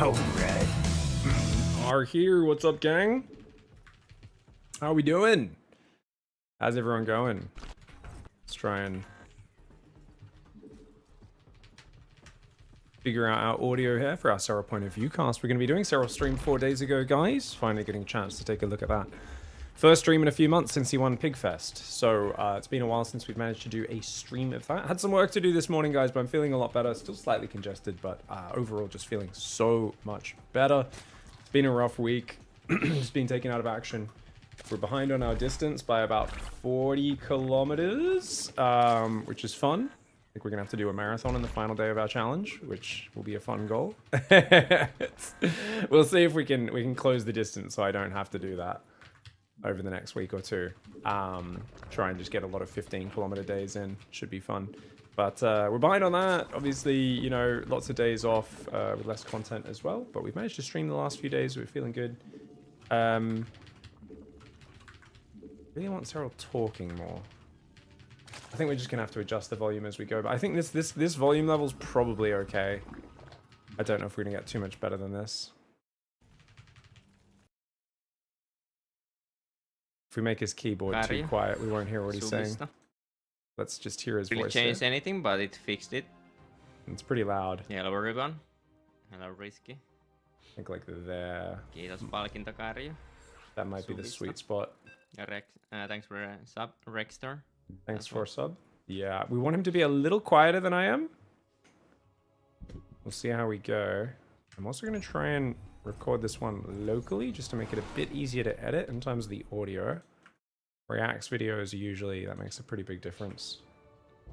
Alright. Are here. What's up, gang? How are we doing? How's everyone going? Let's try and figure out our audio here for our SERRAL point of view cast. We're going to be doing SERRAL stream 4 days ago, guys. Finally getting a chance to take a look at that. First stream in a few months since he won Pigfest. So it's been a while since we've managed to do a stream of that. Had some work to do this morning, guys, but I'm feeling a lot better. Still slightly congested, but overall just feeling so much better. It's been a rough week. Just been taken out of action. We're behind on our distance by about 40 kilometers, which is fun. I think we're going to have to do a marathon on the final day of our challenge, which will be a fun goal. We'll see if we can close the distance so I don't have to do that over the next week or two. Try and just get a lot of 15-kilometer days in. Should be fun. But we're behind on that. Obviously, you know, lots of days off with less content as well. But we've managed to stream the last few days. We're feeling good. Really want SERRAL talking more. I think we're just gonna have to adjust the volume as we go. But I think this volume level's probably okay. I don't know if we're gonna get too much better than this. If we make his keyboard too quiet, we won't hear what he's saying. Let's just hear his voice. Really changed anything, but it fixed it. It's pretty loud. Yellow ribbon. Hello, Risky. I think like there. Kiitos palkintokarju. That might be the sweet spot. Thanks for a sub, Rexstar. Thanks for a sub. Yeah, we want him to be a little quieter than I am. We'll see how we go. I'm also going to try and record this one locally just to make it a bit easier to edit in terms of the audio. Reacts videos usually, that makes a pretty big difference.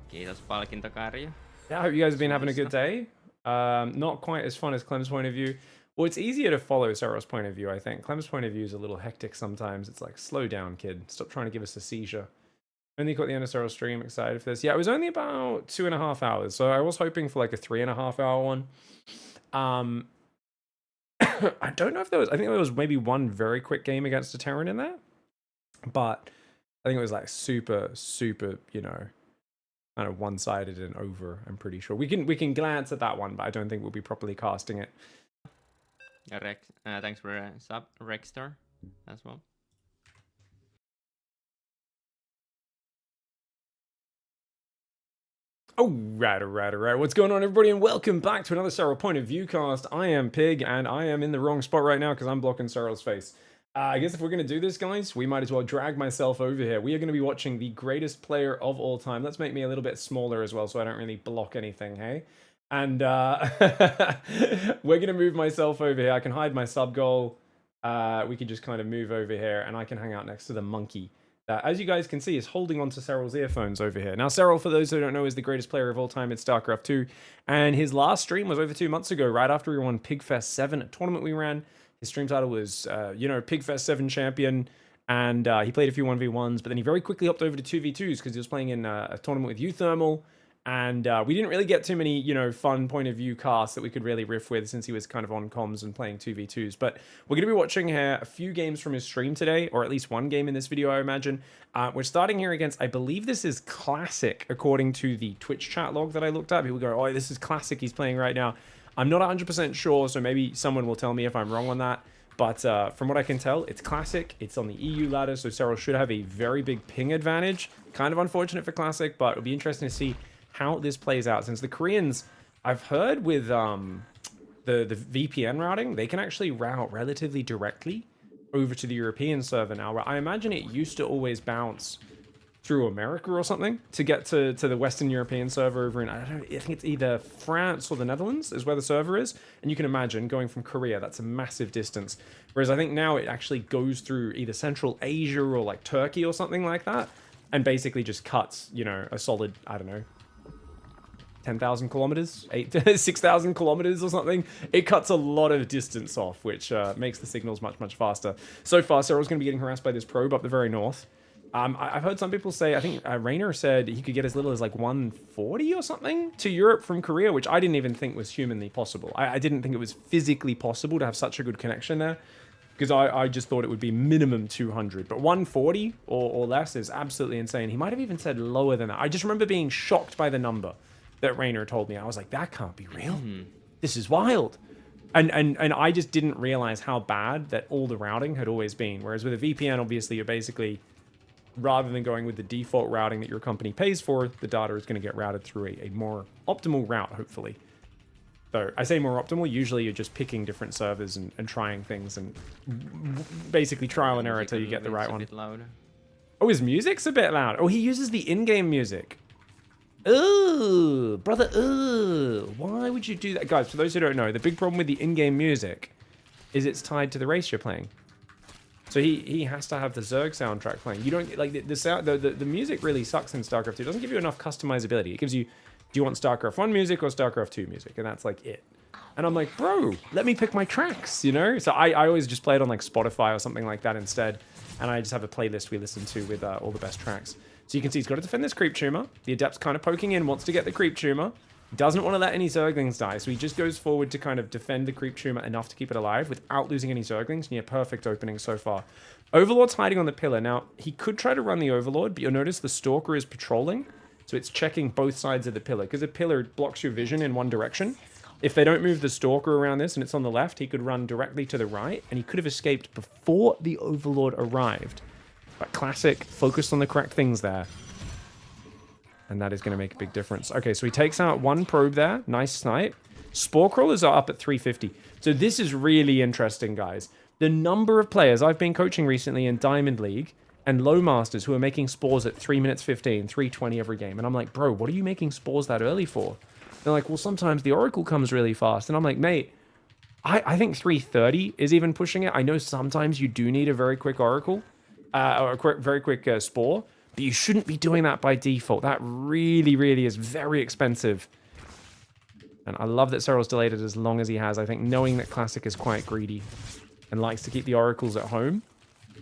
Kiitos palkintokarju. Yeah, I hope you guys have been having a good day. Not quite as fun as Clem's point of view. Well, it's easier to follow SERRAL's point of view, I think. Clem's point of view is a little hectic sometimes. It's like, slow down, kid. Stop trying to give us a seizure. Only caught the end of SERRAL stream. Excited for this. Yeah, it was only about 2.5 hours. So I was hoping for like a 3.5 hour one. I don't know if there was... I think there was maybe one very quick game against a Terran in there. But I think it was like super, you know, kind of one-sided and over, I'm pretty sure. We can glance at that one, but I don't think we'll be properly casting it. Thanks for a sub, Rexstar, as well. Alright. What's going on, everybody, and welcome back to another SERRAL point of view cast. I am Pig, and I am in the wrong spot right now because I'm blocking SERRAL's face. I guess if we're going to do this, guys, we might as well drag myself over here. We are going to be watching the greatest player of all time. Let's make me a little bit smaller as well so I don't really block anything, hey? And we're going to move myself over here. I can hide my sub goal. We can just kind of move over here, and I can hang out next to the monkey that, as you guys can see, is holding onto SERRAL's earphones over here. Now, SERRAL, for those who don't know, is the greatest player of all time in StarCraft 2, and his last stream was over 2 months ago, right after we won Pigfest 7, a tournament we ran. His stream title was, you know, Pigfest 7 champion, and he played a few 1v1s, but then he very quickly hopped over to 2v2s because he was playing in a tournament with U-Thermal. And we didn't really get too many, you know, fun point of view casts that we could really riff with since he was kind of on comms and playing 2v2s. But we're going to be watching here a few games from his stream today, or at least one game in this video, I imagine. We're starting here against, I believe this is Classic, according to the Twitch chat log that I looked at. People go, oh, this is Classic he's playing right now. I'm not 100% sure, so maybe someone will tell me if I'm wrong on that. But from what I can tell, it's Classic. It's on the EU ladder, so SERRAL should have a very big ping advantage. Kind of unfortunate for Classic, but it'll be interesting to see how this plays out, since the Koreans, I've heard with the VPN routing, they can actually route relatively directly over to the European server now, where I imagine it used to always bounce through America or something to get to the Western European server over in, I don't know, I think it's either France or the Netherlands is where the server is. And you can imagine going from Korea, that's a massive distance. Whereas I think now it actually goes through either Central Asia or like Turkey or something like that, and basically just cuts, you know, a solid, I don't know, 10,000 kilometers, 6,000 kilometers or something. It cuts a lot of distance off, which makes the signals much faster. So far, SERRAL's going to be getting harassed by this probe up the very north. I've heard some people say, I think Rainer said he could get as little as like 140 or something to Europe from Korea, which I didn't even think was humanly possible. I didn't think it was physically possible to have such a good connection there, because I just thought it would be minimum 200. But 140 or less is absolutely insane. He might have even said lower than that. I just remember being shocked by the number that Rainer told me. I was like, that can't be real. This is wild. And I just didn't realize how bad that all the routing had always been. Whereas with a VPN, obviously, you're basically, rather than going with the default routing that your company pays for, the data is going to get routed through a more optimal route, hopefully. So I say more optimal, usually you're just picking different servers and trying things and basically trial and error until you get the right one. A bit louder. Oh, his music's a bit loud. Oh, he uses the in-game music. Oh, brother, why would you do that? Guys, for those who don't know, the big problem with the in-game music is it's tied to the race you're playing. So he has to have the Zerg soundtrack playing. You don't, like, the music really sucks in StarCraft 2. It doesn't give you enough customizability. It gives you, do you want StarCraft 1 music or StarCraft 2 music? And that's like it. And I'm like, bro, let me pick my tracks, you know? So I always just play it on like Spotify or something like that instead. And I just have a playlist we listen to with all the best tracks. So you can see he's got to defend this creep tumor. The Adept's kind of poking in, wants to get the creep tumor. Doesn't want to let any Zerglings die. So he just goes forward to kind of defend the creep tumor enough to keep it alive without losing any Zerglings. Near perfect opening so far. Overlord's hiding on the pillar. Now, he could try to run the Overlord, but you'll notice the Stalker is patrolling. So it's checking both sides of the pillar. Because a pillar blocks your vision in one direction. If they don't move the Stalker around this and it's on the left, he could run directly to the right. And he could have escaped before the Overlord arrived. But classic, focused on the correct things there. And that is going to make a big difference. Okay, so he takes out one probe there. Nice snipe. Spore crawlers are up at 350. So this is really interesting, guys. The number of players I've been coaching recently in Diamond League and Low Masters who are making spores at 3 minutes 15, 3:20 every game. And I'm like, bro, what are you making spores that early for? They're like, well, sometimes the Oracle comes really fast. And I'm like, mate, I think 3:30 is even pushing it. I know sometimes you do need a very quick Oracle, or a very quick spore. But you shouldn't be doing that by default. That really, really is very expensive. And I love that SERRAL's delayed it as long as he has. I think knowing that Classic is quite greedy and likes to keep the Oracles at home,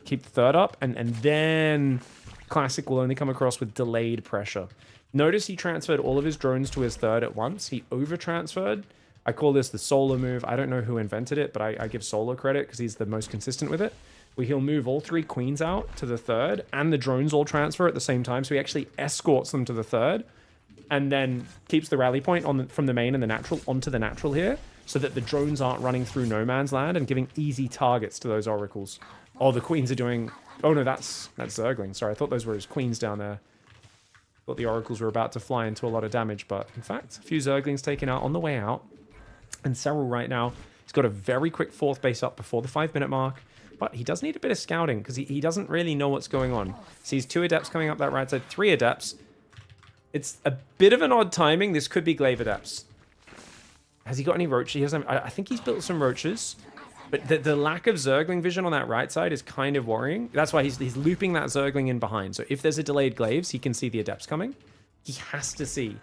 keep the third up, and then Classic will only come across with delayed pressure. Notice he transferred all of his drones to his third at once. He over-transferred. I call this the Solar move. I don't know who invented it, but I give Solar credit because he's the most consistent with it. Where he'll move all 3 queens out to the third, and the drones all transfer at the same time. So he actually escorts them to the third, and then keeps the rally point from the main and the natural onto the natural here, so that the drones aren't running through no man's land and giving easy targets to those oracles. Oh, the queens are doing... Oh no, that's Zergling. Sorry, I thought those were his queens down there. Thought the oracles were about to fly into a lot of damage, but in fact, a few Zerglings taken out on the way out. And SERRAL right now, he's got a very quick 4th base up before the 5-minute mark. But he does need a bit of scouting because he doesn't really know what's going on. Sees 2 Adepts coming up that right side, 3 Adepts. It's a bit of an odd timing. This could be Glaive Adepts. Has he got any roaches? I think he's built some roaches. But the lack of Zergling vision on that right side is kind of worrying. That's why he's looping that Zergling in behind. So if there's a delayed Glaives, he can see the Adepts coming. He has to see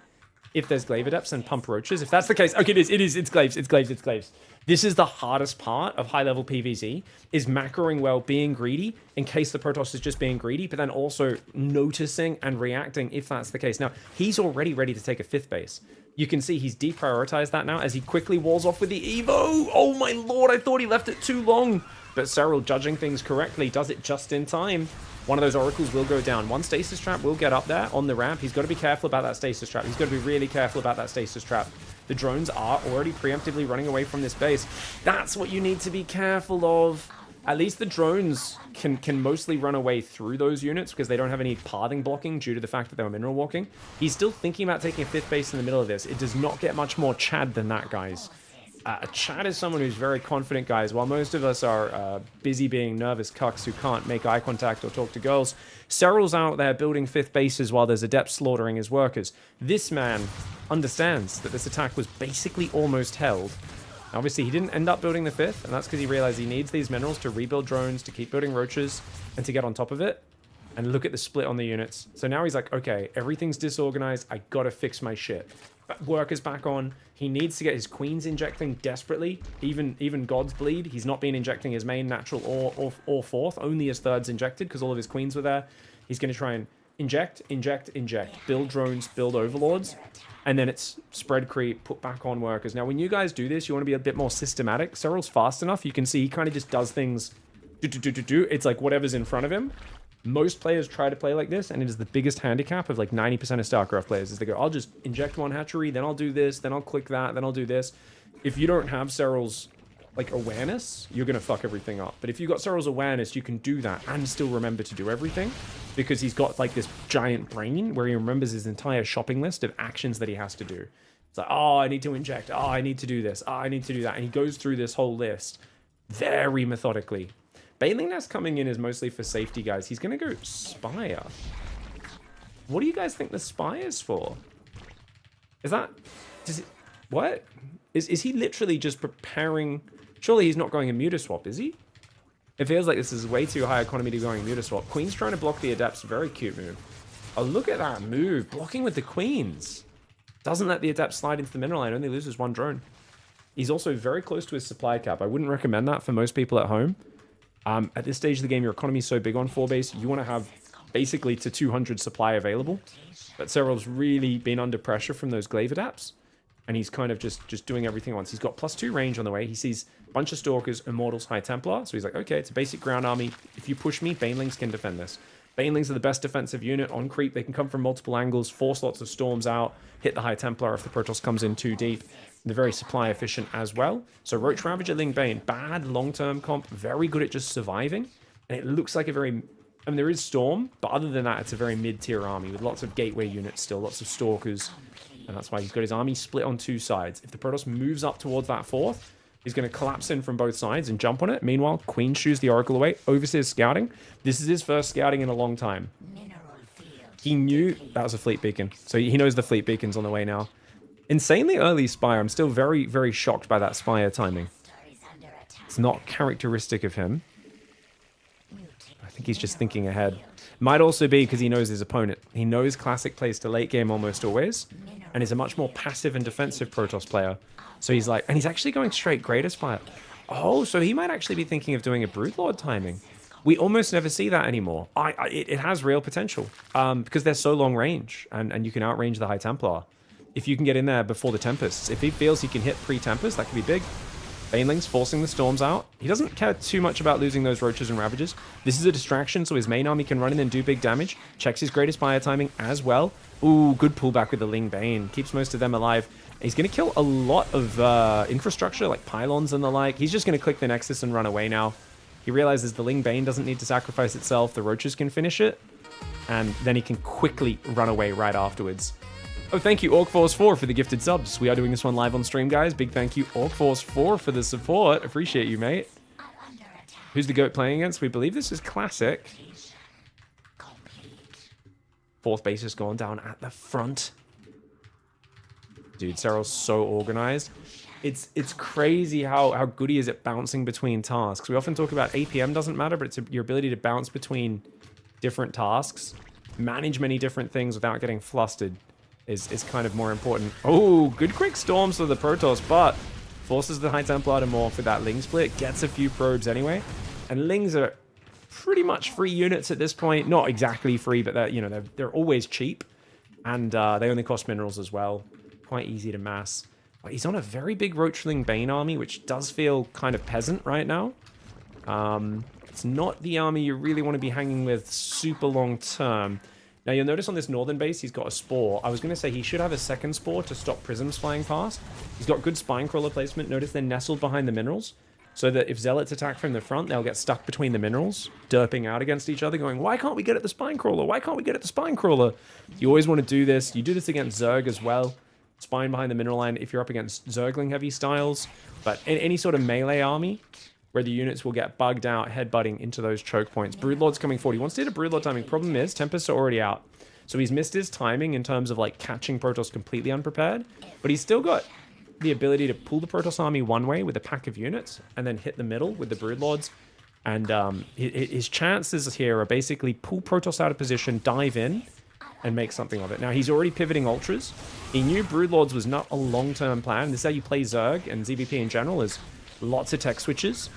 if there's Glaive Adepts and pump roaches. If that's the case, okay, it's Glaives. This is the hardest part of high-level PvZ, is macroing well, being greedy, in case the Protoss is just being greedy, but then also noticing and reacting if that's the case. Now, he's already ready to take a 5th base. You can see he's deprioritized that now as he quickly walls off with the Evo. Oh my lord, I thought he left it too long. But SERRAL, judging things correctly, does it just in time. One of those oracles will go down. One stasis trap will get up there on the ramp. He's got to be careful about that stasis trap. He's got to be really careful about that stasis trap. The drones are already preemptively running away from this base. That's what you need to be careful of. At least the drones can mostly run away through those units because they don't have any pathing blocking due to the fact that they were mineral walking. He's still thinking about taking a 5th base in the middle of this. It does not get much more Chad than that, guys. Chad is someone who's very confident, guys. While most of us are busy being nervous cucks who can't make eye contact or talk to girls, SERRAL's out there building 5th bases while there's Adepts slaughtering his workers. This man understands that this attack was basically almost held. Obviously, he didn't end up building the 5th, and that's because he realized he needs these minerals to rebuild drones, to keep building roaches, and to get on top of it. And look at the split on the units. So now he's like, okay, everything's disorganized. I gotta fix my shit. Workers back on. He needs to get his queens injecting desperately. Even God's Bleed. He's not been injecting his main natural or 4th. Only his 3rd's injected because all of his queens were there. He's going to try and inject. Build drones, build overlords. And then it's spread creep, put back on workers. Now, when you guys do this, you want to be a bit more systematic. SERRAL's fast enough. You can see he kind of just does things. It's like whatever's in front of him. Most players try to play like this, and it is the biggest handicap of like 90% of StarCraft players is they go, I'll just inject one hatchery, then I'll do this, then I'll click that, then I'll do this. If you don't have SERRAL's like awareness, you're gonna fuck everything up. But if you've got Serral's awareness, you can do that and still remember to do everything, because he's got like this giant brain where he remembers his entire shopping list of actions that he has to do. It's like, oh, I need to inject. Oh, I need to do this. Oh, I need to do that. And he goes through this whole list very methodically. Baneling Nest coming in is mostly for safety, guys. He's gonna go Spire. What do you guys think the Spire is for? Is that... Does it... What? Is he literally just preparing... Surely he's not going Immutaswap, is he? It feels like this is way too high economy to going Immutaswap. Queen's trying to block the Adepts. Very cute move. Oh, look at that move. Blocking with the Queens. Doesn't let the Adept slide into the mineral line. Only loses one drone. He's also very close to his supply cap. I wouldn't recommend that for most people at home. At this stage of the game, your economy is so big on 4-base, you want to have basically to 200 supply available. But Serral's really been under pressure from those Glaive Adapts. And he's kind of just doing everything once. He's got +2 range on the way. He sees a bunch of Stalkers, Immortals, High Templar. So he's like, okay, it's a basic ground army. If you push me, Banelings can defend this. Banelings are the best defensive unit on creep. They can come from multiple angles, force lots of storms out, hit the High Templar if the Protoss comes in too deep. They're very supply efficient as well. So Roach Ravager, Ling Bane, bad long-term comp, very good at just surviving. And it looks like a very... I mean, there is Storm, but other than that, it's a very mid-tier army with lots of gateway units still, lots of Stalkers. And that's why he's got his army split on 2 sides. If the Protoss moves up towards that 4th, he's going to collapse in from both sides and jump on it. Meanwhile, Queen shoos the Oracle away. Overseer's scouting. This is his first scouting in a long time. He knew that was a fleet beacon. So he knows the fleet beacon's on the way now. Insanely early Spire. I'm still very, very shocked by that Spire timing. It's not characteristic of him. I think he's just thinking ahead. Might also be because he knows his opponent. He knows Classic plays to late game almost always, and is a much more passive and defensive Protoss player. So he's like, and he's actually going straight Greater Spire. Oh, so he might actually be thinking of doing a Broodlord timing. We almost never see that anymore. It has real potential because they're so long range, and you can outrange the High Templar. If you can get in there before the Tempests. If he feels he can hit pre-Tempest, that could be big. Banelings forcing the Storms out. He doesn't care too much about losing those Roaches and Ravagers. This is a distraction, so his main army can run in and do big damage. Checks his Greatest Spire timing as well. Ooh, good pullback with the Ling Bane. Keeps most of them alive. He's going to kill a lot of infrastructure, like pylons and the like. He's just going to click the Nexus and run away now. He realizes the Ling Bane doesn't need to sacrifice itself. The Roaches can finish it. And then he can quickly run away right afterwards. Oh, thank you, OrcForce4 for the gifted subs. We are doing this one live on stream, guys. Big thank you, OrcForce4 for the support. Appreciate you, mate. Who's the GOAT playing against? We believe this is Classic. 4th base has gone down at the front. Dude, Serral's so organized. It's crazy how good he is at bouncing between tasks. We often talk about APM doesn't matter, but it's your ability to bounce between different tasks, manage many different things without getting flustered is kind of more important. Oh, good quick storms for the Protoss, but forces the High Templar to morph with that Ling split, gets a few probes anyway, and Lings are pretty much free units at this point. Not exactly free, but they're always cheap, and they only cost minerals as well. Quite easy to mass. But he's on a very big Roachling Bane army, which does feel kind of peasant right now. It's not the army you really want to be hanging with super long term. Now, you'll notice on this northern base, he's got a Spore. I was going to say he should have a second Spore to stop Prisms flying past. He's got good Spinecrawler placement. Notice they're nestled behind the minerals, so that if Zealots attack from the front, they'll get stuck between the minerals, derping out against each other, going, why can't we get at the Spinecrawler? Why can't we get at the Spinecrawler? You always want to do this. You do this against Zerg as well. Spine behind the mineral line if you're up against Zergling-heavy styles. But in any sort of melee army, where the units will get bugged out, headbutting into those choke points. Broodlord's coming forward. He wants to hit a Broodlord timing. Problem is, Tempests are already out. So he's missed his timing in terms of like catching Protoss completely unprepared. But he's still got the ability to pull the Protoss army one way with a pack of units, and then hit the middle with the Broodlords. And his chances here are basically pull Protoss out of position, dive in, and make something of it. Now, he's already pivoting Ultras. He knew Broodlords was not a long-term plan. This is how you play Zerg and ZVP in general, is lots of tech switches,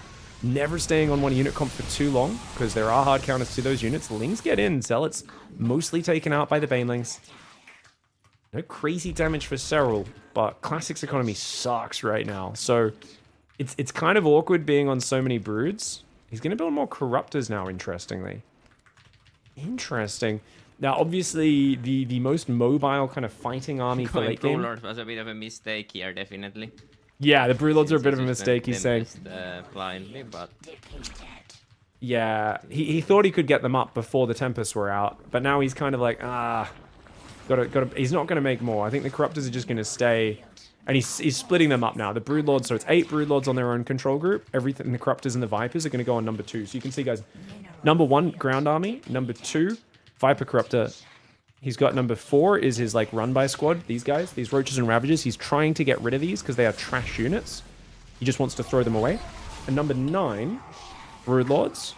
never staying on one unit comp for too long, because there are hard counters to those units. Lings get in, Zealots mostly taken out by the Banelings. No crazy damage for SERRAL, but Classic's economy sucks right now. So it's kind of awkward being on so many Broods. He's going to build more Corruptors now, interestingly. Interesting. Now, obviously, the most mobile kind of fighting army for late game... Lord was a bit of a mistake here, definitely. Yeah, the Broodlords are a Since bit he of a just mistake, went he's saying. Tempest, blindly, but Yeah, he thought he could get them up before the Tempests were out, but now he's kind of like, gotta. He's not gonna make more. I think the Corruptors are just gonna stay, and he's splitting them up now. The Broodlords, so it's 8 Broodlords on their own control group. Everything, the Corruptors and the Vipers are gonna go on number 2. So you can see, guys, number 1 Ground Army, number 2 Viper Corruptor. He's got number 4 is his like run by squad. These guys, these Roaches and Ravagers. He's trying to get rid of these because they are trash units. He just wants to throw them away. And number 9. Broodlords.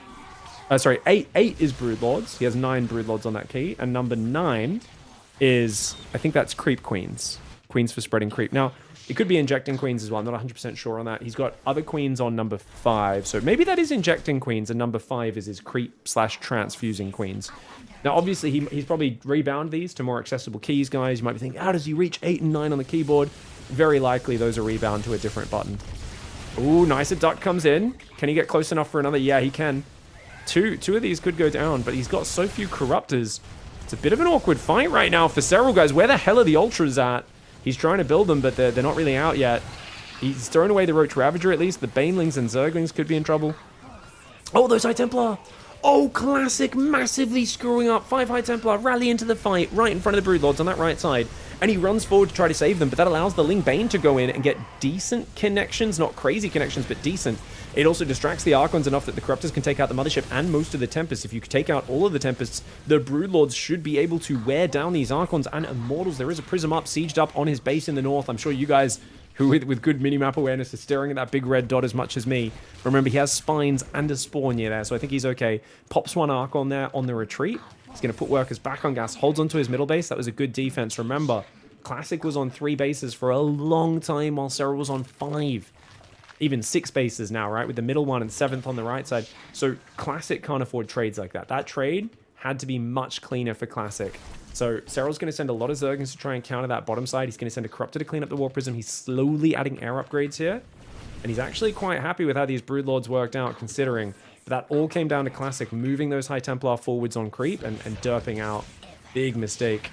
Sorry, 8 is Broodlords. He has 9 Broodlords on that key. And number 9 is, I think that's Creep Queens. Queens for spreading creep. Now, it could be Injecting Queens as well. I'm not 100% sure on that. He's got other Queens on number 5. So maybe that is Injecting Queens, and number 5 is his Creep/Transfusing Queens. Now, obviously, he's probably rebound these to more accessible keys, guys. You might be thinking, how does he reach 8 and 9 on the keyboard? Very likely those are rebound to a different button. Ooh, nice. A duck comes in. Can he get close enough for another? Yeah, he can. Two of these could go down, but he's got so few Corruptors. It's a bit of an awkward fight right now for SERRAL, guys. Where the hell are the Ultras at? He's trying to build them, but they're not really out yet. He's thrown away the Roach Ravager, at least. The Banelings and Zerglings could be in trouble. Oh, those High Templar. Oh, classic. Massively screwing up. 5 High Templar rally into the fight right in front of the Broodlords on that right side. And he runs forward to try to save them, but that allows the Ling Bane to go in and get decent connections. Not crazy connections, but decent. It also distracts the Archons enough that the Corruptors can take out the Mothership and most of the Tempests. If you could take out all of the Tempests, the Broodlords should be able to wear down these Archons and Immortals. There is a Prism up, sieged up on his base in the north. I'm sure you guys who with good minimap awareness are staring at that big red dot as much as me. Remember, he has Spines and a Spawn near there, so I think he's okay. Pops one Archon there on the retreat. He's going to put workers back on gas, holds onto his middle base. That was a good defense. Remember, Classic was on 3 bases for a long time while SERRAL was on 5. Even 6 bases now, right? With the middle one and 7th on the right side. So Classic can't afford trades like that. That trade had to be much cleaner for Classic. So SERRAL's going to send a lot of Zerglings to try and counter that bottom side. He's going to send a Corruptor to clean up the War Prism. He's slowly adding air upgrades here. And he's actually quite happy with how these Broodlords worked out, considering that all came down to Classic moving those High Templar forwards on creep and derping out. Big mistake.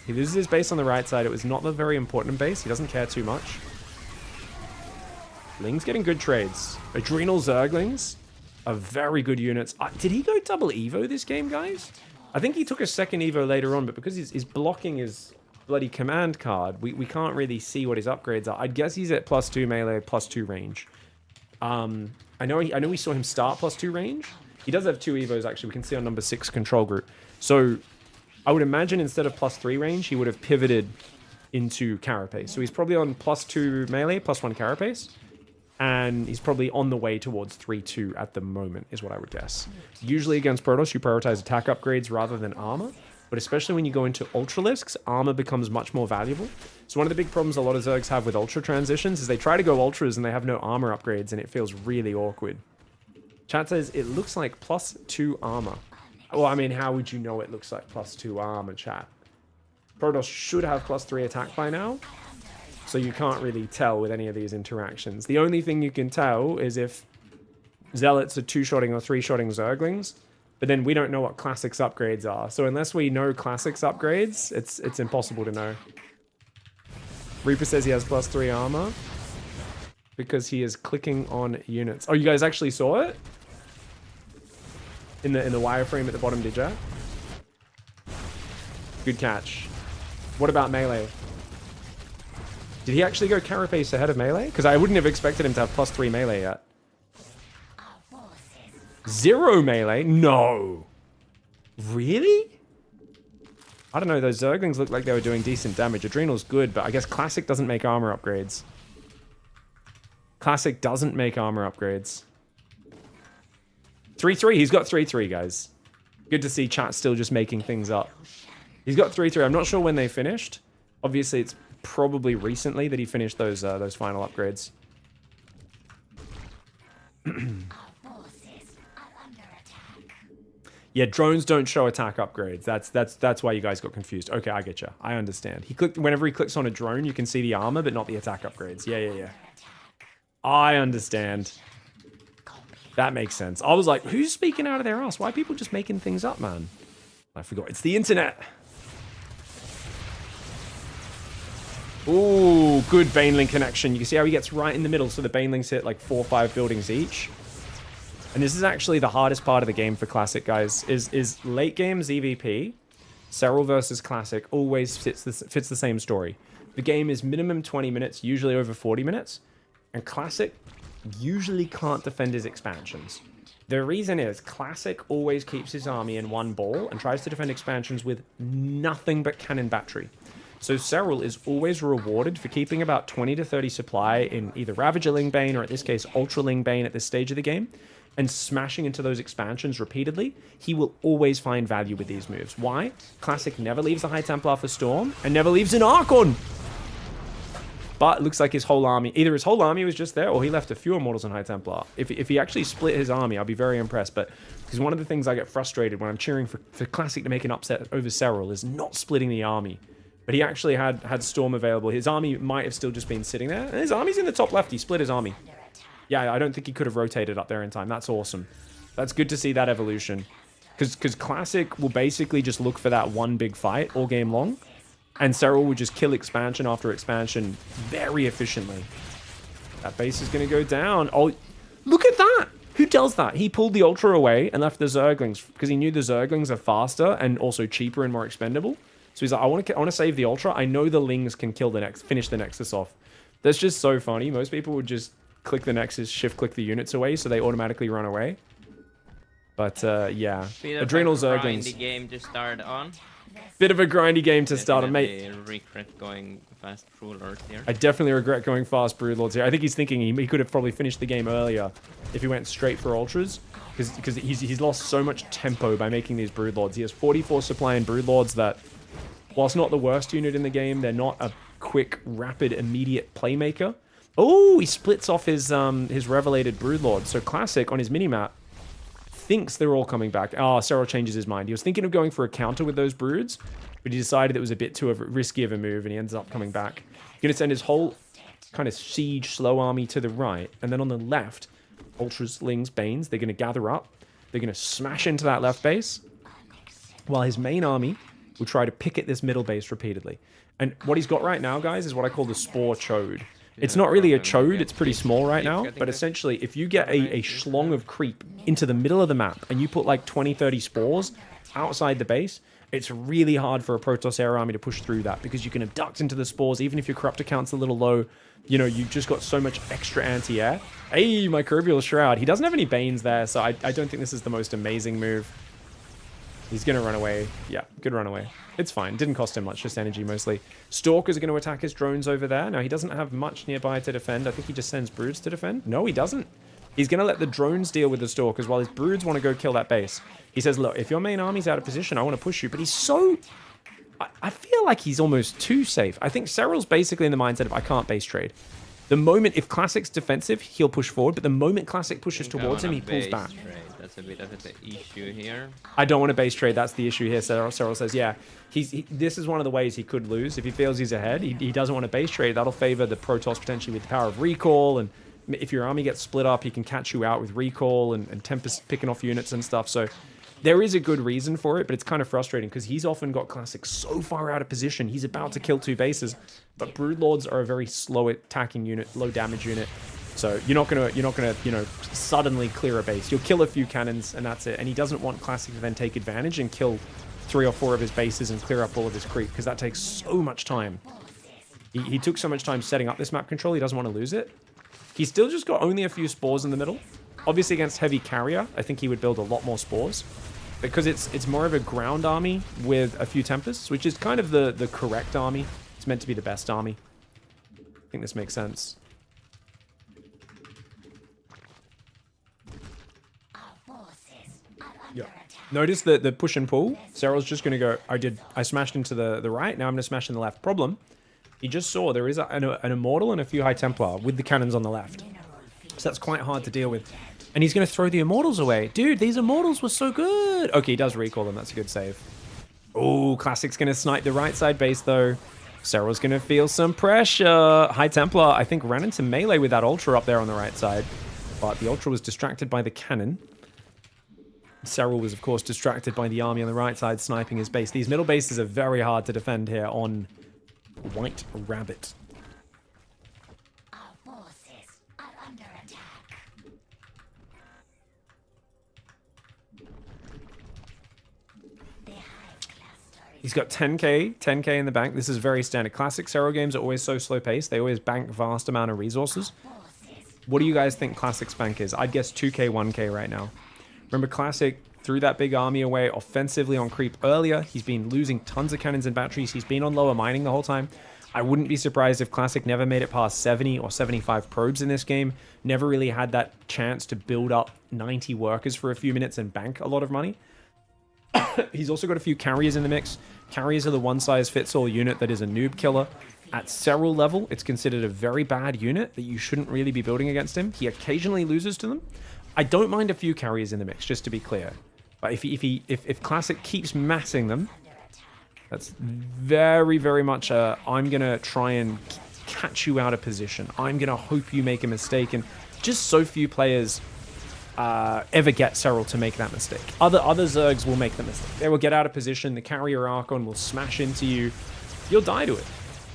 He loses his base on the right side. It was not the very important base. He doesn't care too much. Ling's getting good trades. Adrenal Zerglings are very good units. Did he go double Evo this game, guys? I think he took a second Evo later on, but because he's blocking his bloody command card, we can't really see what his upgrades are. I'd guess he's at +2 melee, +2 range. I know we saw him start +2 range. He does have 2 Evos, actually. We can see on number 6 control group. So I would imagine instead of +3 range, he would have pivoted into Carapace. So he's probably on +2 melee, +1 Carapace. And he's probably on the way towards 3-2 at the moment, is what I would guess. Usually against Protoss, you prioritize attack upgrades rather than armor. But especially when you go into Ultralisks, armor becomes much more valuable. So one of the big problems a lot of Zergs have with Ultra transitions is they try to go Ultras and they have no armor upgrades, and it feels really awkward. Chat says, it looks like +2 armor. Well, I mean, how would you know it looks like +2 armor, chat? Protoss should have +3 attack by now, so you can't really tell with any of these interactions. The only thing you can tell is if Zealots are 2-shotting or 3-shotting Zerglings, but then we don't know what Classics upgrades are. So unless we know Classics upgrades, it's impossible to know. Reaper says he has +3 armor because he is clicking on units. Oh, you guys actually saw it? In the wireframe at the bottom, did ya? Good catch. What about melee? Did he actually go Carapace ahead of melee? Because I wouldn't have expected him to have +3 melee yet. 0 melee? No. Really? I don't know, those Zerglings looked like they were doing decent damage. Adrenal's good, but I guess Classic doesn't make armor upgrades. Classic doesn't make armor upgrades. 3-3. He's got 3-3, guys. Good to see chat still just making things up. He's got 3-3. I'm not sure when they finished. Obviously, it's probably recently that he finished those final upgrades. Yeah, drones don't show attack upgrades. That's why you guys got confused. Okay, I get you. I understand. Whenever he clicks on a drone, you can see the armor, but not the attack upgrades. Yeah. I understand. That makes sense. I was like, who's speaking out of their ass? Why are people just making things up, man? I forgot. It's the internet. Ooh, good Baneling connection. You can see how he gets right in the middle, so the Banelings hit like 4 or 5 buildings each. And this is actually the hardest part of the game for Classic, guys, is late game ZVP, SERRAL versus Classic always fits the same story. The game is minimum 20 minutes, usually over 40 minutes, and Classic usually can't defend his expansions. The reason is Classic always keeps his army in one ball and tries to defend expansions with nothing but cannon battery. So SERRAL is always rewarded for keeping about 20 to 30 supply in either Ravager Ling Bane or, in this case, Ultra Ling Bane at this stage of the game, and smashing into those expansions repeatedly. He will always find value with these moves. Why? Classic never leaves a High Templar for Storm and never leaves an Archon. But it looks like his whole army, either his whole army was just there or he left a few Immortals and High Templar. If he actually split his army, I'll be very impressed. But because one of the things I get frustrated when I'm cheering for Classic to make an upset over SERRAL is not splitting the army. But he actually had Storm available. His army might have still just been sitting there. And his army's in the top left. He split his army. Yeah, I don't think he could have rotated up there in time. That's awesome. That's good to see that evolution. Because Classic will basically just look for that one big fight all game long. And SERRAL will just kill expansion after expansion very efficiently. That base is going to go down. Oh, look at that! Who does that? He pulled the Ultra away and left the Zerglings because he knew the Zerglings are faster and also cheaper and more expendable. So he's like, I want to save the Ultra. I know the Lings can finish the Nexus off. That's just so funny. Most people would just click the Nexus, shift-click the units away so they automatically run away. But, yeah. Adrenal Zerglings. Grindy game to start on. Bit of a grindy game to start on, mate. Regret going fast Broodlords here. I definitely regret going fast Broodlords here. I think he's thinking he could have probably finished the game earlier if he went straight for Ultras. Because he's lost so much tempo by making these Broodlords. He has 44 supply in Broodlords that, whilst not the worst unit in the game, they're not a quick, rapid, immediate playmaker. Oh, he splits off his Revelated Broodlord. So Classic on his minimap thinks they're all coming back. Oh, SERRAL changes his mind. He was thinking of going for a counter with those broods, but he decided it was a bit too risky of a move, and he ends up coming back. He's going to send his whole kind of siege slow army to the right, and then on the left, Ultras, Lings, Banes, they're going to gather up. They're going to smash into that left base, while his main army will try to pick at this middle base repeatedly. And what he's got right now, guys, is what I call the Spore Chode. It's not really a chode, it's pretty small right now, but essentially if you get a schlong of creep into the middle of the map and you put like 20-30 spores outside the base, it's really hard for a Protoss Air army to push through that because you can abduct into the spores even if your corruptor count's a little low. You know, you've just got so much extra anti-air. Hey, Microbial Shroud. He doesn't have any Banes there, so I don't think this is the most amazing move. He's going to run away. Yeah, good run away. It's fine. Didn't cost him much, just energy mostly. Stalkers are going to attack his drones over there. Now, he doesn't have much nearby to defend. I think he just sends broods to defend. No, he doesn't. He's going to let the drones deal with the Stalkers while his broods want to go kill that base. He says, look, if your main army's out of position, I want to push you. But he's so... I feel like he's almost too safe. I think SERRAL's basically in the mindset of, I can't base trade. The moment, if Classic's defensive, he'll push forward. But the moment Classic pushes towards him, he pulls back. That's a bit of the issue here. I don't want to base trade. That's the issue here. SERRAL says, yeah, this is one of the ways he could lose. If he feels he's ahead, he doesn't want to base trade. That'll favor the Protoss potentially with the power of recall. And if your army gets split up, he can catch you out with recall and Tempest picking off units and stuff. So there is a good reason for it, but it's kind of frustrating because he's often got Classic so far out of position. He's about to kill 2 bases, but Broodlords are a very slow attacking unit, low damage unit. So you're not gonna, you know, suddenly clear a base. You'll kill a few cannons and that's it. And he doesn't want Classic to then take advantage and kill 3 or 4 of his bases and clear up all of his creep because that takes so much time. He took so much time setting up this map control. He doesn't want to lose it. He's still just got only a few spores in the middle. Obviously against heavy carrier, I think he would build a lot more spores because it's more of a ground army with a few tempests, which is kind of the correct army. It's meant to be the best army. I think this makes sense. Yeah. Notice the push and pull. SERRAL's just going to go, I smashed into the right, now I'm going to smash in the left. Problem, he just saw there is an Immortal and a few High Templar with the cannons on the left. So that's quite hard to deal with. And he's going to throw the Immortals away. Dude, these Immortals were so good. Okay, he does recall them. That's a good save. Oh, Classic's going to snipe the right side base, though. SERRAL's going to feel some pressure. High Templar, I think, ran into melee with that Ultra up there on the right side. But the Ultra was distracted by the cannon. SERRAL was, of course, distracted by the army on the right side sniping his base. These middle bases are very hard to defend here on White Rabbit. Our forces are under attack. The hive cluster is He's got 10k in the bank. This is very standard. Classic SERRAL games are always so slow paced. They always bank vast amount of resources. forces. What do you guys think Classic's bank is? I'd guess 2k, 1k right now. Remember, Classic threw that big army away offensively on creep earlier. He's been losing tons of cannons and batteries. He's been on lower mining the whole time. I wouldn't be surprised if Classic never made it past 70 or 75 probes in this game. Never really had that chance to build up 90 workers for a few minutes and bank a lot of money. He's also got a few carriers in the mix. Carriers are the one-size-fits-all unit that is a noob killer. At SERRAL level, it's considered a very bad unit that you shouldn't really be building against him. He occasionally loses to them. I don't mind a few carriers in the mix, just to be clear. But if Classic keeps massing them, that's very, very much I'm going to try and catch you out of position. I'm going to hope you make a mistake. And just so few players ever get SERRAL to make that mistake. Other Zergs will make the mistake. They will get out of position. The carrier Archon will smash into you. You'll die to it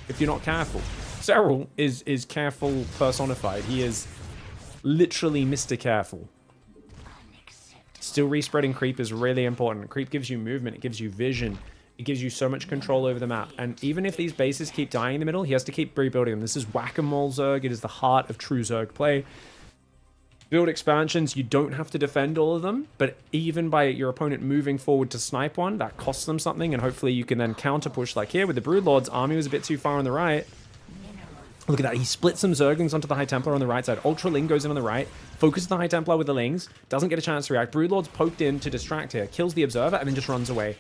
if you're not careful. SERRAL is careful personified. He is literally Mr. Careful. Still respreading creep is really important. Creep gives you movement. It gives you vision. It gives you so much control over the map. And even if these bases keep dying in the middle, he has to keep rebuilding them. This is whack-a-mole Zerg. It is the heart of true Zerg play. Build expansions, you don't have to defend all of them, but even by your opponent moving forward to snipe one, that costs them something, and hopefully you can then counter push. Like here with the Broodlords, army was a bit too far on the right. Look at that, he splits some Zerglings onto the High Templar on the right side. Ultra Ling goes in on the right, focuses the High Templar with the Lings, doesn't get a chance to react. Broodlord's poked in to distract here, kills the Observer, and then just runs away.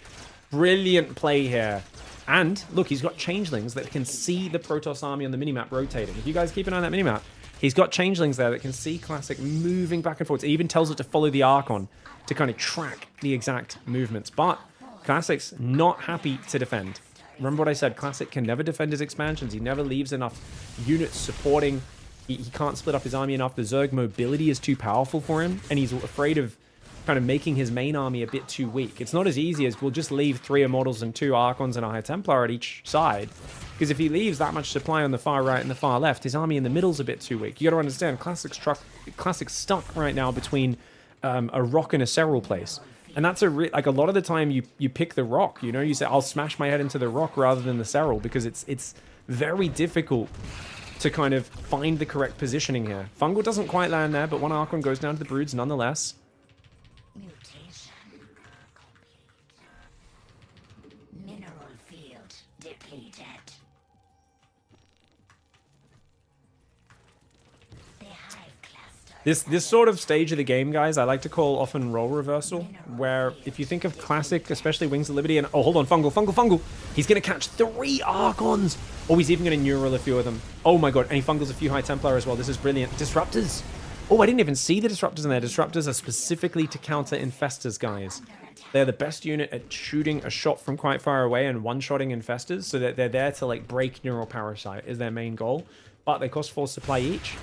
Brilliant play here. And look, he's got Changelings that can see the Protoss army on the minimap rotating. If you guys keep an eye on that minimap, he's got Changelings there that can see Classic moving back and forth. It even tells it to follow the Archon to kind of track the exact movements. But Classic's not happy to defend. Remember what I said, Classic can never defend his expansions. He never leaves enough units supporting. He can't split up his army enough. The Zerg mobility is too powerful for him, and he's afraid of kind of making his main army a bit too weak. It's not as easy as we'll just leave 3 Immortals and 2 Archons and a High Templar at each side. Because if he leaves that much supply on the far right and the far left, his army in the middle's a bit too weak. You got to understand, Classic's stuck right now between a rock and a SERRAL place. And that's like a lot of the time you pick the rock, you know, you say, I'll smash my head into the rock rather than the SERRAL, because it's very difficult to kind of find the correct positioning here. Fungal doesn't quite land there, but one Archon goes down to the Broods nonetheless. mutation complete. Mineral field depleted. The hive cluster. This sort of stage of the game, guys, I like to call often role reversal, where if you think of Classic, especially Wings of Liberty, and oh, hold on, Fungal, he's going to catch 3 Archons. Oh, he's even going to neural a few of them. Oh my god, and he Fungals a few High Templar as well. This is brilliant. Disruptors. Oh, I didn't even see the Disruptors in there. Disruptors are specifically to counter Infestors, guys. They're the best unit at shooting a shot from quite far away and one-shotting Infestors, so that they're there to like break Neural Parasite is their main goal. But they cost 4 supply each.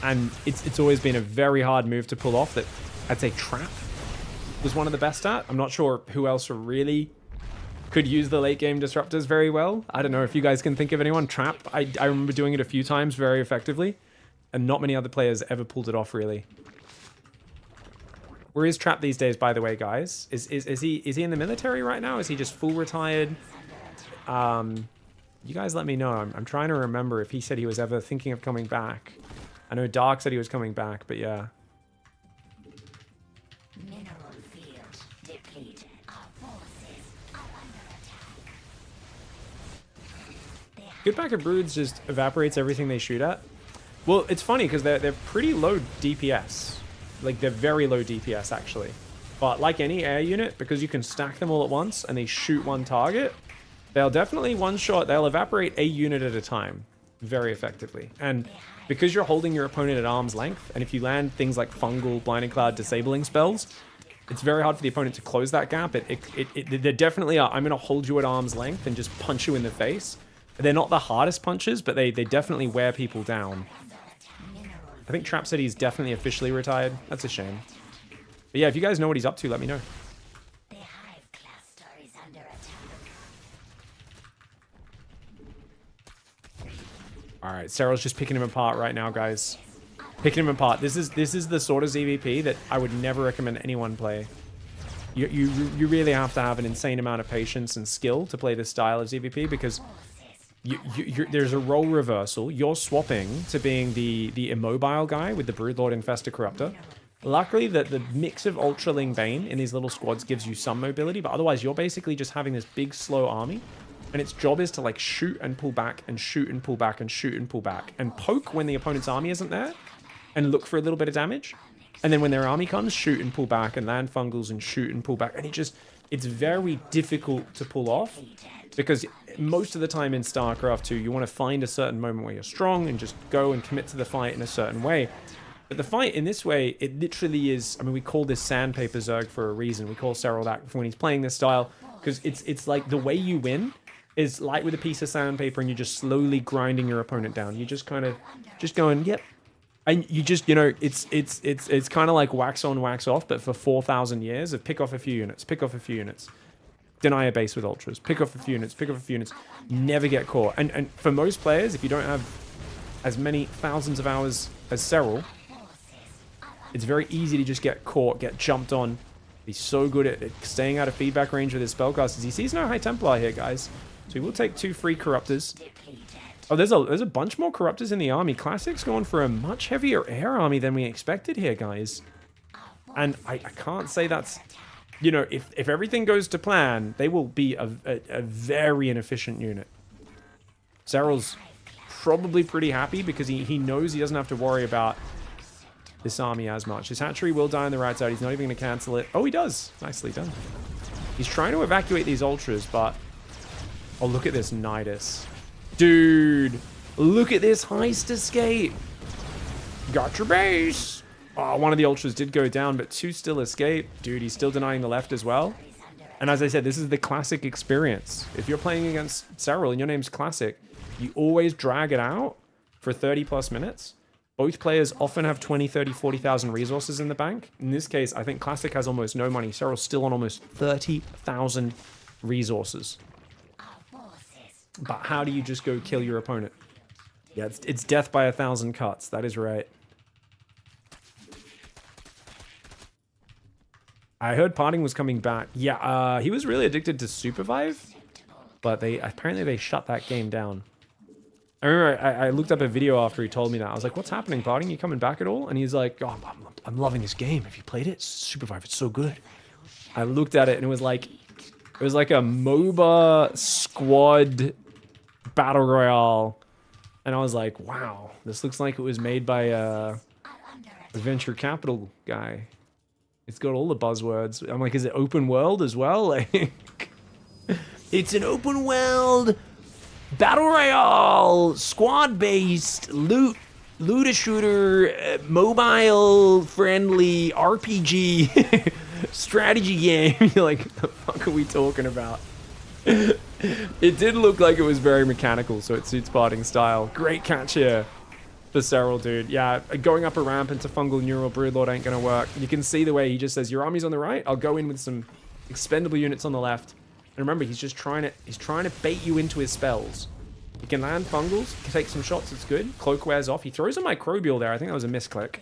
And it's always been a very hard move to pull off that I'd say Trap was one of the best at. I'm not sure who else really could use the late game Disruptors very well. I don't know if you guys can think of anyone. Trap, I remember doing it a few times very effectively. And not many other players ever pulled it off, really. Where is Trap these days, by the way, guys? Is he in the military right now? Is he just full retired? You guys let me know. I'm trying to remember if he said he was ever thinking of coming back. I know Dark said he was coming back, but yeah. Mineral field depleted. Our forces are under attack. Good back of Broods just evaporates everything they shoot at. Well, it's funny because they're pretty low DPS. Like, they're very low DPS, actually. But like any air unit, because you can stack them all at once and they shoot one target, they'll definitely one-shot, they'll evaporate a unit at a time very effectively. And because you're holding your opponent at arm's length, and if you land things like Fungal, Blinding Cloud, Disabling spells, it's very hard for the opponent to close that gap. They definitely are. I'm going to hold you at arm's length and just punch you in the face. They're not the hardest punches, but they definitely wear people down. I think Trap said he's definitely officially retired. That's a shame. But yeah, if you guys know what he's up to, let me know. The hive cluster is under attack. right, SERRAL's just picking him apart right now, guys. Picking him apart. This is the sort of ZVP that I would never recommend anyone play. You really have to have an insane amount of patience and skill to play this style of ZVP because there's a role reversal. You're swapping to being the immobile guy with the Broodlord Infestor Corruptor. Luckily, the mix of Ultraling Bane in these little squads gives you some mobility, but otherwise you're basically just having this big, slow army, and its job is to like shoot and pull back and shoot and pull back and shoot and pull back and poke when the opponent's army isn't there and look for a little bit of damage. And then when their army comes, shoot and pull back and land fungals and shoot and pull back. And it's very difficult to pull off because most of the time in StarCraft 2, you want to find a certain moment where you're strong and just go and commit to the fight in a certain way. But the fight in this way, it literally is, I mean, we call this Sandpaper Zerg for a reason. We call SERRAL that when he's playing this style because it's like the way you win is like with a piece of sandpaper and you're just slowly grinding your opponent down. You're just kind of just going, yep. And you just, you know, it's kind of like wax on, wax off, but for 4,000 years of pick off a few units, pick off a few units, deny a base with ultras, pick off a few units, pick off a few units, never get caught. And for most players, if you don't have as many thousands of hours as SERRAL, it's very easy to just get caught, get jumped on. He's so good at staying out of feedback range with his spellcasters. He sees no High Templar here, guys. So he will take 2 free Corruptors. Oh, there's a bunch more Corruptors in the army. Classic's going for a much heavier air army than we expected here, guys. And I can't say that's... You know, if everything goes to plan, they will be a very inefficient unit. SERRAL's probably pretty happy because he knows he doesn't have to worry about this army as much. His hatchery will die on the right side. He's not even going to cancel it. Oh, he does. Nicely done. He's trying to evacuate these Ultras, but... Oh, look at this Nidus. Dude, look at this heist escape. Got your base. Oh, one of the Ultras did go down, but 2 still escape. Dude, he's still denying the left as well. And as I said, this is the classic experience. If you're playing against SERRAL and your name's Classic, you always drag it out for 30 plus minutes. Both players often have 20, 30, 40,000 resources in the bank. In this case, I think Classic has almost no money. SERRAL's still on almost 30,000 resources. But how do you just go kill your opponent? Yeah, it's death by 1,000 cuts. That is right. I heard Parting was coming back. Yeah, he was really addicted to Supervive, but apparently they shut that game down. I remember I looked up a video after he told me that. I was like, what's happening, Parting? You coming back at all? And he's like, oh, I'm loving this game. Have you played it? Supervive, it's so good. I looked at it and it was like a MOBA squad battle royale. And I was like, wow, this looks like it was made by a venture capital guy. It's got all the buzzwords. I'm like, is it open world as well? Like, it's an open world battle royale, squad-based, looter shooter, mobile-friendly RPG strategy game. You're like, what the fuck are we talking about? It did look like it was very mechanical, so it suits Parting style. Great catch here for SERRAL, dude. Yeah, going up a ramp into Fungal Neural Broodlord ain't gonna work. You can see the way he just says, your army's on the right, I'll go in with some expendable units on the left. And remember, he's just trying to bait you into his spells. He can land Fungals, can take some shots, it's good. Cloak wears off. He throws a Microbial there. I think that was a misclick.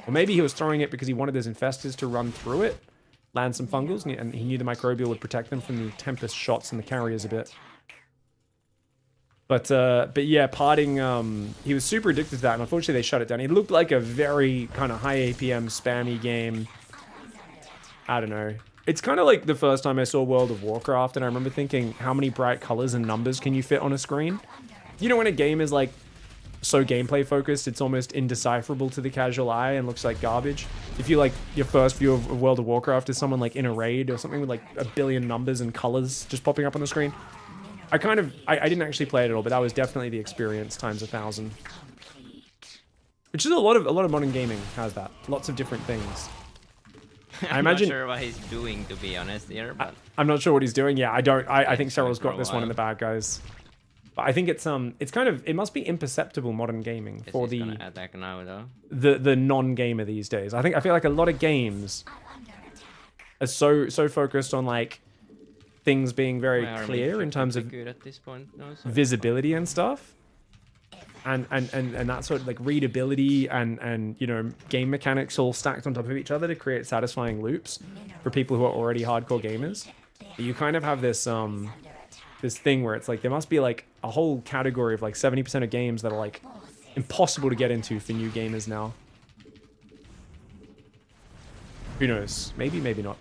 Or maybe he was throwing it because he wanted his Infestors to run through it, land some Fungals, and he knew the Microbial would protect them from the Tempest shots and the carriers a bit. But yeah, Parting, he was super addicted to that, and unfortunately they shut it down. It looked like a very kind of high APM spammy game. I don't know. It's kind of like the first time I saw World of Warcraft, and I remember thinking, how many bright colors and numbers can you fit on a screen? You know, when a game is like so gameplay focused, it's almost indecipherable to the casual eye and looks like garbage. If you like, your first view of World of Warcraft is someone like in a raid or something with like a billion numbers and colors just popping up on the screen. I didn't actually play it at all, but that was definitely the experience times 1,000. Which is a lot of modern gaming has that. Lots of different things. I imagine, not sure what he's doing, to be honest here, but I'm not sure what he's doing. Yeah, I think SERRAL's got this one in the bag, guys. But I think it's kind of, it must be imperceptible modern gaming for the attack now, though. the non-gamer these days. I feel like a lot of games are so focused on like things being very clear in terms of good at this point, no, so visibility and stuff, and that sort of like readability and you know, game mechanics all stacked on top of each other to create satisfying loops for people who are already hardcore gamers. But you kind of have this this thing where it's like there must be like a whole category of like 70% of games that are like impossible to get into for new gamers now. Who knows? Maybe, maybe not.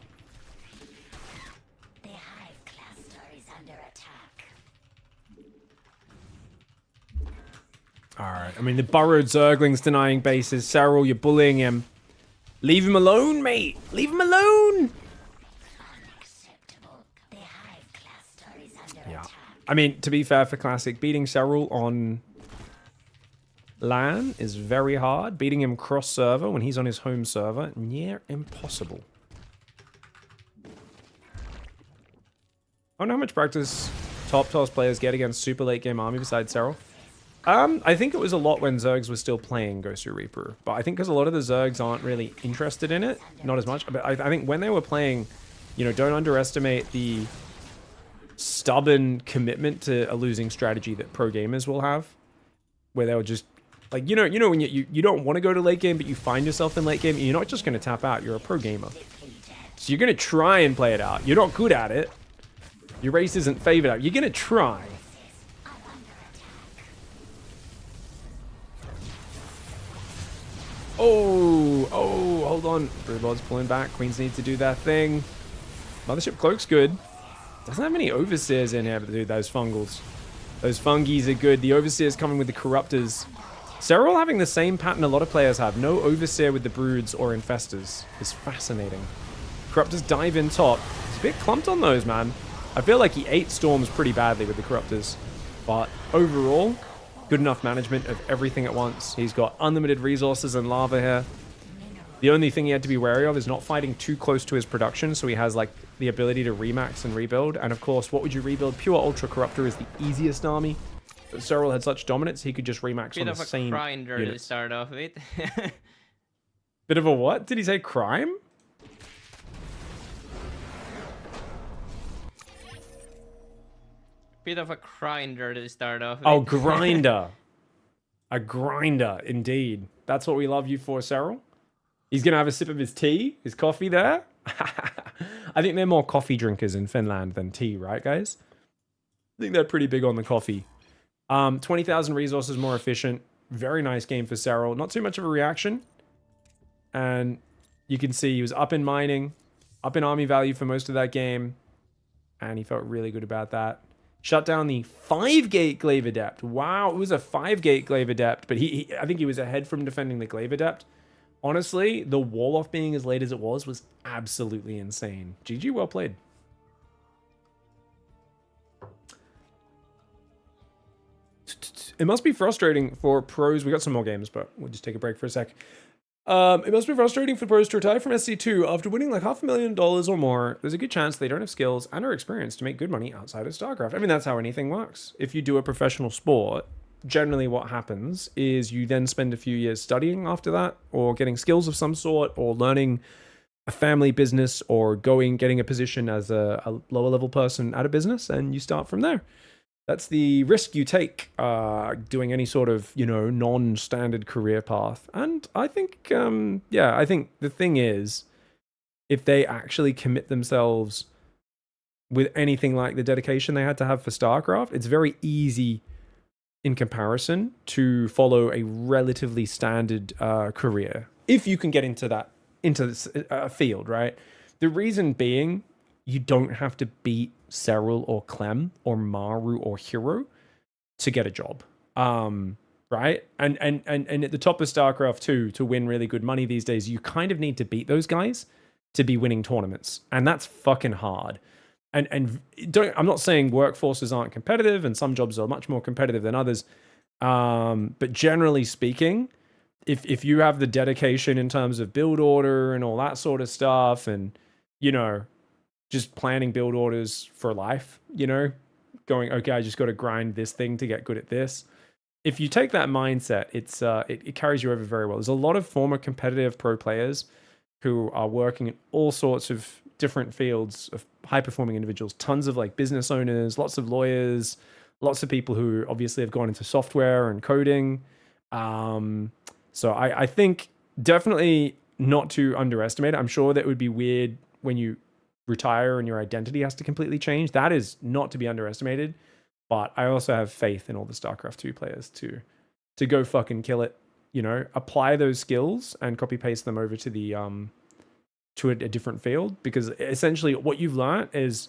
The hive cluster is under attack. Alright, I mean, the burrowed Zergling's denying bases. SERRAL, you're bullying him. Leave him alone, mate! Leave him alone! Unacceptable. The hive cluster is under Yeah. attack. I mean, to be fair for Classic, beating SERRAL on LAN is very hard. Beating him cross-server when he's on his home server, near impossible. I don't know how much practice top toss players get against super late game army besides SERRAL. I think it was a lot when Zergs were still playing Ghost of Reaper, but I think because a lot of the Zergs aren't really interested in it, not as much. But I think when they were playing, you know, don't underestimate the stubborn commitment to a losing strategy that pro gamers will have, where they'll just like, you know when you don't want to go to late game, but you find yourself in late game, you're not just going to tap out. You're a pro gamer, so you're going to try and play it out. You're not good at it. Your race isn't favored out. You're going to try. Oh, hold on. Brewbod's pulling back. Queens need to do their thing. Mothership Cloak's good. Doesn't have any Overseers in here, but dude, those fungals. Those fungies are good. The Overseers coming with the Corruptors. SERRAL having the same pattern a lot of players have. No Overseer with the Broods or Infestors is fascinating. Corruptors dive in top. He's a bit clumped on those, man. I feel like he ate Storms pretty badly with the Corruptors. But overall, good enough management of everything at once. He's got unlimited resources and lava here. The only thing he had to be wary of is not fighting too close to his production, so he has like the ability to remax and rebuild. And of course, what would you rebuild? Pure Ultra Corruptor is the easiest army. But SERRAL had such dominance, he could just remax on the same Bit of a grinder to units. start off with. Bit of a what? Did he say crime? Bit of a grinder to start off with. Oh, grinder. A grinder, indeed. That's what we love you for, SERRAL. He's going to have a sip of his tea, his coffee there. I think they're more coffee drinkers in Finland than tea, right, guys? I think they're pretty big on the coffee. 20,000 resources more efficient. Very nice game for SERRAL. Not too much of a reaction. And you can see he was up in mining, up in army value for most of that game. And he felt really good about that. Shut down the 5-gate Glaive Adept. Wow, it was a 5-gate Glaive Adept, but I think he was ahead from defending the Glaive Adept. Honestly, the wall-off being as late as it was absolutely insane. GG, well played. It must be frustrating for pros. We got some more games, but we'll just take a break for a sec. It must be frustrating for pros to retire from SC2 after winning like $500,000 or more. There's a good chance they don't have skills and or experience to make good money outside of StarCraft. I mean, that's how anything works. If you do a professional sport, generally what happens is you then spend a few years studying after that, or getting skills of some sort, or learning a family business, or getting a position as a lower level person at a business, and you start from there. That's the risk you take doing any sort of, you know, non-standard career path. And I think, yeah, I think the thing is, if they actually commit themselves with anything like the dedication they had to have for StarCraft, it's very easy in comparison to follow a relatively standard career. If you can get into this field, right? The reason being, you don't have to beat SERRAL or Clem or Maru or Hero to get a job, right? And at the top of StarCraft 2, to win really good money these days, you kind of need to beat those guys to be winning tournaments, and that's fucking hard. And I'm not saying workforces aren't competitive, and some jobs are much more competitive than others, but generally speaking, if you have the dedication in terms of build order and all that sort of stuff, and you know, just planning build orders for life, you know, going, okay, I just got to grind this thing to get good at this. If you take that mindset, it carries you over very well. There's a lot of former competitive pro players who are working in all sorts of different fields of high performing individuals, tons of like business owners, lots of lawyers, lots of people who obviously have gone into software and coding. So I think definitely not to underestimate it. I'm sure that it would be weird when you retire and your identity has to completely change. That is not to be underestimated. But I also have faith in all the StarCraft 2 players to go fucking kill it. You know, apply those skills and copy paste them over to the to a different field, because essentially what you've learned is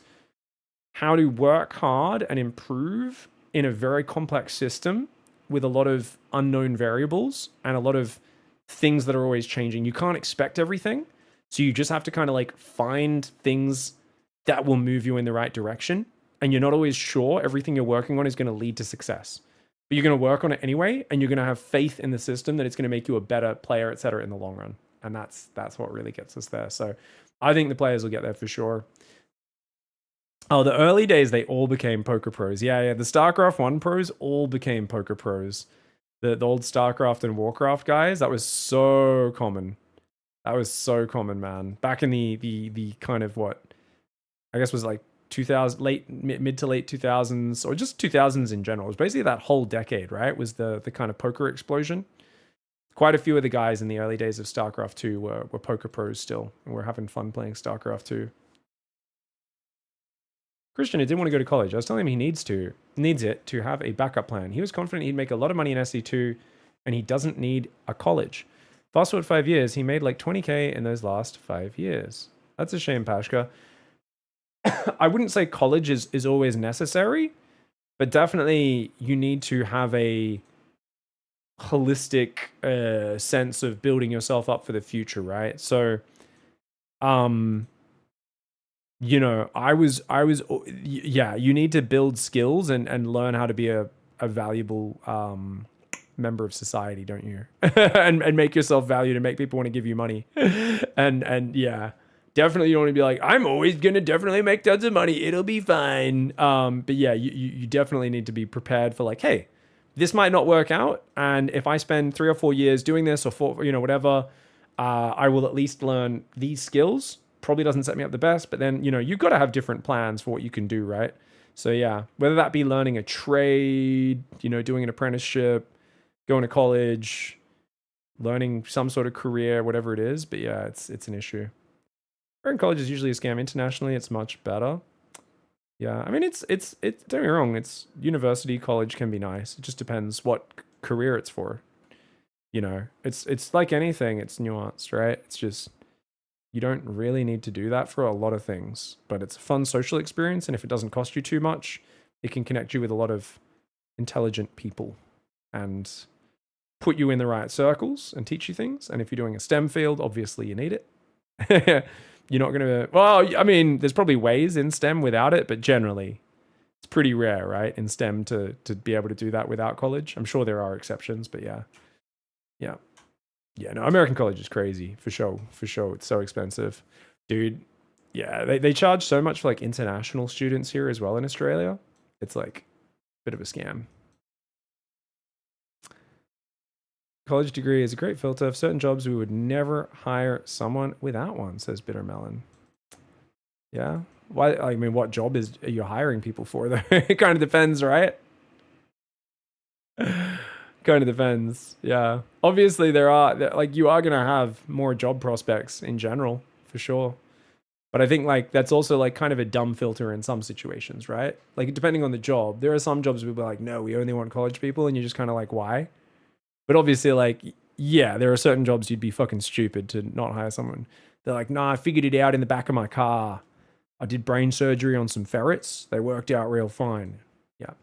how to work hard and improve in a very complex system with a lot of unknown variables and a lot of things that are always changing. You can't expect everything. So you just have to kind of like find things that will move you in the right direction. And you're not always sure everything you're working on is going to lead to success. But you're going to work on it anyway, and you're going to have faith in the system that it's going to make you a better player, etc. in the long run. And that's what really gets us there. So I think the players will get there for sure. Oh, the early days, they all became poker pros. Yeah. The StarCraft 1 pros all became poker pros. The old StarCraft and Warcraft guys, that was so common. That was so common, man. Back in the kind of what I guess was like 2000, mid to late 2000s, or just 2000s in general. It was basically that whole decade, right? Was the kind of poker explosion. Quite a few of the guys in the early days of StarCraft 2 were poker pros still, and we're having fun playing StarCraft 2. Christian, he didn't want to go to college. I was telling him he needs it to have a backup plan. He was confident he'd make a lot of money in SE2, and he doesn't need a college. Fast forward 5 years, he made like 20K in those last 5 years. That's a shame, Pashka. I wouldn't say college is always necessary, but definitely you need to have a holistic sense of building yourself up for the future, right? So, you know, yeah, you need to build skills and learn how to be a valuable member of society, don't you? and make yourself valued and make people want to give you money. and yeah, definitely you don't want to be like, I'm always going to definitely make tons of money. It'll be fine. But yeah, you definitely need to be prepared for like, hey, this might not work out. And if I spend 3 or 4 years doing this or 4, you know, whatever, I will at least learn these skills. Probably doesn't set me up the best, but then, you know, you've got to have different plans for what you can do, right? So yeah, whether that be learning a trade, you know, doing an apprenticeship, going to college, learning some sort of career, whatever it is. But yeah, it's an issue. American college is usually a scam. Internationally, it's much better. Yeah, I mean, it's don't get me wrong. It's university, college can be nice. It just depends what career it's for. You know, it's like anything. It's nuanced, right? It's just, you don't really need to do that for a lot of things, but it's a fun social experience. And if it doesn't cost you too much, it can connect you with a lot of intelligent people and put you in the right circles and teach you things. And if you're doing a STEM field, obviously you need it. You're not going to, well, I mean, there's probably ways in STEM without it, but generally it's pretty rare, right? In STEM to be able to do that without college. I'm sure there are exceptions, but yeah. Yeah, no, American college is crazy, for sure. It's so expensive. Dude, yeah, they charge so much for like international students here as well in Australia. It's like a bit of a scam. College degree is a great filter. For certain jobs, we would never hire someone without one, says Bitter Melon. Yeah? Why? I mean, what job are you hiring people for, though? It kind of depends, right? Kind of depends. Yeah. Obviously, you are going to have more job prospects in general, for sure. But I think like that's also like kind of a dumb filter in some situations, right? Like depending on the job, there are some jobs where people are like, no, we only want college people. And you're just kind of like, why? But obviously, like, yeah, there are certain jobs you'd be fucking stupid to not hire someone. They're like, nah, I figured it out in the back of my car. I did brain surgery on some ferrets. They worked out real fine. Yeah.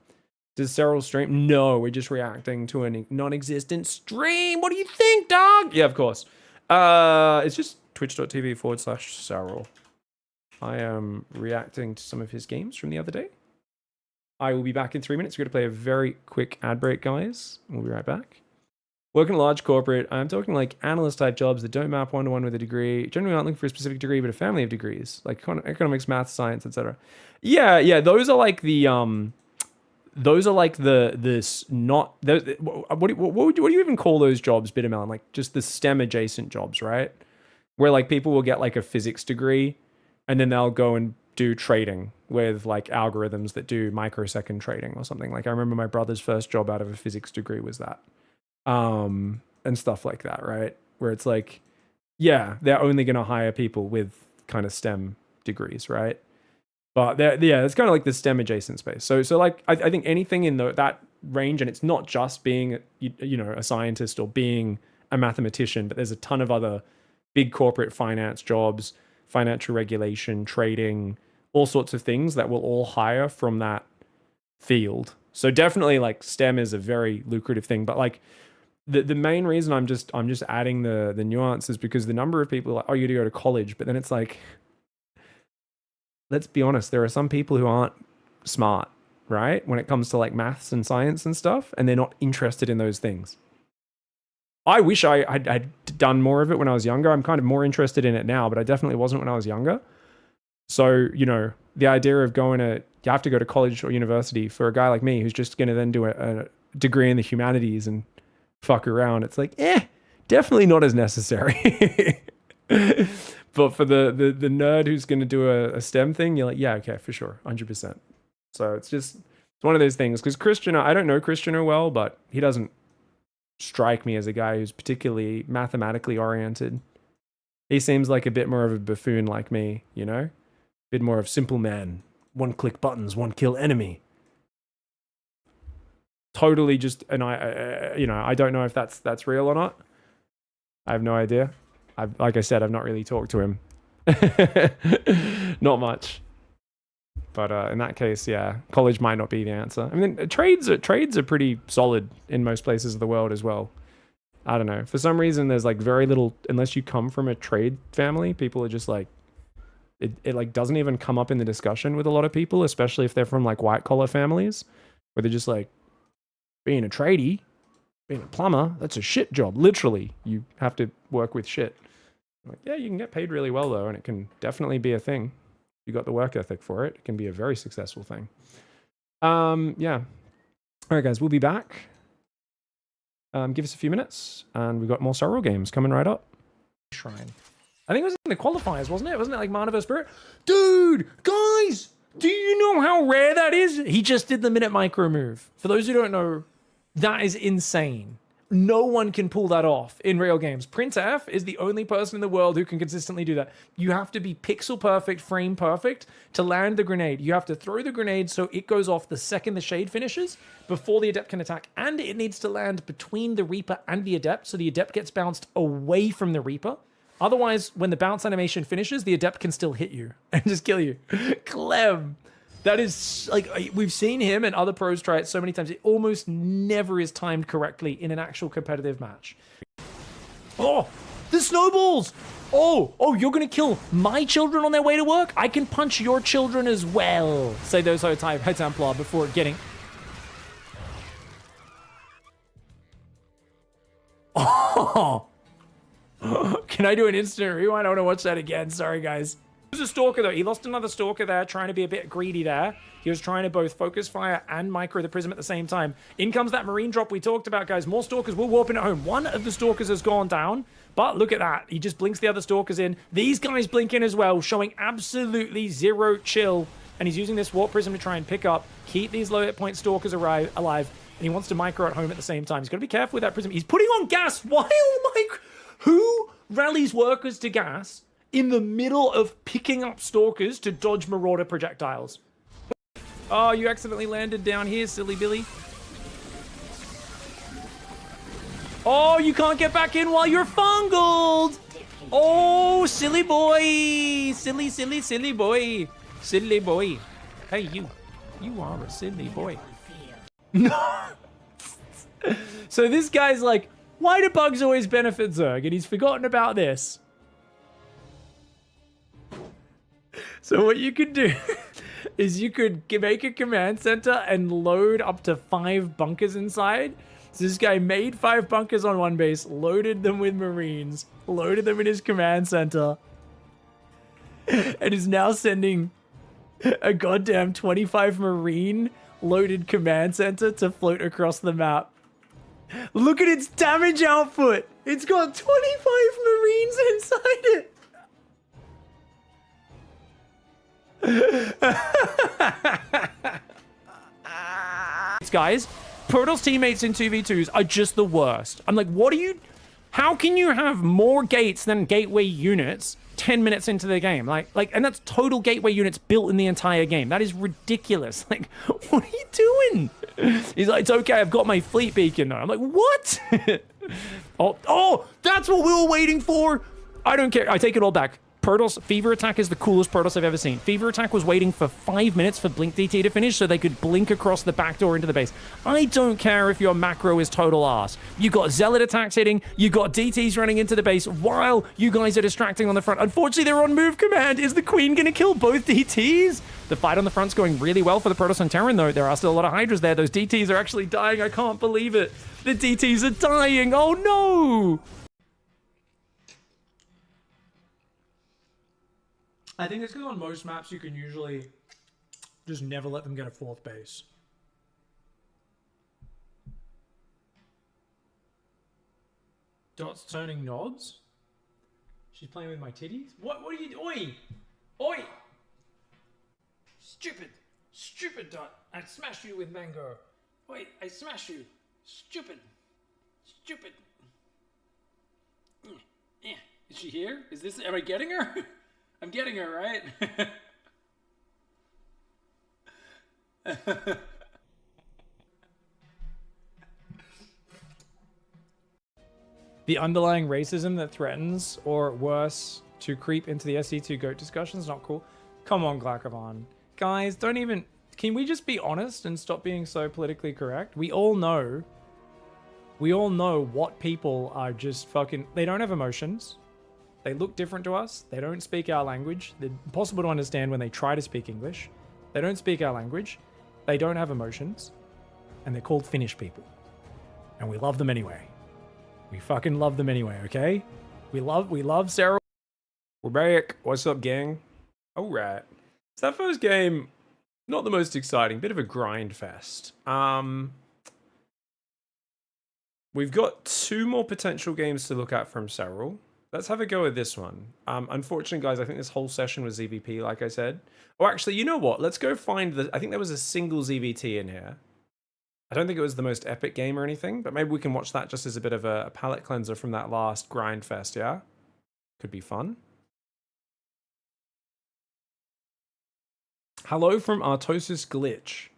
Does SERRAL stream? No, we're just reacting to a non-existent stream. What do you think, dog? Yeah, of course. It's just twitch.tv/SERRAL. I am reacting to some of his games from the other day. I will be back in 3 minutes. We're going to play a very quick ad break, guys. We'll be right back. Working a large corporate, I'm talking like analyst type jobs that don't map one-to-one with a degree. Generally not looking for a specific degree, but a family of degrees, like economics, math, science, etc. Yeah, those are like the what do you even call those jobs, Bittermelon? Like just the STEM adjacent jobs, right? Where like people will get like a physics degree and then they'll go and do trading with like algorithms that do microsecond trading or something. Like I remember my brother's first job out of a physics degree was that. And stuff like that, right? Where it's like, yeah, they're only going to hire people with kind of STEM degrees, right? But yeah, it's kind of like the STEM adjacent space. So like I think anything in that range, and it's not just being a scientist or being a mathematician, but there's a ton of other big corporate finance jobs, financial regulation, trading, all sorts of things that will all hire from that field. So definitely like STEM is a very lucrative thing, but like the main reason I'm just adding the nuance is because the number of people are like, oh, you got to go to college, but then it's like, let's be honest, there are some people who aren't smart, right? When it comes to like maths and science and stuff, and they're not interested in those things. I wish I'd done more of it when I was younger. I'm kind of more interested in it now, but I definitely wasn't when I was younger. So, the idea of you have to go to college or university for a guy like me who's just going to then do a degree in the humanities and fuck around. It's like, definitely not as necessary. But for the nerd who's going to do a STEM thing, you're like, yeah, okay, for sure, 100%. So it's one of those things. Because Christian, I don't know Christian well, but he doesn't strike me as a guy who's particularly mathematically oriented. He seems like a bit more of a buffoon like me, a bit more of simple man, one click buttons, one kill enemy. Totally just, and I don't know if that's real or not. I have no idea. Like I said, I've not really talked to him. Not much. But in that case, yeah, college might not be the answer. I mean, trades are pretty solid in most places of the world as well. I don't know. For some reason, there's like very little, unless you come from a trade family, people are just like, it like doesn't even come up in the discussion with a lot of people, especially if they're from like white collar families, where they're just like, being a tradie, being a plumber, that's a shit job. Literally, you have to work with shit. Like, yeah, you can get paid really well though, and it can definitely be a thing. You got the work ethic for it. It can be a very successful thing. Yeah. All right, guys, we'll be back. Give us a few minutes, and we've got more SERRAL games coming right up. Shrine. I think it was in the qualifiers, wasn't it? Wasn't it like Mana vs. Spirit? Dude, guys, do you know how rare that is? He just did the minute micro move. For those who don't know, that is insane. No one can pull that off in real games. Prince F is the only person in the world who can consistently do that. You have to be pixel perfect, frame perfect to land the grenade. You have to throw the grenade so it goes off the second the shade finishes before the Adept can attack. And it needs to land between the Reaper and the Adept so the Adept gets bounced away from the Reaper. Otherwise, when the bounce animation finishes, the Adept can still hit you and just kill you. Clem. That is, like, we've seen him and other pros try it so many times. It almost never is timed correctly in an actual competitive match. Oh, the snowballs! Oh, you're gonna kill my children on their way to work? I can punch your children as well. Say those High Templar before getting... Oh! Can I do an instant rewind? I want to watch that again. Sorry, guys. He was a Stalker, though. He lost another Stalker there, trying to be a bit greedy there. He was trying to both focus fire and micro the Prism at the same time. In comes that Marine drop we talked about, guys. More Stalkers will warp in at home. One of the Stalkers has gone down, but look at that. He just blinks the other Stalkers in. These guys blink in as well, showing absolutely zero chill. And he's using this Warp Prism to try and pick up, keep these low hit point Stalkers alive. And he wants to micro at home at the same time. He's got to be careful with that Prism. He's putting on gas while micro... Who rallies workers to gas in the middle of picking up Stalkers to dodge Marauder projectiles? Oh, you accidentally landed down here, silly Billy. Oh, you can't get back in while you're fungled. Oh, silly boy. Silly, silly, silly boy. Silly boy. Hey, you. You are a silly boy. No. So this guy's like, why do bugs always benefit Zerg? And he's forgotten about this. So what you could do is you could make a command center and load up to 5 bunkers inside. So this guy made 5 bunkers on one base, loaded them with Marines, loaded them in his command center, and is now sending a goddamn 25 Marine loaded command center to float across the map. Look at its damage output. It's got 25 Marines inside it. Guys, Protoss teammates in 2v2s are just the worst. I'm like, what are you... How can you have more gates than gateway units 10 minutes into the game? Like, and that's total gateway units built in the entire game. That is ridiculous. Like, what are you doing? He's like, it's okay, I've got my fleet beacon now. I'm like, what? oh, that's what we were waiting for. I don't care. I take it all back. Protoss Fever Attack is the coolest Protoss I've ever seen. Fever Attack was waiting for 5 minutes for Blink DT to finish so they could blink across the back door into the base. I don't care if your macro is total arse. You got Zealot attacks hitting, you got DTs running into the base while you guys are distracting on the front. Unfortunately, they're on move command. Is the Queen gonna kill both DTs? The fight on the front's going really well for the Protoss on Terran, though. There are still a lot of Hydras there. Those DTs are actually dying. I can't believe it. The DTs are dying. Oh, no. I think it's because on most maps you can usually just never let them get a fourth base. Dot's turning nods. She's playing with my titties. What are you doing? Oi! Stupid Dot. I smash you with mango. Wait, I smash you. Stupid. Yeah. Is she here? Am I getting her? I'm getting her, right? The underlying racism that threatens, or worse, to creep into the SE2 GOAT discussion is not cool. Come on, Glakavan. Guys, don't even... Can we just be honest and stop being so politically correct? We all know what people are just fucking... They don't have emotions. They look different to us. They don't speak our language. They're impossible to understand when they try to speak English. They don't speak our language. They don't have emotions. And they're called Finnish people. And we love them anyway. We fucking love them anyway, okay? We love SERRAL. We're back. What's up, gang? Alright. So that first game, not the most exciting. Bit of a grind fest. We've got 2 more potential games to look at from SERRAL. Let's have a go at this one. Unfortunately, guys, I think this whole session was ZVP, like I said. Oh, actually, you know what? Let's go find the... I think there was a single ZVT in here. I don't think it was the most epic game or anything, but maybe we can watch that just as a bit of a palate cleanser from that last grind fest, yeah? Could be fun. Hello from Artosis Glitch.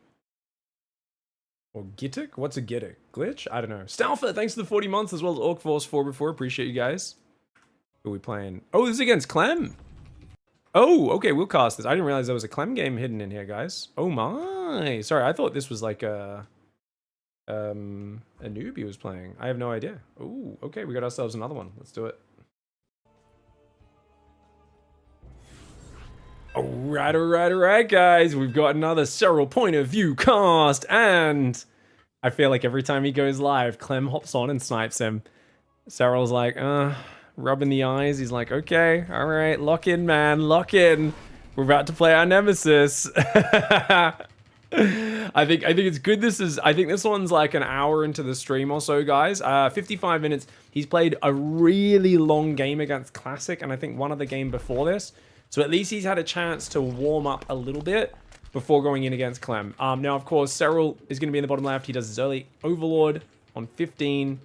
Or Gittic? What's a Gittic? Glitch? I don't know. Stalfer, thanks for the 40 months, as well as Orcforce 4 before. Appreciate you guys. Who are we playing? Oh, this is against Clem. Oh, okay, we'll cast this. I didn't realize there was a Clem game hidden in here, guys. Oh my. Sorry, I thought this was like a newbie was playing. I have no idea. Oh, okay, we got ourselves another one. Let's do it. Alright, guys. We've got another SERRAL point of view cast, and I feel like every time he goes live, Clem hops on and snipes him. SERRAL's like, rubbing the eyes. He's like, okay, alright, lock in, man, lock in. We're about to play our nemesis. I think it's good. I think this one's like an hour into the stream or so, guys. 55 minutes. He's played a really long game against Classic, and I think one other game before this. So at least he's had a chance to warm up a little bit before going in against Clem. Now, of course, SERRAL is going to be in the bottom left. He does his early Overlord on 15.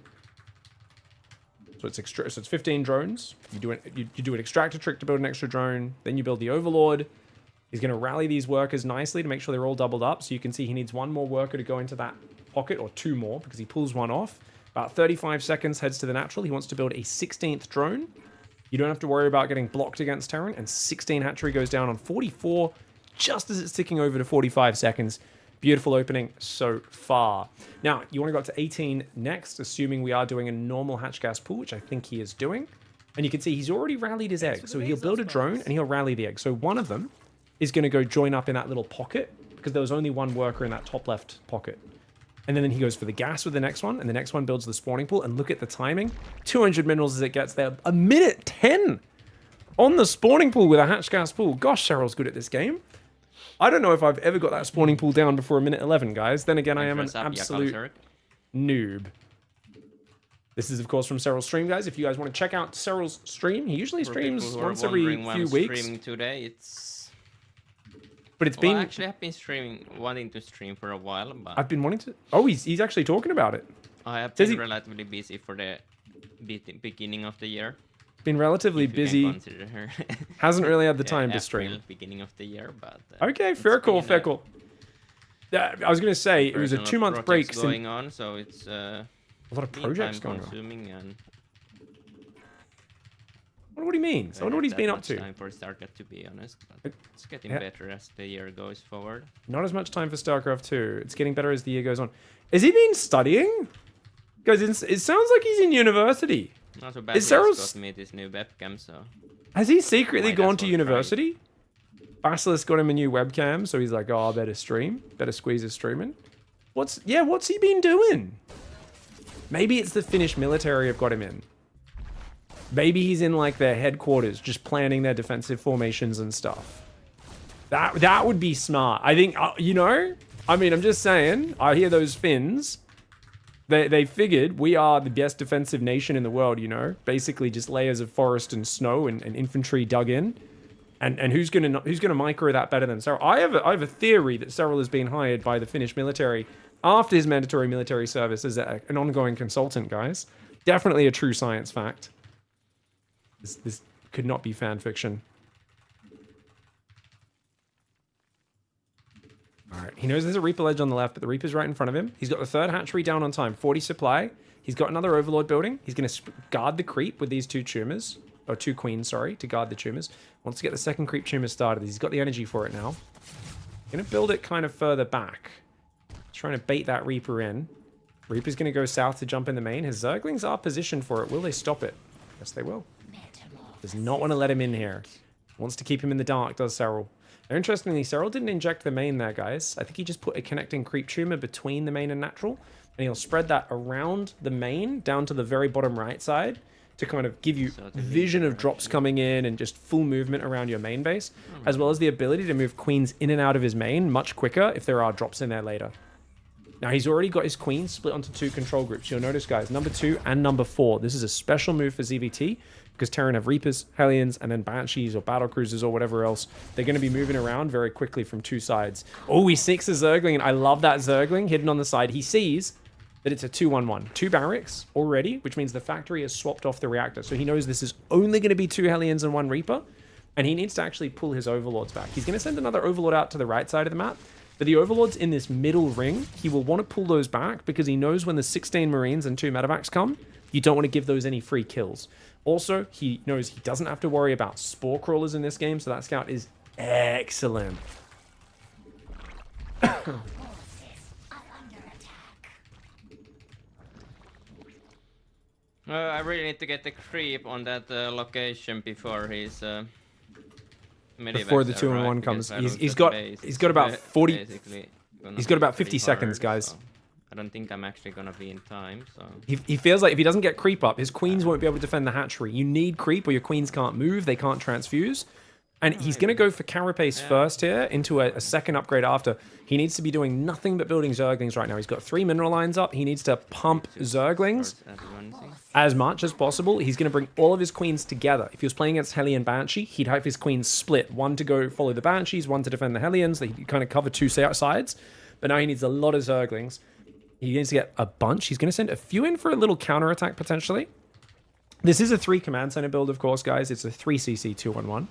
So it's 15 drones. You do an extractor trick to build an extra drone. Then you build the Overlord. He's going to rally these workers nicely to make sure they're all doubled up. So you can see he needs 1 more worker to go into that pocket, or 2 more, because he pulls 1 off. About 35 seconds, heads to the natural. He wants to build a 16th drone. You don't have to worry about getting blocked against Terran, and 16 hatchery goes down on 44, just as it's ticking over to 45 seconds. Beautiful opening so far. Now, you want to go up to 18 next, assuming we are doing a normal hatch gas pool, which I think he is doing. And you can see he's already rallied his egg. So he'll build a drone, and he'll rally the egg. So one of them is going to go join up in that little pocket, because there was only 1 worker in that top left pocket. And then he goes for the gas with the next one, and the next one builds the spawning pool. And look at the timing. 200 minerals as it gets there. 1:10 on the spawning pool with a hatch gas pool. Gosh, SERRAL's good at this game. I don't know if I've ever got that spawning pool down before 1:11, guys. Then again, I am an absolute noob. This is, of course, from SERRAL's stream, guys. If you guys want to check out SERRAL's stream, he usually streams once every few weeks. Streaming today, it's But it's Well, been... actually, I've been wanting to stream for a while, but I've been wanting to... Oh, he's actually talking about it. I have Does been he- relatively busy for the beginning of the year. Been relatively if you can busy. consider her. Hasn't really had the Yeah, time to April, stream. beginning of the year, but Okay, it's fair call, been, fair call. Yeah, I was going to say, it was a personal 2-month break. projects going on, so it's A lot of been projects going on. time-consuming and I wonder what he means. I wonder what he's been up to. Time for StarCraft, to be honest, but it's getting Yeah. better as the year goes forward. Not as much time for StarCraft 2. It's getting better as the year goes on. Has he been studying? Guys, it sounds like he's in university. Not so bad. Is Serral's- got me this new webcam, so Has he secretly Might gone as to well university? Basilisk got him a new webcam, so he's like, oh, I better stream. Better squeeze his streaming. What's he been doing? Maybe it's the Finnish military have got him in. Maybe he's in like their headquarters, just planning their defensive formations and stuff. That would be smart. I think, you know, I mean, I'm just saying, I hear those Finns. They figured we are the best defensive nation in the world, you know? Basically just layers of forest and snow and infantry dug in. And who's gonna micro that better than Serral? I have a theory that Serral has been hired by the Finnish military after his mandatory military service as an ongoing consultant, guys. Definitely a true science fact. This could not be fan fiction. Alright, he knows there's a Reaper ledge on the left, but the Reaper's right in front of him. He's got the third hatchery down on time, 40 supply. He's got another Overlord building. He's going to guard the creep with these 2 tumors. Or 2 queens, sorry, to guard the tumors. Wants to get the second creep tumor started. He's got the energy for it now. Going to build it kind of further back. Trying to bait that Reaper in. Reaper's going to go south to jump in the main. His Zerglings are positioned for it. Will they stop it? Yes, they will. Does not want to let him in here. Wants to keep him in the dark, does Serral. Now, interestingly, Serral didn't inject the main there, guys. I think he just put a connecting creep tumor between the main and natural. And he'll spread that around the main down to the very bottom right side to kind of give you vision of drops coming in and just full movement around your main base, as well as the ability to move queens in and out of his main much quicker if there are drops in there later. Now, he's already got his queens split onto 2 control groups. You'll notice, guys, number 2 and number 4. This is a special move for ZVT because Terran have Reapers, Hellions, and then Banshees or Battle Cruisers or whatever else. They're going to be moving around very quickly from 2 sides. Oh, he seeks a Zergling, and I love that Zergling hidden on the side. He sees that it's a 2-1-1. 2 barracks already, which means the factory has swapped off the reactor. So he knows this is only going to be 2 Hellions and 1 Reaper, and he needs to actually pull his Overlords back. He's going to send another Overlord out to the right side of the map, but the Overlords in this middle ring, he will want to pull those back because he knows when the 16 Marines and 2 Medevacs come, you don't want to give those any free kills. Also, he knows he doesn't have to worry about Spore Crawlers in this game, so that scout is excellent. Forces are under attack. I really need to get the creep on that location before he's Before the 2-1 comes. He's got about 40. He's got about 50 seconds, guys. So I don't think I'm actually gonna be in time. So He feels like if he doesn't get creep up, his queens won't be able to defend the hatchery. You need creep or your queens can't move. They can't transfuse. And he's going to go for Carapace first here into a second upgrade after. He needs to be doing nothing but building Zerglings right now. He's got 3 mineral lines up. He needs to pump Zerglings as much as possible. He's going to bring all of his queens together. If he was playing against Hellion Banshee, he'd have his queens split. 1 to go follow the Banshees, 1 to defend the Hellions. They kind of cover 2 sides. But now he needs a lot of Zerglings. He needs to get a bunch. He's going to send a few in for a little counterattack potentially. This is a 3 command center build, of course, guys. It's a 3 CC 2-1-1.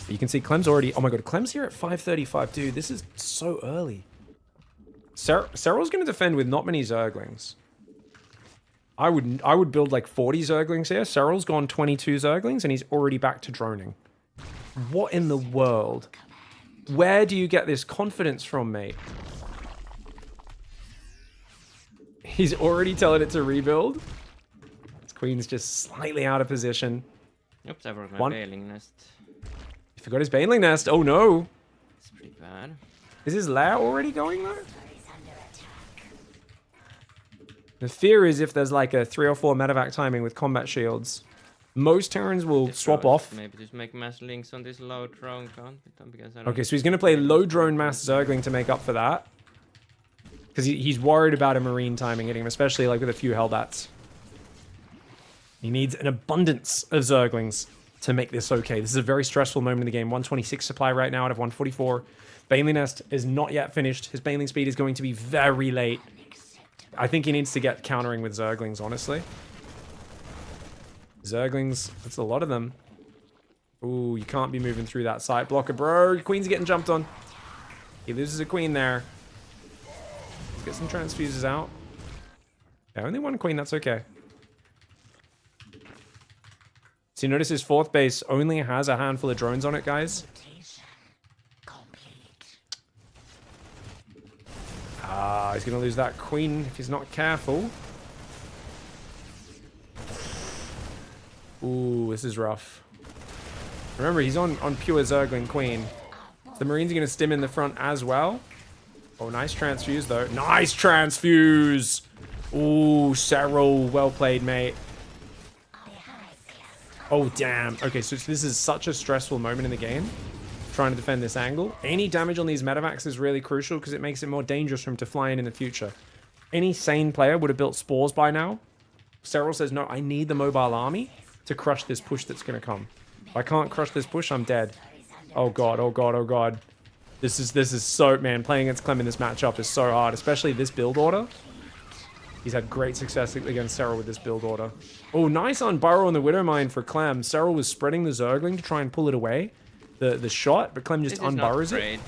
You can see Clem's already... Oh my god, Clem's here at 5:35. Dude, this is so early. Serral's going to defend with not many Zerglings. I would build like 40 Zerglings here. Serral's gone 22 Zerglings, and he's already back to droning. What in the world? Where do you get this confidence from, mate? He's already telling it to rebuild. His queen's just slightly out of position. Oops, I broke my 1. Baneling Nest. He forgot his Baneling Nest. Oh no. It's pretty bad. Is his lair already going though? Is under attack. The fear is if there's like a 3 or 4 medevac timing with combat shields, most Terrans will Just swap goes- off. Maybe just make mass links on this low drone count because I don't Okay, so he's going to play low drone mass Zergling to make up for that. Because he's worried about a Marine timing hitting him, especially like with a few Hellbats. He needs an abundance of Zerglings to make this okay. This is a very stressful moment in the game. 126 supply right now out of 144. Baneling Nest is not yet finished. His Baneling speed is going to be very late. I think he needs to get countering with Zerglings, honestly. Zerglings, that's a lot of them. Ooh, you can't be moving through that site blocker, bro. Queen's getting jumped on. He loses a queen there. Let's get some transfuses out. Yeah, only one queen, that's okay. So you notice his fourth base only has a handful of drones on it, guys. Ah, he's going to lose that queen if he's not careful. Ooh, this is rough. Remember, he's on pure Zergling queen. The Marines are going to stim in the front as well. Oh, nice transfuse, though. Nice transfuse! Ooh, SERRAL. Well played, mate. Oh, damn. Okay, so this is such a stressful moment in the game. Trying to defend this angle. Any damage on these medevacs is really crucial because it makes it more dangerous for him to fly in the future. Any sane player would have built spores by now. SERRAL says, no, I need the mobile army to crush this push that's going to come. If I can't crush this push, I'm dead. Oh, God. Oh, God. Oh, God. This is so... Man, playing against Clem in this matchup is so hard, especially this build order. He's had great success against SERRAL with this build order. Oh, nice on Burrow on the Widowmine for Clem. SERRAL was spreading the Zergling to try and pull it away. The shot, but Clem just unburrows it.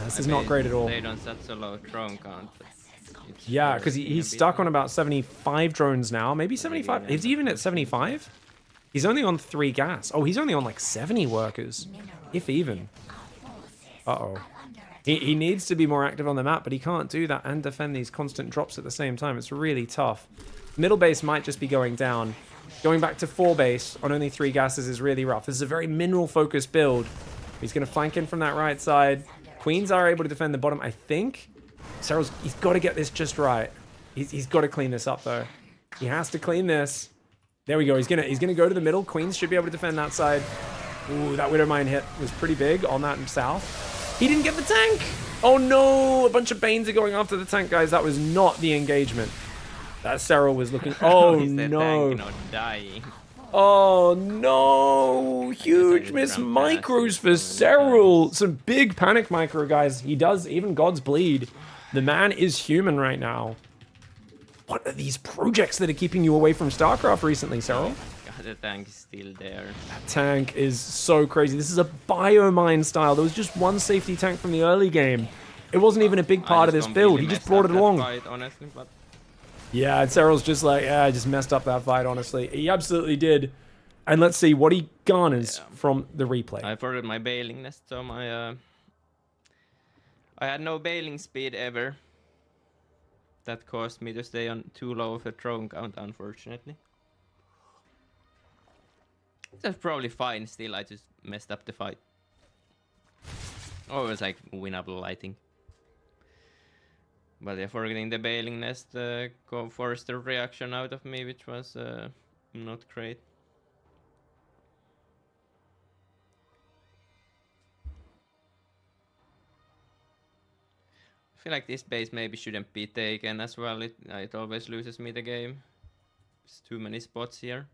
This is not great at all. They don't set so low drone count. Yeah, because he's stuck on about 75 drones now. Maybe 75. Is he even at 75? He's only on 3 gas. Oh, he's only on like 70 workers. If even. Uh-oh. He needs to be more active on the map, but he can't do that and defend these constant drops at the same time. It's really tough. Middle base might just be going down. Going back to 4 base on only 3 gases is really rough. This is a very mineral-focused build. He's going to flank in from that right side. Queens are able to defend the bottom, I think. He's got to get this just right. He's got to clean this up, though. He has to clean this. There we go. He's gonna go to the middle. Queens should be able to defend that side. Ooh, that Widowmine hit was pretty big on that south. He didn't get the tank. Oh, no. A bunch of Banes are going after the tank, guys. That was not the engagement. That SERRAL was looking... Oh, no. Dying. Oh, no. Huge miss micros for SERRAL. Some big panic micro, guys. He does even God's bleed. The man is human right now. What are these projects that are keeping you away from StarCraft recently, SERRAL? God, the tank is still there. That tank is so crazy. This is a biomine style. There was just one safety tank from the early game. It wasn't even a big part of this build. He just brought it along. Fight, honestly, but... Yeah, and SERRAL's just like, yeah, I just messed up that fight, honestly. He absolutely did. And let's see what he garners from the replay. I forgot my bailing nest, so my... I had no bailing speed ever. That caused me to stay on too low of a drone count, unfortunately. That's probably fine still, I just messed up the fight. Oh, it was like winnable lighting. But yeah, forgetting the bailing nest forced a reaction out of me, which was not great. I feel like this base maybe shouldn't be taken as well. It always loses me the game. There's too many spots here.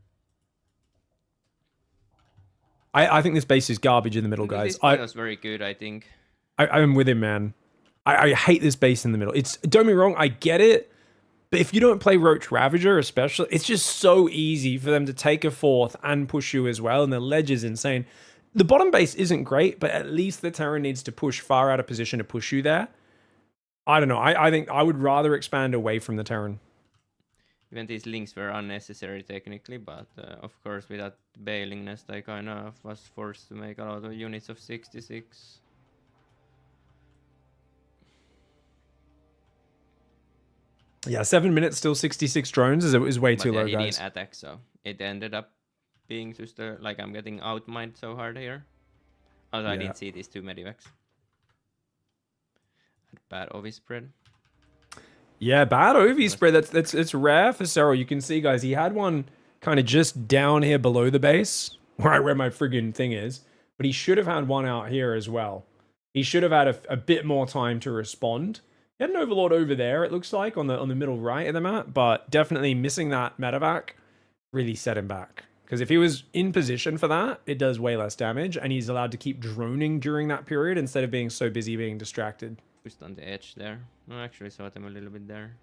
I think this base is garbage in the middle, guys. This was very good, I think. I'm with him, man. I hate this base in the middle. Don't get me wrong, I get it. But if you don't play Roach Ravager, especially, it's just so easy for them to take a 4th and push you as well. And the ledge is insane. The bottom base isn't great, but at least the Terran needs to push far out of position to push you there. I don't know. I think I would rather expand away from the Terran. Even these links were unnecessary technically, but of course with that bailing nest I kind of was forced to make a lot of units of 66. Yeah, 7 minutes, still 66 drones is way too low, he guys. didn't attack, so it ended up being just like I'm getting outmined so hard here. Although I didn't see these 2 medivacs. Bad OV spread. Yeah, bad OV spread. It's rare for SERRAL. You can see, guys, he had one kind of just down here below the base, right where my friggin' thing is. But he should have had one out here as well. He should have had a bit more time to respond. He had an Overlord over there, it looks like, on the middle right of the map. But definitely missing that medevac really set him back. Because if he was in position for that, it does way less damage, and he's allowed to keep droning during that period instead of being so busy being distracted. Just on the edge there. I actually saw them a little bit there.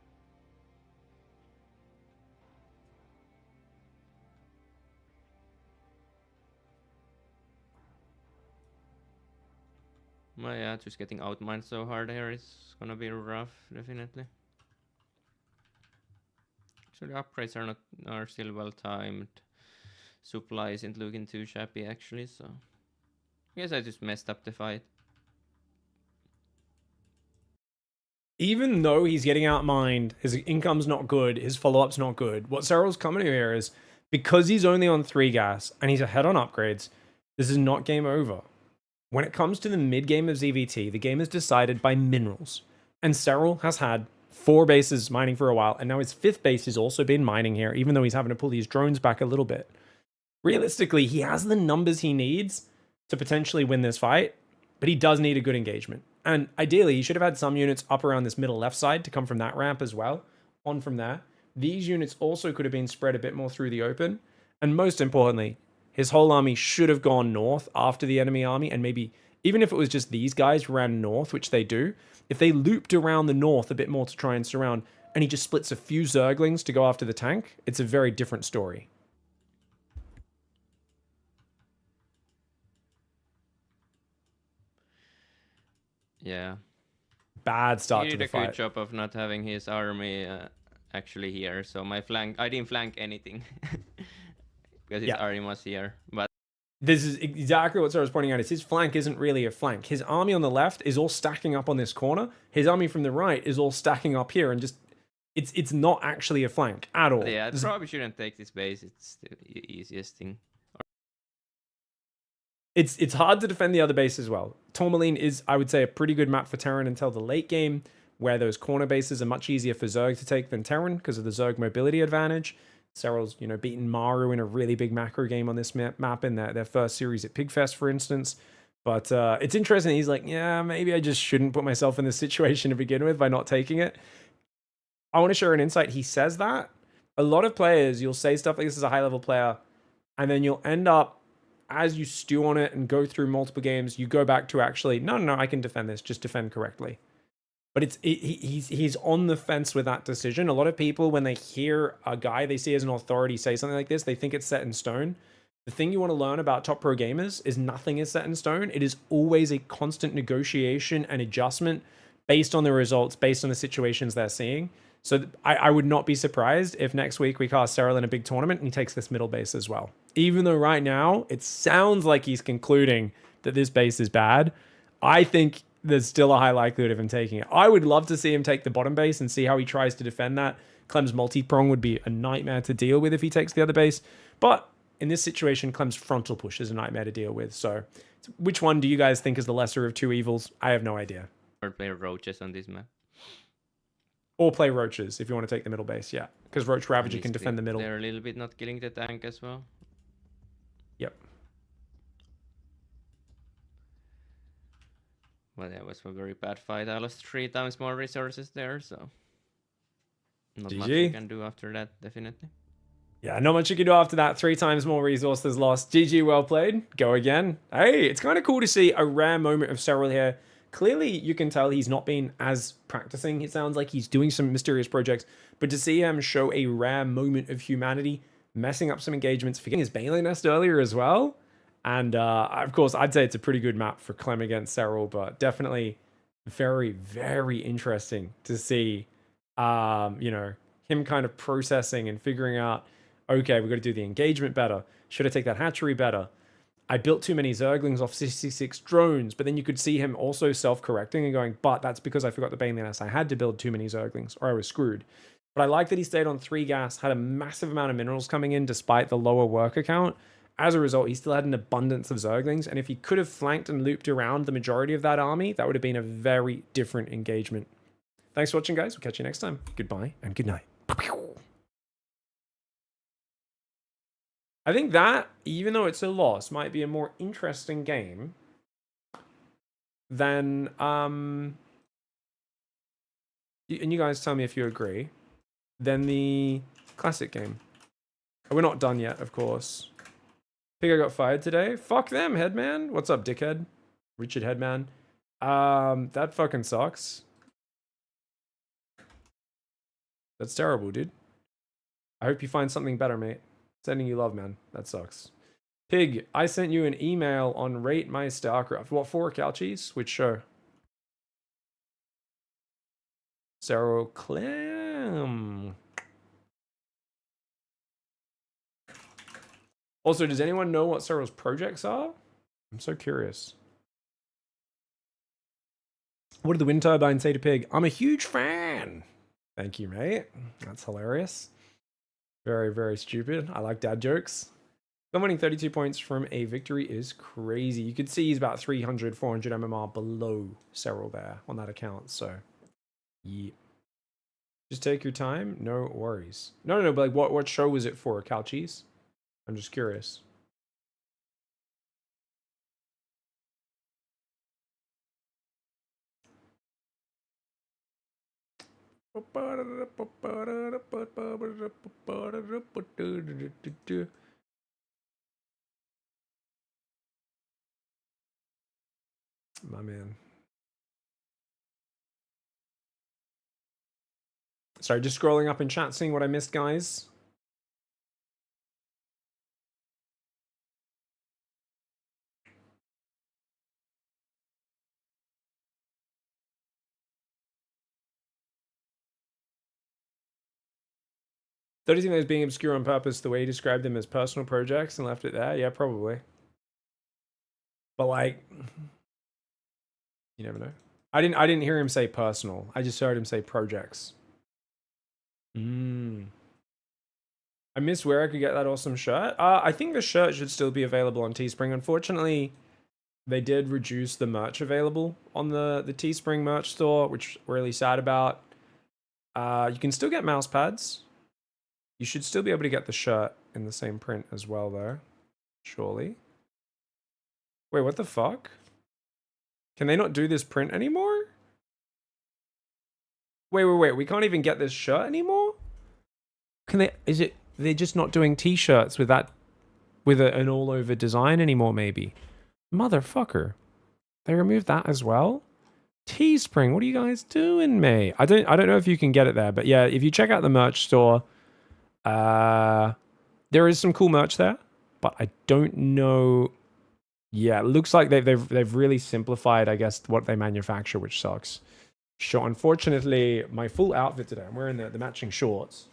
Well, yeah, just getting outmined so hard here is gonna be rough, definitely. So the upgrades are still well timed. Supply isn't looking too shabby actually, so I guess I just messed up the fight. Even though he's getting outmined, his income's not good, his follow-up's not good, what SERRAL's coming to here is, because he's only on 3 gas and he's ahead on upgrades, this is not game over. When it comes to the mid-game of ZVT, the game is decided by minerals. And SERRAL has had 4 bases mining for a while, and now his 5th base has also been mining here, even though he's having to pull these drones back a little bit. Realistically, he has the numbers he needs to potentially win this fight, but he does need a good engagement. And ideally, he should have had some units up around this middle left side to come from that ramp as well, on from there. These units also could have been spread a bit more through the open. And most importantly, his whole army should have gone north after the enemy army, and maybe, even if it was just these guys ran north, which they do, if they looped around the north a bit more to try and surround, and he just splits a few Zerglings to go after the tank, it's a very different story. Yeah. Bad start He to did the a fight. good job of not having his army actually here, so my flank, I didn't flank anything because his army was here. But this is exactly what Sarah's pointing out, is his flank isn't really a flank. His army on the left is all stacking up on this corner. His army from the right is all stacking up here, and just it's not actually a flank at all. yeah, I probably shouldn't take this base. It's the easiest thing. It's hard to defend the other base as well. Tourmaline is, I would say, a pretty good map for Terran until the late game, where those corner bases are much easier for Zerg to take than Terran because of the Zerg mobility advantage. SERRAL's, beaten Maru in a really big macro game on this map in their first series at Pigfest, for instance. But it's interesting. He's like, yeah, maybe I just shouldn't put myself in this situation to begin with by not taking it. I want to share an insight. He says that. A lot of players, you'll say stuff like this as a high-level player, and then you'll end up, as you stew on it and go through multiple games, you go back to actually, no, I can defend this, just defend correctly. But he's on the fence with that decision. A lot of people, when they hear a guy they see as an authority say something like this, they think it's set in stone. The thing you want to learn about top pro gamers is nothing is set in stone. It is always a constant negotiation and adjustment based on the results, based on the situations they're seeing. So I would not be surprised if next week we cast SERRAL in a big tournament and he takes this middle base as well. Even though right now it sounds like he's concluding that this base is bad, I think there's still a high likelihood of him taking it. I would love to see him take the bottom base and see how he tries to defend that. Clem's multi-prong would be a nightmare to deal with if he takes the other base. But in this situation, Clem's frontal push is a nightmare to deal with. So which one do you guys think is the lesser of two evils? I have no idea. Or play roaches on this map. Or play roaches if you want to take the middle base, yeah. Because Roach Ravager can defend the middle. They're a little bit not killing the tank as well. Yep. Well, that was a very bad fight. I lost 3 times more resources there, so not much you can do after that, definitely. Yeah, not much you can do after that. 3 times more resources lost. GG, well played. Go again. Hey, it's kind of cool to see a rare moment of SERRAL here. Clearly, you can tell he's not been as practicing. It sounds like he's doing some mysterious projects. But to see him show a rare moment of humanity, messing up some engagements, forgetting his Bailey Nest earlier as well. And, of course, I'd say it's a pretty good map for Clem against SERRAL, but definitely very, very interesting to see, him kind of processing and figuring out, okay, we've got to do the engagement better. Should I take that hatchery better? I built too many Zerglings off 66 drones, but then you could see him also self-correcting and going, but that's because I forgot the Bailey Nest. I had to build too many Zerglings or I was screwed. But I like that he stayed on 3 gas, had a massive amount of minerals coming in despite the lower worker count. As a result, he still had an abundance of Zerglings, and if he could have flanked and looped around the majority of that army, that would have been a very different engagement. Thanks for watching, guys. We'll catch you next time. Goodbye and good night. I think that, even though it's a loss, might be a more interesting game than, and you guys tell me if you agree, than the classic game. We're not done yet, of course. Think I got fired today? Fuck them, Headman. What's up, dickhead? Richard Headman. That fucking sucks. That's terrible, dude. I hope you find something better, mate. Sending you love, man. That sucks. Pig, I sent you an email on Rate My StarCraft. What for, Couchies? Which show? SERRAL Clam. Also, does anyone know what SERRAL's projects are? I'm so curious. What did the wind turbine say to Pig? I'm a huge fan. Thank you, mate. That's hilarious. Very, very stupid. I like dad jokes. Winning 32 points from a victory is crazy. You could see he's about 300, 400 MMR below SERRAL there on that account. So, yeah. Just take your time. No worries. No, but like, what show was it for, Couchies? I'm just curious. My man. Sorry, just scrolling up in chat, seeing what I missed, guys. Don't you think those being obscure on purpose, the way he described them as personal projects and left it there? Yeah, probably. But like, you never know. I didn't hear him say personal. I just heard him say projects. I miss where I could get that awesome shirt. I think the shirt should still be available on Teespring. Unfortunately, they did reduce the merch available on the Teespring merch store, which we're really sad about. You can still get mouse pads. You should still be able to get the shirt in the same print as well, though. Surely. Wait, what the fuck? Can they not do this print anymore? Wait. We can't even get this shirt anymore? Can they... They're just not doing t-shirts with that... With an all-over design anymore, maybe? Motherfucker. They removed that as well? Teespring, what are you guys doing, mate? I don't know if you can get it there, but yeah, if you check out the merch store... there is some cool merch there, but I don't know. Yeah, it looks like they've really simplified, I guess, what they manufacture, which sucks. Sure, unfortunately, my full outfit today, I'm wearing the matching shorts,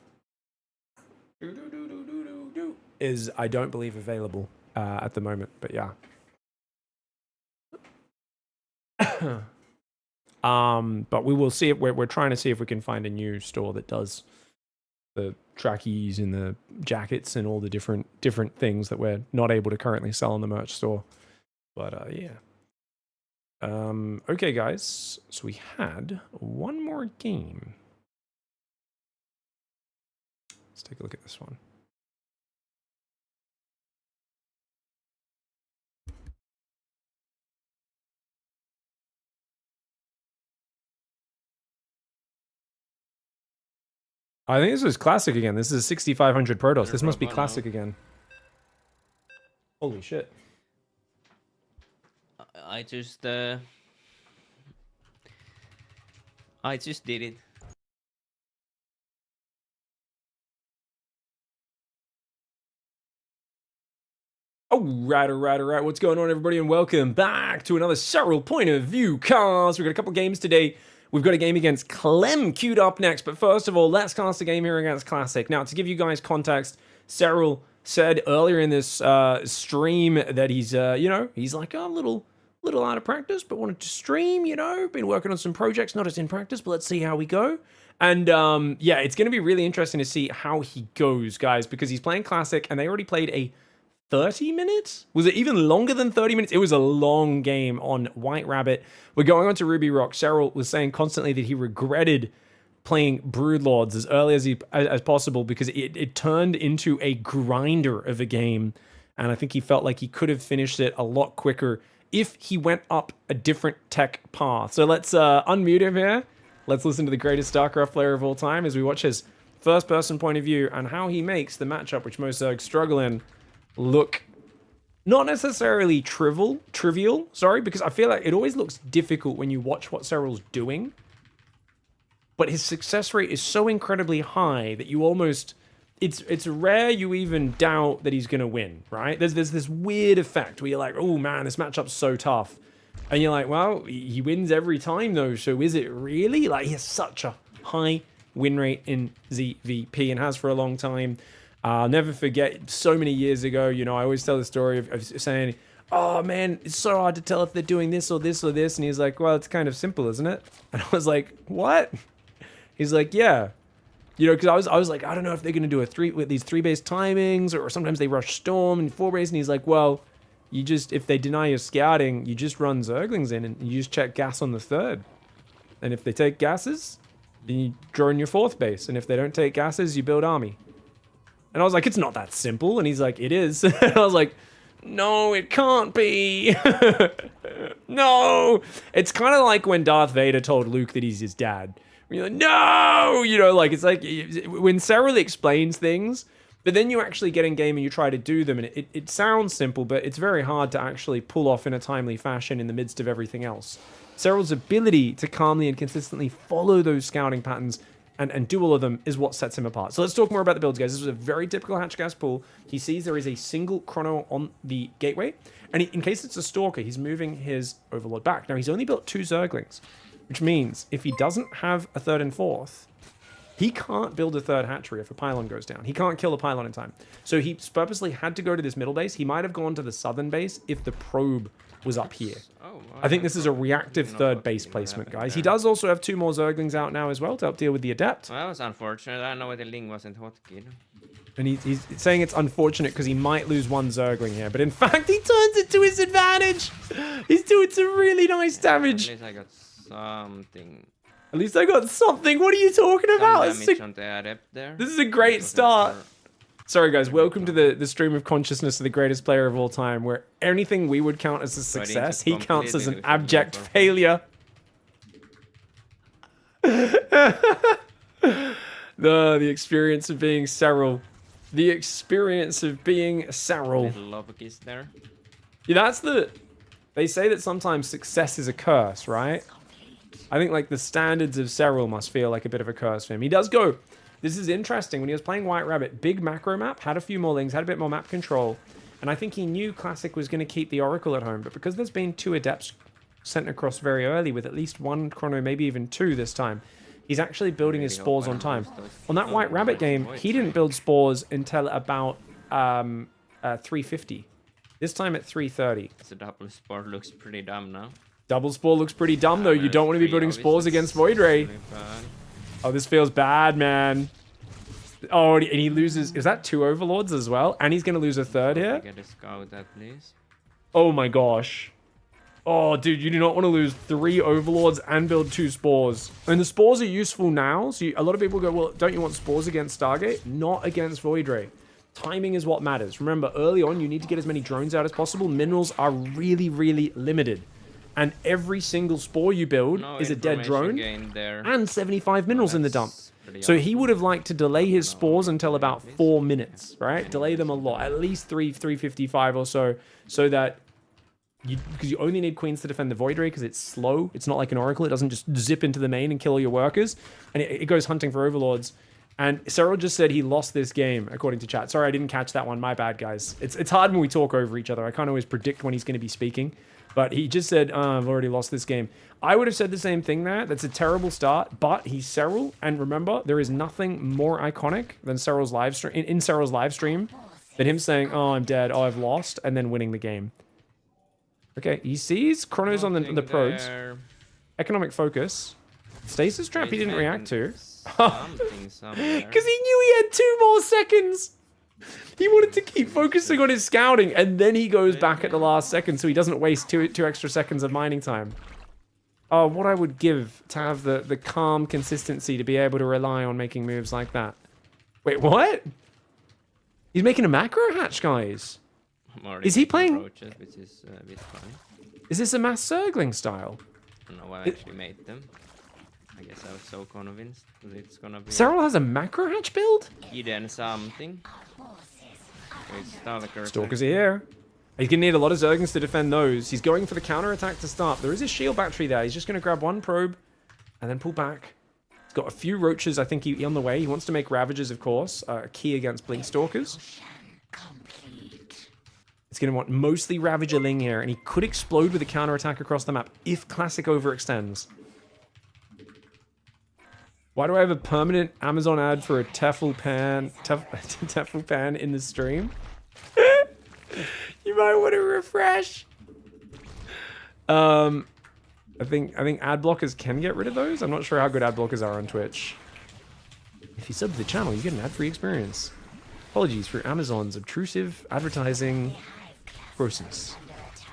is, I don't believe, available at the moment, but yeah. But we will see if we're trying to see if we can find a new store that does the trackies and the jackets and all the different things that we're not able to currently sell in the merch store. But yeah. Okay, guys. So we had one more game. Let's take a look at this one. I think this was classic again. This is 6500 Protoss. This must be classic again. Holy shit. I just did it. Alright. What's going on, everybody, and welcome back to another SERRAL Point of View cast. We've got a couple games today. We've got a game against Clem queued up next, but first of all, let's cast a game here against Classic. Now, to give you guys context, SERRAL said earlier in this stream that he's, he's like, oh, a little out of practice, but wanted to stream, been working on some projects, not as in practice, but let's see how we go. And yeah, it's going to be really interesting to see how he goes, guys, because he's playing Classic, and they already played a 30 minutes? Was it even longer than 30 minutes? It was a long game on White Rabbit. We're going on to Ruby Rock. SERRAL was saying constantly that he regretted playing Broodlords as early as possible because it turned into a grinder of a game. And I think he felt like he could have finished it a lot quicker if he went up a different tech path. So let's unmute him here. Let's listen to the greatest StarCraft player of all time as we watch his first-person point of view and how he makes the matchup, which Mosaic struggle in, look not necessarily trivial, sorry, because I feel like it always looks difficult when you watch what SERRAL's doing. But his success rate is so incredibly high that you almost, it's rare you even doubt that he's going to win, right? There's this weird effect where you're like, oh man, this matchup's so tough. And you're like, well, he wins every time though, so is it really? Like, he has such a high win rate in ZVP and has for a long time. I'll never forget, so many years ago, you know, I always tell the story of saying, oh man, it's so hard to tell if they're doing this or this or this. And he's like, well, it's kind of simple, isn't it? And I was like, what? He's like, yeah. You know, because I was like, I don't know if they're going to do with these 3-base timings, or sometimes they rush Storm and 4-base. And he's like, well, you just, if they deny your scouting, you just run Zerglings in and you just check gas on the 3rd. And if they take gases, then you draw in your 4th base. And if they don't take gases, you build army. And I was like, it's not that simple. And he's like, it is. And I was like, no, it can't be. No. It's kind of like when Darth Vader told Luke that he's his dad. You're like, no! You know, like, it's like when SERRAL explains things, but then you actually get in game and you try to do them, and it sounds simple, but it's very hard to actually pull off in a timely fashion in the midst of everything else. SERRAL's ability to calmly and consistently follow those scouting patterns and do all of them is what sets him apart. So let's talk more about the builds, guys. This is a very typical hatch gas pool. He sees there is a single chrono on the gateway, and in case it's a stalker, he's moving his overlord back. Now, he's only built 2 Zerglings, which means if he doesn't have a 3rd and 4th, he can't build a 3rd hatchery if a pylon goes down. He can't kill a pylon in time. So he purposely had to go to this middle base. He might have gone to the southern base if the probe was up here. I think this is a reactive 3rd base placement, guys. He does also have 2 more Zerglings out now as well to help deal with the Adept. Well, that was unfortunate. I know the Ling wasn't hotkeyed. And he's saying it's unfortunate because he might lose 1 Zergling here. But in fact, he turns it to his advantage. He's doing some really nice damage. At least I got something. At least I got something. What are you talking about? Damage on the Adept there. This is a great start. Sorry, guys. Welcome to the stream of consciousness of the greatest player of all time, where anything we would count as a success, he counts as an abject failure. The experience of being SERRAL. The experience of being SERRAL. Little love kiss there. Yeah, that's the... They say that sometimes success is a curse, right? I think, like, the standards of SERRAL must feel like a bit of a curse for him. He does go... This is interesting. When he was playing White Rabbit, big macro map, had a few more lings, had a bit more map control, and I think he knew Classic was going to keep the Oracle at home, but because there's been 2 Adepts sent across very early with at least 1 chrono, maybe even 2 this time, he's actually building his spores on time. On that White Rabbit game, he didn't build spores until about 350. This time at 330. So double spore looks pretty dumb now. Double spore looks pretty dumb, though. You don't want to be building spores against Void Ray. Oh, this feels bad, man. Oh, and he loses... Is that 2 Overlords as well? And he's going to lose a 3rd here? Get a scout at least. Oh my gosh. Oh, dude, you do not want to lose 3 Overlords and build 2 spores. And the spores are useful now. So a lot of people go, well, don't you want spores against Stargate? Not against Void Ray. Timing is what matters. Remember, early on, you need to get as many drones out as possible. Minerals are really, really limited. And every single spore you build is a dead drone and 75 minerals in the dump. So he would have liked to delay his spores until about 4 minutes, right? Delay them a lot, at least 355 or so that because you only need queens to defend the Void Ray because it's slow. It's not like an Oracle. It doesn't just zip into the main and kill all your workers. And it goes hunting for Overlords. And SERRAL just said he lost this game, according to chat. Sorry, I didn't catch that one. My bad, guys. It's hard when we talk over each other. I can't always predict when he's going to be speaking. But he just said, I've already lost this game. I would have said the same thing there. That's a terrible start, but he's SERRAL. And remember, there is nothing more iconic than SERRAL's live stream, in SERRAL's live stream than him saying, oh, I'm dead, oh, I've lost, and then winning the game. Okay, he sees Chronos on the probes. Economic focus. Stasis trap he didn't react to. Because he knew he had 2 more seconds. He wanted to keep focusing on his scouting, and then he goes back at the last second so he doesn't waste two extra seconds of mining time. Oh, what I would give to have the calm consistency to be able to rely on making moves like that. Wait, what? He's making a macro hatch, guys. Is he playing... Which is a bit funny. Is this a mass Zergling style? No, I actually made them. I guess I was so convinced that it's gonna be... SERRAL has a macro hatch build? Hidden something. Stalkers are here. He's going to need a lot of Zerglings to defend those. He's going for the counterattack to start. There is a shield battery there. He's just going to grab one probe and then pull back. He's got a few roaches, I think, on the way. He wants to make Ravagers, of course. A key against Blinkstalkers. He's going to want mostly Ravager Ling here, and he could explode with a counterattack across the map if Classic overextends. Why do I have a permanent Amazon ad for a Tefl pan in the stream? You might want to refresh. I think ad blockers can get rid of those. I'm not sure how good ad blockers are on Twitch. If you sub to the channel, you get an ad-free experience. Apologies for Amazon's obtrusive advertising process.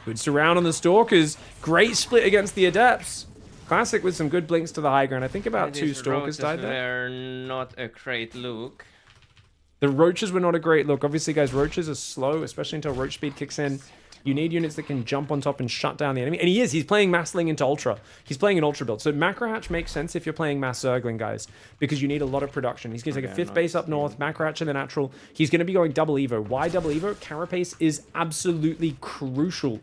Good surround on the Stalkers. Great split against the Adepts. Classic with some good blinks to the high ground. I think about 2 Stalkers died there. They're not a great look. The Roaches were not a great look. Obviously, guys, Roaches are slow, especially until Roach speed kicks in. You need units that can jump on top and shut down the enemy. And he is. He's playing Massling into Ultra. He's playing an Ultra build. So Macrohatch makes sense if you're playing Mass Zergling, guys, because you need a lot of production. He's going to take a 5th base up north, Macrohatch in the natural. He's going to be going double Evo. Why double Evo? Carapace is absolutely crucial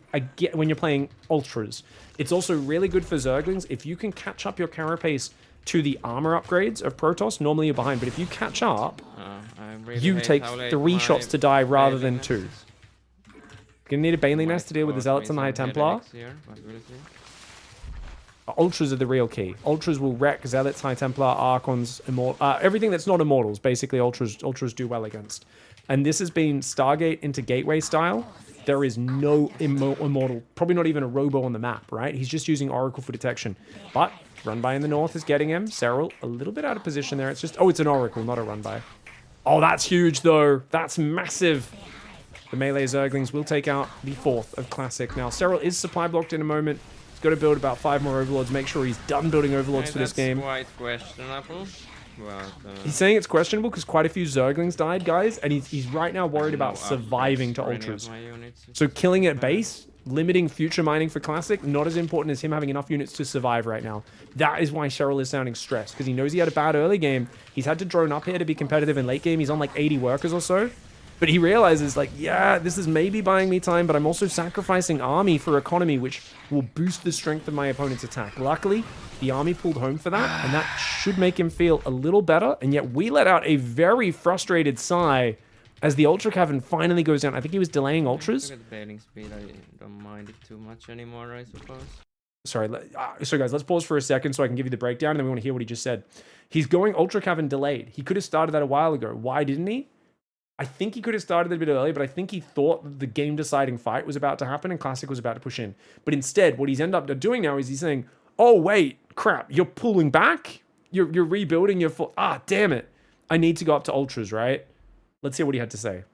when you're playing Ultras. It's also really good for Zerglings. If you can catch up your Carapace to the armor upgrades of Protoss, normally you're behind. But if you catch up, really you take 3 shots to die rather than 2. Gonna need a Baneling Nest to deal with the Zealots and the High Templar. Ultras are the real key. Ultras will wreck Zealots, High Templar, Archons, everything that's not Immortals. Basically, Ultras do well against. And this has been Stargate into Gateway style. There is no Immortal, probably not even a Robo on the map, right? He's just using Oracle for detection. But Run By in the north is getting him. SERRAL a little bit out of position there. It's just, oh, it's an Oracle, not a Run By. Oh, that's huge, though. That's massive. The melee Zerglings will take out the 4th of Classic. Now, SERRAL is supply blocked in a moment. He's got to build about 5 more Overlords. Make sure he's done building Overlords for this game. Quite questionable. But, he's saying it's questionable because quite a few Zerglings died, guys. And he's right now worried about surviving to Ultras. So killing at base, limiting future mining for Classic, not as important as him having enough units to survive right now. That is why SERRAL is sounding stressed, because he knows he had a bad early game. He's had to drone up here to be competitive in late game. He's on like 80 workers or so. But he realizes, like, yeah, this is maybe buying me time, but I'm also sacrificing army for economy, which will boost the strength of my opponent's attack. Luckily, the army pulled home for that, and that should make him feel a little better. And yet we let out a very frustrated sigh as the Ultra Cavern finally goes down. I think he was delaying Ultras. Look at the bailing speed. I don't mind it too much anymore, I suppose. Sorry, so guys, let's pause for a second so I can give you the breakdown, and then we want to hear what he just said. He's going Ultra Cavern delayed. He could have started that a while ago. Why didn't he? I think he could have started a bit earlier, but I think he thought the game-deciding fight was about to happen and Classic was about to push in. But instead, what he's ended up doing now is he's saying, oh, wait, crap, you're pulling back? You're rebuilding your... Ah, damn it. I need to go up to Ultras, right? Let's hear what he had to say.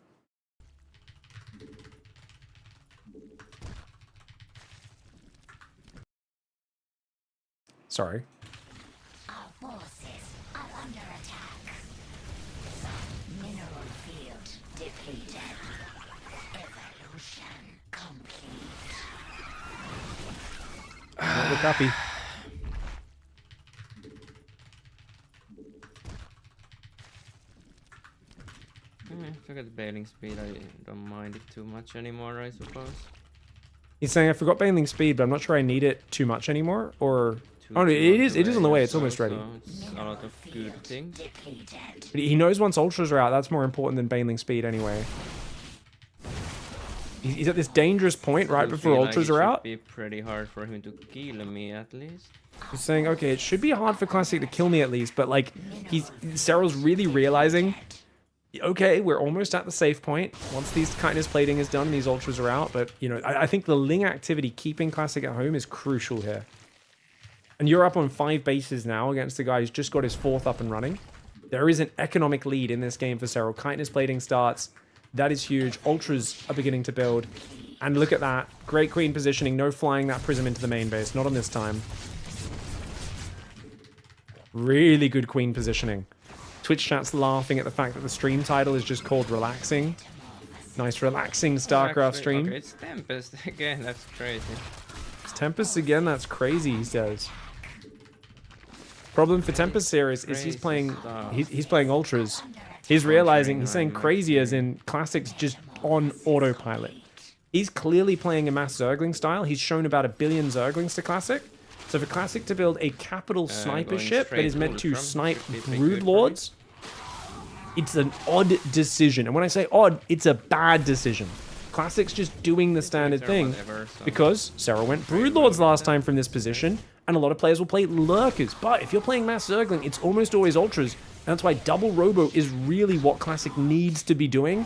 Sorry. Our forces are under attack. Mineral field depleted. Evolution complete. Don't look happy. Look at the bailing speed. I don't mind it too much anymore, I suppose. He's saying, I forgot bailing speed, but I'm not sure I need it too much anymore, or... Oh, no, it is on the way. It's almost ready. It's a lot of good things. But he knows once Ultras are out, that's more important than bailing speed anyway. He's at this dangerous point right before Ultras are out. It should be pretty hard for him to kill me, at least. He's saying, okay, it should be hard for Classic to kill me at least, but like, SERRAL's really realizing, okay, we're almost at the safe point once these kindness plating is done and these Ultras are out, but, you know, I think the Ling activity keeping Classic at home is crucial here. And you're up on 5 bases now against the guy who's just got his 4th up and running. There is an economic lead in this game for SERRAL. Kindness plating starts. That is huge. Ultras are beginning to build. And look at that. Great Queen positioning. No flying that Prism into the main base. Not on this time. Really good Queen positioning. Twitch chat's laughing at the fact that the stream title is just called Relaxing. Nice relaxing StarCraft stream. Okay, it's Tempest again. That's crazy. It's Tempest again. That's crazy, he says. Problem for Tempest here is he's playing Ultras. He's realizing, he's saying crazy as in Classic's just on autopilot. He's clearly playing a mass Zergling style. He's shown about 1 billion Zerglings to Classic. So for Classic to build a capital sniper going ship that straight is meant to Ultram snipe should be pretty Brood good for me. Lords, it's an odd decision. And when I say odd, it's a bad decision. Classic's just doing the standard or thing whatever, so- because Serral went Brood Lords last time from this position, and a lot of players will play Lurkers. But if you're playing Mass Zergling, it's almost always Ultras, and that's why double Robo is really what Classic needs to be doing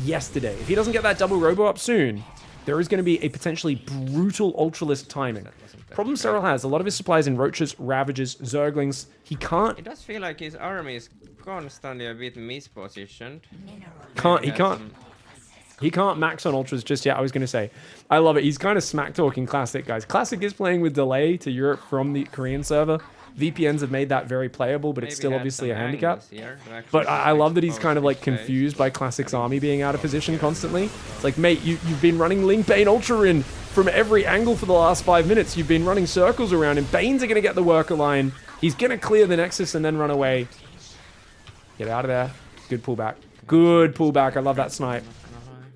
yesterday. If he doesn't get that double Robo up soon, there is going to be a potentially brutal Ultralist timing. Problem Serral has, a lot of his supplies in Roaches, Ravagers, Zerglings. He can't, It does feel like his army is constantly a bit mispositioned. he can't max on Ultras just yet, I was going to say. I love it. He's kind of smack-talking Classic, guys. Classic is playing with delay to Europe from the Korean server. VPNs have made that very playable, but it's still obviously a handicap. But I love that he's kind of like confused by Classic's army being out of position constantly. It's like, mate, you've been running Link Bane Ultra in from every angle for the last 5 minutes. You've been running circles around him. Banes are going to get the worker line. He's going to clear the Nexus and then run away. Get out of there. Good pullback. Good pullback. I love that snipe.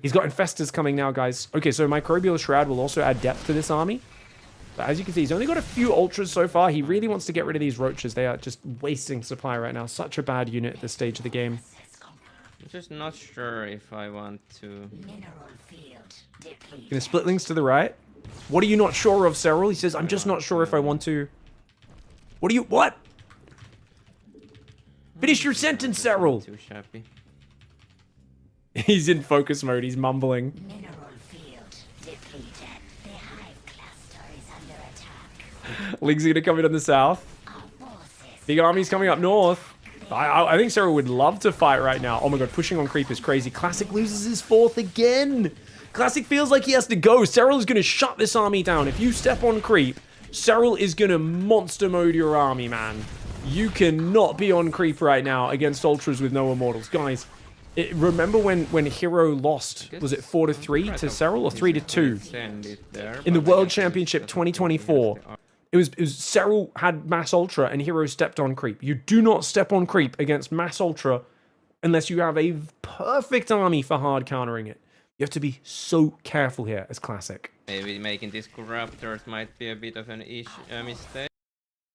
He's got Infestors coming now, guys. Okay, so Microbial Shroud will also add depth to this army. But as you can see, he's only got a few Ultras so far. He really wants to get rid of these Roaches. They are just wasting supply right now. Such a bad unit at this stage of the game. I'm just not sure if I want to. Mineral field depleted. Gonna split links to the right. What are you not sure of, Serral? He says, I'm just not sure if I want to. What are you... What? Finish your sentence, Serral. Too shabby. He's in focus mode. He's mumbling. Mineral field depleted. The hive cluster is under attack. Link's gonna come in on the south. Our forces. Big army's coming up north. I think Serral would love to fight right now. Oh my god, pushing on creep is crazy. Classic loses his 4th again. Classic feels like he has to go. Serral is going to shut this army down. If you step on creep, Serral is going to monster mode your army, man. You cannot be on creep right now against Ultras with no Immortals. Guys, remember when Hero lost, was it 4-3 to Serral or 3-2? In the World Championship 2024. It was Serral had Mass Ultra and Hero stepped on creep. You do not step on creep against Mass Ultra unless you have a perfect army for hard countering it. You have to be so careful here as Classic. Maybe making these Corruptors might be a bit of an mistake.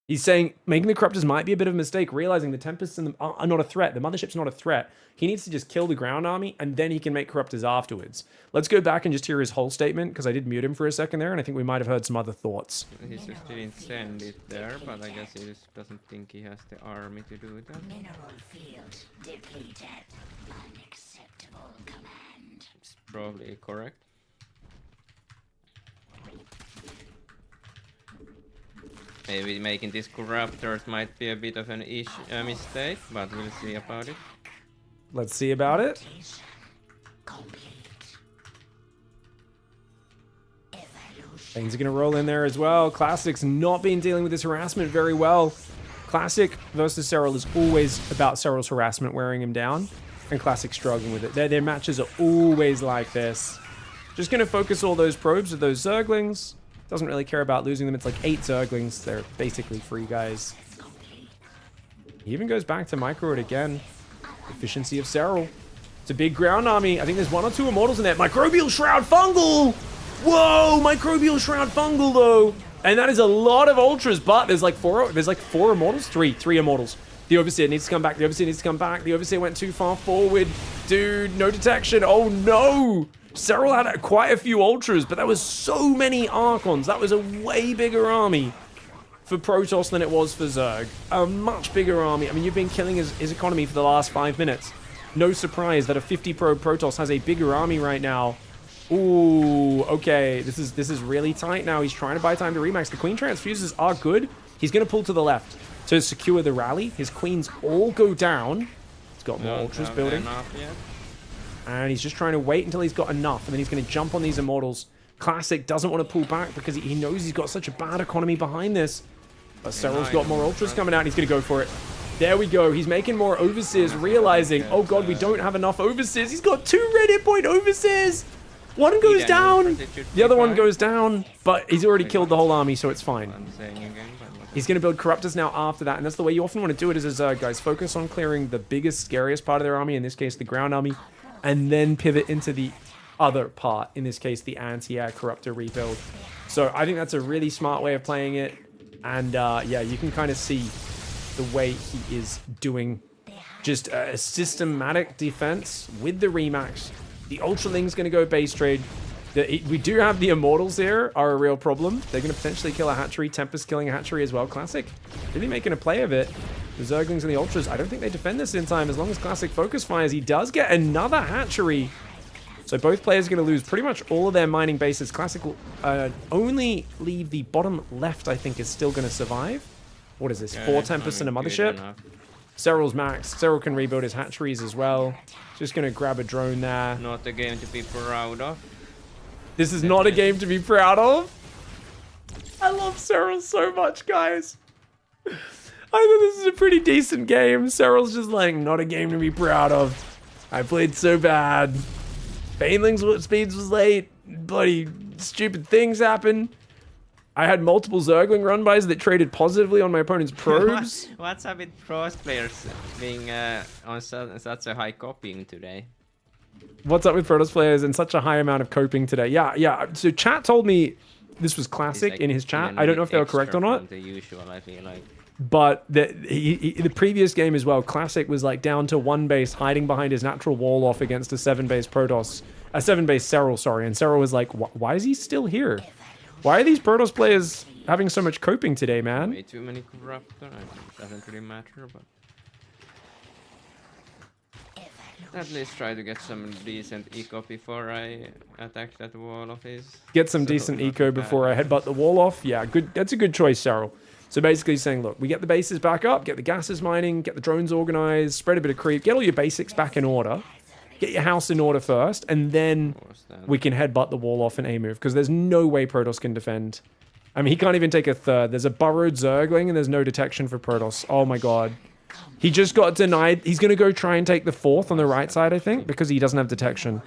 He's saying making the Corruptors might be a bit of a mistake, realizing the Tempests and are not a threat. The Mothership's not a threat. He needs to just kill the ground army, and then he can make Corruptors afterwards. Let's go back and just hear his whole statement, because I did mute him for a second there, and I think we might have heard some other thoughts. He just didn't send it there, but I guess he just doesn't think he has the army to do that. Mineral field depleted. Unacceptable command. It's probably correct. Maybe making these Corruptors might be a bit of an mistake, but we'll see about it. Let's see about it. Complete. Evolution. Things are going to roll in there as well. Classic's not been dealing with this harassment very well. Classic versus Serral is always about Serral's harassment wearing him down, and Classic struggling with it. Their matches are always like this. Just going to focus all those probes with those Zerglings. Doesn't really care about losing them. It's like 8 Zerglings. They're basically free guys. He even goes back to micro it again. Efficiency of Serral. It's a big ground army. I think there's 1 or 2 Immortals in there. Microbial Shroud Fungal! Whoa! Microbial Shroud Fungal, though. And that is a lot of Ultras, but there's like 4 Immortals? 3 Immortals. The Overseer needs to come back. The Overseer needs to come back. The Overseer went too far forward. Dude, no detection. Oh, no! Serral had quite a few Ultras, but that was so many Archons. That was a way bigger army for Protoss than it was for Zerg. A much bigger army. I mean, you've been killing his economy for the last 5 minutes. No surprise that a 50 pro Protoss has a bigger army right now. Ooh, okay. This is really tight now. He's trying to buy time to remax. The Queen Transfuses are good. He's going to pull to the left to secure the rally. His Queens all go down. He's got more Ultras building. And he's just trying to wait until he's got enough, and then he's going to jump on these Immortals. Classic doesn't want to pull back because he knows he's got such a bad economy behind this. But Serral's got more Ultras coming out, and he's going to go for it. There we go. He's making more Overseers, realizing, oh god, we don't have enough Overseers. He's got 2 red hit point Overseers. One goes down. The other one goes down, but he's already killed the whole army, so it's fine. He's going to build Corruptors now after that, and that's the way you often want to do it as a Zerg, guys. Focus on clearing the biggest, scariest part of their army, in this case, the ground army, and then pivot into the other part, in this case, the anti-air corruptor rebuild. So I think that's a really smart way of playing it. And yeah, you can kind of see the way he is doing just a systematic defense with the Remax. The Ultraling's going to go base trade. We do have the Immortals here, are a real problem. They're going to potentially kill a hatchery. Tempest killing a hatchery as well. Classic really making a play of it. The Zerglings and the Ultras, I don't think they defend this in time as long as Classic focus fires. He does get another hatchery. So both players are going to lose pretty much all of their mining bases. Classic will only leave the bottom left, I think, is still going to survive. What is this? 4 Tempests and a Mothership? SERRAL's max. SERRAL can rebuild his hatcheries as well. Just going to grab a drone there. Not a game to be proud of. This is not a game to be proud of. I love SERRAL so much, guys. I think this is a pretty decent game. SERRAL's just like, not a game to be proud of. I played so bad. Baneling's speeds was late. Bloody stupid things happen. I had multiple Zergling run-bys that traded positively on my opponent's probes. What's up with pros players being on such a high copying today? What's up with Protoss players and such a high amount of coping today? Yeah. So chat told me this was Classic in his chat. I don't know if they were correct or not. The usual, I feel like. But the previous game as well, Classic was like down to 1 base, hiding behind his natural wall off against a 7-base Protoss, a 7-base SERRAL, sorry. And SERRAL was like, why is he still here? Why are these Protoss players having so much coping today, man? Way too many corruptor. It doesn't really matter, but at least try to get some decent eco before I attack that wall of his. Get some decent eco before I headbutt the wall off. Yeah, good. That's a good choice, SERRAL. So basically saying, look, we get the bases back up, get the gases mining, get the drones organized, spread a bit of creep, get all your basics back in order, get your house in order first, and then we can headbutt the wall off an A move, because there's no way Protoss can defend. I mean, he can't even take a third. There's a burrowed Zergling, and there's no detection for Protoss. Oh my god. He just got denied. He's going to go try and take the 4th on the right side, I think, because he doesn't have detection.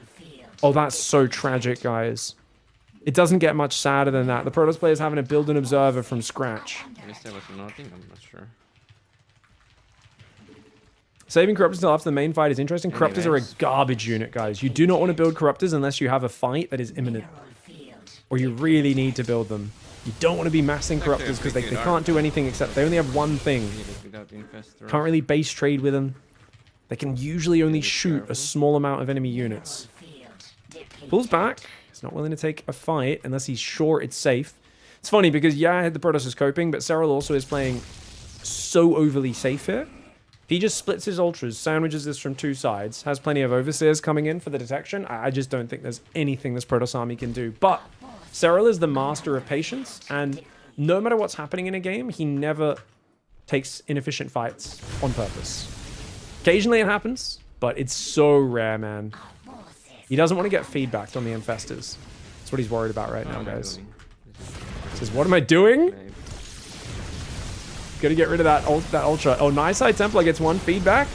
Oh, that's so tragic, guys. It doesn't get much sadder than that. The Protoss player's having to build an observer from scratch. I guess there was nothing, I'm not sure. Saving Corruptors until after the main fight is interesting. Corruptors are a garbage unit, guys. You do not want to build Corruptors unless you have a fight that is imminent. Or you really need to build them. You don't want to be massing Corruptors because they can't do anything except they only have one thing. Can't really base trade with them. They can usually only shoot a small amount of enemy units. Pulls back. He's not willing to take a fight unless he's sure it's safe. It's funny because, yeah, the Protoss is coping, but SERRAL also is playing so overly safe here. If he just splits his Ultras, sandwiches this from 2 sides, has plenty of Overseers coming in for the detection, I just don't think there's anything this Protoss army can do. But SERRAL is the master of patience, and no matter what's happening in a game, he never takes inefficient fights on purpose. Occasionally it happens, but it's so rare, man. He doesn't want to get feedbacked on the Infestors. That's what he's worried about right now, guys. He says, what am I doing? Gotta get rid of that Ultra. Oh, Nice Eye Templar gets 1 feedback.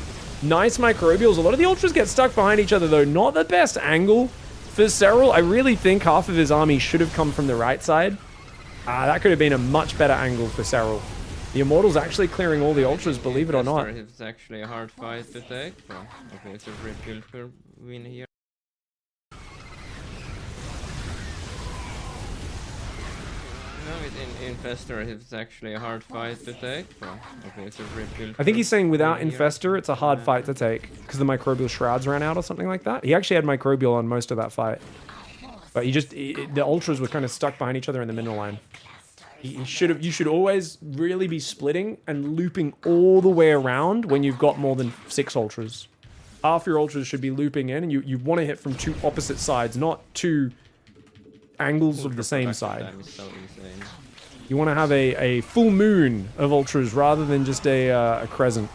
Nice Microbials. A lot of the Ultras get stuck behind each other, though. Not the best angle for SERRAL. I really think half of his army should have come from the right side. That could have been a much better angle for SERRAL. The Immortal's actually clearing all the Ultras, believe it or not. It's actually a hard fight to take. Well, okay, it's a rebuild for win here. No, in Infestor, it's actually a hard fight to take. Well, okay, it's a rebuild. I think he's saying without Infestor, it's a hard fight to take because the Microbial Shrouds ran out or something like that. He actually had Microbial on most of that fight. But the Ultras were kind of stuck behind each other in the middle line. You should always really be splitting and looping all the way around when you've got more than 6 Ultras. Half your Ultras should be looping in, and you want to hit from 2 opposite sides, not 2 angles of the same side. You want to have a full moon of Ultras rather than just a crescent.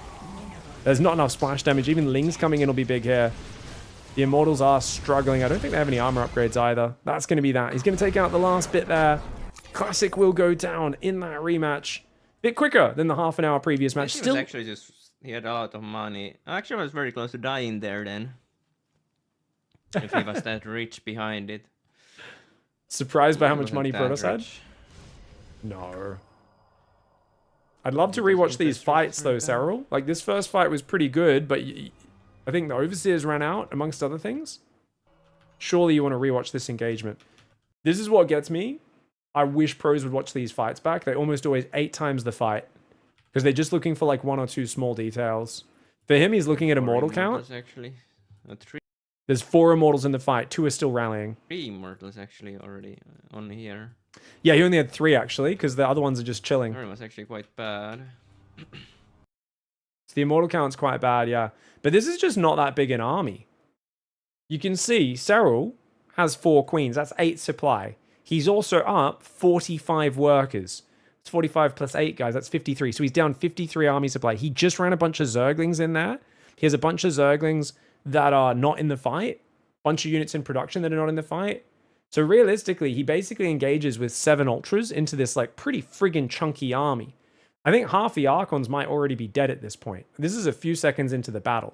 There's not enough splash damage. Even Lings coming in will be big here. The Immortals are struggling. I don't think they have any armor upgrades either. That's going to be that. He's going to take out the last bit there. Classic will go down in that rematch. Bit quicker than the half-an-hour previous match. Still, actually just he had a lot of money. Actually, I was very close to dying there then. If he was that rich behind it. Surprised by how much money Protoss had? No. I'd love to rewatch these fights though, SERRAL. Like this first fight was pretty good, but I think the Overseers ran out amongst other things. Surely you want to rewatch this engagement. This is what gets me. I wish pros would watch these fights back. They almost always 8 times the fight. Because they're just looking for like 1 or 2 small details. For him, he's looking at immortal count. Actually. 3 There's 4 immortals in the fight. 2 are still rallying. immortals actually already on here. Yeah, he only had 3 actually, because the other ones are just chilling. It was actually quite bad. So the immortal count's quite bad, yeah. But this is just not that big an army. You can see SERRAL has 4 queens. That's 8 supply. He's also up 45 workers. It's 45 plus 8, guys. That's 53. So he's down 53 army supply. He just ran a bunch of Zerglings in there. He has a bunch of Zerglings that are not in the fight. Bunch of units in production that are not in the fight. So realistically, he basically engages with 7 Ultras into this like pretty friggin' chunky army. I think half the Archons might already be dead at this point. This is a few seconds into the battle.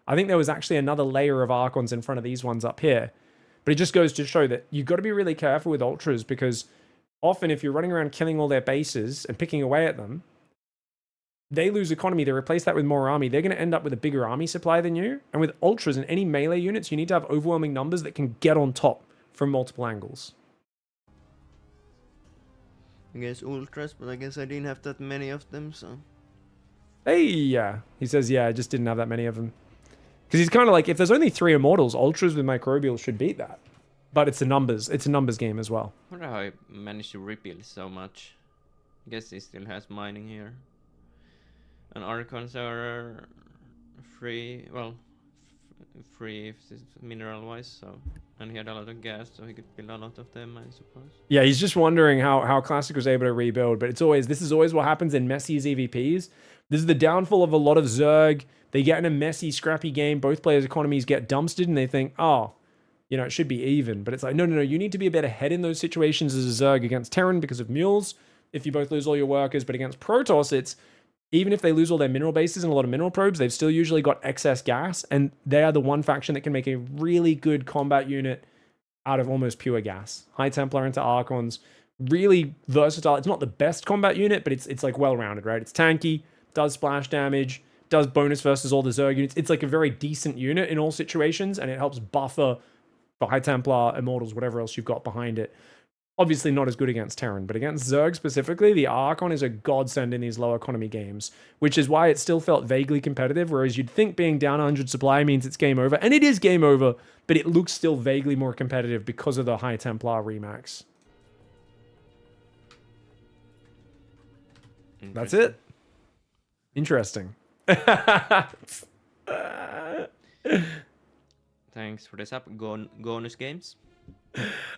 I think there was actually another layer of Archons in front of these ones up here. But it just goes to show that you've got to be really careful with Ultras because often if you're running around killing all their bases and picking away at them, they lose economy. They replace that with more army. They're going to end up with a bigger army supply than you. And with Ultras and any melee units, you need to have overwhelming numbers that can get on top from multiple angles. I guess ultras, but I guess I didn't have that many of them, so... Hey, yeah. He says, yeah, I just didn't have that many of them. Because he's kind of like, if there's only 3 immortals, Ultras with Microbial should beat that. But it's a numbers game as well. I wonder how I managed to rebuild so much. I guess he still has mining here. And Archons are free, well, free mineral-wise, so... And he had a lot of gas, so he could build a lot of them, I suppose. Yeah, he's just wondering how Classic was able to rebuild, but this is always what happens in messy EVPs. This is the downfall of a lot of Zerg. They get in a messy, scrappy game, both players' economies get dumpstered, and they think, oh, you know, it should be even. But it's like, no, you need to be a bit ahead in those situations as a Zerg against Terran because of mules, if you both lose all your workers, but against Protoss, it's, even if they lose all their mineral bases and a lot of mineral probes, they've still usually got excess gas, and they are the one faction that can make a really good combat unit out of almost pure gas. High Templar into Archons, really versatile. It's not the best combat unit, but it's like well-rounded, right? It's tanky, does splash damage, does bonus versus all the Zerg units. It's like a very decent unit in all situations, and it helps buffer for High Templar, Immortals, whatever else you've got behind it. Obviously not as good against Terran, but against Zerg specifically, the Archon is a godsend in these low economy games, which is why it still felt vaguely competitive, whereas you'd think being down 100 supply means it's game over, and it is game over, but it looks still vaguely more competitive because of the High Templar remax. That's it. Interesting. Thanks for this up, Gonus Games.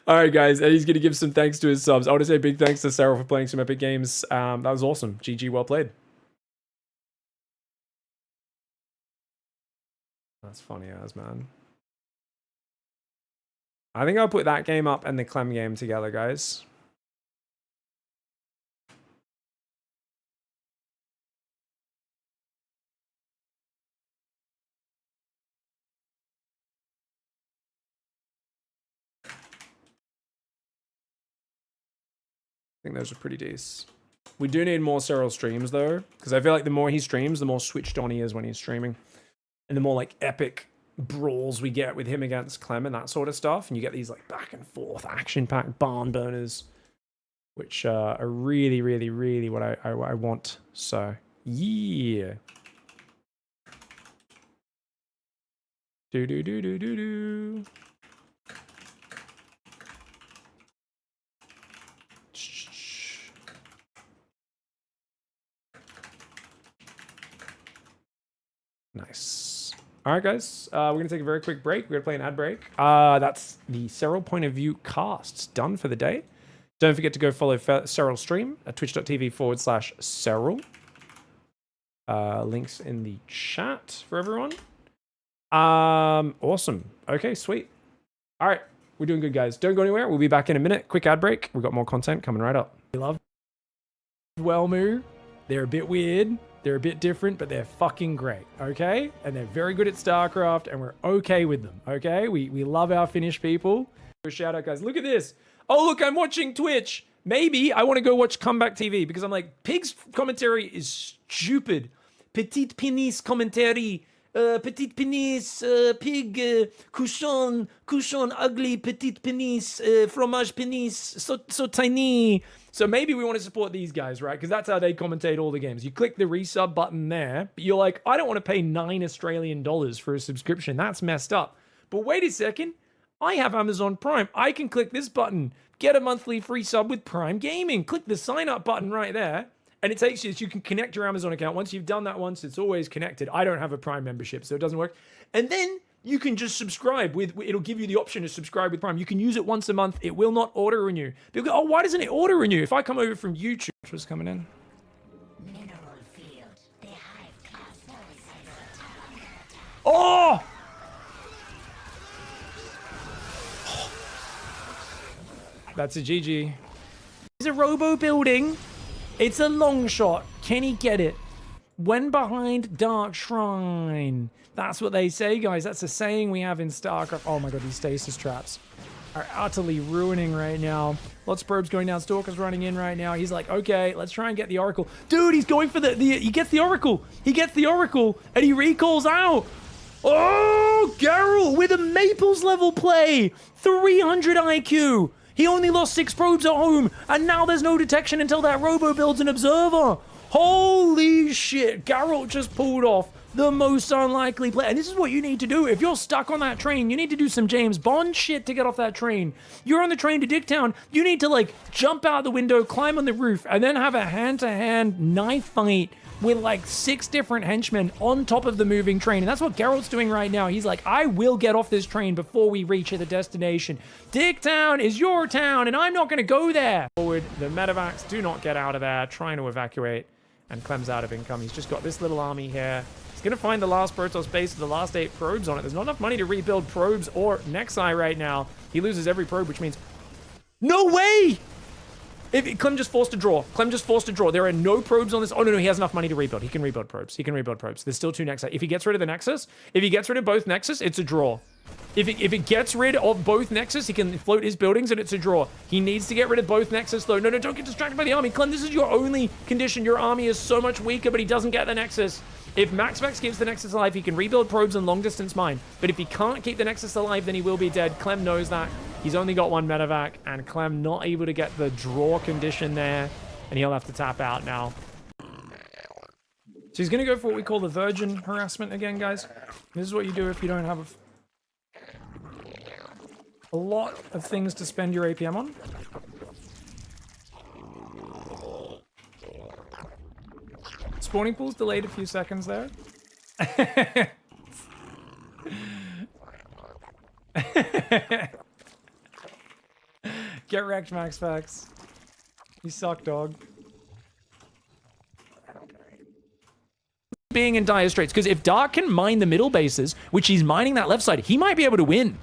All right, guys, and he's going to give some thanks to his subs. I want to say big thanks to SERRAL for playing some epic games. That was awesome. GG, well played. That's funny as, man. I think I'll put that game up and the Clem game together, guys. I think those are pretty decent. We do need more SERRAL streams though, because I feel like the more he streams, the more switched on he is when he's streaming, and the more like epic brawls we get with him against Clem and that sort of stuff, and you get these like back and forth action-packed barn burners, which are really, really, really what I want. So yeah. Do. Nice. All right, guys. We're going to take a very quick break. We're going to play an ad break. That's the SERRAL Point of View casts done for the day. Don't forget to go follow SERRAL stream at twitch.tv/SERRAL. Links in the chat for everyone. Awesome. Okay, sweet. All right. We're doing good, guys. Don't go anywhere. We'll be back in a minute. Quick ad break. We've got more content coming right up. We love Wellmu. They're a bit weird. They're a bit different, but they're fucking great, okay? And they're very good at StarCraft, and we're okay with them, okay? We love our Finnish people. Shout out, guys. Look at this. Oh, look, I'm watching Twitch. Maybe I want to go watch Comeback TV because I'm like, Pig's commentary is stupid. Petite Penis commentary petite penis, pig, cochon, ugly, petite penis, fromage penis, so tiny. So maybe we want to support these guys, right? Because that's how they commentate all the games. You click the resub button there, but you're like, I don't want to pay $9 Australian for a subscription. That's messed up. But wait a second. I have Amazon Prime. I can click this button, get a monthly free sub with Prime Gaming. Click the sign up button right there. And it takes you, so you can connect your Amazon account. Once you've done that once, it's always connected. I don't have a Prime membership, so it doesn't work. And then you can just subscribe it'll give you the option to subscribe with Prime. You can use it once a month. It will not auto renew. People go, oh, why doesn't it auto renew? If I come over from YouTube, which was coming in. Mineral field. The hive cluster is under attack. Oh! That's a GG. It's a robo building. It's a long shot. Can he get it? When behind Dark Shrine. That's what they say, guys. That's a saying we have in StarCraft. Oh my god, these stasis traps are utterly ruining right now. Lots of probes going down. Stalker's running in right now. He's like, okay, let's try and get the Oracle. Dude, he's going for he gets the Oracle. He gets the Oracle, and he recalls out. Oh, Geralt with a Maples level play. 300 IQ. He only lost 6 probes at home, and now there's no detection until that robo builds an observer. Holy shit, Geralt just pulled off the most unlikely play. And this is what you need to do. If you're stuck on that train, you need to do some James Bond shit to get off that train. You're on the train to Dicktown, you need to like jump out the window, climb on the roof, and then have a hand-to-hand knife fight with like 6 different henchmen on top of the moving train. And that's what Geralt's doing right now. He's like, I will get off this train before we reach the destination. Dicktown is your town, and I'm not going to go there. Forward, the medevacs do not get out of there, trying to evacuate. And Clem's out of income. He's just got this little army here. He's going to find the last Protoss base with the last 8 probes on it. There's not enough money to rebuild probes or Nexi right now. He loses every probe, which means... No way! Clem just forced to draw. Clem just forced to draw. There are no probes on this. Oh, no, he has enough money to rebuild. He can rebuild probes. He can rebuild probes. There's still 2 Nexi. If he gets rid of the Nexus, if he gets rid of both Nexus, it's a draw. If it gets rid of both Nexus, he can float his buildings and it's a draw. He needs to get rid of both Nexus, though. No, don't get distracted by the army. Clem, this is your only condition. Your army is so much weaker, but he doesn't get the Nexus. If MaxVex keeps the Nexus alive, he can rebuild probes and long-distance mine. But if he can't keep the Nexus alive, then he will be dead. Clem knows that. He's only got 1 medevac, and Clem not able to get the draw condition there, and he'll have to tap out now. So he's going to go for what we call the virgin harassment again, guys. This is what you do if you don't have a lot of things to spend your APM on. Spawning pool's delayed a few seconds there. Get wrecked, MaxVex. You suck, dog. Being in dire straits, because if Dark can mine the middle bases, which he's mining that left side, he might be able to win.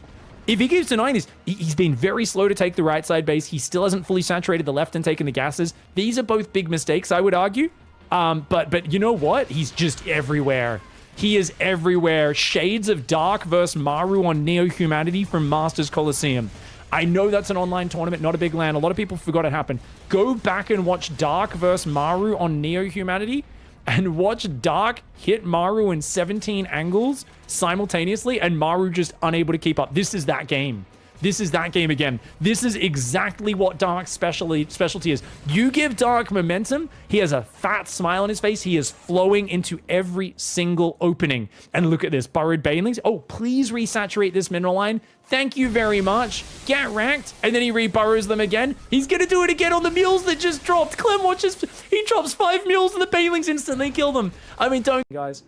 If he keeps denying this, he's been very slow to take the right side base. He still hasn't fully saturated the left and taken the gases. These are both big mistakes, I would argue. But you know what? He's just everywhere. He is everywhere. Shades of Dark versus Maru on Neo Humanity from Masters Coliseum. I know that's an online tournament, not a big LAN. A lot of people forgot it happened. Go back and watch Dark versus Maru on Neo Humanity and watch Dark hit Maru in 17 angles simultaneously and Maru just unable to keep up. This is that game. This is that game again. This is exactly what Dark's specialty is. You give Dark momentum, he has a fat smile on his face. He is flowing into every single opening. And look at this, burrowed banelings. Oh, please resaturate this mineral line. Thank you very much. Get wrecked. And then he reburrows them again. He's going to do it again on the mules that just dropped. Clem watches. He drops 5 mules and the banelings instantly kill them. I mean, don't... Guys.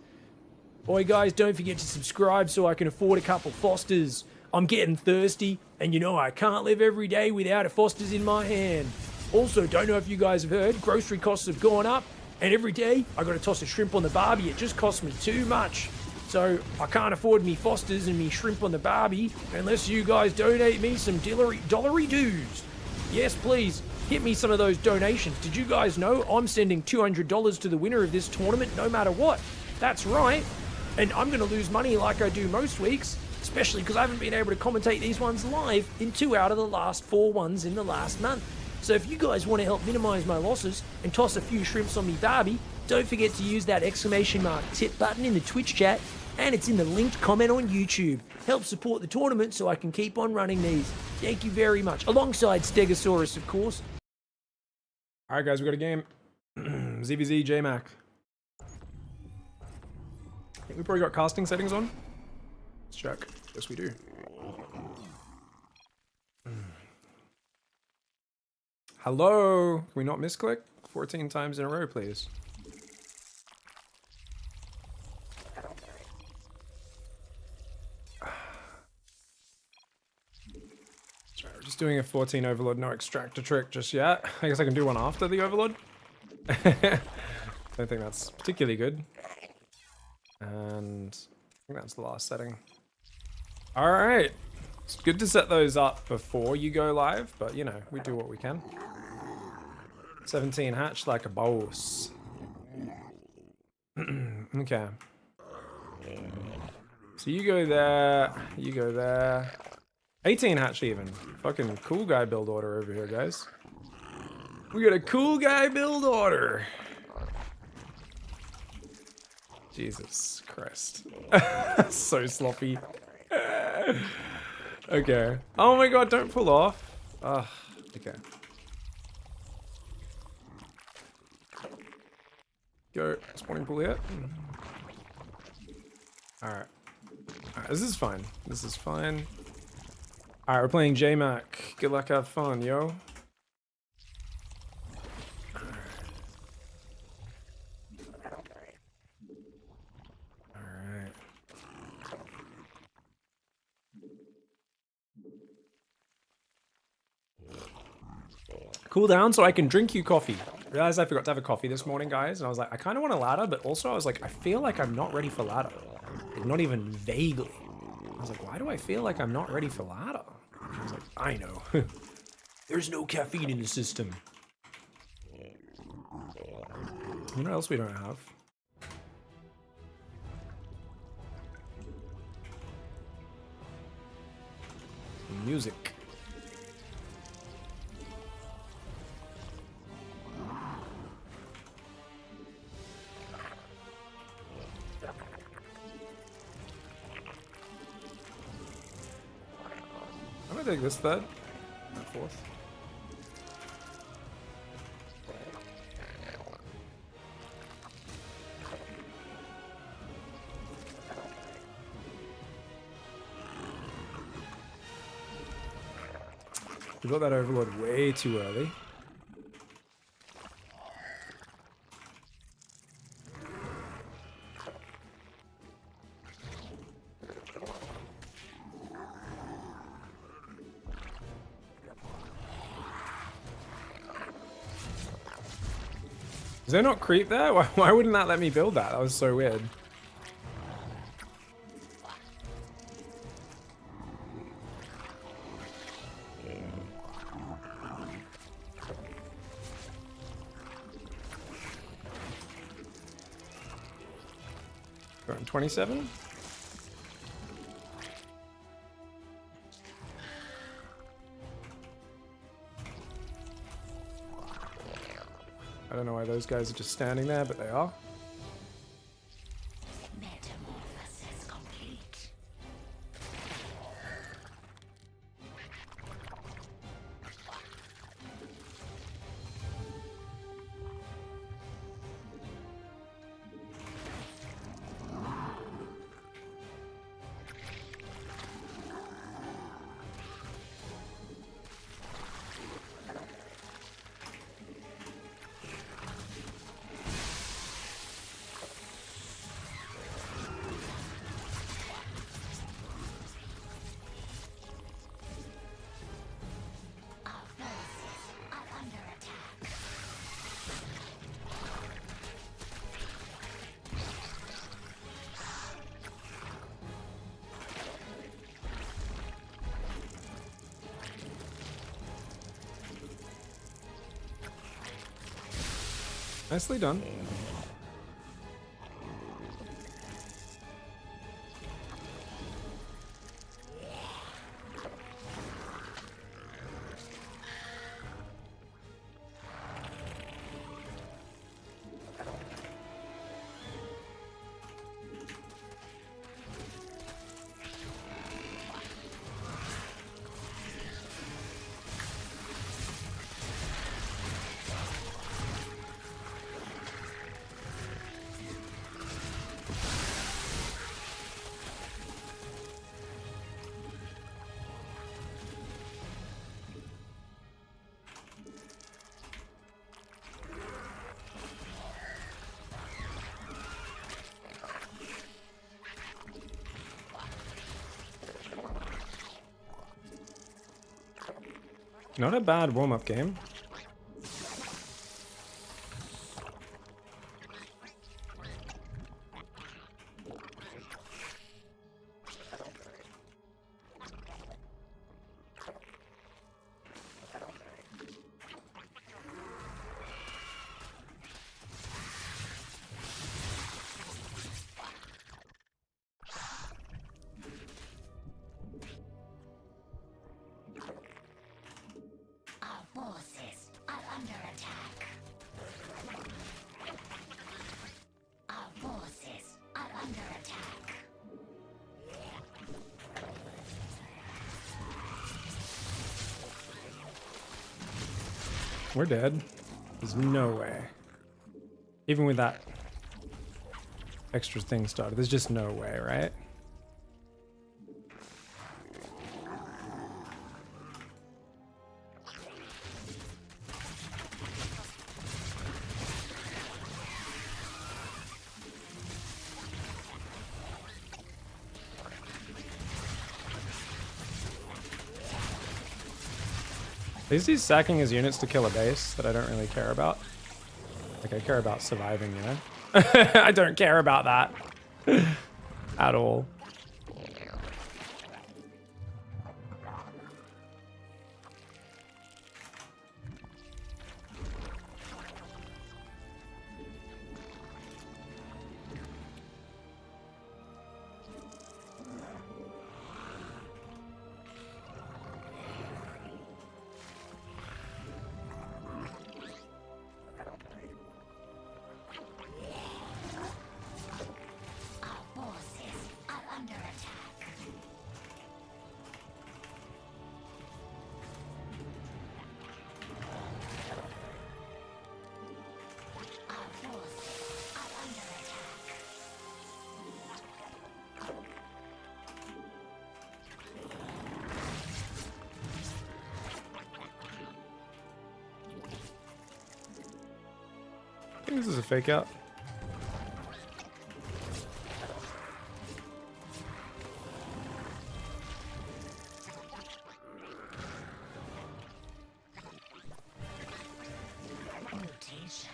Boy, guys, don't forget to subscribe so I can afford a couple Fosters. I'm getting thirsty, and you know I can't live every day without a Foster's in my hand. Also, don't know if you guys have heard, grocery costs have gone up, and every day I got to toss a shrimp on the barbie. It just costs me too much. So I can't afford me Fosters and me shrimp on the barbie unless you guys donate me some dollary dues. Yes, please, hit me some of those donations. Did you guys know I'm sending $200 to the winner of this tournament no matter what? That's right. And I'm going to lose money like I do most weeks, especially because I haven't been able to commentate these ones live in 2 out of the last 4 ones in the last month. So if you guys want to help minimize my losses and toss a few shrimps on me barbie, don't forget to use that !tip button in the Twitch chat and it's in the linked comment on YouTube. Help support the tournament so I can keep on running these. Thank you very much. Alongside Stegosaurus, of course. All right, guys, we got a game. ZVZ, JMac. I think we probably got casting settings on. Let's check. Yes, we do. Hello. Can we not misclick? 14 times in a row, please. Sorry, we're just doing a 14 overload, no extractor trick just yet. I guess I can do one after the overload. Don't think that's particularly good. And I think that's the last setting. All right. It's good to set those up before you go live, but you know, we do what we can. 17 hatched like a boss. Okay. So you go there, you go there. 18 hatched even. Fucking cool guy build order over here, guys. We got a cool guy build order. Jesus Christ. So sloppy. Okay. Oh my god, don't pull off. Ugh. Okay. Go. Spawning pool here. Alright. Alright, this is fine. This is fine. Alright, we're playing JMac. Good luck, have fun, yo. Alright. Cool down so I can drink you coffee. Realized I forgot to have a coffee this morning, guys, and I was like, I kind of want a ladder, but also I was like, I feel like I'm not ready for ladder. Like, not even vaguely. I was like, why do I feel like I'm not ready for ladder? I was like, I know. There's no caffeine in the system. You know what else we don't have? Music. I'm gonna take this third, not fourth. We got that overload way too early. Is there not creep there? Why wouldn't that let me build that? That was so weird. Going 27? I don't know why those guys are just standing there, but they are. Metamorphosis complete. Our forces are under attack. Nicely done. Not a bad warm-up game. Our forces are under attack. Our forces are under attack. We're dead. There's no way. Even with that extra thing started, there's just no way, right? At least he's sacking his units to kill a base that I don't really care about. Like, I care about surviving, you know? I don't care about that. At all. I think this is a fake out. Mutation.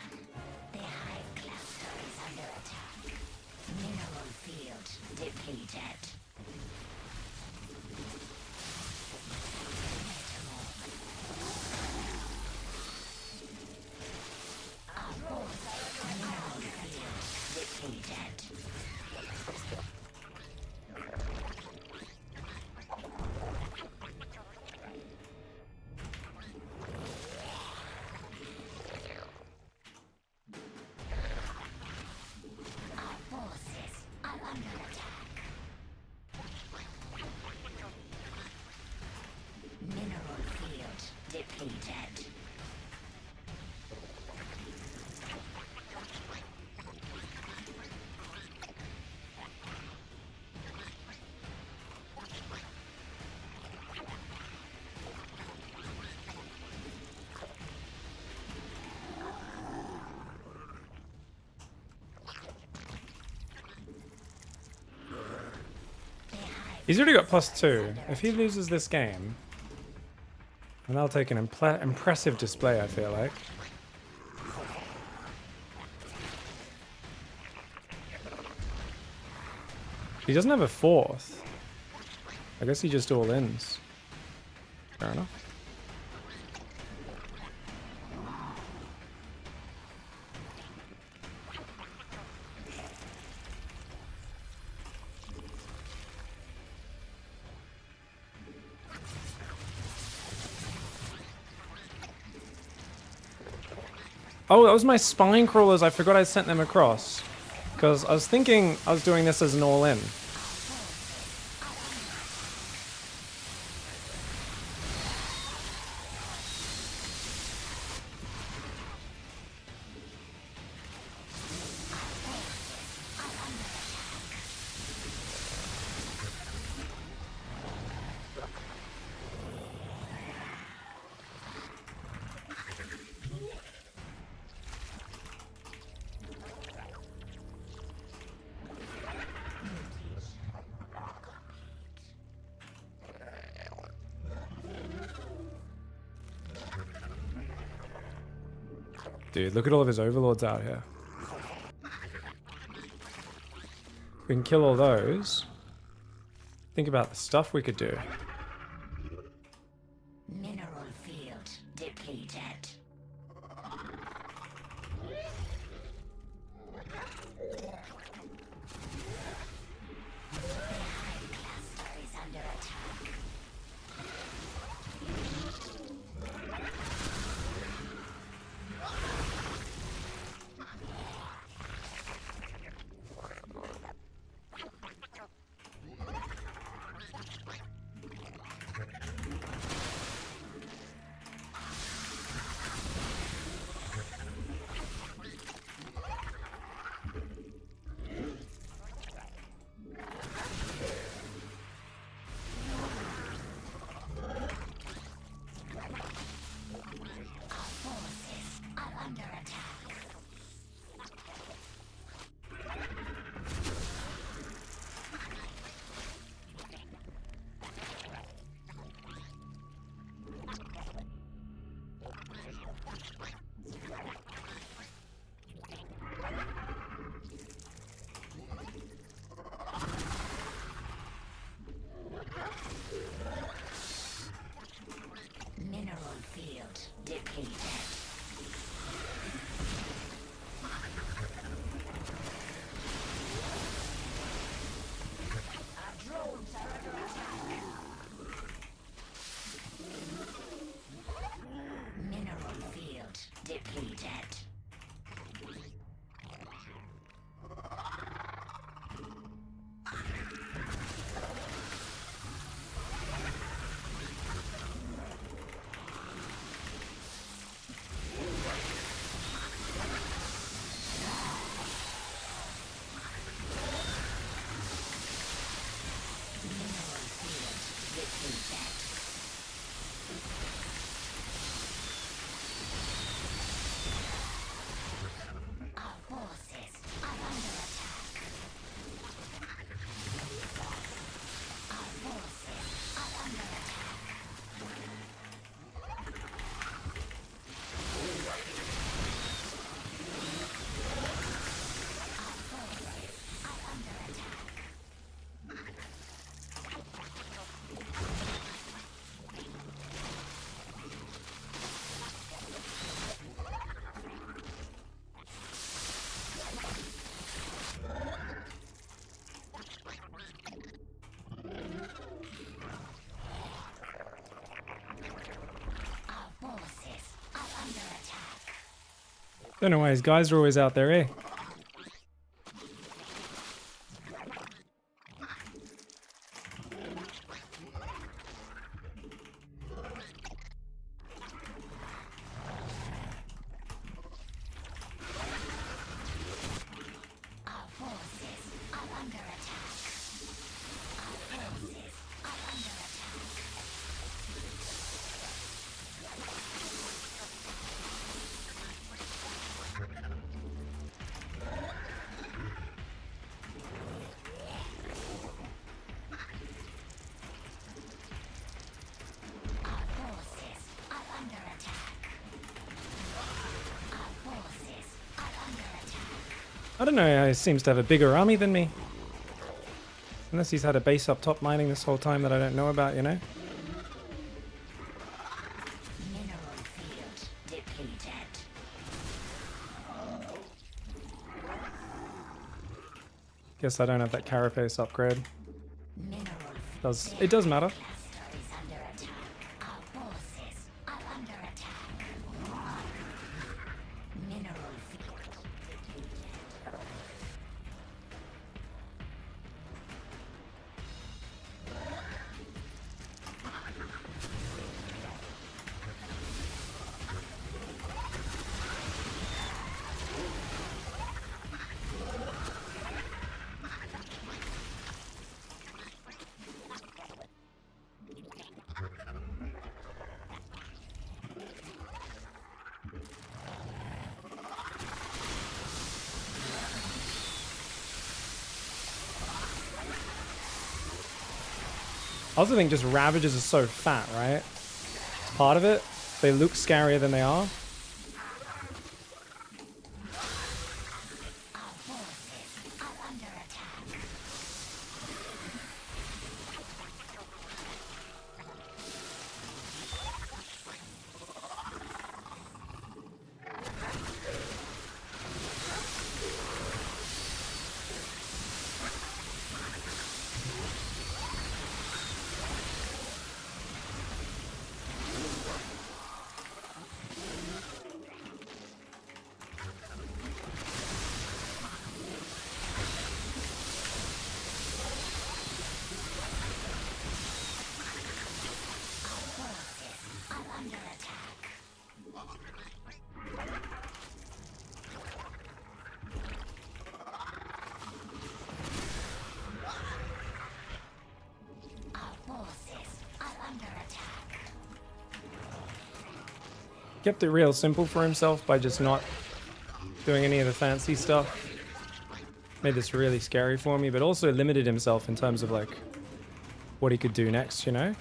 The hive cluster is under attack. Mineral field depleted. Depleted. He's already got +2. If he loses this game, and that'll take an impressive display, I feel like. He doesn't have a 4th. I guess he just all ins. Fair enough. Oh, that was my spine crawlers. I forgot I sent them across. Because I was thinking I was doing this as an all-in. Dude, look at all of his overlords out here. We can kill all those. Think about the stuff we could do. Mineral field depleted. Mineral field depleted. Our drones are under attack. Mineral field depleted. Our forces are under attack. Our forces are under attack. Our forces are under attack. Our forces are under attack. Don't know why his guys are always out there, eh? Our forces are under attack. Our forces are under attack. Our forces are under attack. Our forces are under attack. I don't know, he seems to have a bigger army than me. Unless he's had a base up top mining this whole time that I don't know about, you know? Mineral field depleted. Guess I don't have that carapace upgrade. Mineral It does matter. cluster is under attack. Our forces are under attack. Mineral field depleted. I also think just Ravagers are so fat, right? It's part of it. They look scarier than they are. kept it real simple for himself by just not doing any of the fancy stuff. Made this really scary for me, but also limited himself in terms of like what he could do next, you know?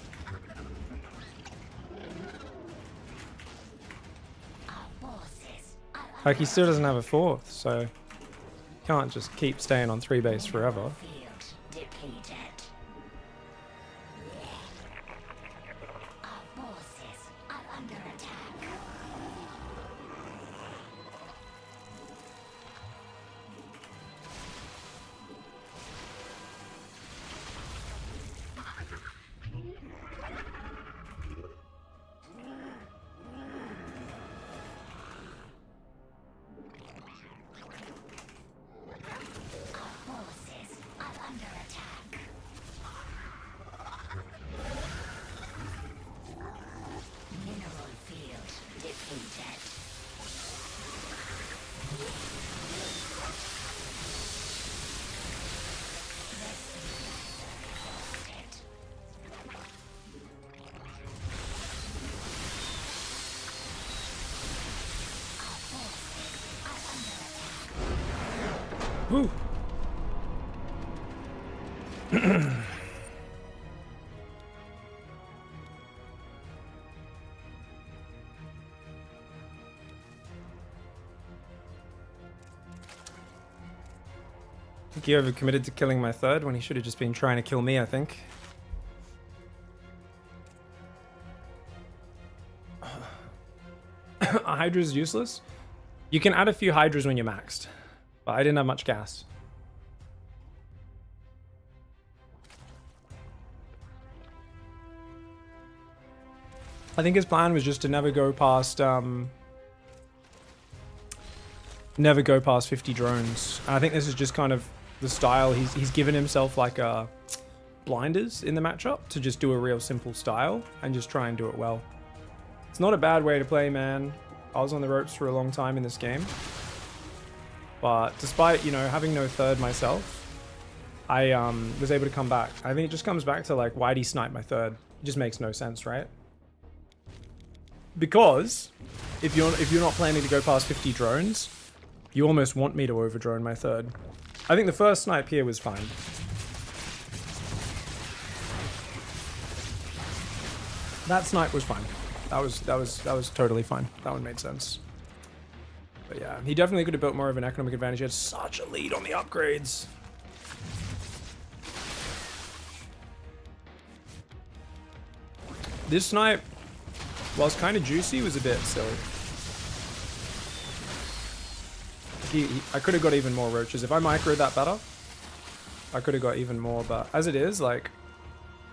Like he still doesn't have a fourth, so can't just keep staying on 3 base forever. Woo. I think he overcommitted to killing my third when he should have just been trying to kill me, I think. A Hydra's useless? You can add a few Hydras when you're maxed, but I didn't have much gas. I think his plan was just to never go past 50 drones. And I think this is just kind of the style. He's given himself like blinders in the matchup to just do a real simple style and just try and do it well. It's not a bad way to play, man. I was on the ropes for a long time in this game. But despite, you know, having no third myself, I was able to come back. I think it just comes back to like, why'd he snipe my third? It just makes no sense, right? Because if you're not planning to go past 50 drones, you almost want me to overdrone my third. I think the first snipe here was fine. That snipe was fine. That was totally fine. That one made sense. But yeah, he definitely could have built more of an economic advantage. He had such a lead on the upgrades. This snipe, whilst kind of juicy, was a bit silly. I could have got even more roaches. If I microed that better, I could have got even more. But as it is, like,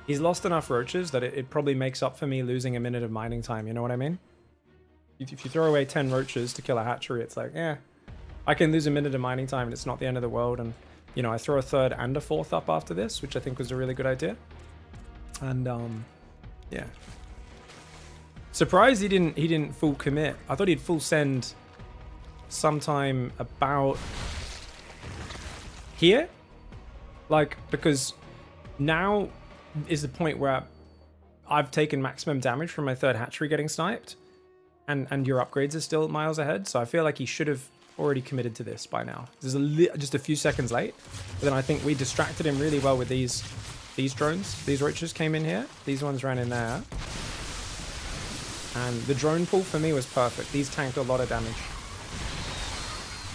he's lost enough roaches that it probably makes up for me losing a minute of mining time. You know what I mean? If you throw away 10 roaches to kill a hatchery, it's like, yeah, I can lose a minute of mining time and it's not the end of the world. And, you know, I throw a third and a fourth up after this, which I think was a really good idea. And, yeah. Surprised he didn't full commit. I thought he'd full send sometime about here. Like, because now is the point where I've taken maximum damage from my third hatchery getting sniped. And your upgrades are still miles ahead, so I feel like he should have already committed to this by now. This is just a few seconds late, but then I think we distracted him really well with these drones. These roaches came in here, these ones ran in there. And the drone pull for me was perfect. These tanked a lot of damage.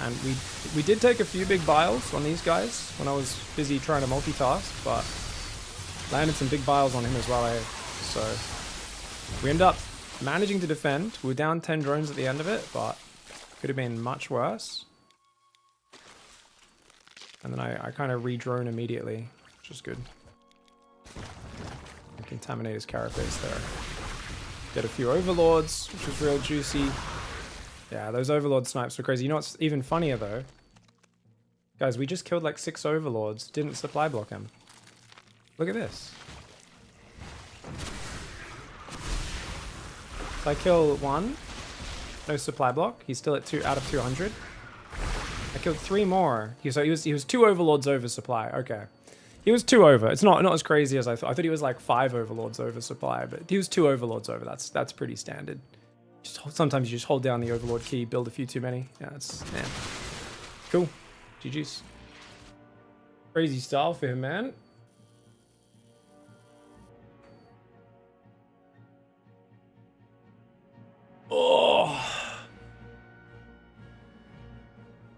And we did take a few big biles on these guys when I was busy trying to multitask, but landed some big biles on him as well, eh? So we end up managing to defend. We were down 10 drones at the end of it, but could have been much worse. And then I kind of re-drone immediately, which is good. I contaminate his carapace there. Get a few overlords, which was real juicy. Yeah, those overlord snipes were crazy. You know what's even funnier though? Guys, we just killed like 6 overlords. Didn't supply block him. Look at this. So I kill 1. No supply block. He's still at 2 out of 200. I killed 3 more. He was 2 overlords over supply. Okay. He was 2 over. It's not as crazy as I thought. I thought he was like 5 overlords over supply, but he was 2 overlords over. That's pretty standard. Sometimes you just hold down the Overlord key, build a few too many. Yeah, it's man. Cool. GG's. Crazy style for him, man. Oh.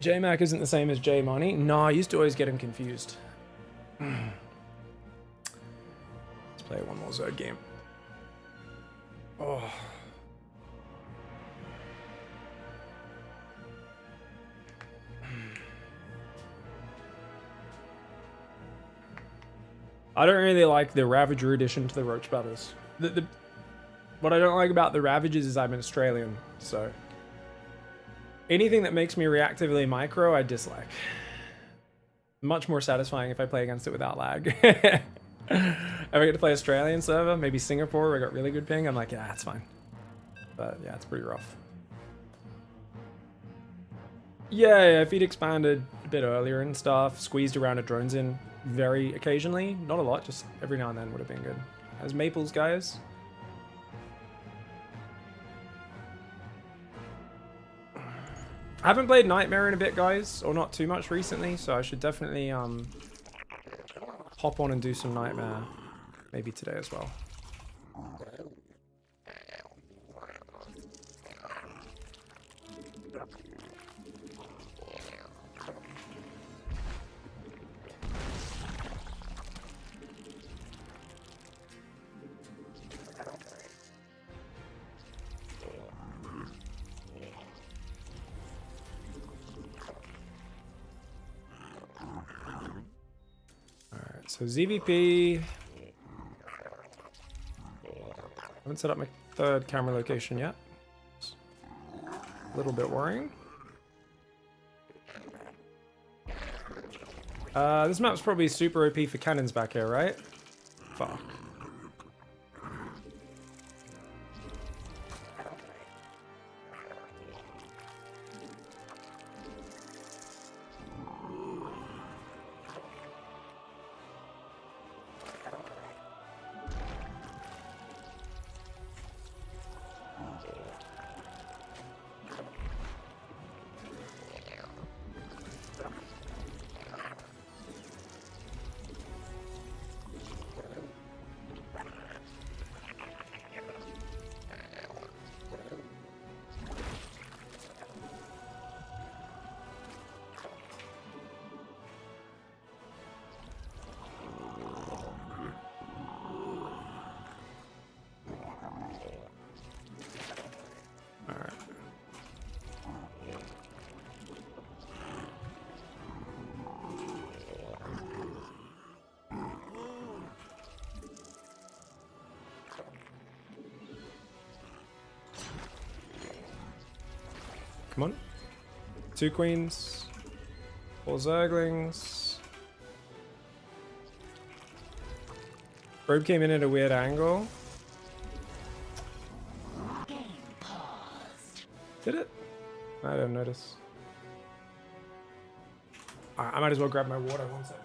J-Mac isn't the same as J-Money. No, I used to always get him confused. Let's play one more Zerg game. Oh. I don't really like the Ravager addition to the Roach battles. What I don't like about the Ravagers is I'm an Australian, so anything that makes me reactively micro, I dislike. Much more satisfying if I play against it without lag. If I get to play Australian server, maybe Singapore where I got really good ping, I'm like, yeah, it's fine. But yeah, it's pretty rough. Yeah, if he'd expanded a bit earlier and stuff, squeezed around a drones in very occasionally, not a lot, just every now and then would have been good. As Maples, guys. I haven't played Nightmare in a bit, guys, or not too much recently, so I should definitely hop on and do some Nightmare, maybe today as well. So ZVP. Haven't set up my third camera location yet. A little bit worrying. This map's probably super OP for cannons back here, right? Fuck. Come on. 2 queens. 4 zerglings. Probe came in at a weird angle. Game paused. Did it? I didn't notice. Alright, I might as well grab my water, one sec.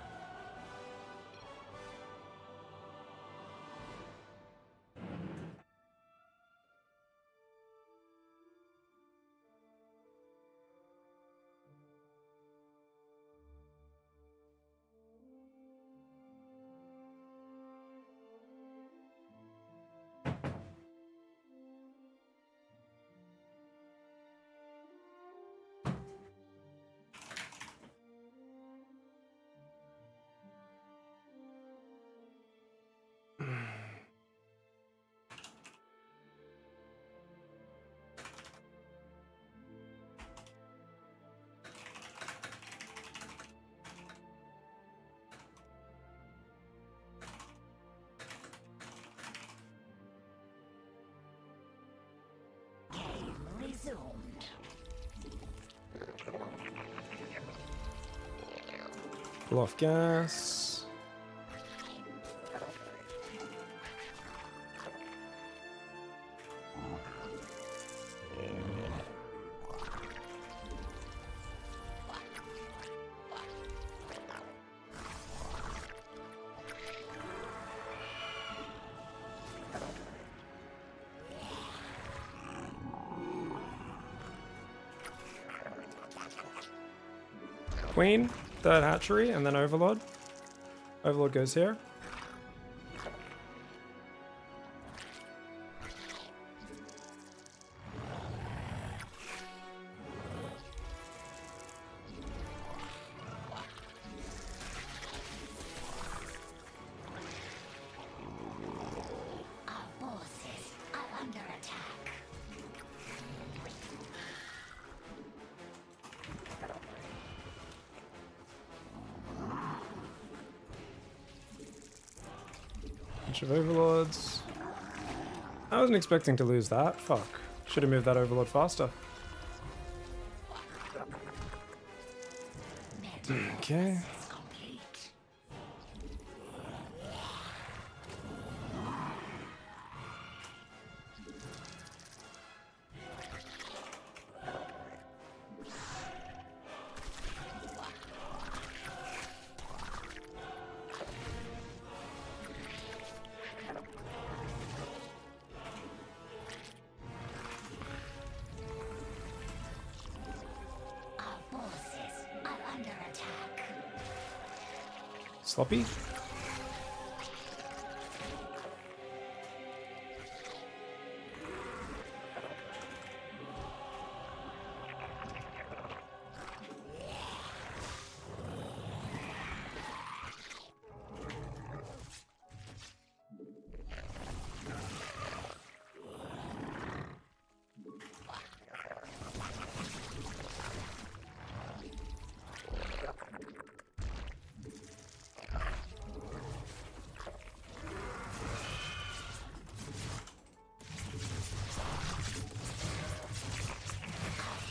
Resumed. Pull off gas. Queen, third hatchery, and then Overlord. Overlord goes here. Our forces are under attack. Bunch of Overlords. I wasn't expecting to lose that. Fuck. Should have moved that Overlord faster. Okay. It's complete. Our forces are under attack. Sloppy.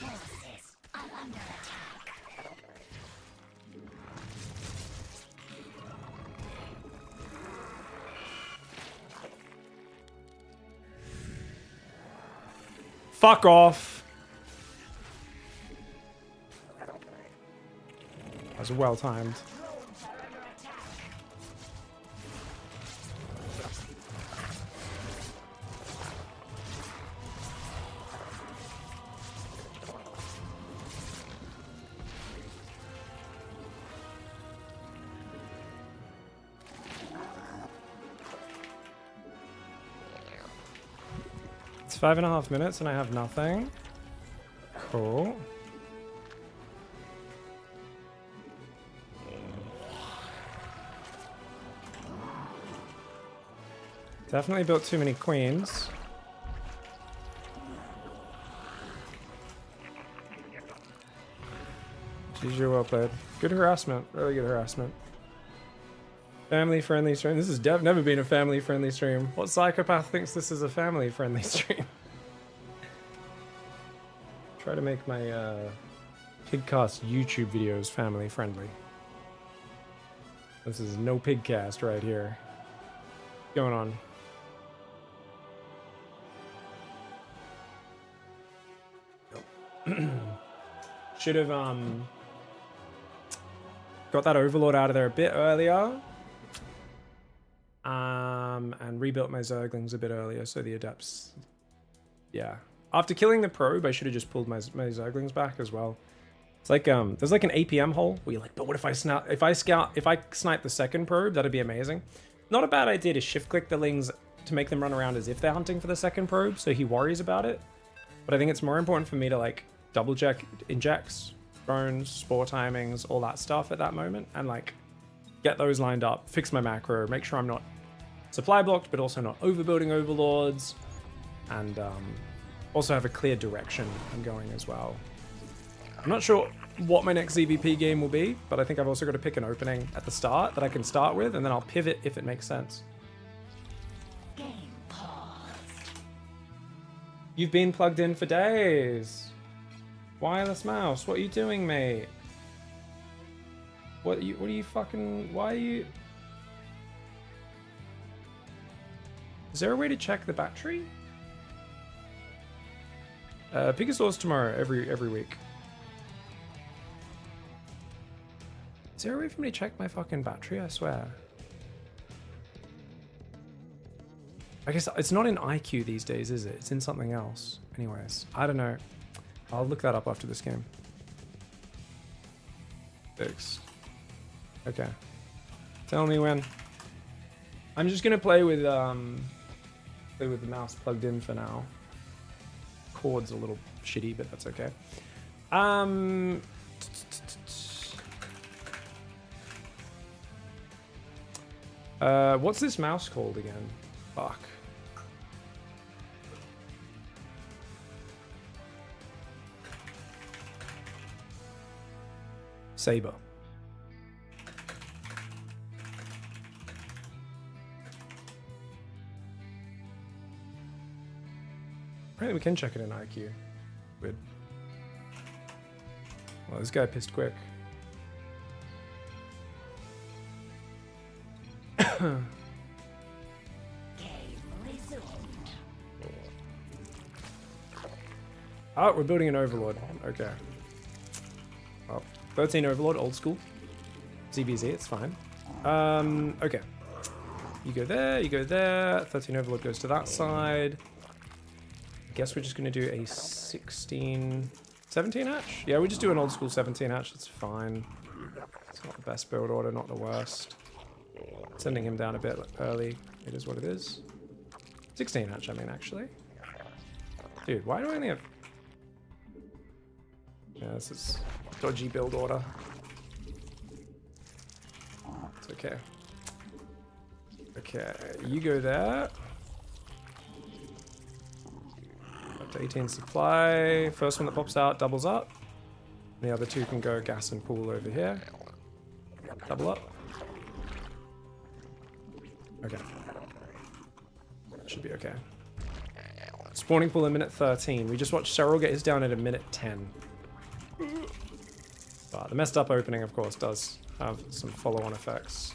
Forces are under attack. Fuck off. That was well timed. It's 5.5 minutes and I have nothing. Cool. Definitely built too many queens. GG, well played. Good harassment. Really good harassment. Family-friendly stream. This has never been a family-friendly stream. What psychopath thinks this is a family-friendly stream? Try to make my Pigcast YouTube videos family-friendly. This is no Pigcast right here. What's going on? Should have got that Overlord out of there a bit earlier. And rebuilt my Zerglings a bit earlier, so the Adepts... Yeah. After killing the probe, I should have just pulled my Zerglings back as well. It's like, there's like an APM hole where you're like, but what if I snipe the second probe? That'd be amazing. Not a bad idea to shift-click the Lings to make them run around as if they're hunting for the second probe, so he worries about it. But I think it's more important for me to, like, double-check injects, drones, spore timings, all that stuff at that moment, and, like, get those lined up, fix my macro, make sure I'm not supply blocked, but also not overbuilding Overlords, and also have a clear direction I'm going as well. I'm not sure what my next ZVP game will be, but I think I've also got to pick an opening at the start that I can start with, and then I'll pivot if it makes sense. Game paused. You've been plugged in for days. Wireless mouse, what are you doing, mate? What are you fucking... Why are you... Is there a way to check the battery? Pikasaur's tomorrow, every week. Is there a way for me to check my fucking battery? I swear. I guess it's not in IQ these days, is it? It's in something else. Anyways, I don't know. I'll look that up after this game. 6. Okay. Tell me when. I'm just gonna play with the mouse plugged in for now. Cord's a little shitty, but that's okay. What's this mouse called again? Fuck. Saber. Apparently we can check it in IQ. Weird. Well, this guy pissed quick. Game resumed. Oh, we're building an overlord. Okay. Well, 13 overlord, old school. ZBZ, it's fine. Okay. You go there, you go there. 13 overlord goes to that side. I guess we're just going to do a 16... 17 hatch? Yeah, we just do an old school 17 hatch. That's fine. It's not the best build order, not the worst. Sending him down a bit early. It is what it is. 16 hatch, I mean, actually. Dude, why do I only have... Yeah, this is dodgy build order. It's okay. Okay, you go there. Up to 18 supply. First one that pops out doubles up. The other two can go gas and pool over here. Double up. Okay. That should be okay. Spawning pool in minute 13. We just watched SERRAL get his down at a minute 10. But the messed up opening, of course, does have some follow-on effects.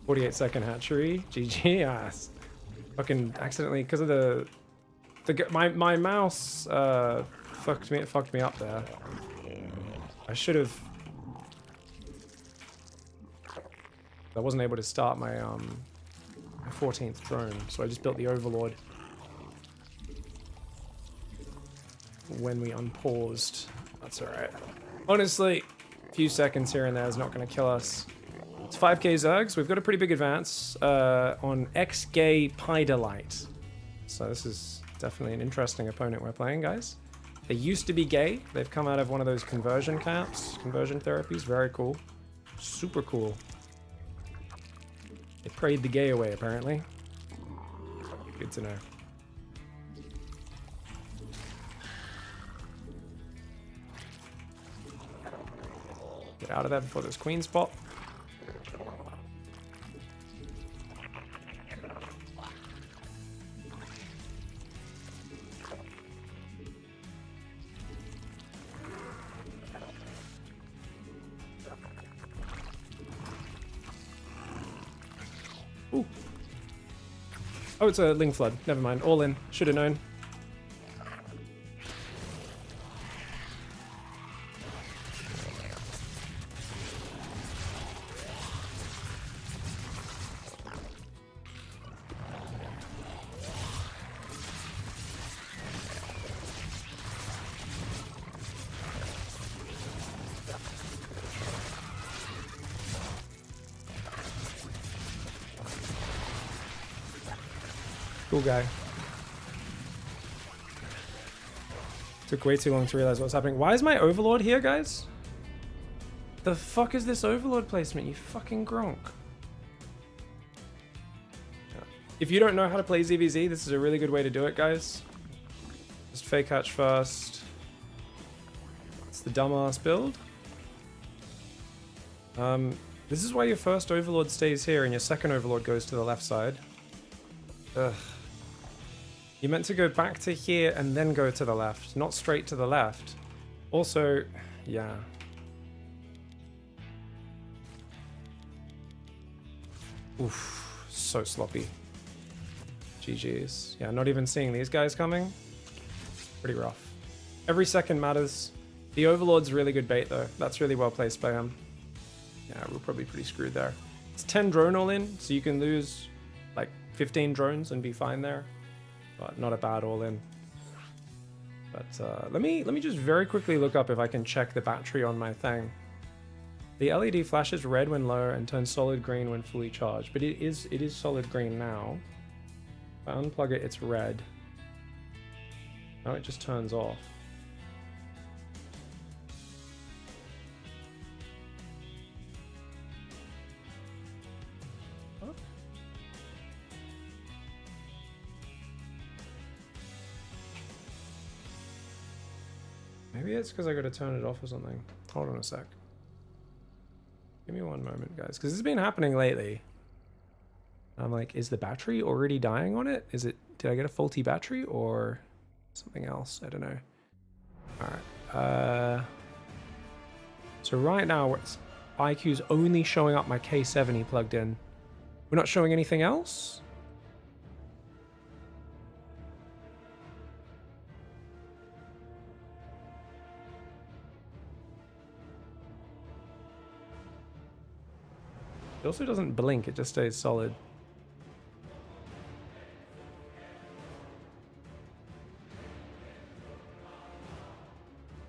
48-second hatchery. GG. Yes. Fucking accidentally, because of my mouse fucked me up there. I should have. I wasn't able to start my 14th drone, so I just built the Overlord when we unpaused. That's alright. Honestly, a few seconds here and there is not going to kill us. It's 5k Zergs. We've got a pretty big advance on X-Gay Pidolite. So this is definitely an interesting opponent we're playing, guys. They used to be gay. They've come out of one of those conversion camps, conversion therapies. Very cool. Super cool. They prayed the gay away, apparently. Good to know. Get out of there before those queens pop. Ooh. Oh, it's a Ling Flood. Never mind. All in. Should have known. Cool guy. Took way too long to realize what's happening. Why is my Overlord here, guys? The fuck is this Overlord placement, you fucking gronk? If you don't know how to play ZVZ, this is a really good way to do it, guys. Just fake hatch first. It's the dumbass build. This is why your first Overlord stays here and your second Overlord goes to the left side. Ugh. You meant to go back to here and then go to the left, not straight to the left. Also, yeah. Oof, so sloppy. GG's. Yeah, not even seeing these guys coming. Pretty rough. Every second matters. The Overlord's really good bait though. That's really well placed by him. Yeah, we're probably pretty screwed there. It's 10 drone all in, so you can lose like 15 drones and be fine there. But not a bad all in. But let me just very quickly look up if I can check the battery on my thing. The LED flashes red when low and turns solid green when fully charged, but it is solid green now. If I unplug it, it's red. Now it just turns off. Maybe it's because I gotta turn it off or something. Hold on a sec. Give me one moment, guys, because this has been happening lately. I'm like, is the battery already dying on it? Is it, did I get a faulty battery or something else? I don't know. Alright. So right now, IQ's only showing up my K70 plugged in. We're not showing anything else? It also doesn't blink, it just stays solid.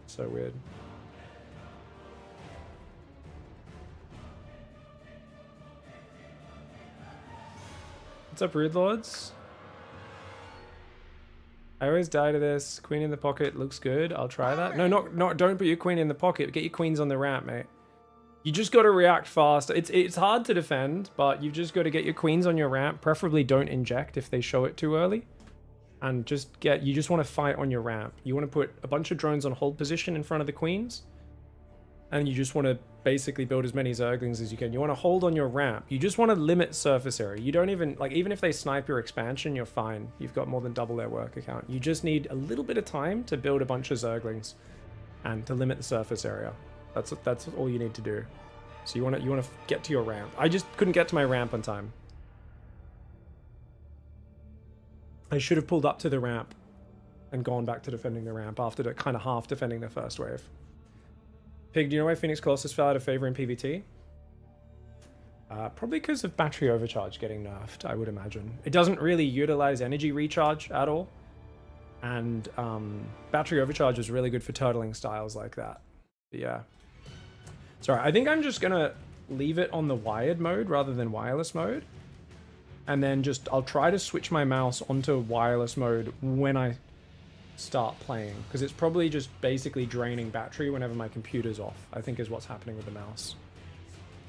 So weird. What's up, Rude Lords? I always die to this. Queen in the pocket looks good. I'll try that. No, don't put your queen in the pocket. Get your queens on the ramp, mate. You just got to react fast. It's hard to defend, but you've just got to get your queens on your ramp. Preferably don't inject if they show it too early. And you just want to fight on your ramp. You want to put a bunch of drones on hold position in front of the queens. And you just want to basically build as many Zerglings as you can. You want to hold on your ramp. You just want to limit surface area. You don't even, like, even if they snipe your expansion, you're fine. You've got more than double their work account. You just need a little bit of time to build a bunch of Zerglings and to limit the surface area. That's all you need to do. So you want to get to your ramp. I just couldn't get to my ramp on time. I should have pulled up to the ramp and gone back to defending the ramp after kind of half defending the first wave. Pig, do you know why Phoenix Colossus fell out of favor in PvT? Probably because of battery overcharge getting nerfed, I would imagine. It doesn't really utilize energy recharge at all. And battery overcharge is really good for turtling styles like that. But yeah. Sorry, I think I'm just going to leave it on the wired mode rather than wireless mode. And then I'll try to switch my mouse onto wireless mode when I start playing. Because it's probably just basically draining battery whenever my computer's off, I think is what's happening with the mouse.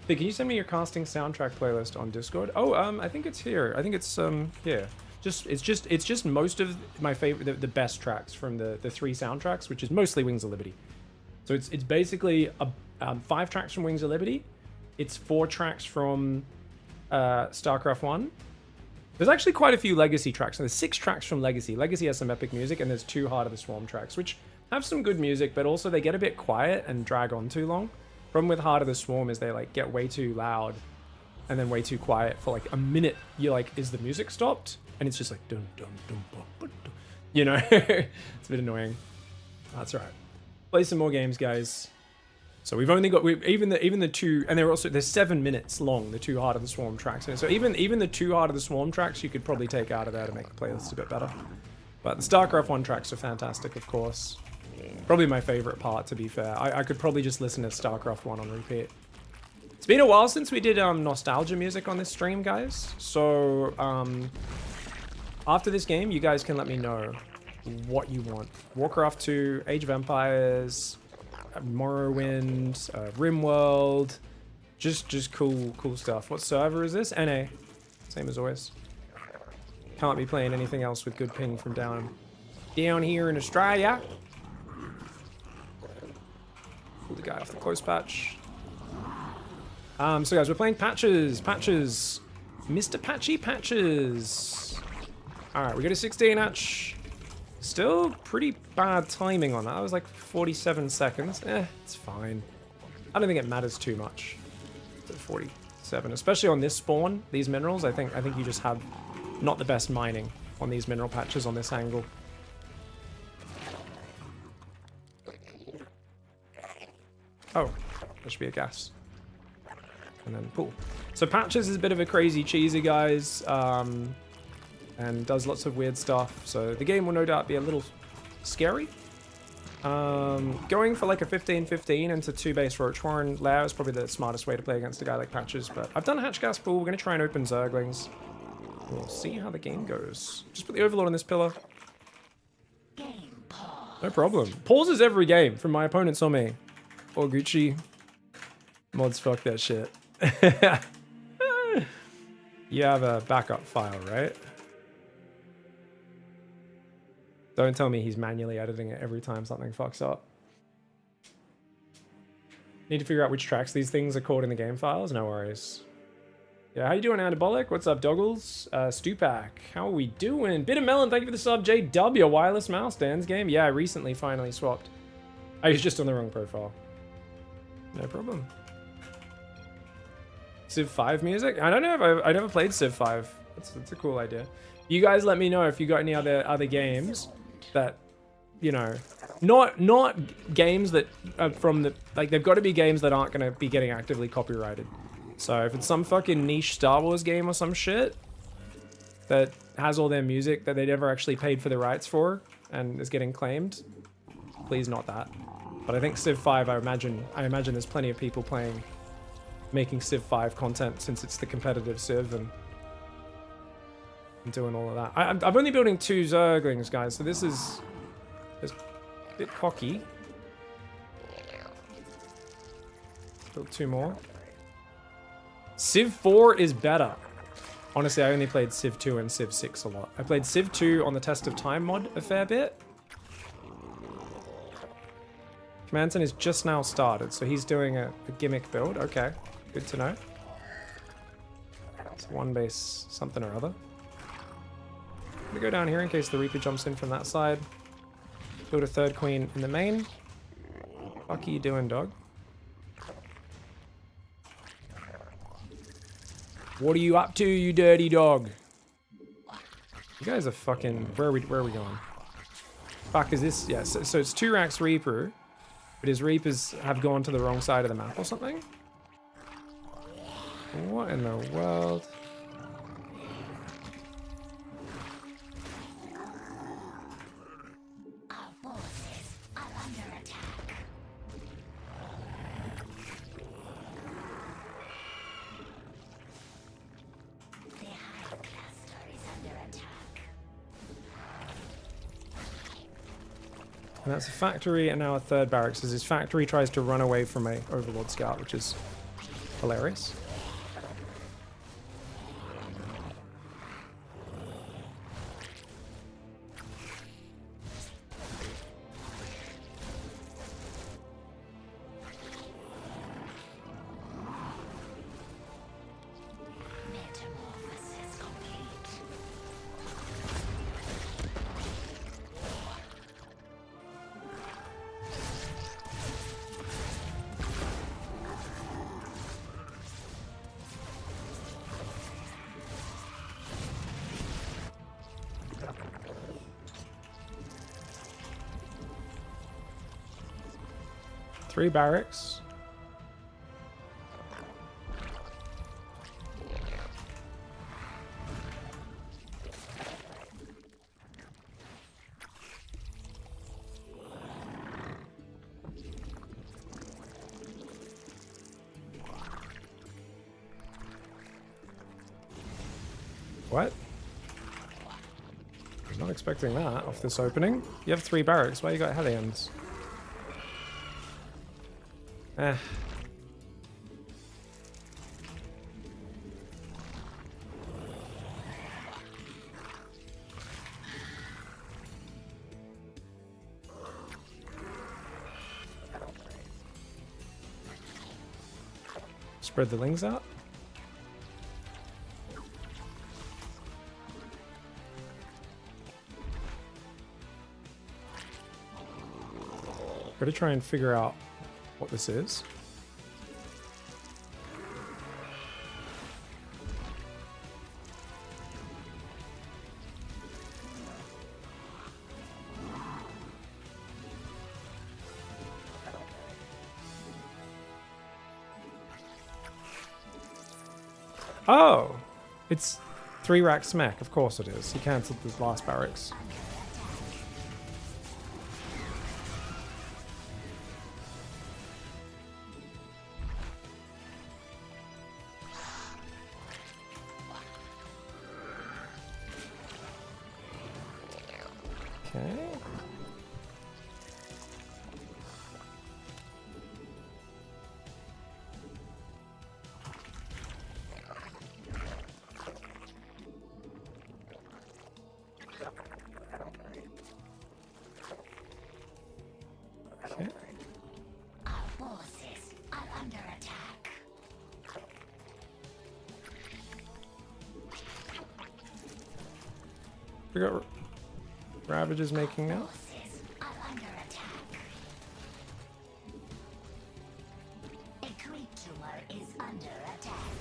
Hey, can you send me your casting soundtrack playlist on Discord? Oh, I think it's here. I think it's here. It's just most of my favorite, the best tracks from the 3 soundtracks, which is mostly Wings of Liberty. So it's basically 5 tracks from Wings of Liberty. It's 4 tracks from StarCraft 1. There's actually quite a few Legacy tracks. There's 6 tracks from Legacy. Legacy has some epic music, and there's 2 Heart of the Swarm tracks, which have some good music, but also they get a bit quiet and drag on too long. Problem with Heart of the Swarm is they like get way too loud and then way too quiet for like a minute. You're like, is the music stopped? And it's just like dun dun dun dun dun dun. You know, it's a bit annoying. That's all right. Play some more games, guys. So we've only got even the 2, and they're 7 minutes long, the 2 Heart of the Swarm tracks. And so even the 2 Heart of the Swarm tracks you could probably take out of there to make the playlist a bit better. But the StarCraft 1 tracks are fantastic, of course. Probably my favorite part, to be fair. I could probably just listen to StarCraft 1 on repeat. It's been a while since we did nostalgia music on this stream, guys. So after this game, you guys can let me know what you want. Warcraft 2, Age of Empires, Morrowind, RimWorld, just cool stuff. What server is this? NA, same as always. Can't be playing anything else with good ping from down here in Australia. Pull the guy off the close patch. So guys, we're playing patches. Mr. Patchy Patches. Alright, we got a 16 hatch. Still pretty bad timing on that. That was like 47 seconds. It's fine. I don't think it matters too much. 47, especially on this spawn, these minerals. I think you just have not the best mining on these mineral patches on this angle. Oh, there should be a gas. And then pool. So Patches is a bit of a crazy cheesy, guys. And does lots of weird stuff. So the game will no doubt be a little scary. Going for like a 15-15 into 2 base Roach Warren lair is probably the smartest way to play against a guy like Patches, but I've done Hatch Gas Pool. We're going to try and open Zerglings. We'll see how the game goes. Just put the Overlord on this pillar. Game pause. No problem. Pauses every game from my opponents or me. Or Gucci. Mods, fuck that shit. You have a backup file, right? Don't tell me he's manually editing it every time something fucks up. Need to figure out which tracks these things are called in the game files. No worries. Yeah, how you doing, Anabolic? What's up, Doggles? Stupak, how are we doing? Bit of Melon, thank you for the sub. JW, wireless mouse, Dan's game. Yeah, I recently finally swapped. I was just on the wrong profile. No problem. Civ 5 music? I don't know if I never played Civ 5. That's a cool idea. You guys let me know if you got any other games that, you know, not games that are from the, like, they've got to be games that aren't going to be getting actively copyrighted. So if it's some fucking niche Star Wars game or some shit that has all their music that they never actually paid for the rights for and is getting claimed, please not that. But I think Civ 5, I imagine there's plenty of people making Civ 5 content since it's the competitive Civ and doing all of that. I'm only building 2 Zerglings, guys, so this is a bit cocky. Build 2 more. Civ 4 is better. Honestly, I only played Civ 2 and Civ 6 a lot. I played Civ 2 on the Test of Time mod a fair bit. Commandton is just now started, so he's doing a gimmick build. Okay, good to know. It's 1 base something or other. I'm gonna go down here in case the Reaper jumps in from that side. Build a 3rd queen in the main. Fuck are you doing, dog? What are you up to, you dirty dog? You guys are fucking... Where are we going? Fuck, is this... Yeah, so it's 2 racks Reaper, but his Reapers have gone to the wrong side of the map or something? What in the world? Our forces are under attack. The Hive Cluster is under attack. And that's a factory and now a 3rd barracks as his factory tries to run away from a Overlord Scout, which is hilarious. Metamorphosis complete. Three barracks. What? I was not expecting that off this opening. You have 3 barracks. Why you got Hellions? Eh. Spread the lings out. Gotta try and figure out what this is. Oh! It's 3 rack smack, of course it is. He cancelled the last barracks. Okay. Okay. Our forces are under attack. We got Ravages making now. Forces are under attack. A creature is under attack.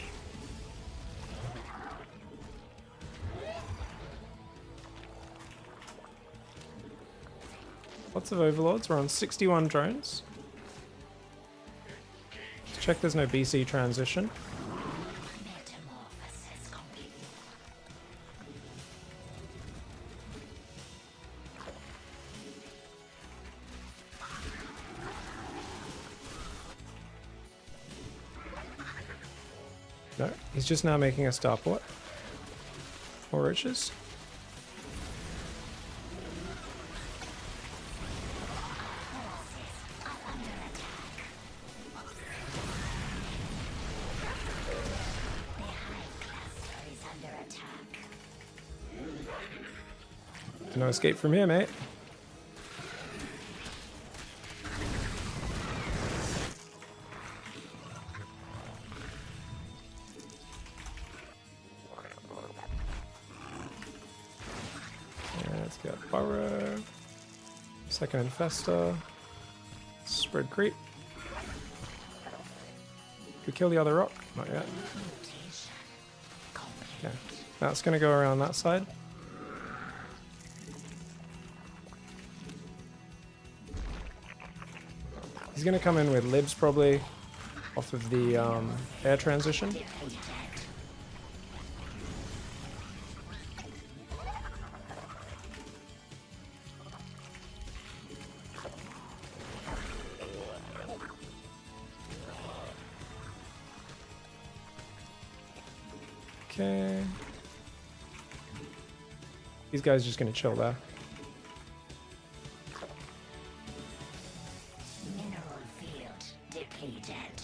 Lots of overlords. We're on 61 drones. Let's check there's no BC transition. Metamorphosis complete. No, he's just now making a starport. More roaches. The hive cluster is under attack. No escape from here, mate. Yeah, let's get Burrow. Second Infestor. Spread creep. Did we kill the other rock? Not yet. Okay. That's gonna go around that side. He's gonna come in with libs probably off of the air transition. Okay. These guys just gonna chill there. Mineral field depleted.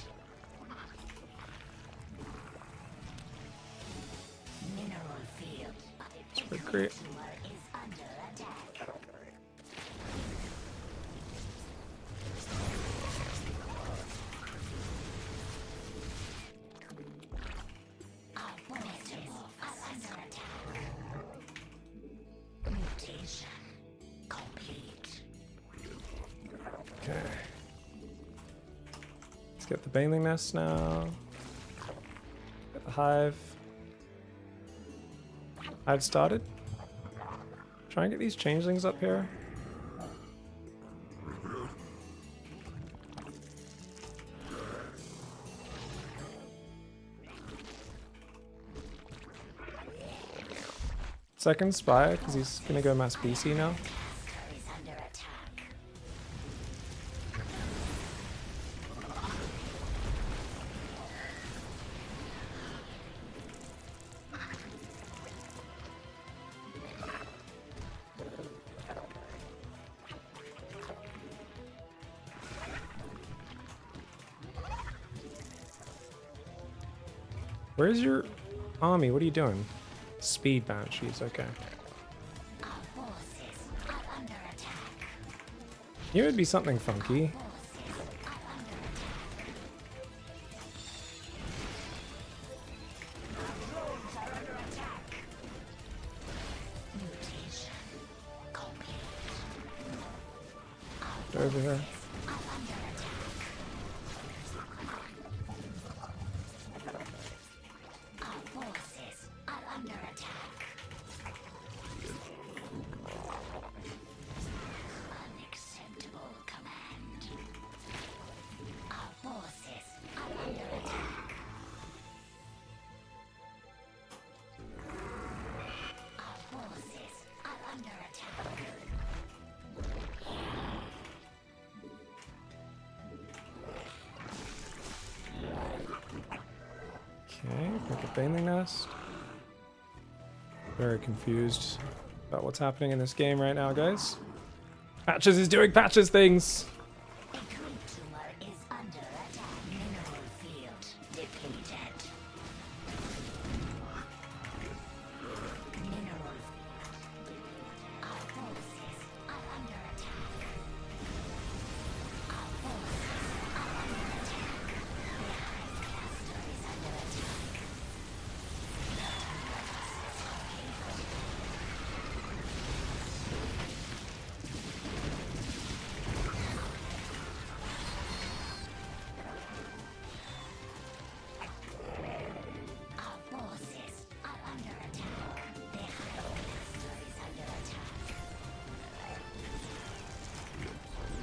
Mineral field. Spread creep. Is under attack. Our forces are under attack. Mutation complete. Okay. Let's get the Baneling Nest now. Get the hive. Hive started. Try and get these changelings up here. Second spy, because he's gonna go mass BC now. Cluster is under attack. Where's your army? What are you doing? Speed banshees, okay. Our forces are under attack. Here would be something funky. Forces are under attack. Drones are under attack. Mutation complete. Over here. Are under attack. Our forces are under attack. Unacceptable command. Our forces are under attack. Our forces are under attack. Okay, got the Baneling Nest. Very confused. about what's happening in this game right now, guys. Patches is doing Patches things. A creature is under attack. Mineral field depleted. Mineral field. Our forces are under attack. Our forces are under attack. The hive cluster is under attack. Our forces are under attack. The hive cluster is under attack. Mineral field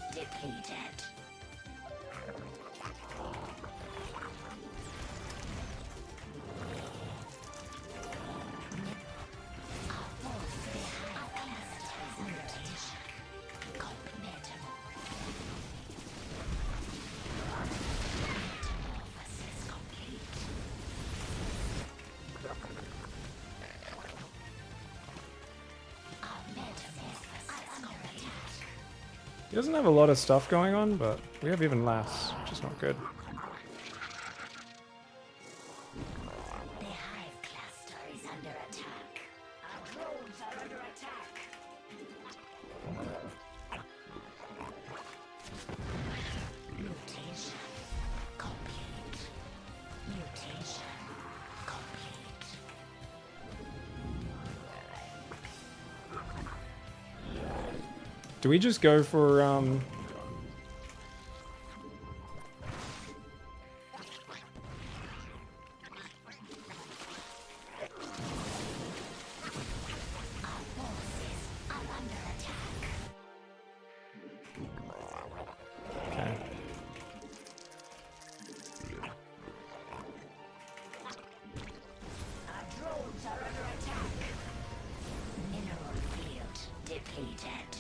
depleted. Our forces are under attack. Metamorphosis complete. Our metamorphosis complete. He doesn't have a lot of stuff going on, but we have even less, which is not good. The hive cluster is under attack. Our drones are under attack. Mutation complete. Mutation complete. Do we just go for Our forces are under attack. okay. Our drones are under attack. Mineral field depleted.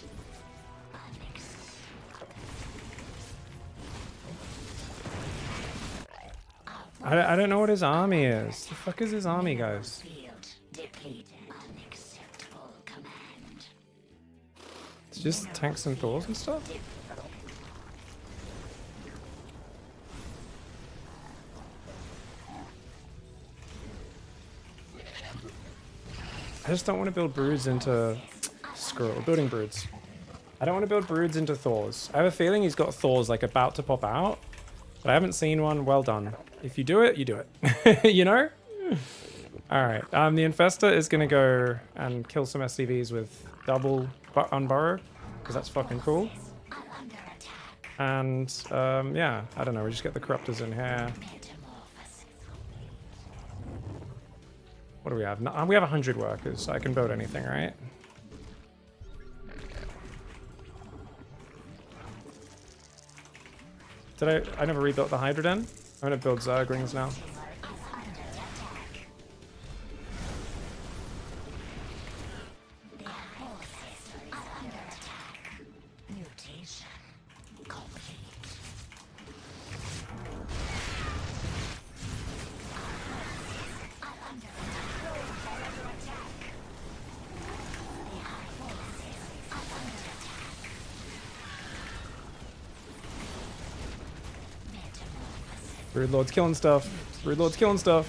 I don't know what his army is. The fuck is his army, guys? Field depleted. Unacceptable command. It's just tanks and Thors and stuff? I just don't want to build broods into... Screw it, we're building broods. I don't want to build broods into Thors. I have a feeling he's got Thors like about to pop out, but I haven't seen one. Well done. If you do it, you do it. You know? Alright, the Infesta is going to go and kill some SCVs with double unburrow, because that's fucking cool. Are under attack. And, yeah, I don't know, we just get the Corruptors in here. Metamorphosis. What do we have? No, we have 100 workers, so I can build anything, right? Did I never rebuilt the Hydra Den? I'm gonna build Zerglings now. Mutation complete. Brood Lord's killing stuff. Brood Lord's killing stuff.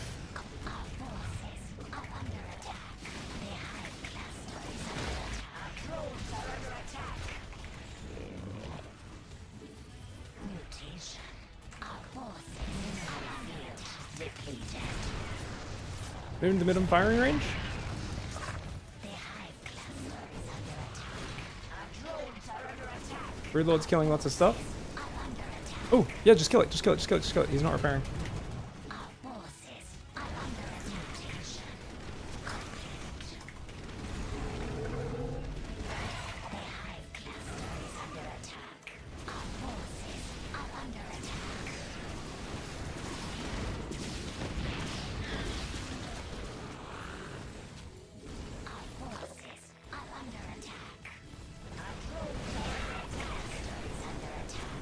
Mutation. Our forces are field depleted. They're in the middle firing range? The hive cluster is under attack. Our drones are under attack. Brood Lord's killing lots of stuff. Are under attack. Oh, yeah, just kill it, just kill it, just kill it, just kill it. He's not repairing. Our forces are under attack. Mutation complete. The hive cluster is under attack. Our forces are under attack. Our forces are under attack. Our hive cluster is under attack.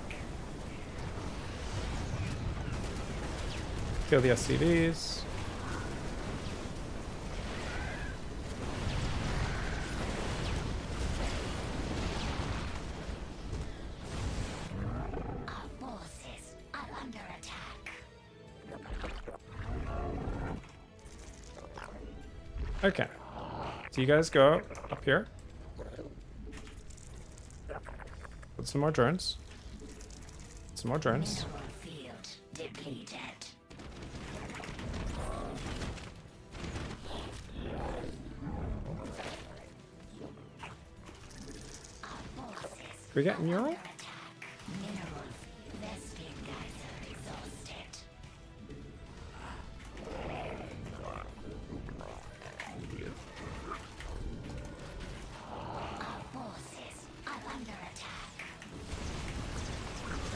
Kill the SCVs. Okay. So you guys go up here. Put some more drones. Some more drones. Mineral field depleted. Our forces We get mural? attack. Mineral Vespene geyser exhausted. Our forces are under attack.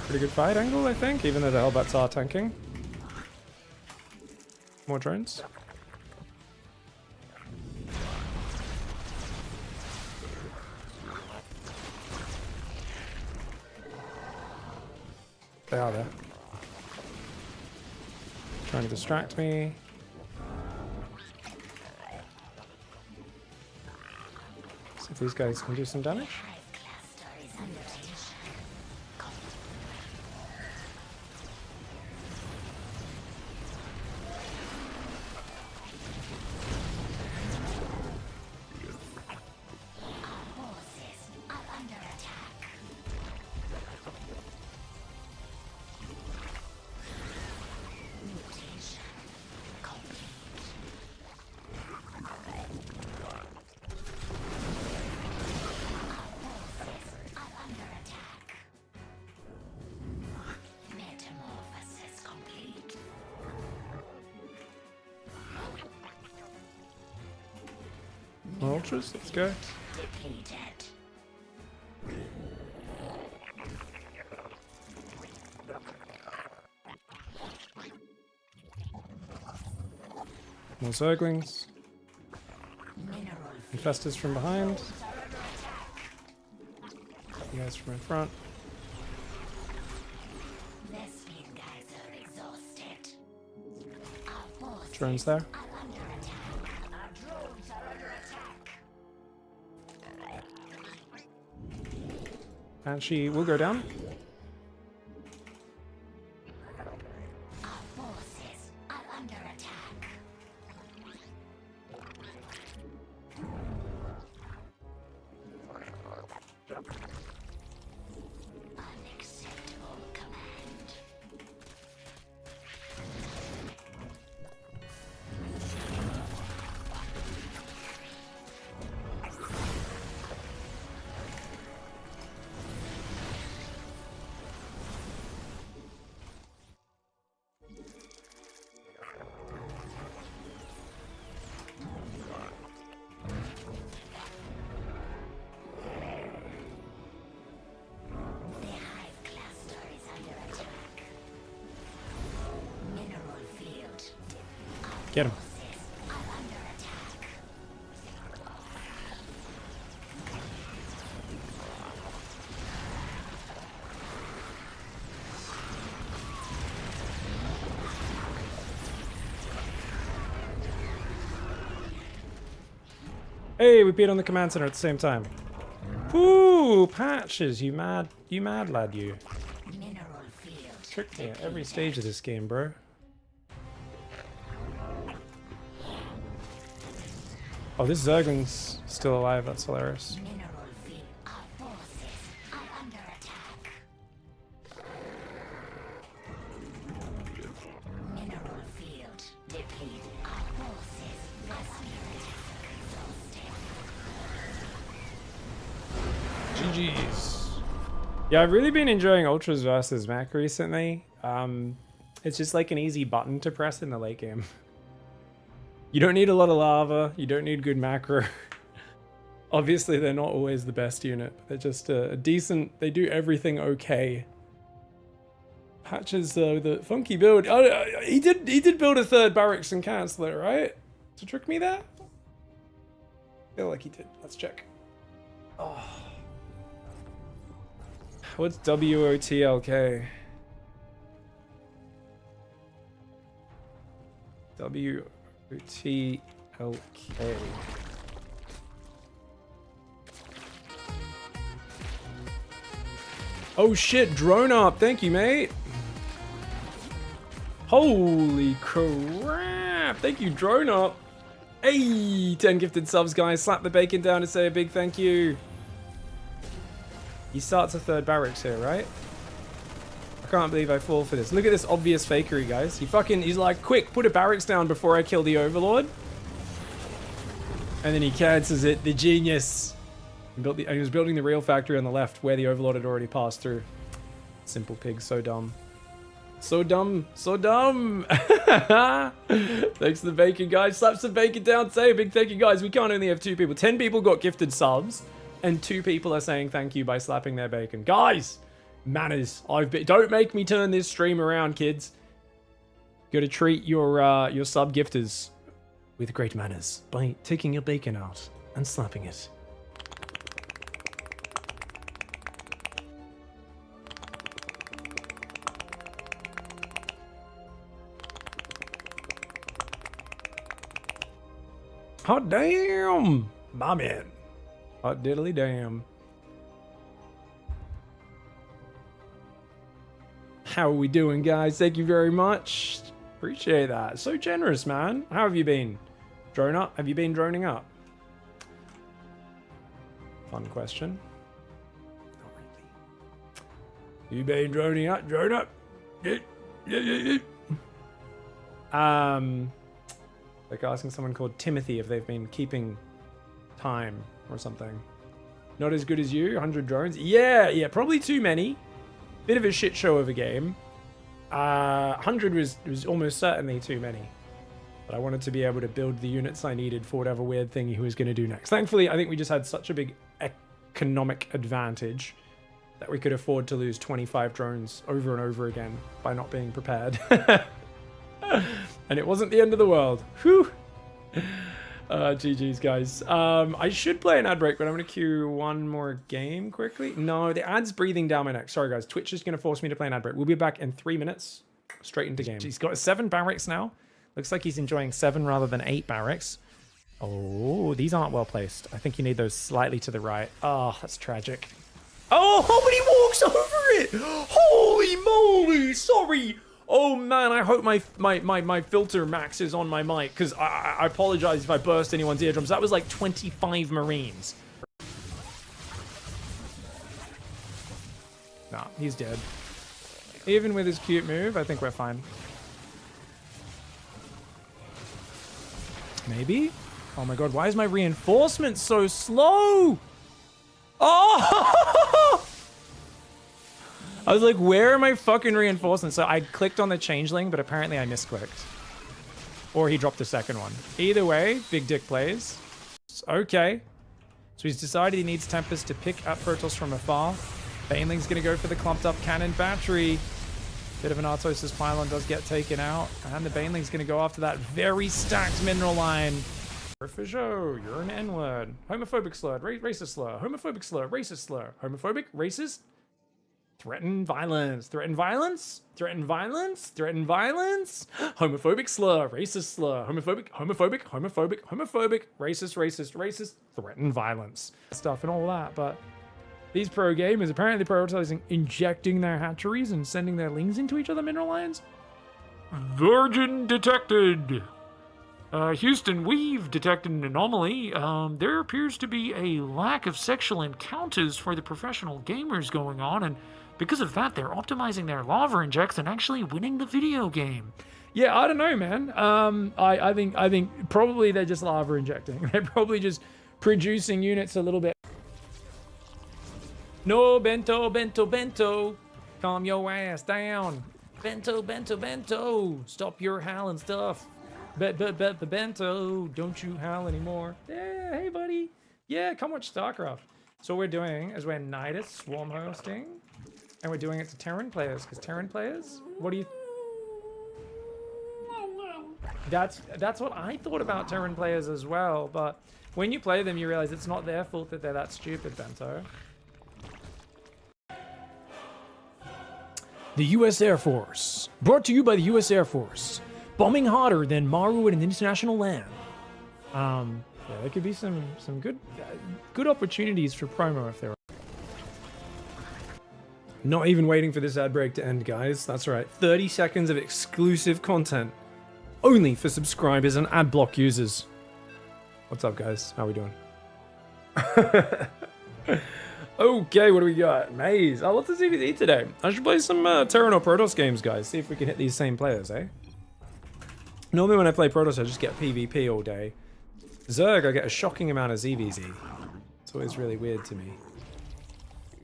Pretty good fight angle, I think, even though the Hellbats are tanking. More drones. They are there. Trying to distract me. See if these guys can do some damage. Hive cluster is under tension. Our forces are under attack. Mutation complete. Are under attack. Metamorphosis complete. Ultras, let's go. Depleted. More Zerglings. Mineral Infestors from behind. You guys from in front. Vespene geyser exhausted. Our forces Drones there. are under attack. Our drones are under attack. Banshee will go down. Our forces are under attack. Unacceptable command. The hive cluster is under attack. Mineral field. Get him. Forces are under attack. Hey, we beat on the command center at the same time. Ooh, Patches, you mad lad, you. Mineral field. Tricked me at every stage of this game, bro. Oh, this Zergling's still alive, that's hilarious. Mineral field. Our forces are under attack. Mineral field depleted. Our forces are under attack. Exhausted. GG's. Yeah, I've really been enjoying Ultras versus Mech recently. It's just like an easy button to press in the late game. You don't need a lot of lava, you don't need good macro. Obviously, they're not always the best unit, but they're just a decent, they do everything okay. Patches the funky build. Oh, he did build a third barracks and cancel it, right? To trick me there? I feel like he did. Let's check. Oh. What's WOTLK? WOTLK. Oh shit, drone up. Thank you, mate. Holy crap. Thank you, drone up. Hey, 10 gifted subs, guys. Slap the bacon down to say a big thank you. He starts a third barracks here, right? I can't believe I fall for this. Look at this obvious fakery, guys. He's like, quick, put a barracks down before I kill the Overlord. And then he cancels it. The genius. He was building the real factory on the left where the Overlord had already passed through. Simple pig, so dumb. So dumb, so dumb. Thanks for the bacon, guys. Slap some bacon down. Say a big thank you, guys. We can't only have 2 people. 10 people got gifted subs, and 2 people are saying thank you by slapping their bacon. Guys, manners. Don't make me turn this stream around, kids. Got to treat your sub gifters with great manners by taking your bacon out and slapping it. Hot damn! My man. Hot diddly damn. How are we doing, guys? Thank you very much. Appreciate that. So generous, man. How have you been? Drone up? Have you been droning up? Fun question. Not really. You been droning up? Drone up? Like asking someone called Timothy if they've been keeping time or something. Not as good as you, 100 drones. Yeah, probably too many. Bit of a shit show of a game. 100 was almost certainly too many. But I wanted to be able to build the units I needed for whatever weird thing he was going to do next. Thankfully, I think we just had such a big economic advantage that we could afford to lose 25 drones over and over again by not being prepared. And it wasn't the end of the world. Whew. GG's, guys. I should play an ad break, but I'm going to queue one more game quickly. No, the ad's breathing down my neck. Sorry, guys. Twitch is going to force me to play an ad break. We'll be back in 3 minutes. Straight into game. He's got 7 barracks now. Looks like he's enjoying 7 rather than 8 barracks. Oh, these aren't well placed. I think you need those slightly to the right. Oh, that's tragic. Oh, but he walks over it. Holy moly. Sorry. Oh man, I hope my filter maxes on my mic, because I apologize if I burst anyone's eardrums. That was like 25 Marines. Nah, he's dead. Even with his cute move, I think we're fine. Maybe? Oh my god, why is my reinforcement so slow? Oh! I was like, where are my fucking reinforcements? So I clicked on the changeling, but apparently I misclicked. Or he dropped the second one. Either way, big dick plays. Okay. So he's decided he needs Tempest to pick up Protoss from afar. Baneling's going to go for the clumped up cannon battery. Bit of an Artosis pylon does get taken out. And the Baneling's going to go after that very stacked mineral line. For sure, you're an N-word. Homophobic slur, racist slur. Homophobic slur, racist slur. Homophobic, racist. Threaten violence. Threaten violence. Threaten violence. Threaten violence. Homophobic slur. Racist slur. Homophobic. Homophobic. Homophobic. Homophobic. Racist. Racist. Racist. Threaten violence. Stuff and all that. But these pro gamers apparently prioritizing injecting their hatcheries and sending their lings into each other mineral lines. Virgin detected. Houston, we've detected an anomaly. There appears to be a lack of sexual encounters for the professional gamers going on, and because of that, they're optimizing their lava injects and actually winning the video game. Yeah, I don't know, man. I think probably they're just lava injecting. They're probably just producing units a little bit. No, bento, bento, bento. Calm your ass down. Bento, bento, bento. Stop your howling stuff. Bento, don't you howl anymore. Yeah, hey buddy. Yeah, come watch StarCraft. So what we're doing is we're Nidus swarm hosting, and we're doing it to Terran players, because Terran players, what do you... That's what I thought about Terran players as well, but when you play them, you realize it's not their fault that they're that stupid, Bento. The U.S. Air Force. Brought to you by the U.S. Air Force. Bombing harder than Maru in an international land. Yeah, there could be some good opportunities for promo if there are. Not even waiting for this ad break to end, guys. That's right. 30 seconds of exclusive content. Only for subscribers and ad block users. What's up, guys? How we doing? Okay, what do we got? Maze. Oh, what's the CVZ today? I should play some Terran or Protoss games, guys. See if we can hit these same players, eh? Normally when I play Protoss, I just get PvP all day. Zerg, I get a shocking amount of ZVZ. It's always really weird to me.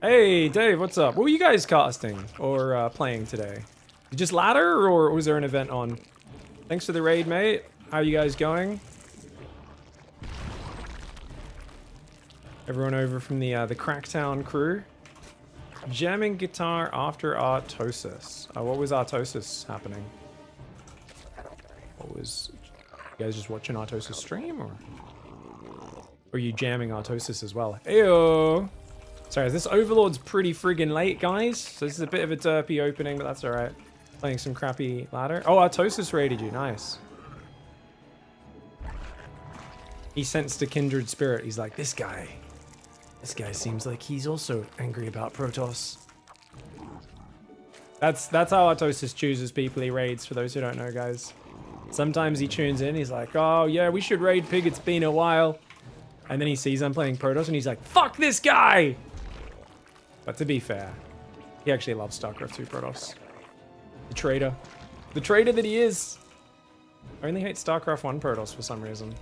Hey, Dave, what's up? What were you guys casting or playing today? Just ladder, or was there an event on? Thanks for the raid, mate. How are you guys going? Everyone over from the Cracktown crew. Jamming guitar after Artosis. What was Artosis happening? What was... You guys just watching Artosis stream, or are you jamming Artosis as well? Heyo! Sorry, this Overlord's pretty friggin' late, guys. So this is a bit of a derpy opening, but that's alright. Playing some crappy ladder. Oh, Artosis raided you. Nice. He sensed a kindred spirit. He's like, this guy seems like he's also angry about Protoss. That's how Artosis chooses people he raids, for those who don't know, guys. Sometimes he tunes in, he's like, oh yeah, we should raid Pig, it's been a while. And then he sees I'm playing Protoss and he's like, fuck this guy! But to be fair, he actually loves StarCraft 2 Protoss. The traitor. The traitor that he is! I only hate StarCraft 1 Protoss for some reason.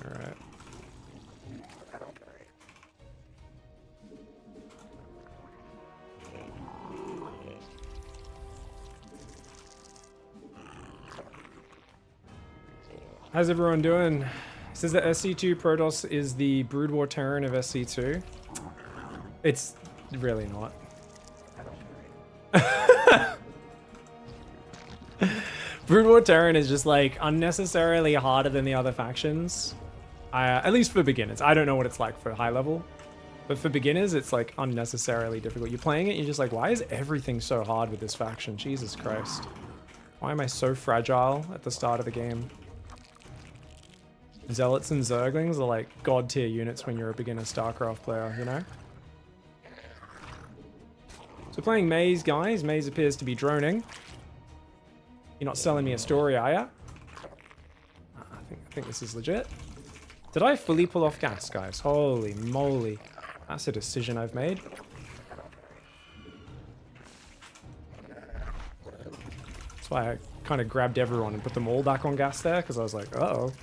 Alright. How's everyone doing? It says that SC2 Protoss is the Brood War Terran of SC2. It's really not. Brood War Terran is just like unnecessarily harder than the other factions. At least for beginners. I don't know what it's like for high level. But for beginners, it's like unnecessarily difficult. You're playing it, you're just like, why is everything so hard with this faction? Jesus Christ. Why am I so fragile at the start of the game? Zealots and Zerglings are like god tier units when you're a beginner StarCraft player, you know? So playing Maze, guys. Maze appears to be droning. You're not selling me a story, are ya? I think this is legit. Did I fully pull off gas, guys? Holy moly. That's a decision I've made. That's why I kind of grabbed everyone and put them all back on gas there, because I was like, uh-oh.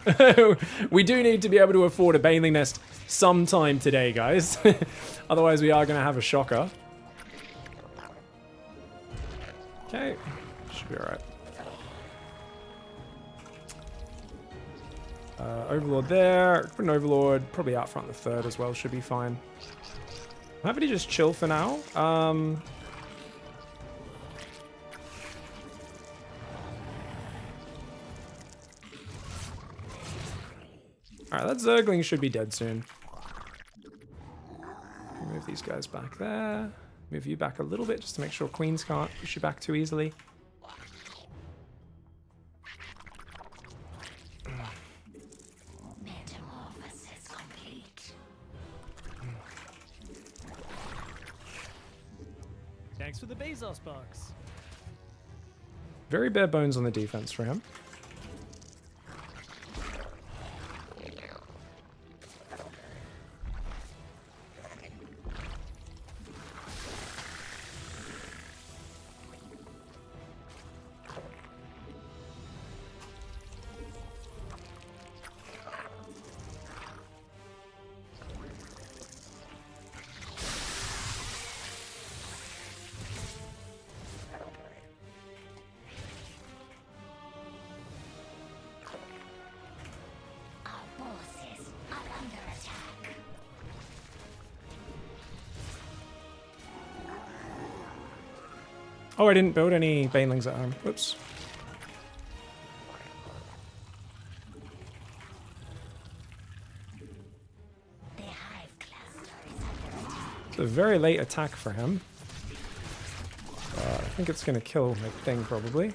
We do need to be able to afford a baneling nest sometime today, guys. Otherwise, we are going to have a shocker. Okay. Should be alright. Overlord there. Put an Overlord probably out front the third as well. Should be fine. I'm happy to just chill for now. Alright, that Zergling should be dead soon. Move these guys back there. Move you back a little bit just to make sure Queens can't push you back too easily. Metamorphosis complete. Thanks for the Bezos box. Very bare bones on the defense for him. Oh, I didn't build any banelings at home. Whoops. It's a very late attack for him. I think it's going to kill my thing, probably.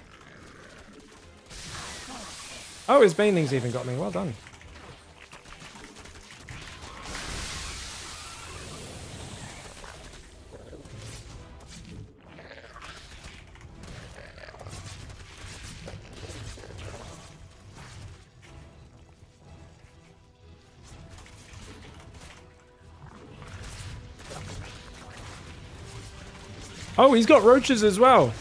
Oh, his banelings even got me. Well done. Oh, he's got roaches as well.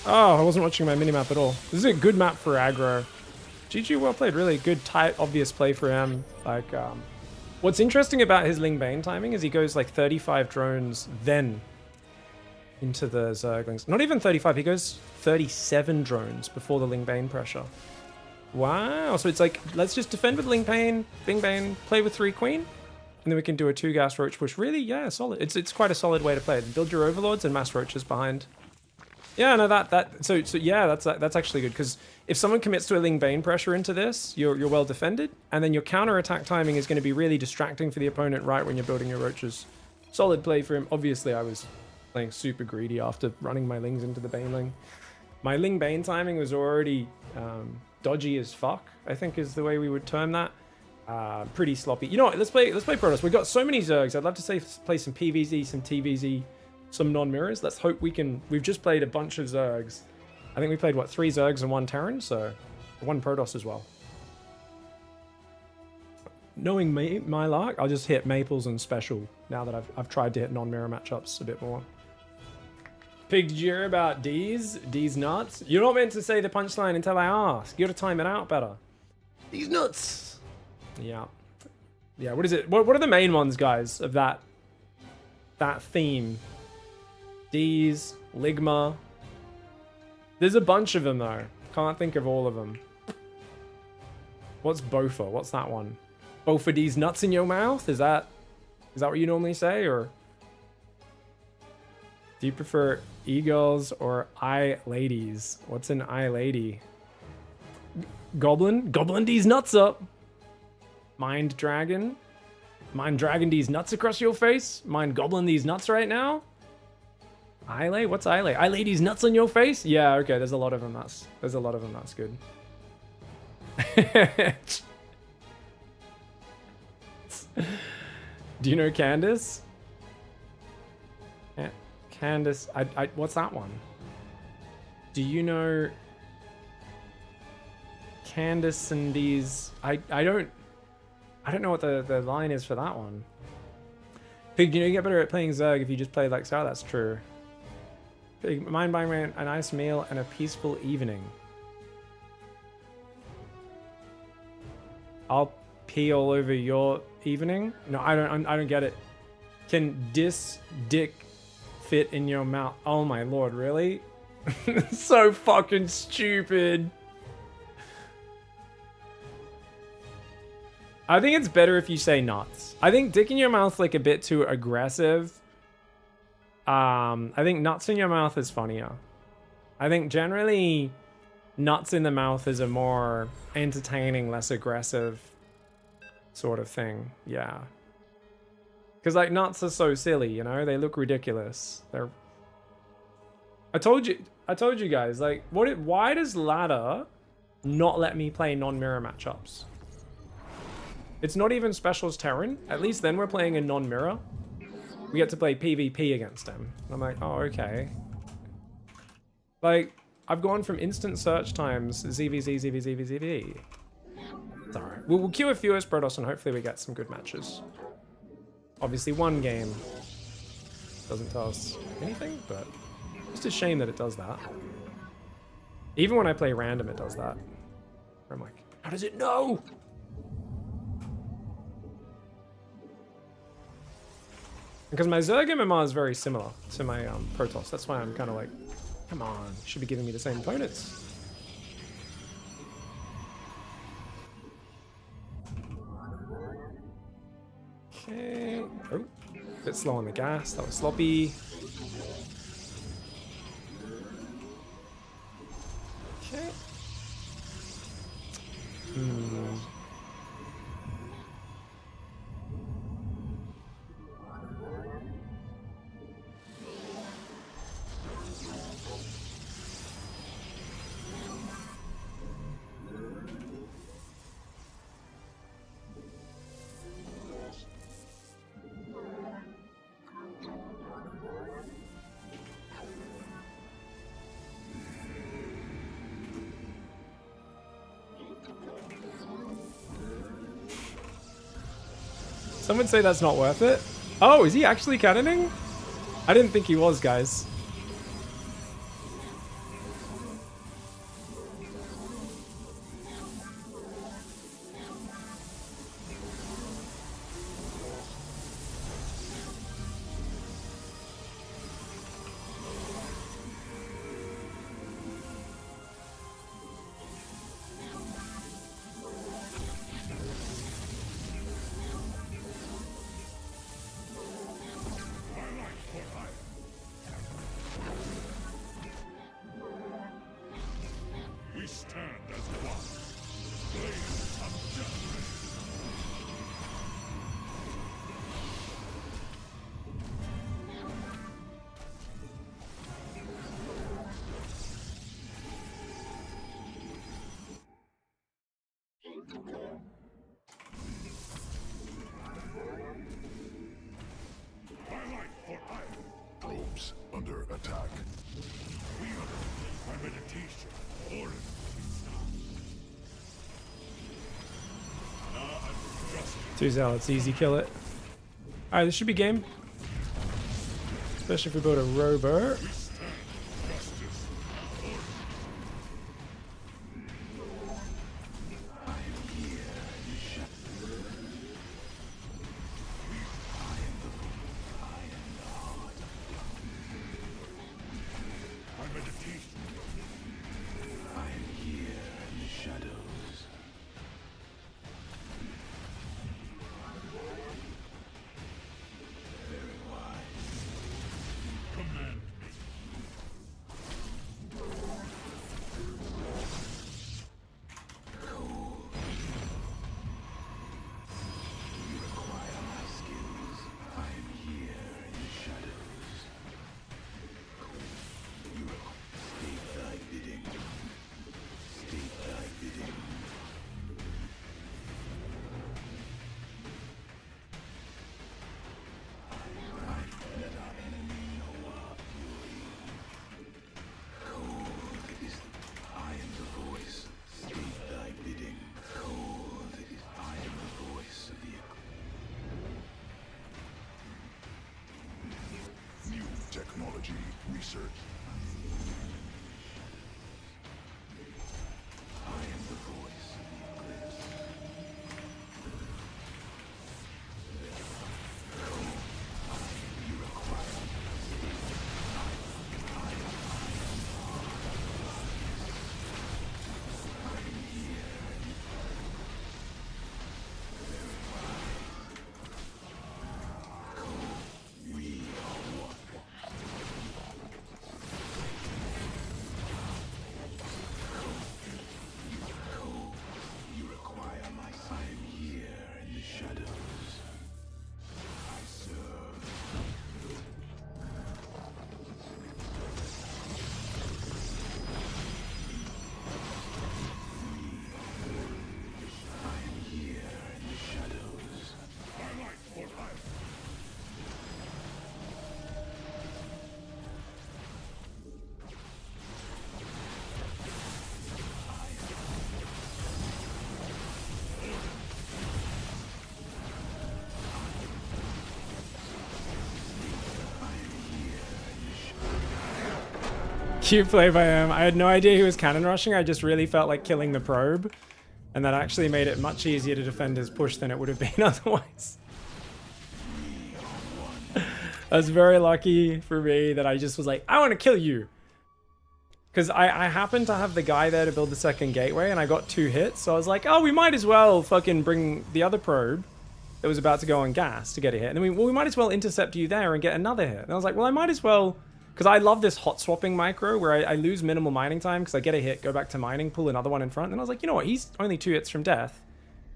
Oh, I wasn't watching my minimap at all. This is a good map for aggro. GG, well played. Really good, tight, obvious play for him. Like, what's interesting about his Ling Bane timing is he goes like 35 drones, then into the Zerglings. Not even 35, he goes 37 drones before the Ling Bane pressure. Wow, so it's like, let's just defend with Ling Bane, play with 3 Queen, and then we can do a 2-gas roach push. Really, yeah, solid. It's quite a solid way to play it. Build your overlords and mass roaches behind. Yeah, no, so yeah, that's actually good, because if someone commits to a Ling Bane pressure into this, you're well defended, and then your counter attack timing is going to be really distracting for the opponent right when you're building your roaches. Solid play for him. Obviously, I was playing super greedy after running my Lings into the Baneling. My Ling Bane timing was already dodgy as fuck, I think is the way we would term that. Pretty sloppy. You know what? Let's play Protoss. We've got so many Zergs. I'd love to play some PVZ, some TVZ, some non-mirrors. Let's hope we can. We've just played a bunch of Zergs. I think we played, what, 3 Zergs and 1 Terran, so 1 Protoss as well. Knowing me, my luck, I'll just hit Maples and Special now that I've tried to hit non-mirror matchups a bit more. Pig, did you hear about D's? D's nuts? You're not meant to say the punchline until I ask. You gotta time it out better. D's nuts! Yeah. Yeah, what is it? What are the main ones, guys, of that theme? D's, Ligma. There's a bunch of them, though. Can't think of all of them. What's Bofa? What's that one? Bofa D's nuts in your mouth? Is that what you normally say, or do you prefer e-girls or I-ladies? What's an I-lady? Goblin? Goblin D's nuts up. Mind Dragon? Mind Dragon D's nuts across your face? Mind Goblin D's nuts right now? I-lay? What's I-lay? I-lay D's nuts on your face? Yeah, okay, there's a lot of them. There's a lot of them. That's good. Do you know Candace? Candace, what's that one? Do you know Candace and these? I don't know what the line is for that one. Pig, you get better at playing Zerg if you just play like SERRAL. That's true. Pig, mind buying a nice meal and a peaceful evening. I'll pee all over your evening. No, I don't get it. Can dick fit in your mouth? Oh my lord, really? So fucking stupid. I think it's better if you say nuts. I think dick in your mouth like a bit too aggressive. I think nuts in your mouth is funnier. I think generally nuts in the mouth is a more entertaining, less aggressive sort of thing. Yeah. Because like nuts are so silly, you know? They look ridiculous. I told you guys, like, why does ladder not let me play non-mirror matchups? It's not even Specials Terran. At least then we're playing a non-mirror. We get to play PvP against him. And I'm like, oh, okay. Like, I've gone from instant search times, ZVZ, ZVZ, ZVZ. It's alright. We'll queue a few as Protoss and hopefully we get some good matches. Obviously, one game doesn't tell us anything, but it's a shame that it does that. Even when I play random, it does that. I'm like, how does it know? Because my Zerg MMR is very similar to my Protoss. That's why I'm kind of like, come on, you should be giving me the same opponents. Okay. Oh, bit slow on the gas. That was sloppy. Okay. Some would say that's not worth it. Oh, is he actually cannoning? I didn't think he was, guys. Probes under attack. My meditation. Two zealots, easy kill it. Alright, this should be game. Especially if we build a robo. Technology research. I am the voice of the eclipse. You require my sight. I am here in the shadows. I serve. I am here in the shadows. Cute play by him. I had no idea he was cannon rushing. I just really felt like killing the probe. And that actually made it much easier to defend his push than it would have been otherwise. I was very lucky for me that I just was like, I want to kill you. Because I happened to have the guy there to build the second gateway and I got 2 hits. So I was like, oh, we might as well fucking bring the other probe that was about to go on gas to get a hit. And then we might as well intercept you there and get another hit. And I was like, well, I might as well... Because I love this hot swapping micro where I lose minimal mining time because I get a hit, go back to mining, pull another one in front. And I was like, you know what? He's only 2 hits from death.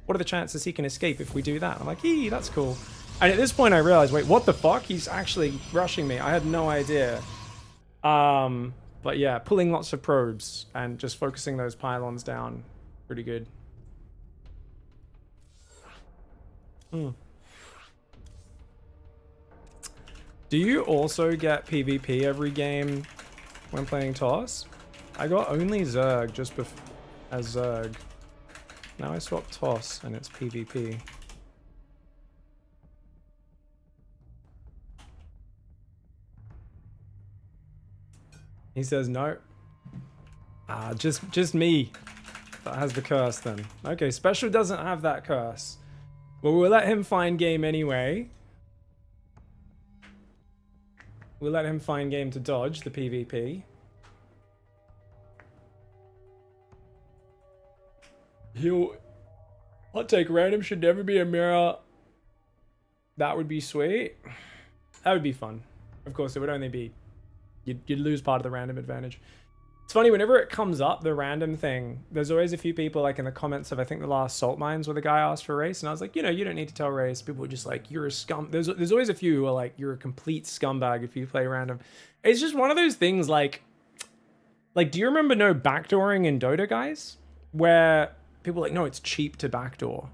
What are the chances he can escape if we do that? I'm like, ee, that's cool. And at this point I realized, wait, what the fuck? He's actually rushing me. I had no idea. But yeah, pulling lots of probes and just focusing those pylons down. Pretty good. Do you also get PvP every game when playing Toss? I got only Zerg just as Zerg. Now I swap Toss and it's PvP. He says no. Ah, just me that has the curse then. Okay, special doesn't have that curse. Well, we'll let him find game anyway. We'll let him find game to dodge the PvP. I'll take random, should never be a mirror. That would be sweet. That would be fun. Of course, it would only be... You'd lose part of the random advantage. It's funny, whenever it comes up, the random thing, there's always a few people, like in the comments of, I think, the last Salt Mines, where the guy asked for race, and I was like, you know, you don't need to tell race. People are just like, you're a scum. There's always a few who are like, you're a complete scumbag if you play random. It's just one of those things, like, do you remember no backdooring in Dota, guys? Where people are like, no, it's cheap to backdoor.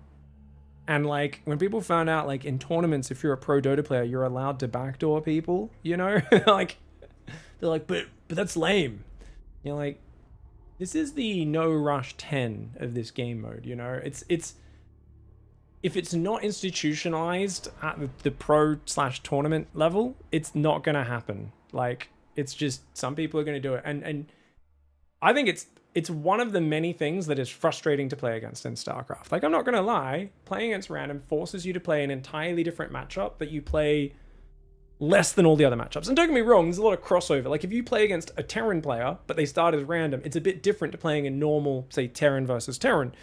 And like, when people found out, like, in tournaments, if you're a pro Dota player, you're allowed to backdoor people, you know? Like, they're like, but that's lame. You're like, this is the no rush 10 of this game mode, you know? It's if it's not institutionalized at the pro/tournament level, it's not gonna happen. Like, it's just, some people are gonna do it. And I think it's one of the many things that is frustrating to play against in StarCraft. Like, I'm not gonna lie, playing against random forces you to play an entirely different matchup that you play less than all the other matchups. And don't get me wrong, there's a lot of crossover. Like, if you play against a Terran player, but they start as random, it's a bit different to playing a normal, say, Terran versus Terran.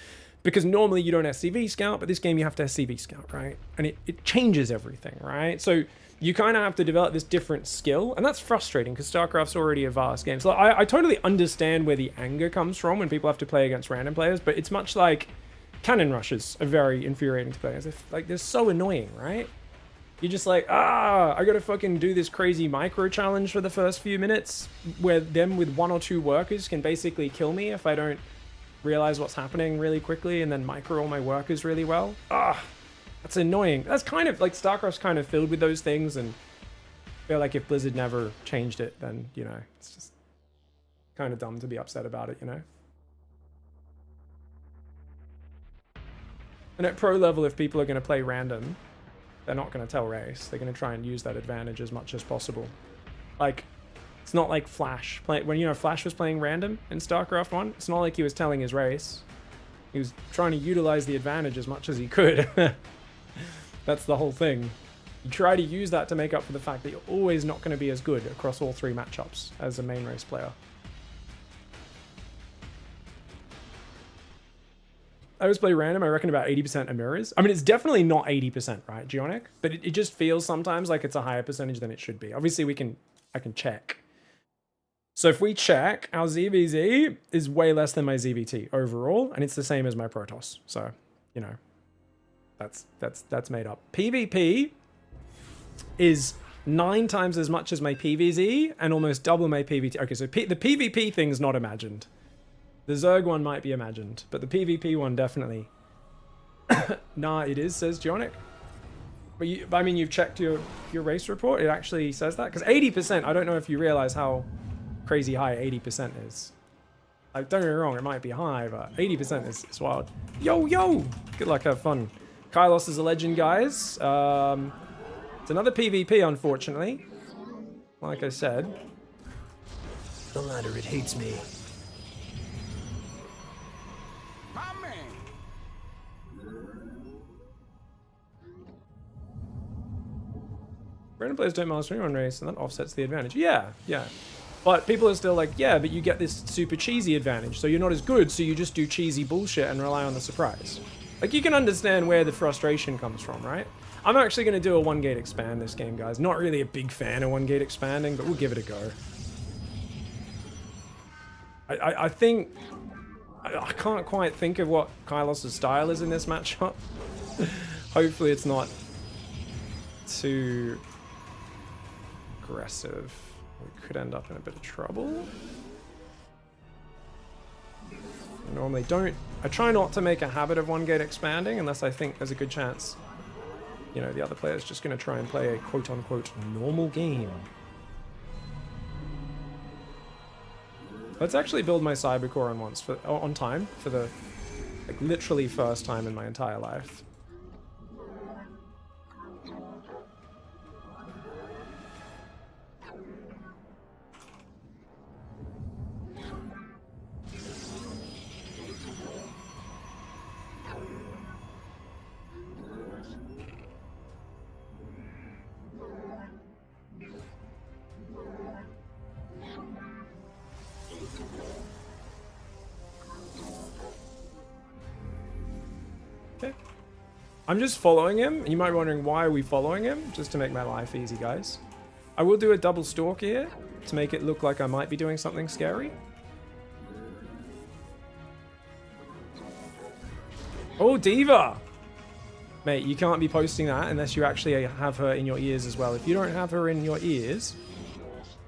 Because normally you don't SCV scout, but this game you have to SCV scout, right? And it changes everything, right? So you kind of have to develop this different skill, and that's frustrating because StarCraft's already a vast game. So I totally understand where the anger comes from when people have to play against random players, but it's much like cannon rushes are very infuriating to play. Like, they're so annoying, right? You're just like, I gotta fucking do this crazy micro challenge for the first few minutes where them with 1 or 2 workers can basically kill me if I don't realize what's happening really quickly and then micro all my workers really well. That's annoying. That's kind of like, StarCraft's kind of filled with those things, and I feel like if Blizzard never changed it, then, you know, it's just kind of dumb to be upset about it, you know? And at pro level, if people are going to play random, they're not going to tell race. They're going to try and use that advantage as much as possible. Like, it's not like Flash. When, you know, Flash was playing random in StarCraft 1, it's not like he was telling his race. He was trying to utilize the advantage as much as he could. That's the whole thing. You try to use that to make up for the fact that you're always not going to be as good across all 3 matchups as a main race player. I always play random, I reckon about 80% are mirrors. I mean, it's definitely not 80%, right, Geonic? But it just feels sometimes like it's a higher percentage than it should be. Obviously, I can check. So if we check, our ZVZ is way less than my ZVT overall, and it's the same as my Protoss. So, you know, that's made up. PvP is 9 times as much as my PvZ and almost double my PvT. Okay, so the PvP thing's not imagined. The Zerg one might be imagined, but the PvP one definitely. Nah, it is, says Geonic. But I mean, you've checked your race report. It actually says that, because 80%. I don't know if you realize how crazy high 80% is. Like, don't get me wrong, it might be high, but 80% is wild. Yo! Good luck, have fun. Kylos is a legend, guys. It's another PvP, unfortunately. Like I said. The ladder, it hates me. Random players don't master anyone race, and that offsets the advantage. Yeah. But people are still like, yeah, but you get this super cheesy advantage, so you're not as good, so you just do cheesy bullshit and rely on the surprise. Like, you can understand where the frustration comes from, right? I'm actually going to do a 1-gate expand this game, guys. Not really a big fan of 1-gate expanding, but we'll give it a go. I think... I can't quite think of what Kylos' style is in this matchup. Hopefully it's not too aggressive. We could end up in a bit of trouble. I normally don't. I try not to make a habit of 1-gate expanding unless I think there's a good chance, you know, the other player's just going to try and play a quote-unquote normal game. Let's actually build my Cybercore on time for the, like, literally first time in my entire life. I'm just following him. You might be wondering, why are we following him? Just to make my life easy, guys. I will do a double stalk here to make it look like I might be doing something scary. Oh, Diva! Mate, you can't be posting that unless you actually have her in your ears as well. If you don't have her in your ears,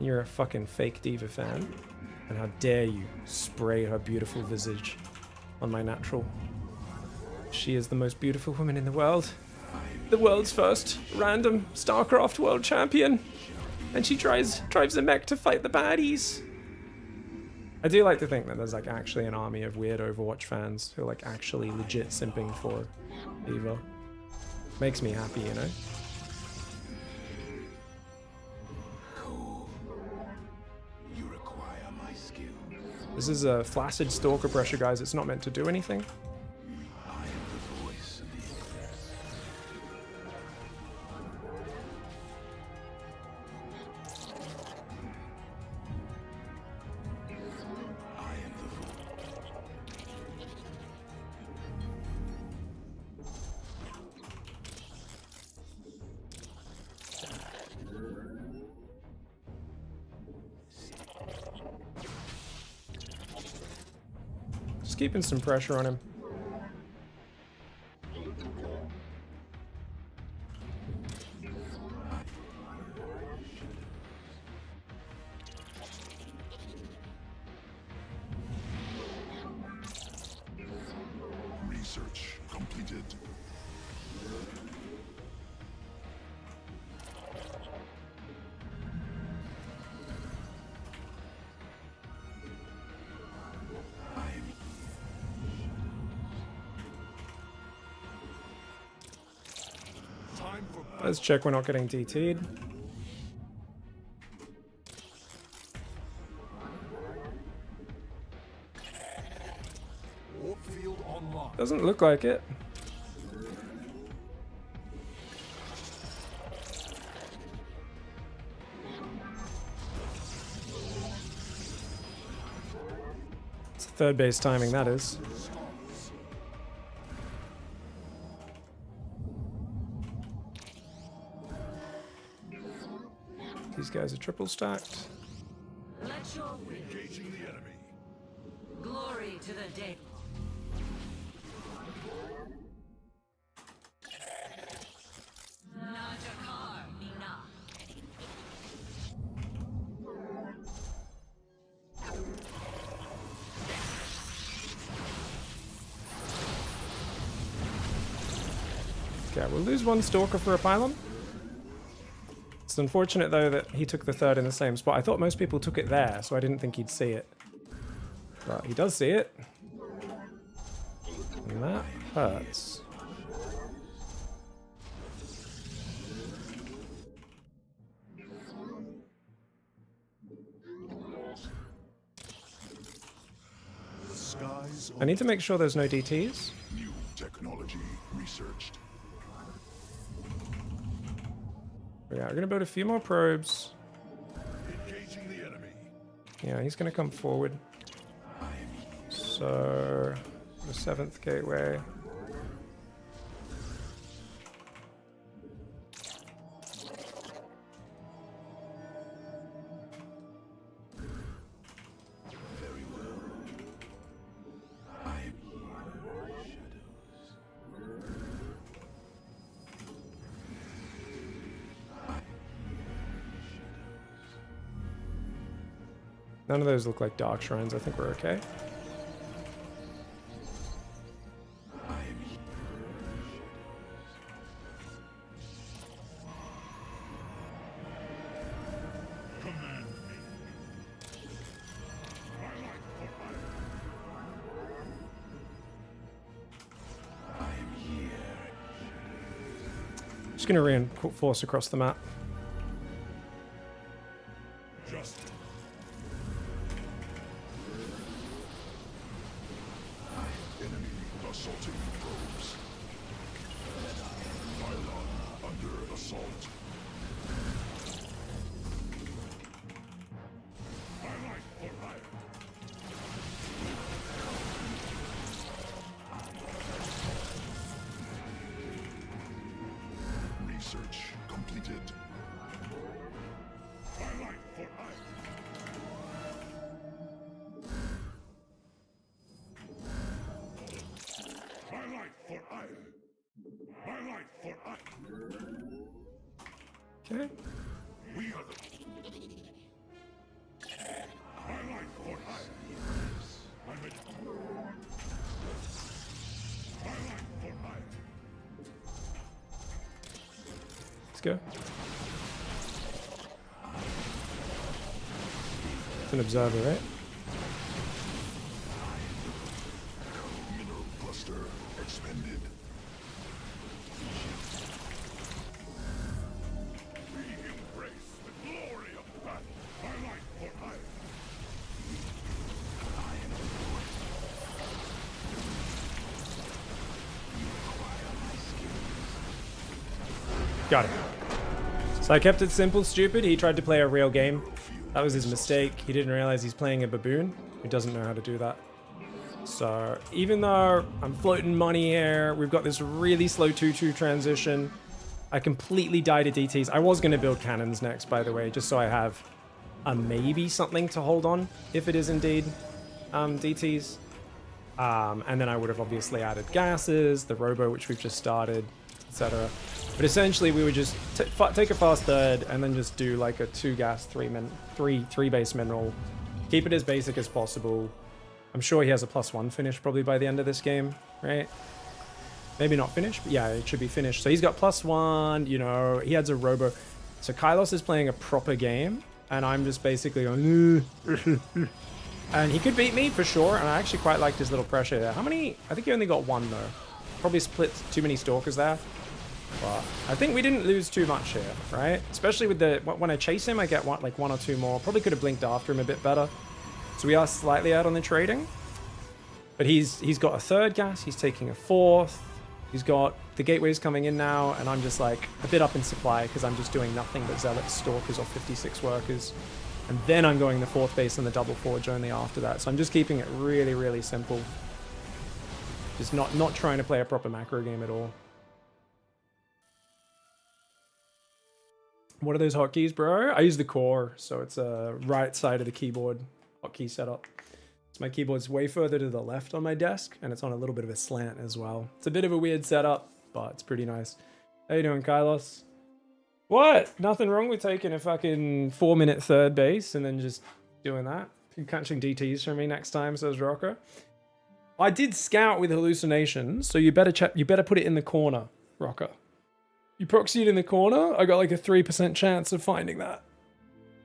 you're a fucking fake Diva fan. And how dare you spray her beautiful visage on my natural. She is the most beautiful woman in the world. The world's first random StarCraft world champion. And she drives a mech to fight the baddies. I do like to think that there's like actually an army of weird Overwatch fans who are like actually legit simping for Diva. Makes me happy, you know? Cool. You require my skill. This is a flaccid stalker pressure, guys. It's not meant to do anything. I am the voice of the universe. I am the Just keeping some pressure on him. research completed. Time for Let's check we're not getting DT'd. warp field online. Doesn't look like it. It's third base timing, that is. These guys are triple stacked. Let your will, Engaging the enemy. glory to the dead. Najakar Nina. Okay, we'll lose one stalker for a pylon. It's unfortunate though that he took the third in the same spot. I thought most people took it there, so I didn't think he'd see it. But he does see it. And that hurts. Skies I need to make sure there's no DTs. new technology researched. Yeah, we're gonna build a few more probes. Engaging the enemy. Yeah, he's gonna come forward. So, the 7th gateway. Very well. I am here. None of those look like dark shrines. I think we're okay. Just gonna reinforce across the map. Just enemy assaulting probes. Pylon under assault. Highlight for fire. Research completed. Twilight for Twilight for Twilight for Okay. We are the Twilight for I'm ready. Twilight for Let's go. It's an observer, right? Mineral cluster expended. We embrace the glory of battle. Twilight for hire. Got it. So I kept it simple, stupid. He tried to play a real game. That was his mistake. He didn't realize he's playing a baboon who doesn't know how to do that. So even though I'm floating money here, we've got this really slow 2-2 transition. I completely died to DTs. I was going to build cannons next, by the way, just so I have a maybe something to hold on if it is indeed DTs. And then I would have obviously added gases, the robo, which we've just started, etc. But essentially, we would just take a fast third and then just do like a 2 gas, 3 base mineral. Keep it as basic as possible. I'm sure he has a +1 finish probably by the end of this game, right? Maybe not finished, but yeah, it should be finished. So he's got +1, you know, he has a robo. So Kylos is playing a proper game, and I'm just basically going, and he could beat me for sure, and I actually quite liked his little pressure there. How many? I think he only got 1 though. Probably split too many stalkers there. But I think we didn't lose too much here, right? Especially with the, when I chase him, I get like 1 or 2 more. Probably could have blinked after him a bit better. So we are slightly out on the trading. But he's got a 3rd gas, he's taking a 4th. He's got the gateways coming in now, and I'm just like a bit up in supply because I'm just doing nothing but zealots, stalkers, or 56 workers. And then I'm going the 4th base and the double forge only after that. So I'm just keeping it really, really simple. Just not trying to play a proper macro game at all. What are those hotkeys, bro? I use the core, so it's a right side of the keyboard hotkey setup. So my keyboard's way further to the left on my desk, and it's on a little bit of a slant as well. It's a bit of a weird setup, but it's pretty nice. How you doing, Kylos? What? Nothing wrong with taking a fucking 4-minute 3rd base and then just doing that. You're catching DTs from me next time, says Rocker. I did scout with hallucinations, so you better put it in the corner, Rocker. You proxy it in the corner, I got like a 3% chance of finding that.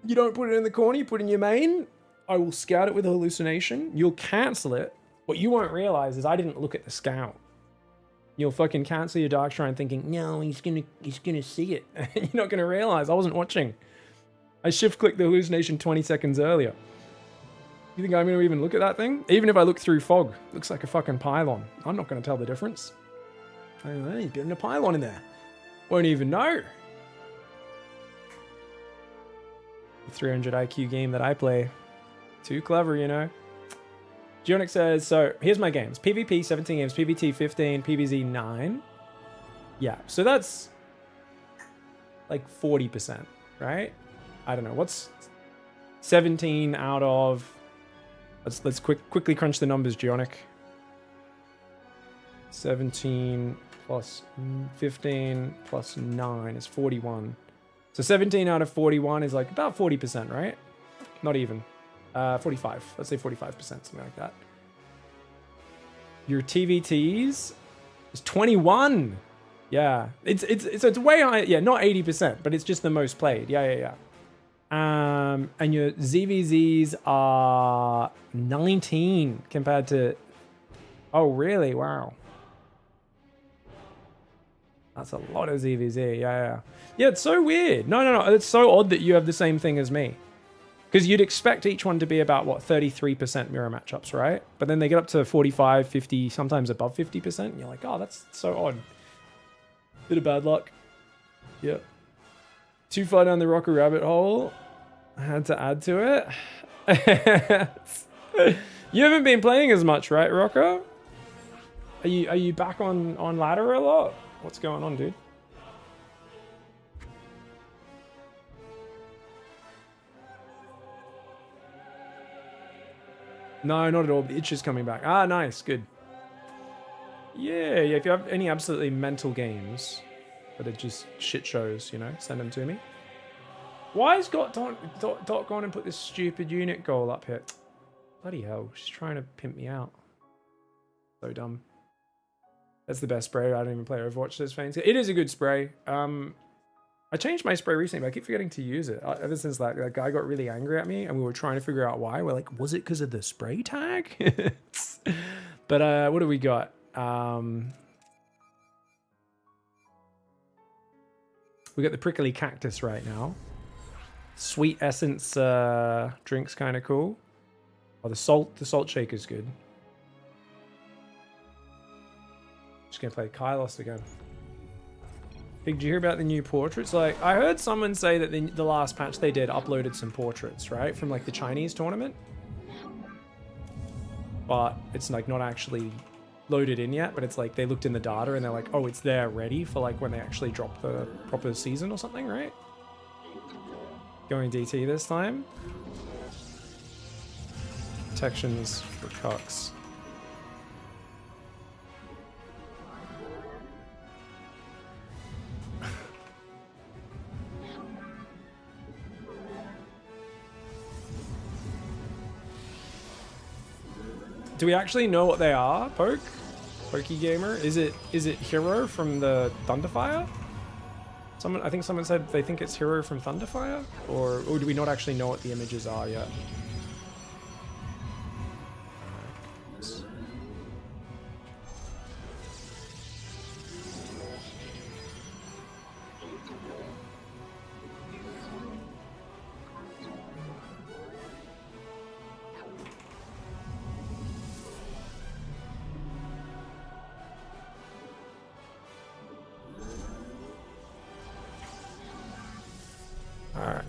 You don't put it in the corner, you put it in your main, I will scout it with a hallucination, you'll cancel it. What you won't realize is I didn't look at the scout. You'll fucking cancel your Dark Shrine thinking, no, he's gonna see it. You're not gonna realize I wasn't watching. I shift-clicked the hallucination 20 seconds earlier. You think I'm gonna even look at that thing? Even if I look through fog, it looks like a fucking pylon. I'm not gonna tell the difference. I don't know, he's building a pylon in there. Won't even know. The 300 IQ game that I play. Too clever, you know. Geonic says, so here's my games. PvP 17 games, PvT 15, PvZ 9. Yeah, so that's like 40%, right? I don't know. What's 17 out of... Let's quickly crunch the numbers, Geonic. 17 plus 15 plus 9 is 41. So 17 out of 41 is like about 40%, right? Not even. 45. Let's say 45%, something like that. Your TVTs is 21. Yeah, it's way high. Yeah, not 80%, but it's just the most played. Yeah. And your ZVZs are 19 compared to... Oh, really? Wow. That's a lot of ZVZ. Yeah. Yeah, it's so weird. No. It's so odd that you have the same thing as me. Because you'd expect each one to be about, what, 33% mirror matchups, right? But then they get up to 45, 50, sometimes above 50%. And you're like, oh, that's so odd. Bit of bad luck. Yep. Too far down the Rocker rabbit hole. I had to add to it. You haven't been playing as much, right, Rocker? Are you back on ladder a lot? What's going on, dude? No, not at all. The itch is coming back. Ah, nice. Good. Yeah, yeah. If you have any absolutely mental games that are just shit shows, you know, send them to me. Why has Dot gone and put this stupid unit goal up here? Bloody hell. She's trying to pimp me out. So dumb. That's the best spray. I don't even play Overwatch. Says Fanes. It is a good spray. I changed my spray recently, but I keep forgetting to use it. Ever since that guy got really angry at me and we were trying to figure out why. We're like, was it because of the spray tag? But what do we got? We got the prickly cactus right now. Sweet essence drink's kind of cool. Oh, the salt shaker's good. Just gonna play Kylos again. Big, did you hear about the new portraits? Like, I heard someone say that the last patch they did uploaded some portraits, right? From like the Chinese tournament. But it's like not actually loaded in yet, but it's like they looked in the data and they're like, oh, it's there ready for like when they actually drop the proper season or something, right? Going DT this time. Protections for cucks. Do we actually know what they are, Pokey Gamer? Is it Hero from the Thunderfire? I think someone said they think it's Hero from Thunderfire? Or do we not actually know what the images are yet?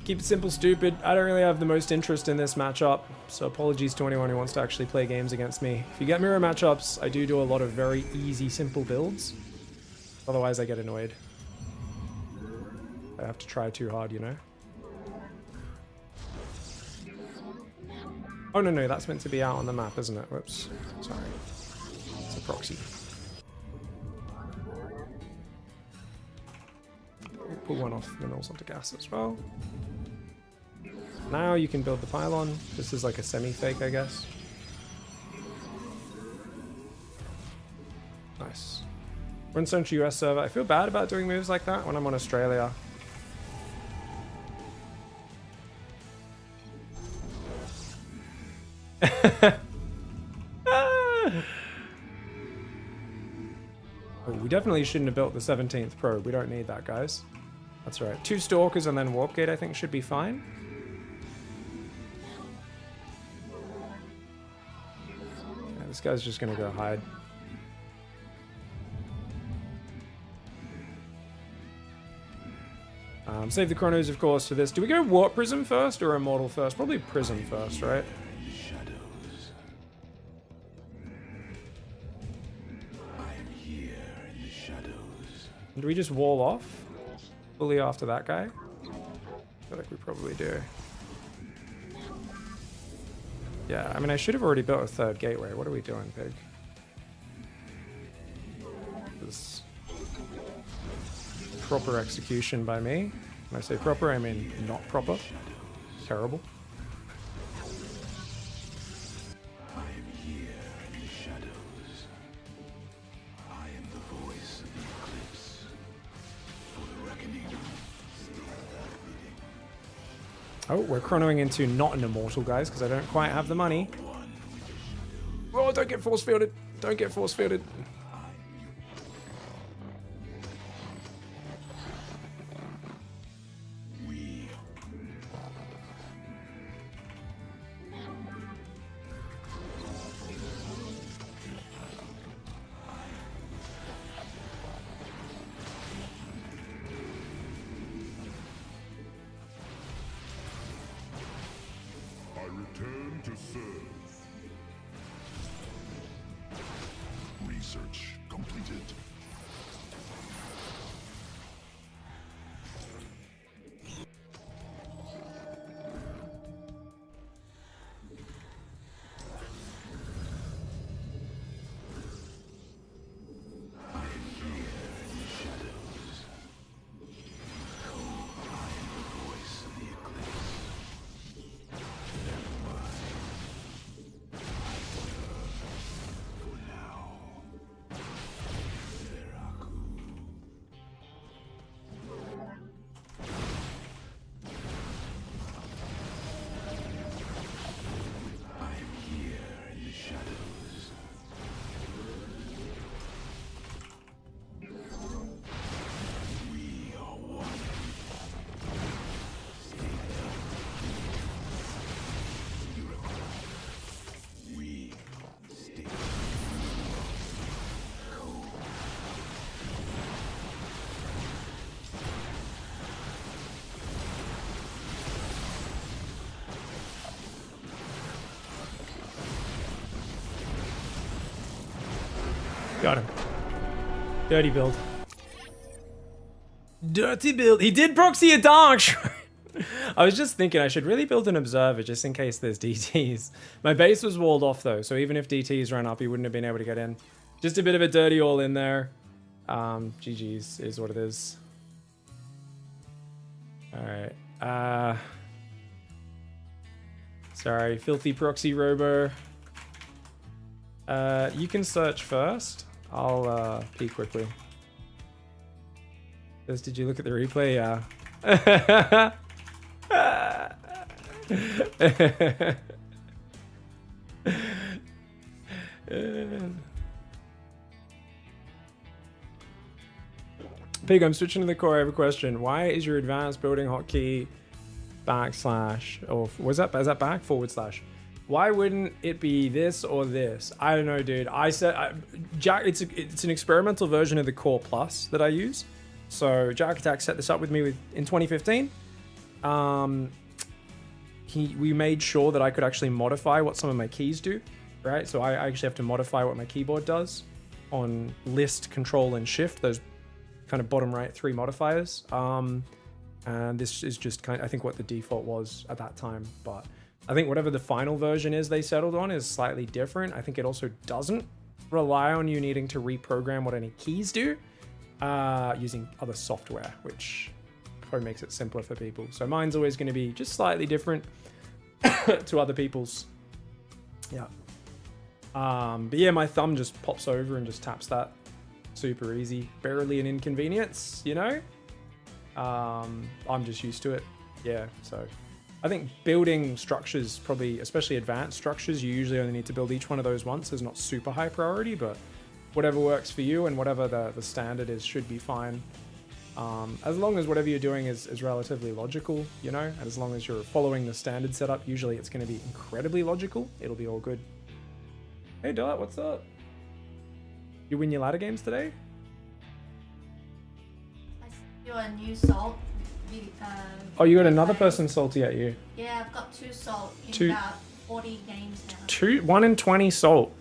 Keep it simple, stupid. I don't really have the most interest in this matchup, so apologies to anyone who wants to actually play games against me. If you get mirror matchups, I do a lot of very easy, simple builds. Otherwise, I get annoyed. I have to try too hard, you know? Oh, no, that's meant to be out on the map, isn't it? Whoops. Sorry. It's a proxy. Pull one off the nulls onto gas as well. Now you can build the pylon. This is like a semi-fake, I guess. Nice. We're in Central US server. I feel bad about doing moves like that when I'm on Australia. Oh, we definitely shouldn't have built the 17th probe. We don't need that, guys. That's right. 2 Stalkers and then Warp Gate, I think, should be fine. Yeah, this guy's just gonna go hide. Save the chronos, of course, for this. Do we go Warp Prism first or Immortal first? Probably Prism first, right? Shadows. I am here in the shadows. Do we just wall off fully after that guy? I feel like we probably do. Yeah, I mean, I should have already built a 3rd gateway. What are we doing, Pig? This proper execution by me. When I say proper, I mean not proper. Terrible. I am here in the shadows. I am the voice of the eclipse. For the reckoning. Oh, we're chronoing into not an immortal, guys, because I don't quite have the money. Oh, don't get force fielded. Don't get force fielded. Return to serve. Research completed. Got him. Dirty build. Dirty build. He did proxy a dark shrine. I was just thinking I should really build an observer just in case there's DTs. My base was walled off though, so even if DTs ran up, he wouldn't have been able to get in. Just a bit of a dirty all in there. GG's is what it is. Alright. Sorry, filthy proxy robo. You can search first. I'll peek quickly. Did you look at the replay? Yeah. Pig, I'm switching to the core. I have a question. Why is your advanced building hotkey backslash, or was that, is that back forward slash? Why wouldn't it be this or this? I don't know, dude. I said, Jack, it's an experimental version of the Core Plus that I use. So Jack Attack set this up with me in 2015. We made sure that I could actually modify what some of my keys do, right? So I actually have to modify what my keyboard does on list, control, and shift, those kind of bottom right 3 modifiers. And this is just kind of, I think, what the default was at that time. But I think whatever the final version is they settled on is slightly different. I think it also doesn't rely on you needing to reprogram what any keys do, using other software, which probably makes it simpler for people. So mine's always going to be just slightly different to other people's. Yeah. But yeah, my thumb just pops over and just taps that. Super easy. Barely an inconvenience, you know? I'm just used to it. Yeah, so I think building structures, probably, especially advanced structures, you usually only need to build each one of those once. It's not super high priority, but whatever works for you and whatever the standard is should be fine. As long as whatever you're doing is relatively logical, you know, and as long as you're following the standard setup, usually it's going to be incredibly logical. It'll be all good. Hey, Dot, what's up? You win your ladder games today? I sent you a new salt. Oh, you got another person salty at you. Yeah, I've got 2 salt in about 40 games now. 1 in 20 salt.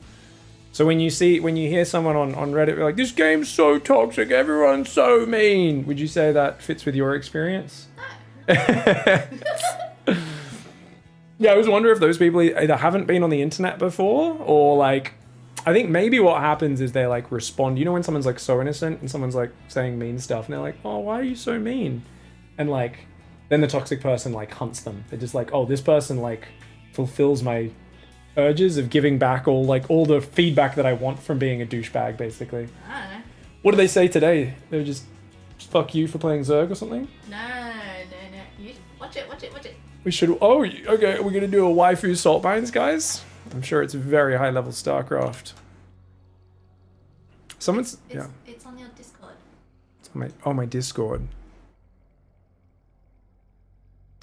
So when you hear someone on Reddit be like, this game's so toxic, everyone's so mean, would you say that fits with your experience? No. Yeah, I was wondering if those people either haven't been on the internet before, or like, I think maybe what happens is they like respond. You know when someone's like so innocent and someone's like saying mean stuff and they're like, oh, why are you so mean? And like, then the toxic person like hunts them. They're just like, oh, this person like fulfills my urges of giving back all the feedback that I want from being a douchebag, basically. I don't know. What did they say today? They were just fuck you for playing Zerg or something? No. You watch it. We should. Oh, okay. We're gonna do a waifu salt mines, guys. I'm sure it's very high level StarCraft. It's on your Discord. It's on my Discord.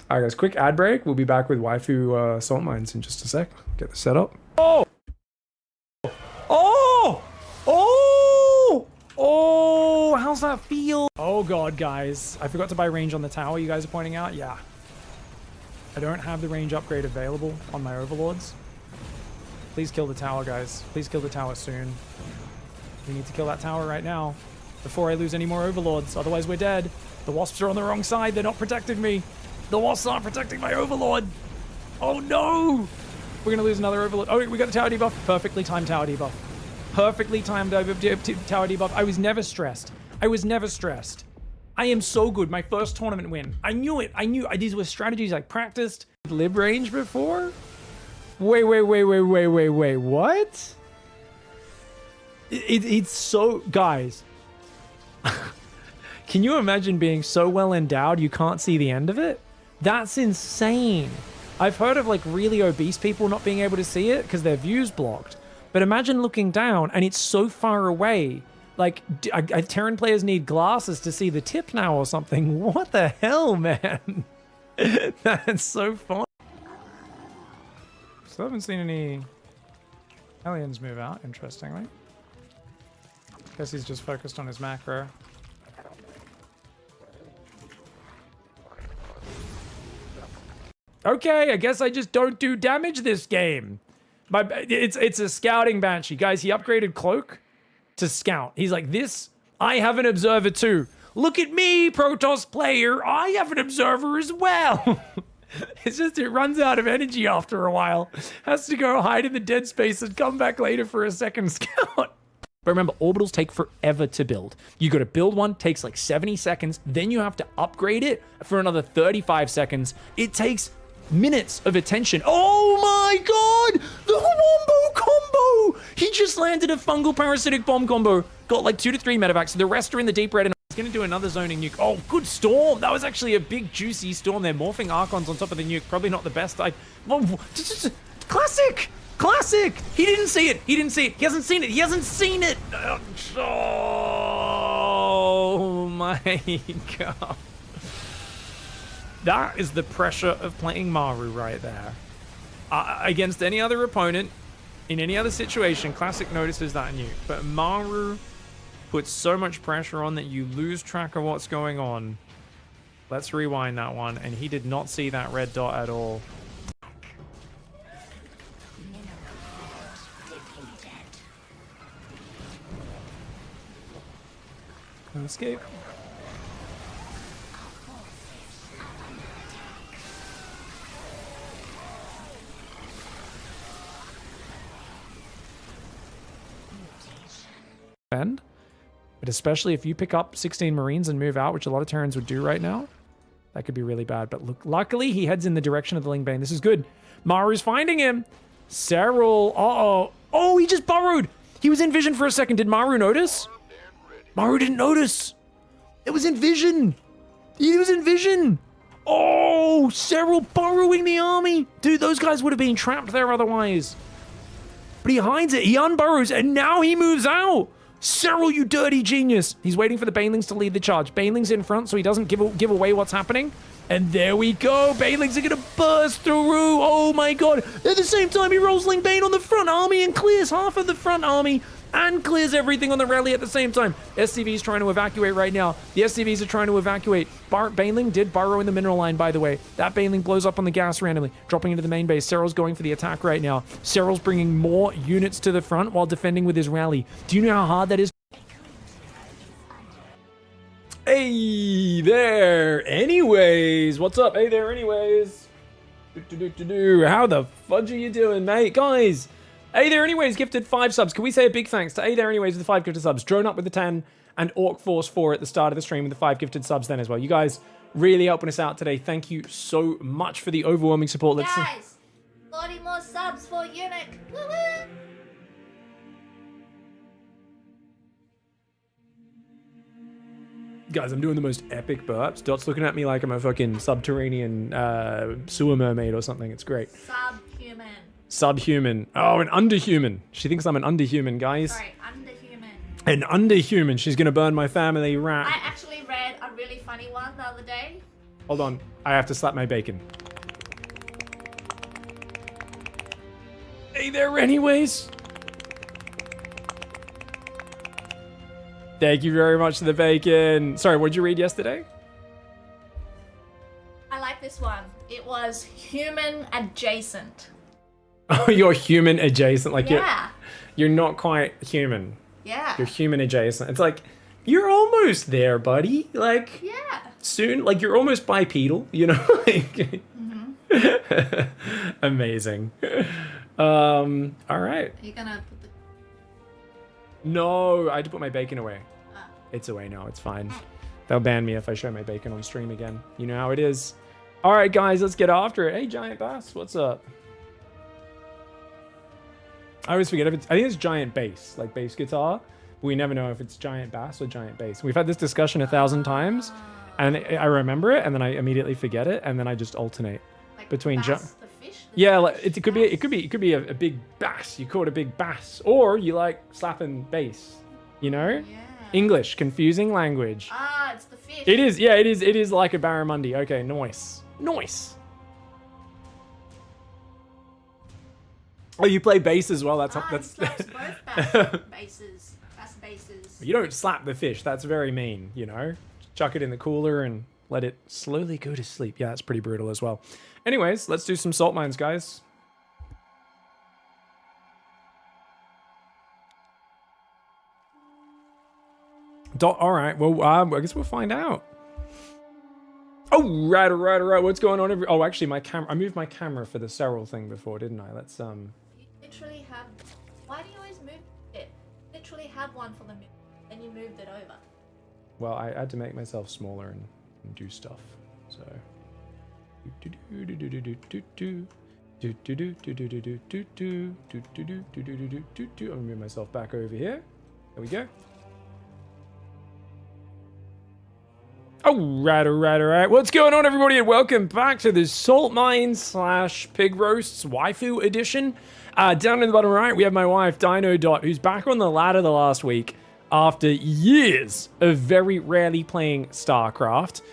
Alright guys, quick ad break. We'll be back with waifu salt mines in just a sec. Get the setup. Oh! How's that feel? Oh god, guys. I forgot to buy range on the tower you guys are pointing out. Yeah. I don't have the range upgrade available on my overlords. Please kill the tower, guys. Please kill the tower soon. We need to kill that tower right now before I lose any more overlords. Otherwise, we're dead. The wasps are on the wrong side. They're not protecting me. The wasps aren't protecting my overlord. Oh no! We're gonna lose another overlord. Oh, we got the tower debuff. Perfectly timed tower debuff. Perfectly timed tower debuff. I was never stressed. I am so good. My first tournament win. I knew it. These were strategies I practiced. Lib range before? Wait. What? It's so... Guys. Can you imagine being so well endowed you can't see the end of it? That's insane. I've heard of like really obese people not being able to see it because their view's blocked. But imagine looking down and it's so far away. Like, Terran players need glasses to see the tip now or something. What the hell, man? That's so fun. Still haven't seen any aliens move out, interestingly. Guess he's just focused on his macro. Okay, I guess I just don't do damage this game. It's a scouting banshee. Guys, he upgraded cloak. to scout. He's like, this, I have an observer too. Look at me, Protoss player. I have an observer as well. It's just, it runs out of energy after a while. Has to go hide in the dead space and come back later for a second scout. But remember, orbitals take forever to build. You got to build one, takes like 70 seconds. Then you have to upgrade it for another 35 seconds. It takes minutes of attention. Oh my God, the wombo combo. He just landed a fungal parasitic bomb combo. Got like 2 to 3 medevacs. The rest are in the deep red and he's gonna do another zoning nuke. Oh, good storm. That was actually a big juicy storm there. Morphing Archons on top of the nuke. Probably not the best. Classic. Classic. He didn't see it. He didn't see it. He hasn't seen it. He hasn't seen it. Oh my God. That is the pressure of playing Maru right there. Against any other opponent, in any other situation, Classic notices that nuke. But Maru puts so much pressure on that you lose track of what's going on. Let's rewind that one. And he did not see that red dot at all. Escape. But especially if you pick up 16 Marines and move out, which a lot of Terrans would do right now, that could be really bad. But look, luckily he heads in the direction of the Lingbane. This is good. Maru's finding him. SERRAL. Uh-oh. Oh, he just burrowed. He was in vision for a second. Did Maru notice? Maru didn't notice. It was in vision. He was in vision. Oh, SERRAL burrowing the army. Dude, those guys would have been trapped there otherwise. But he hides it. He unburrows, and now he moves out. SERRAL, you dirty genius. He's waiting for the Banelings to lead the charge. Banelings in front so he doesn't give away what's happening. And there we go. Banelings are going to burst through. Oh my God. At the same time, he rolls Lingbane on the front army and clears half of the front army and clears everything on the rally at the same time. SCV's trying to evacuate right now. The SCVs are trying to evacuate. Baneling did burrow in the mineral line, by the way. That Baneling blows up on the gas randomly, dropping into the main base. SERRAL's going for the attack right now. SERRAL's bringing more units to the front while defending with his rally. Do you know how hard that is? Hey there, anyways. What's up? Hey there, anyways. How the fudge are you doing, mate? Guys, Hey there anyways, gifted 5 subs. Can we say a big thanks to Hey there anyways with the 5 gifted subs, Drone Up with the 10, and Orc Force 4 at the start of the stream with the 5 gifted subs then as well. You guys really helping us out today. Thank you so much for the overwhelming support. Let's Guys, 40 more subs for Eunuch. Woo-hoo! Guys, I'm doing the most epic burps. Dot's looking at me like I'm a fucking subterranean sewer mermaid or something. It's great. Subhuman. Subhuman. Oh, an underhuman. She thinks I'm an underhuman, guys. Sorry, underhuman. An underhuman. She's gonna burn my family rat. I actually read a really funny one the other day. Hold on. I have to slap my bacon. Hey there anyways. Thank you very much for the bacon. Sorry, what did you read yesterday? I like this one. It was human adjacent. Oh, you're human adjacent. Like Yeah. you're not quite human. Yeah. You're human adjacent. It's like, you're almost there, buddy. Like, Yeah. soon, like you're almost bipedal, you know? Like, amazing. All right. Are you gonna put the... No, I had to put my bacon away. It's away now. It's fine. They'll ban me if I show my bacon on stream again. You know how it is. All right, guys, let's get after it. Hey, Giant Bass, what's up? I always forget if it's... I think it's Giant Bass, like bass guitar. But we never know if it's Giant Bass or Giant Bass. We've had this discussion 1,000 times, and I remember it, and then I immediately forget it, and then I just alternate Like between... bass, the fish? The Yeah, like, fish it could be a big bass. You call it a big bass, or you like slapping bass. You know, Yeah. English, confusing language. Ah, it's the fish. It is, yeah, it is like a barramundi. Okay, nice. Oh, you play bass as well. That's He slaps both bases. Bass bases. You don't slap the fish. That's very mean. You know, chuck it in the cooler and let it slowly go to sleep. Yeah, that's pretty brutal as well. Anyways, let's do some salt mines, guys. All right. Well, I guess we'll find out. Oh, right. What's going on? Oh, actually, my camera. I moved my camera for the SERRAL thing before, didn't I? Let's You literally have. Why do you always move it? Literally have one for the move, and you moved it over. Well, I had to make myself smaller and do stuff. So. I'll move myself back over here. There we go. All right. What's going on, everybody, and welcome back to the Salt Mine / Pig Roasts Waifu Edition. Down in the bottom right, we have my wife, Dino Dot, who's back on the ladder the last week after years of very rarely playing StarCraft.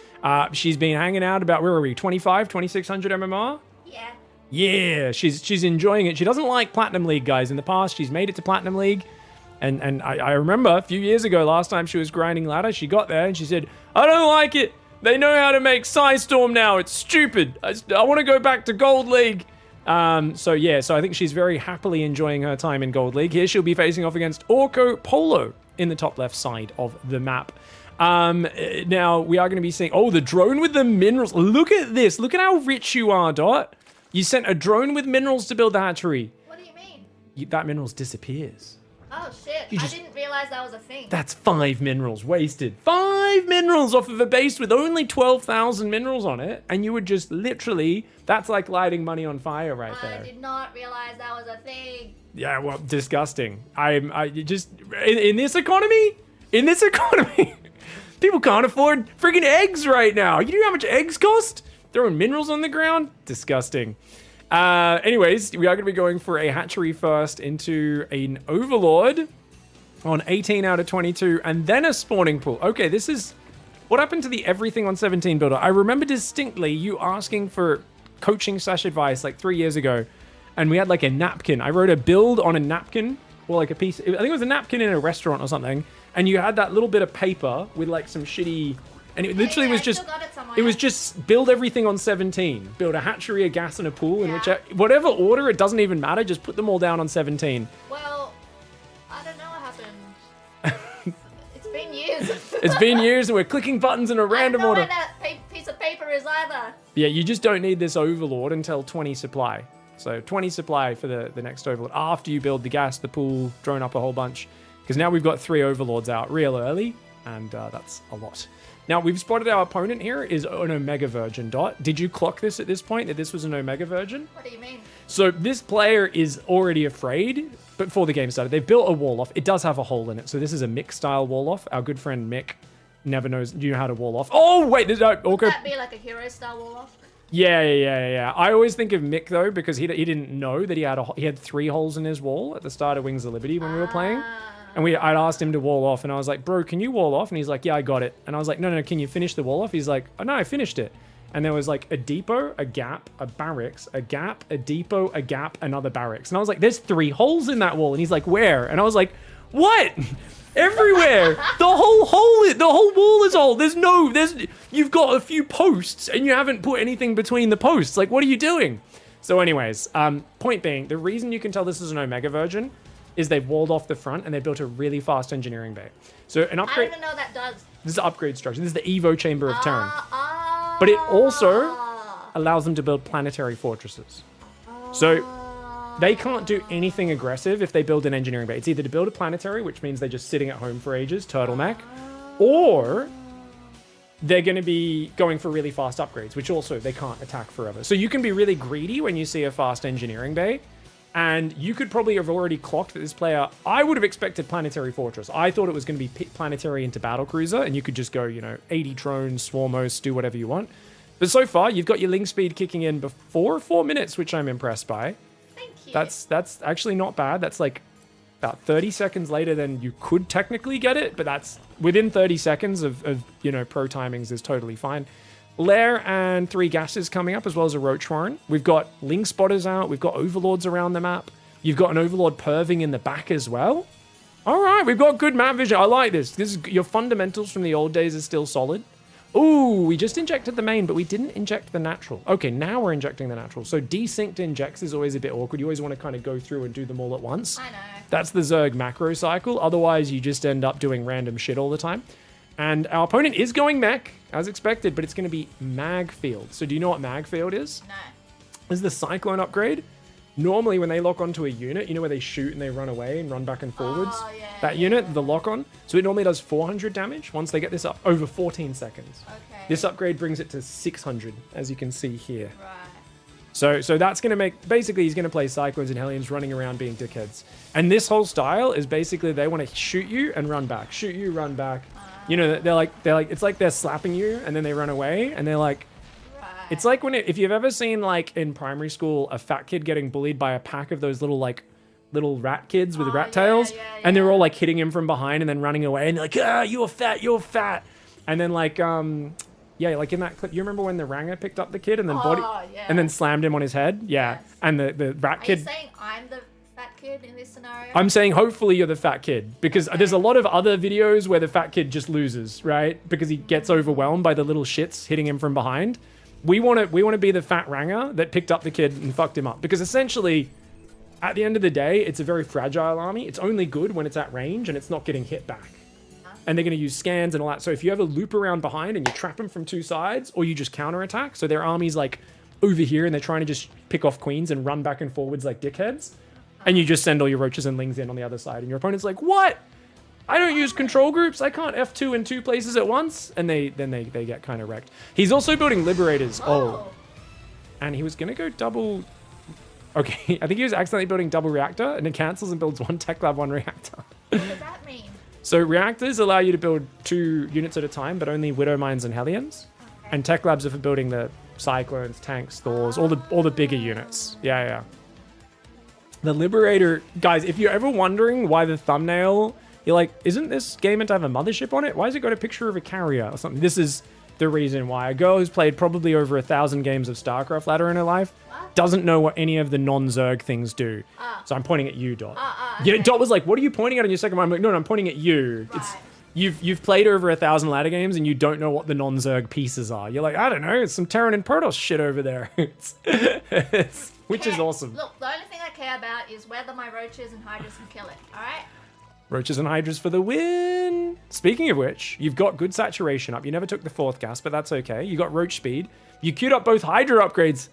She's been hanging out about, where are we, 2600 MMR? Yeah. Yeah, she's enjoying it. She doesn't like Platinum League, guys. In the past, she's made it to Platinum League. And I remember a few years ago, last time she was grinding ladder, she got there and she said, I don't like it. They know how to make Psystorm now. It's stupid. I want to go back to Gold League. So I think she's very happily enjoying her time in Gold League. Here she'll be facing off against Orko Polo in the top left side of the map. Now we are going to be seeing, the drone with the minerals. Look at this. Look at how rich you are, Dot. You sent a drone with minerals to build the hatchery. What do you mean? That minerals disappears. Oh shit! I didn't realize that was a thing. That's 5 minerals wasted. 5 minerals off of a base with only 12,000 minerals on it, and you would just literally, that's like lighting money on fire right there. I did not realize that was a thing. Yeah, well, disgusting. I just, in this economy, people can't afford freaking eggs right now. You know how much eggs cost? Throwing minerals on the ground? Disgusting. Anyways, we are going to be going for a hatchery first into an overlord on 18 out of 22, and then a spawning pool. Okay, this is what happened to the everything on 17 builder. I remember distinctly you asking for coaching / advice like 3 years ago, and we had like a napkin. I wrote a build on a napkin, or like a piece, I think it was a napkin in a restaurant or something, and you had that little bit of paper with like some shitty, and it literally was just, it was just build everything on 17. Build a hatchery, a gas, and a pool, in whatever order, it doesn't even matter, just put them all down on 17. Well, I don't know what happened. It's been years. It's been years, and we're clicking buttons in a random order. I don't know where that piece of paper is either. Yeah, you just don't need this overlord until 20 supply. So 20 supply for the next overlord after you build the gas, the pool, drone up a whole bunch. Because now we've got 3 overlords out real early, and that's a lot. Now, we've spotted our opponent here is an Omega Virgin, Dot. Did you clock this at this point, that this was an Omega Virgin? What do you mean? So this player is already afraid, but before the game started, they've built a wall off. It does have a hole in it, so this is a Mick-style wall off. Our good friend Mick never knows, do you know how to wall off? Oh, wait, there's no... Would that be like a hero-style wall off? Yeah. I always think of Mick, though, because he didn't know that he had 3 holes in his wall at the start of Wings of Liberty when we were playing. And I'd asked him to wall off, and I was like, bro, can you wall off? And he's like, yeah, I got it. And I was like, no, can you finish the wall off? He's like, oh, no, I finished it. And there was like a depot, a gap, a barracks, a gap, a depot, a gap, another barracks. And I was like, there's 3 holes in that wall. And he's like, where? And I was like, what? Everywhere. The whole wall is all. You've got a few posts, and you haven't put anything between the posts. Like, what are you doing? So anyways, point being, the reason you can tell this is an Omega Virgin is they've walled off the front and they built a really fast engineering bay. So an upgrade... I don't even know that does. This is the upgrade structure. This is the Evo Chamber of Terran. But it also allows them to build planetary fortresses. So they can't do anything aggressive if they build an engineering bay. It's either to build a planetary, which means they're just sitting at home for ages, turtleneck, or they're going to be going for really fast upgrades, which also they can't attack forever. So you can be really greedy when you see a fast engineering bay. And you could probably have already clocked that this player... I would have expected Planetary Fortress. I thought it was going to be Planetary into Battlecruiser, and you could just go, 80 drones, Swarmos, do whatever you want. But so far, you've got your link speed kicking in before 4 minutes, which I'm impressed by. Thank you. That's actually not bad. That's like about 30 seconds later than you could technically get it, but that's within 30 seconds of pro timings is totally fine. Lair and 3 gases coming up, as well as a Roach Warren. We've got Ling Spotters out. We've got Overlords around the map. You've got an Overlord perving in the back as well. All right, we've got good map vision. I like this. Your fundamentals from the old days are still solid. Ooh, we just injected the main, but we didn't inject the natural. Okay, now we're injecting the natural. So desynced injects is always a bit awkward. You always want to kind of go through and do them all at once. I know. That's the Zerg macro cycle. Otherwise, you just end up doing random shit all the time. And our opponent is going mech, as expected, but it's going to be mag field. So do you know what mag field is? No. Is the Cyclone upgrade. Normally, when they lock onto a unit, you know where they shoot and they run away and run back and forwards? Oh, yeah, that unit, the lock-on. So it normally does 400 damage once they get this up over 14 seconds. Okay. This upgrade brings it to 600, as you can see here. Right. So that's going to make... Basically, he's going to play Cyclones and Hellions running around being dickheads. And this whole style is basically they want to shoot you and run back. Shoot you, run back. You know, they're like... It's like they're slapping you and then they run away and they're like... It's like if you've ever seen, like, in primary school, a fat kid getting bullied by a pack of those little rat kids with rat tails, and they're all, like, hitting him from behind and then running away, and they're like, ah, you're fat. And then, like, yeah, like in that clip, you remember when the Ranger picked up the kid and then and then slammed him on his head? Yeah. Yes. And the rat kid... Are you saying I'm the fat kid in this scenario? I'm saying hopefully you're the fat kid, because there's a lot of other videos where the fat kid just loses, right? Because he gets overwhelmed by the little shits hitting him from behind. We want to be the fat Ranger that picked up the kid and fucked him up, because essentially, at the end of the day, it's a very fragile army. It's only good when it's at range and it's not getting hit back. And they're going to use scans and all that. So if you ever loop around behind and you trap them from two sides, or you just counterattack, so their army's like over here and they're trying to just pick off queens and run back and forwards like dickheads, and you just send all your roaches and lings in on the other side, and your opponent's like, what? I don't use control groups. I can't F2 in two places at once. And they get kind of wrecked. He's also building Liberators. Oh. And he was going to go double... Okay, I think he was accidentally building double reactor, and it cancels and builds one tech lab, one reactor. What does that mean? So reactors allow you to build 2 units at a time, but only Widow Mines and Hellions. Okay. And tech labs are for building the Cyclones, tanks, Thors, all the bigger units. Yeah. The Liberator... Guys, if you're ever wondering why the thumbnail... You're like, isn't this game meant to have a mothership on it? Why has it got a picture of a carrier or something? This is the reason why. A girl who's played probably over 1,000 games of StarCraft ladder in her life doesn't know what any of the non-Zerg things do. So I'm pointing at you, Dot. Okay. Yeah, Dot was like, what are you pointing at on your second one? I'm like, no, I'm pointing at you. Right. It's you've played over 1,000 ladder games and you don't know what the non-Zerg pieces are. You're like, I don't know, it's some Terran and Protoss shit over there. Which is awesome. Look, the only thing I care about is whether my roaches and hydras can kill it, alright? Roaches and Hydras for the win. Speaking of which, you've got good saturation up. You never took the 4th gas, but that's okay. You got Roach speed. You queued up both Hydra upgrades.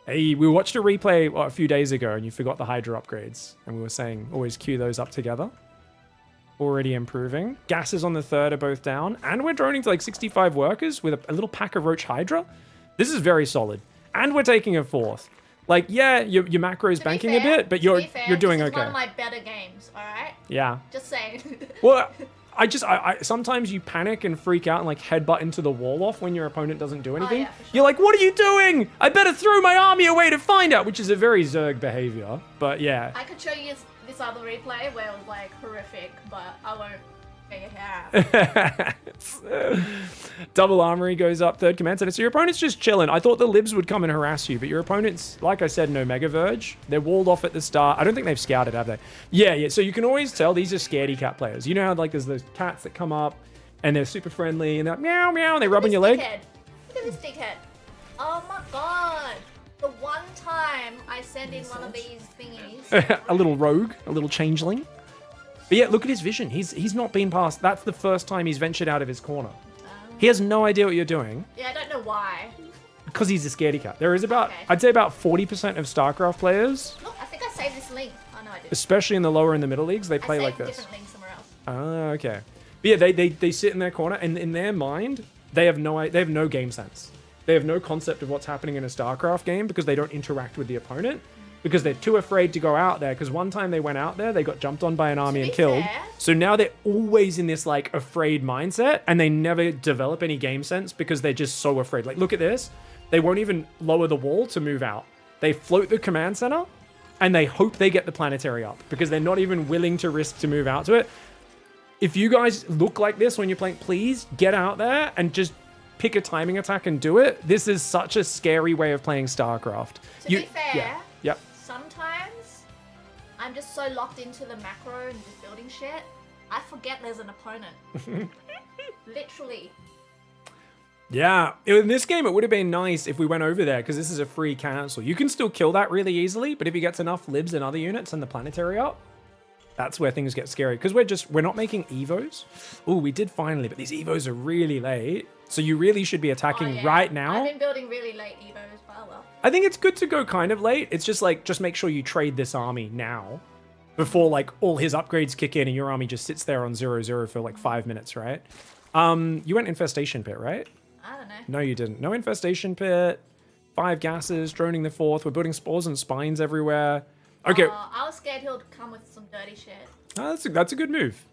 Hey, we watched a replay a few days ago and you forgot the Hydra upgrades. And we were saying always queue those up together. Already improving. Gases on the 3rd are both down. And we're droning to like 65 workers with a little pack of Roach Hydra. This is very solid. And we're taking a 4th. Like, yeah, your macro is banking a bit, but you're doing okay. This is one of my better games, alright? Yeah. Just saying. Well, I sometimes you panic and freak out and like headbutt into the wall off when your opponent doesn't do anything. Yeah, for sure. You're like, what are you doing? I better throw my army away to find out, which is a very Zerg behavior. But yeah. I could show you this other replay where it was like horrific, but I won't figure it out. Double armory goes up, 3rd command center. So your opponent's just chilling. I thought the libs would come and harass you, but your opponent's, like I said, no Mega Verge. They're walled off at the start. I don't think they've scouted, have they? Yeah. So you can always tell these are scaredy cat players. You know how like there's those cats that come up and they're super friendly and they're like, meow, meow, and they rub on your leg. Look at this dickhead. Oh my god. The one time I send in one of these thingies. A little rogue, a little changeling. But yeah, look at his vision. He's not been past. That's the first time he's ventured out of his corner. He has no idea what you're doing. Yeah, I don't know why. Because he's a scaredy cat. There is about, I'd say about 40% of StarCraft players. Look, I think I saved this link. Oh no, I didn't. Especially in the lower and the middle leagues, they play like this. Different link somewhere else. Ah, okay. But yeah, they sit in their corner, and in their mind, they have no game sense. They have no concept of what's happening in a StarCraft game because they don't interact with the opponent. Because they're too afraid to go out there. Because one time they went out there, they got jumped on by an army and killed. So now they're always in this like afraid mindset, and they never develop any game sense because they're just so afraid. Like, look at this. They won't even lower the wall to move out. They float the command center, and they hope they get the planetary up because they're not even willing to risk to move out to it. If you guys look like this when you're playing, please get out there and just pick a timing attack and do it. This is such a scary way of playing StarCraft. To be fair. Yep. Sometimes I'm just so locked into the macro and just building shit, I forget there's an opponent. Literally. Yeah, in this game, it would have been nice if we went over there, because this is a free cancel. You can still kill that really easily, but if he gets enough libs and other units and the planetary up, that's where things get scary, because we're not making evos. Oh, we did finally, but these evos are really late. So you really should be attacking right now. I've been building really late Evo as well. I think it's good to go kind of late. It's just like, just make sure you trade this army now before like all his upgrades kick in and your army just sits there on 0-0 for like 5 minutes, right? You went infestation pit, right? I don't know. No, you didn't. No infestation pit. 5 gases, droning the 4th. We're building spores and spines everywhere. Okay. I was scared he'll come with some dirty shit. Oh, that's a good move.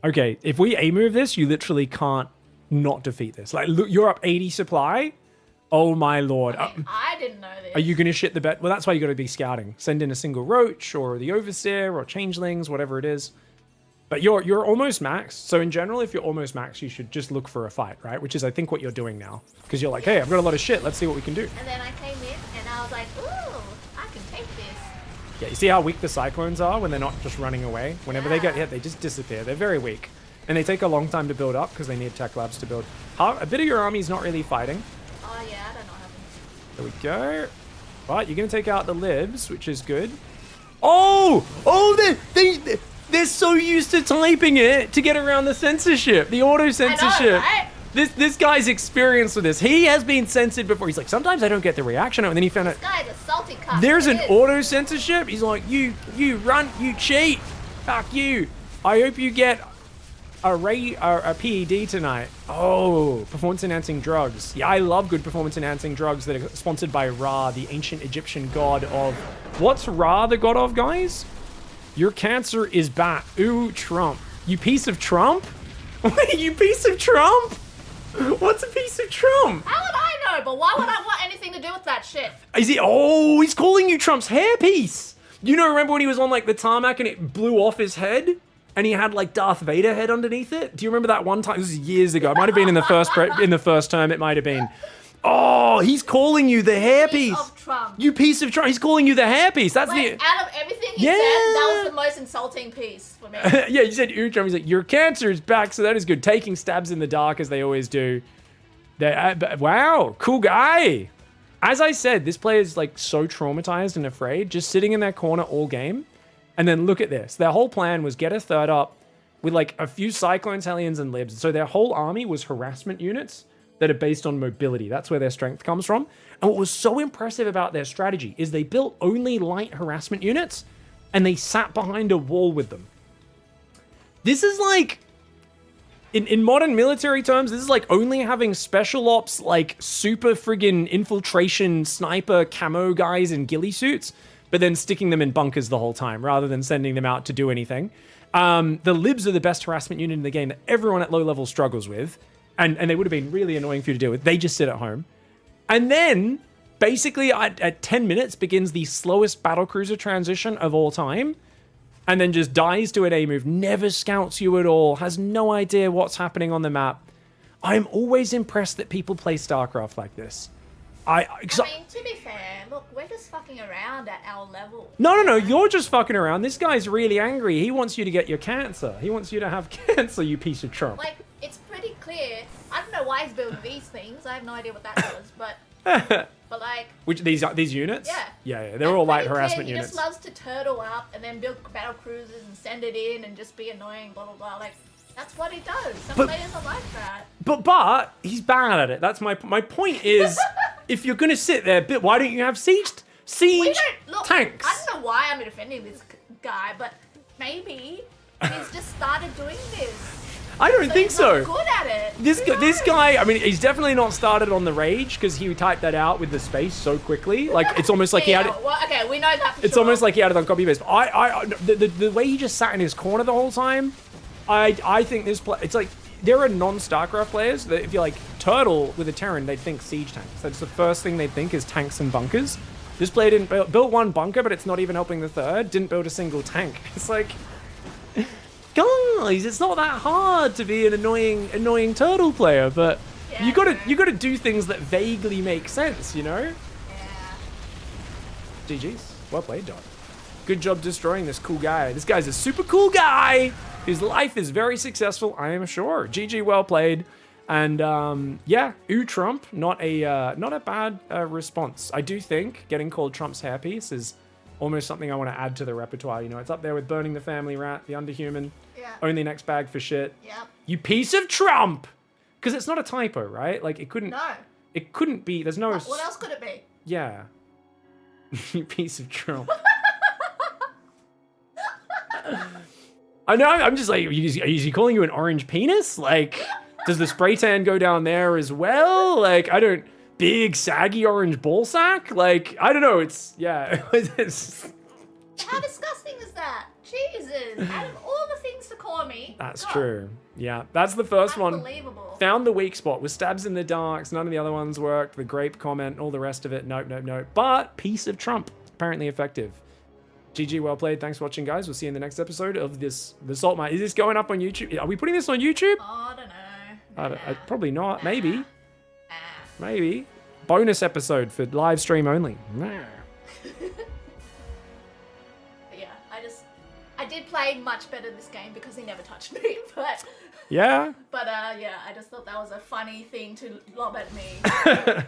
Okay, if we A-move this, you literally can't not defeat this. Like, look, you're up 80 supply. Oh my lord. I didn't know this. Are you going to shit the bed? Well, that's why you got to be scouting. Send in a single roach or the overseer or changelings, whatever it is. But you're almost maxed. So in general, if you're almost maxed, you should just look for a fight, right? Which is, I think, what you're doing now. Because you're like, hey, I've got a lot of shit. Let's see what we can do. And then I came in and I was like, ooh, I can take this. Yeah, you see how weak the cyclones are when they're not just running away? Whenever they get hit, they just disappear. They're very weak. And they take a long time to build up because they need tech labs to build. A bit of your army is not really fighting. Oh yeah, I don't know what happened. There we go. But you're going to take out the libs, which is good. Oh, they're so used to typing it to get around the censorship, the auto censorship. I know, right? This guy's experienced with this. He has been censored before. He's like, sometimes I don't get the reaction. And then he found out This guy's a salty cunt. there's an He is. auto censorship. He's like, you run, you cheat. Fuck you. I hope you get a PED tonight. Oh, performance enhancing drugs. Yeah, I love good performance enhancing drugs that are sponsored by Ra, the ancient Egyptian god of... What's Ra the god of, guys? Your cancer is back. Ooh, Trump. You piece of Trump? Wait, you piece of Trump? What's a piece of Trump? How would I know? But why would I want anything to do with that shit? Is he? Oh, he's calling you Trump's hairpiece. You know, remember when he was on like the tarmac and it blew off his head? And he had like Darth Vader head underneath it? Do you remember that one time? This was years ago. It might have been in the first term. It might have been. Oh, he's calling you the hairpiece. Piece of Trump. You piece of Trump. He's calling you the hairpiece. That's Like, the... out of everything he Yeah. said, that was the most insulting piece for me. Yeah, you said ooh, Trump. He's like, your cancer is back, so that is good. Taking stabs in the dark as they always do. Wow, cool guy. As I said, this player is like so traumatized and afraid, just sitting in their corner all game. And then look at this. Their whole plan was get a third up with like a few Cyclones, Hellions, and Libs. So their whole army was harassment units that are based on mobility. That's where their strength comes from. And what was so impressive about their strategy is they built only light harassment units and they sat behind a wall with them. This is like, in modern military terms, this is like only having special ops, like super friggin' infiltration sniper camo guys in ghillie suits, but then sticking them in bunkers the whole time rather than sending them out to do anything. The Libs are the best harassment unit in the game that everyone at low level struggles with. And they would have been really annoying for you to deal with. They just sit at home. And then, basically, at 10 minutes begins the slowest battlecruiser transition of all time. And then just dies to an A move, never scouts you at all, has no idea what's happening on the map. I'm always impressed that people play StarCraft like this. I mean, to be fair, look, we're just fucking around at our level. No, you're just fucking around. This guy's really angry. He wants you to get your cancer. He wants you to have cancer, you piece of Trump. Like, it's pretty clear. I don't know why he's building these things. I have no idea what that does, but like... Which, these units? Yeah. Yeah, they're all light harassment he units. He just loves to turtle up and then build battle cruisers and send it in and just be annoying, blah, blah, blah. Like, that's what he does. Some players are like that. But he's bad at it. That's my point is, if you're gonna sit there, why don't you have siege tanks? I don't know why I'm defending this guy, but maybe he's just started doing this. I don't think he's so. Not good at it. This guy, I mean, he's definitely not started on the rage because he typed that out with the space so quickly. Like it's almost like he had it. Well, okay, we know that for It's sure. almost like he had it on copy paste. The way he just sat in his corner the whole time, I think this play. It's like there are non-StarCraft players that if you're like Turtle with a Terran, they'd think siege tanks. That's the first thing they'd think is tanks and bunkers. This player didn't built one bunker, but it's not even helping the third. Didn't build a single tank. It's like, guys, it's not that hard to be an annoying Turtle player, but Yeah, you gotta do things that vaguely make sense, you know? Yeah. GG's. Well played, Dot. Good job destroying this cool guy. This guy's a super cool guy whose life is very successful, I am sure. GG, well played. And yeah, ooh Trump, not a bad response. I do think getting called Trump's hairpiece is almost something I want to add to the repertoire. You know, it's up there with burning the family rat, the underhuman, only next bag for shit. Yep. You piece of Trump, because it's not a typo, right? Like it couldn't. No. It couldn't be. There's no. What else could it be? Yeah. You piece of Trump. I know. I'm just like, is he calling you an orange penis? Like, does the spray tan go down there as well? Like, I don't. Big saggy orange ball sack? Like, I don't know. It's yeah. How disgusting is that? Jesus! Out of all the things to call me. That's God, true. Yeah, that's the first one. Unbelievable. Found the weak spot with stabs in the darks. None of the other ones worked. The grape comment, all the rest of it. Nope, nope, nope. But piece of Trump, apparently effective. GG, well played. Thanks for watching, guys. We'll see you in the next episode of the Salt Mine. Is this going up on YouTube? Are we putting this on YouTube? Oh, I don't know. Probably not. Maybe. Maybe. Bonus episode for live stream only. But yeah, I did play much better this game because he never touched me. But yeah. But yeah, I just thought that was a funny thing to lob at me.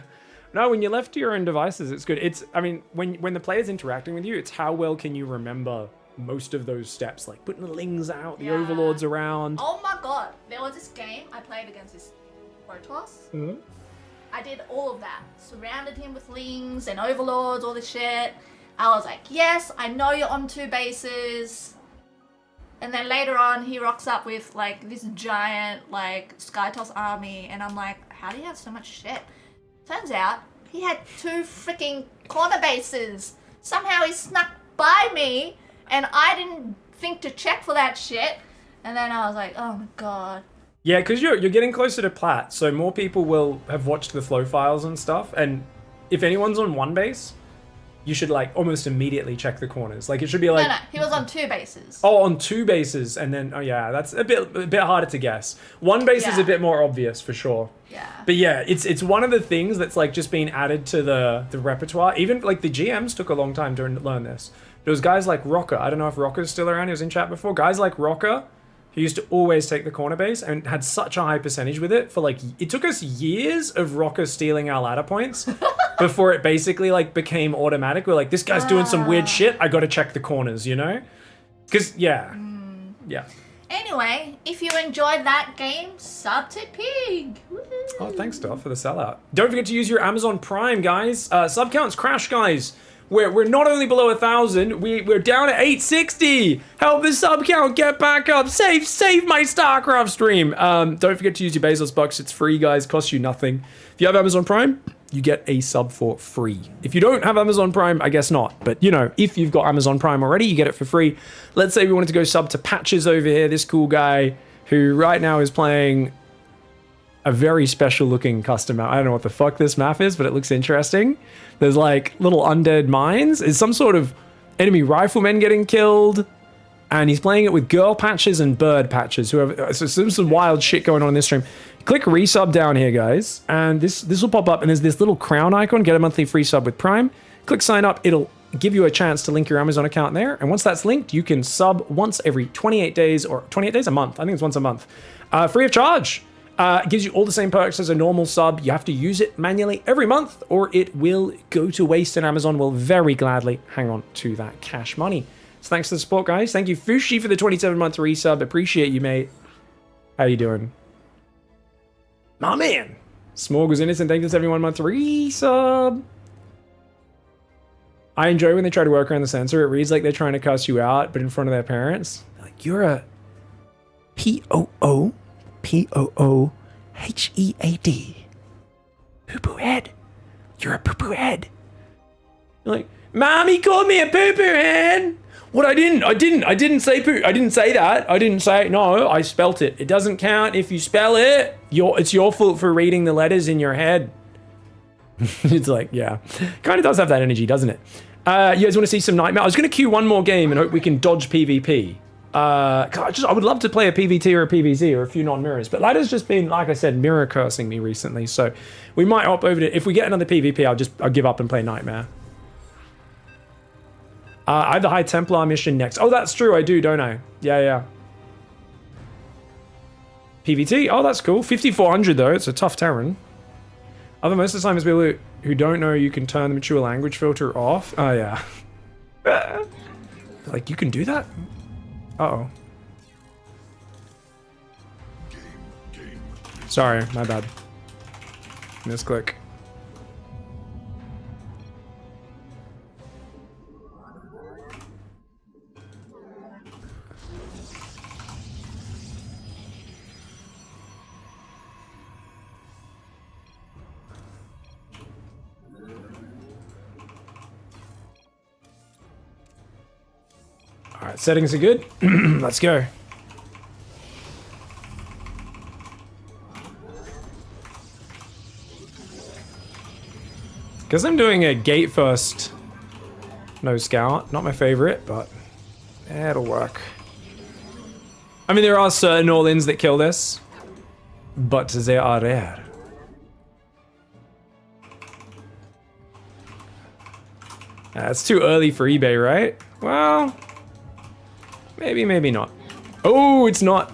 No, when you're left to your own devices, it's good. It's, I mean, when the player's interacting with you, it's how well can you remember most of those steps, like putting the lings out, the overlords around. Oh my god, there was this game I played against this Protoss. Mm-hmm. I did all of that. Surrounded him with lings and overlords, all this shit. I was like, yes, I know you're on 2 bases. And then later on, he rocks up with like this giant like Skytoss army, and I'm like, how do you have so much shit? Turns out he had 2 freaking corner bases. Somehow he snuck by me, and I didn't think to check for that shit. And then I was like, oh my god. Yeah, because you're getting closer to plat, so more people will have watched the flow files and stuff. And if anyone's on 1 base, you should like almost immediately check the corners. Like it should be like No, he was on 2 bases. Oh, on 2 bases, and then yeah, that's a bit harder to guess. 1 base is a bit more obvious for sure. Yeah. But yeah, it's one of the things that's like just being added to the repertoire. Even like the GMs took a long time to learn this. There was guys like Rocker. I don't know if Rocker's still around. He was in chat before. Guys like Rocker, who used to always take the corner base and had such a high percentage with it for like, it took us years of Rocker stealing our ladder points before it basically like became automatic. We're like, this guy's doing some weird shit. I got to check the corners, you know? Because yeah. Anyway, if you enjoyed that game, sub to Pig. Woo. Oh, thanks, Dov, for the sellout. Don't forget to use your Amazon Prime, guys. Sub counts crash, guys. We're not only below 1,000, we're down at 860. Help the sub count get back up. Save my StarCraft stream. Don't forget to use your Bezos bucks. It's free, guys. Costs you nothing. If you have Amazon Prime, you get a sub for free. If you don't have Amazon Prime, I guess not. But you know, if you've got Amazon Prime already, you get it for free. Let's say we wanted to go sub to Patches over here. This cool guy who right now is playing a very special looking custom map. I don't know what the fuck this map is, but it looks interesting. There's like little undead mines. It's some sort of enemy riflemen getting killed. And he's playing it with girl patches and bird patches. So there's some wild shit going on in this stream. Click resub down here, guys. And this will pop up. And there's this little crown icon. Get a monthly free sub with Prime. Click sign up. It'll give you a chance to link your Amazon account there. And once that's linked, you can sub once every 28 days or 28 days a month. I think it's once a month. Free of charge. It gives you all the same perks as a normal sub. You have to use it manually every month or it will go to waste, and Amazon will very gladly hang on to that cash money. So thanks for the support, guys. Thank you, Fushi, for the 27-month resub. Appreciate you, mate. How you doing? My man. Smorg was innocent. Thank you for the 71-month resub. I enjoy when they try to work around the censor. It reads like they're trying to cuss you out, but in front of their parents. Like, you're a P-O-O. P-O-O-H-E-A-D. Poo-poo head. You're a poo-poo head. You're like, Mommy called me a poo-poo head. What? I didn't say poo. I didn't say that. I didn't say, no, I spelt it. It doesn't count if you spell it. It's your fault for reading the letters in your head. It's like, yeah. Kind of does have that energy, doesn't it? You guys want to see some Nightmare? I was going to queue one more game and hope we can dodge PvP. I would love to play a PvT or a PvZ or a few non-mirrors, but Ladder's just been, like I said, mirror cursing me recently, so we might hop over to, if we get another PvP, I'll give up and play Nightmare. I have the High Templar mission next. Oh, that's true, I do, don't I? Yeah. PVT. Oh, that's cool. 5400 though. It's a tough Terran. Other most of the time is people who don't know you can turn the mature language filter off. Oh yeah. Like you can do that? Uh-oh. Sorry, my bad. Misclick. Alright, settings are good. Let's go. Because I'm doing a gate first, no scout. Not my favorite, but it'll work. I mean, there are certain all-ins that kill this, but they are rare. It's too early for eBay, right? Well, maybe, maybe not. Oh, it's not.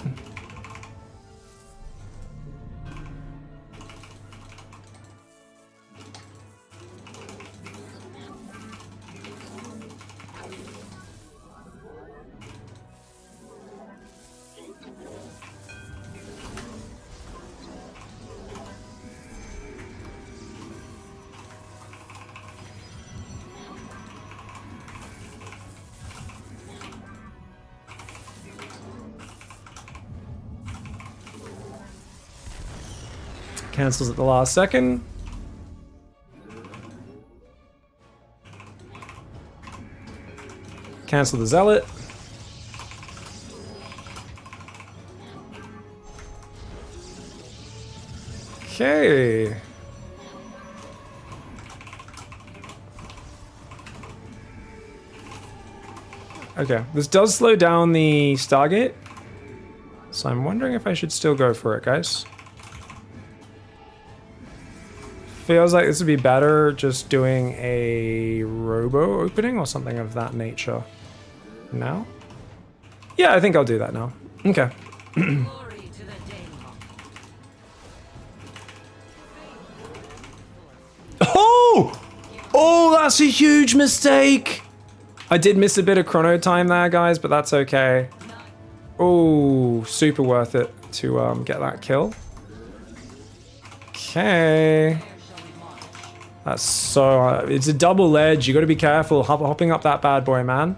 Cancels at the last second. Cancel the zealot. Okay. Okay, this does slow down the Stargate. So I'm wondering if I should still go for it, guys. Feels like this would be better just doing a robo opening or something of that nature. Now? Yeah, I think I'll do that now. Okay. Glory to the Daemon. Oh! Oh, that's a huge mistake! I did miss a bit of chrono time there, guys, but that's okay. Oh, super worth it to get that kill. Okay. That's so... it's a double edge. You gotta be careful hopping up that bad boy, man.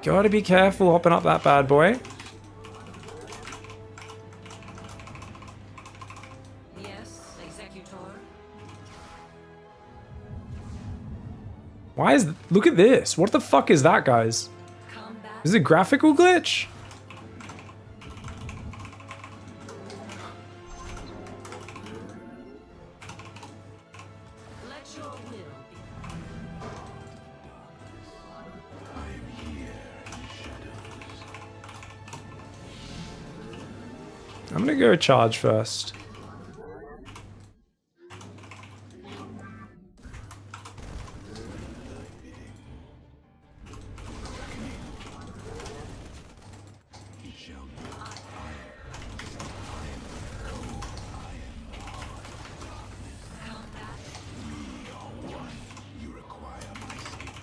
Gotta be careful hopping up that bad boy. Yes, Executor. Why is... look at this. What the fuck is that, guys? Combat. Is it a graphical glitch? Let your will be. I am here in the shadows. I'm gonna go charge first. He shall not. We are one. You require my skill.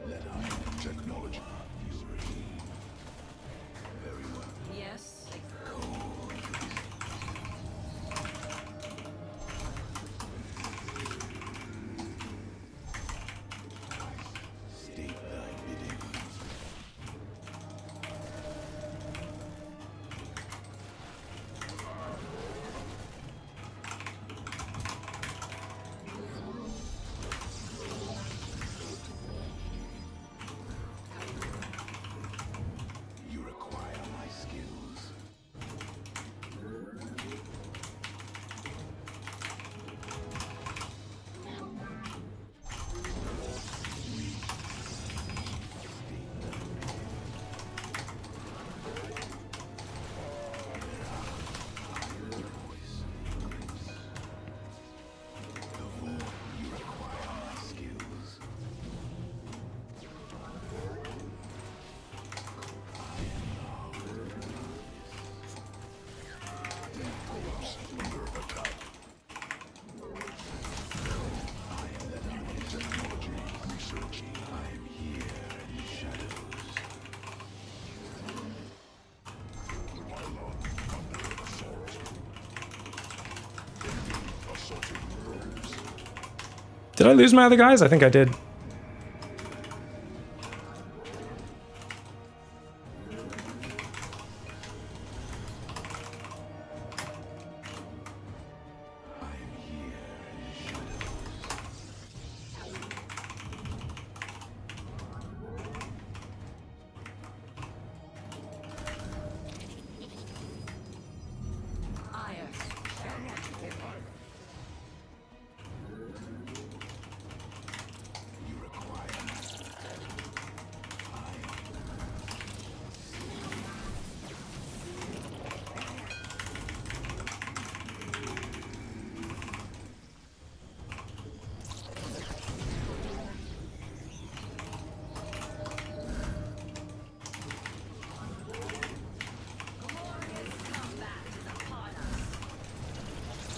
Let us technology. Very well. Yes, Executor. Did I lose my other guys? I think I did.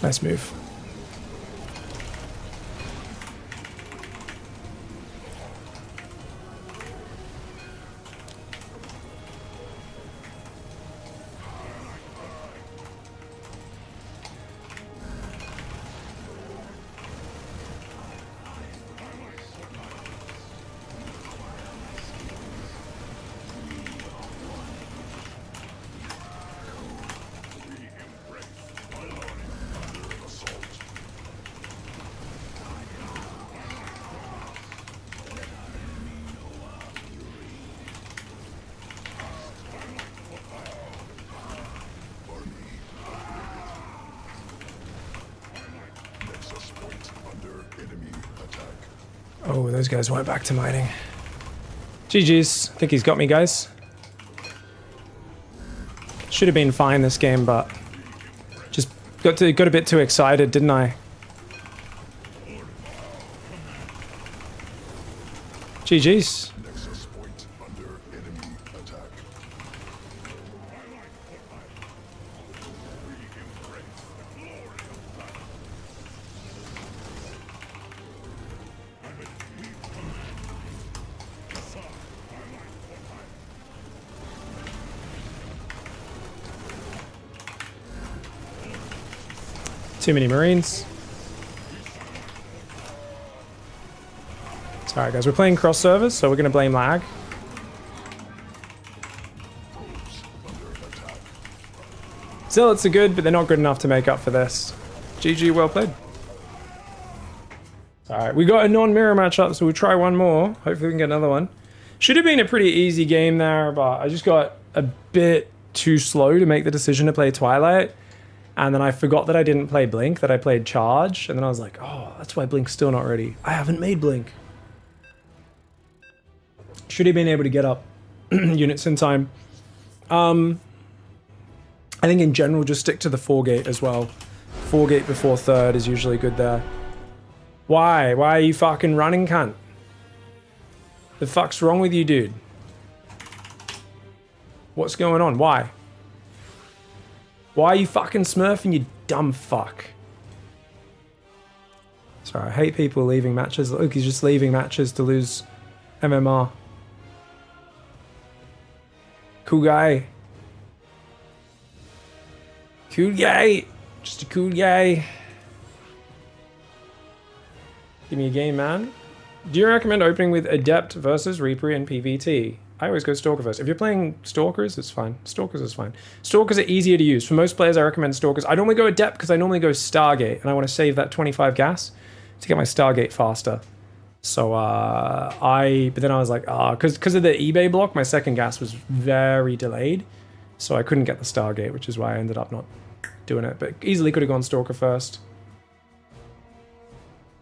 Nice move. Oh, those guys went back to mining. GG's. I think he's got me, guys. Should have been fine this game, but just got a bit too excited, didn't I? GG's. Too many Marines. It's alright, guys. We're playing cross servers, so we're going to blame lag. Zealots are good, but they're not good enough to make up for this. GG, well played. Alright, we got a non-mirror matchup, so we'll try one more. Hopefully we can get another one. Should have been a pretty easy game there, but I just got a bit too slow to make the decision to play Twilight. And then I forgot that I didn't play Blink, that I played Charge. And then I was like, oh, that's why Blink's still not ready. I haven't made Blink. Should have been able to get up units in time. I think in general, just stick to the 4-gate as well. 4-gate before 3rd is usually good there. Why? Why are you fucking running, cunt? The fuck's wrong with you, dude? What's going on? Why? Why are you fucking smurfing, you dumb fuck? Sorry, I hate people leaving matches. Look, he's just leaving matches to lose MMR. Cool guy. Cool guy. Just a cool guy. Give me a game, man. Do you recommend opening with Adept versus Reaper in PvT? I always go Stalker first. If you're playing Stalkers, it's fine. Stalkers is fine. Stalkers are easier to use. For most players, I recommend Stalkers. I normally go Adept because I normally go Stargate, and I want to save that 25 gas to get my Stargate faster. So, but then I was like, because of the eBay block, my second gas was very delayed. So I couldn't get the Stargate, which is why I ended up not doing it. But easily could have gone Stalker first.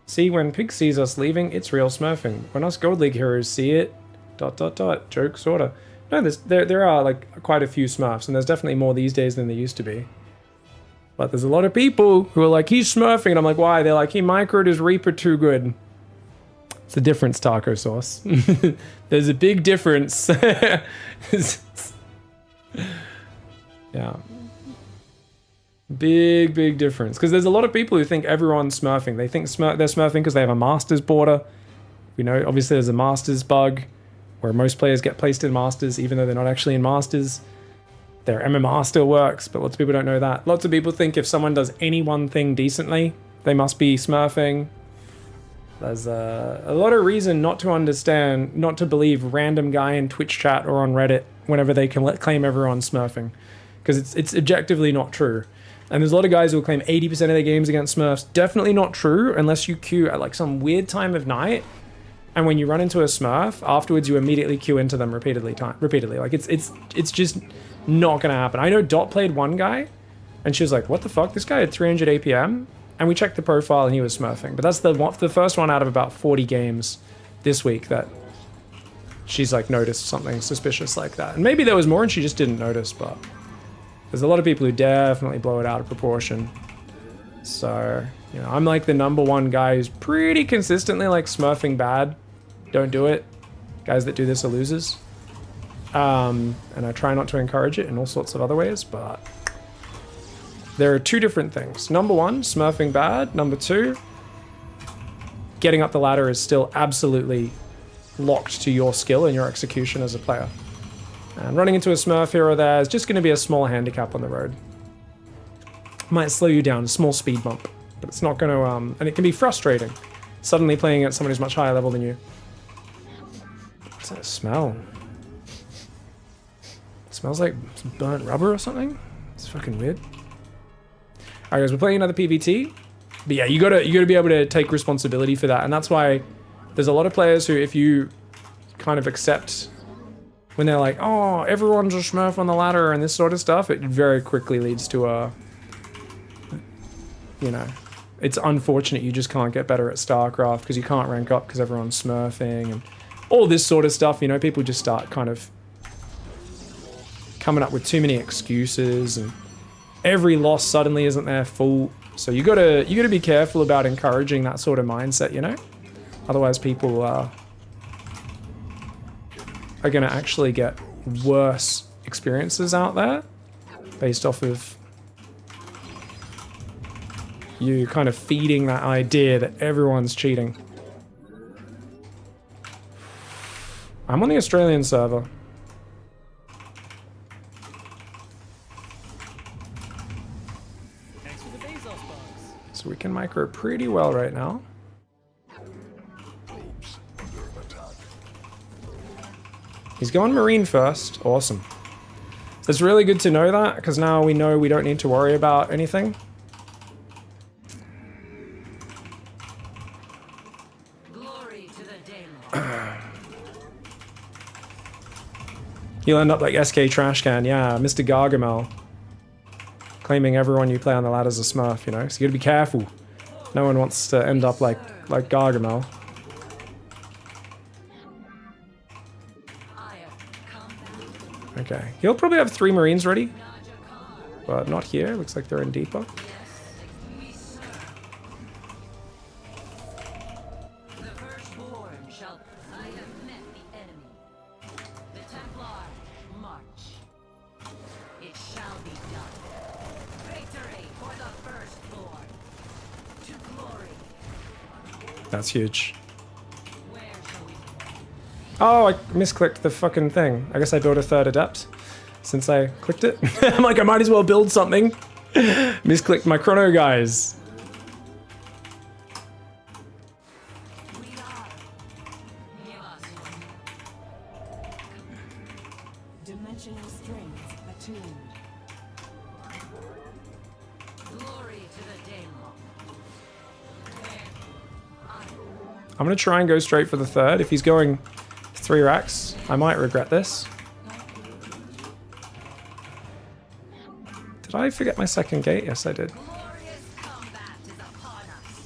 See, when Pig sees us leaving, it's real smurfing. When us Gold League heroes see it, ... joke, sorta. No, there are like quite a few smurfs, and there's definitely more these days than there used to be. But there's a lot of people who are like, he's smurfing, and I'm like, why? They're like, he microed his Reaper too good. It's a difference, taco sauce. There's a big difference. Yeah. Big difference. Because there's a lot of people who think everyone's smurfing. They think they're smurfing because they have a Masters border. We know, obviously, there's a Masters bug where most players get placed in Masters, even though they're not actually in Masters. Their MMR still works, but lots of people don't know that. Lots of people think if someone does any one thing decently, they must be smurfing. There's a lot of reason not to understand, not to believe random guy in Twitch chat or on Reddit whenever they can claim everyone's smurfing. Because it's objectively not true. And there's a lot of guys who will claim 80% of their games against smurfs. Definitely not true unless you queue at like some weird time of night. And when you run into a smurf, afterwards you immediately queue into them repeatedly. Like it's just not gonna happen. I know Dot played one guy, and she was like, "What the fuck? This guy had 300 APM," and we checked the profile and he was smurfing. But that's the first one out of about 40 games this week that she's like noticed something suspicious like that. And maybe there was more and she just didn't notice, but there's a lot of people who definitely blow it out of proportion. So, you know, I'm like the #1 guy who's pretty consistently like smurfing bad. Don't do it. Guys that do this are losers. And I try not to encourage it in all sorts of other ways, but there are two different things. #1, smurfing bad. #2, getting up the ladder is still absolutely locked to your skill and your execution as a player. And running into a smurf here or there is just going to be a small handicap on the road. Might slow you down, a small speed bump, but it's not going to, and it can be frustrating, suddenly playing at someone who's much higher level than you. What's that smell? It smells like burnt rubber or something? It's fucking weird. Alright guys, we're playing another PvT. But yeah, you gotta be able to take responsibility for that, and that's why there's a lot of players who, if you kind of accept when they're like, oh, everyone's a smurf on the ladder and this sort of stuff, it very quickly leads to a, you know, it's unfortunate you just can't get better at StarCraft because you can't rank up because everyone's smurfing and all this sort of stuff. You know, people just start kind of coming up with too many excuses, and every loss suddenly isn't their fault. So you gotta be careful about encouraging that sort of mindset, you know? Otherwise people are gonna actually get worse experiences out there based off of you kind of feeding that idea that everyone's cheating. I'm on the Australian server. Thanks for the Bezos box. So we can micro pretty well right now. He's going Marine first. Awesome. So it's really good to know that, because now we know we don't need to worry about anything. Glory to the Daemon. You'll end up like SK Trashcan, yeah, Mr. Gargamel. Claiming everyone you play on the ladder's a smurf, you know? So you gotta be careful. No one wants to end up like Gargamel. Okay, he'll probably have 3 Marines ready. But not here, looks like they're in deeper. The firstborn shall. I have met the enemy. The Templar march. It shall be done. Victory for the firstborn. To glory. That's huge. Where shall we go? Oh, I misclicked the fucking thing. I guess I built a 3rd adept since I clicked it. I'm like, I might as well build something. Misclicked my chrono, guys. We are. Give us one. Dimensional strings attuned. Glory to the Daemon. I'm gonna try and go straight for the 3rd. If he's going 3 racks, I might regret this. Did I forget my 2nd gate? Yes, I did. Glorious combat is upon us.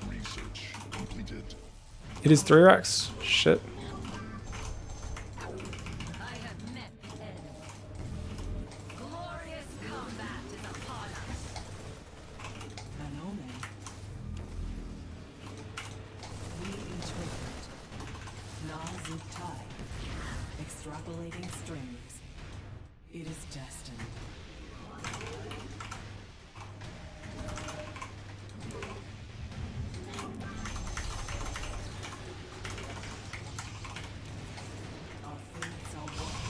Research completed. It is 3 racks. Shit. I have met the enemy. Glorious combat is upon us. An omen. We interpret. Nazutai. Extrapolating strings. It is destined. Our fates are one.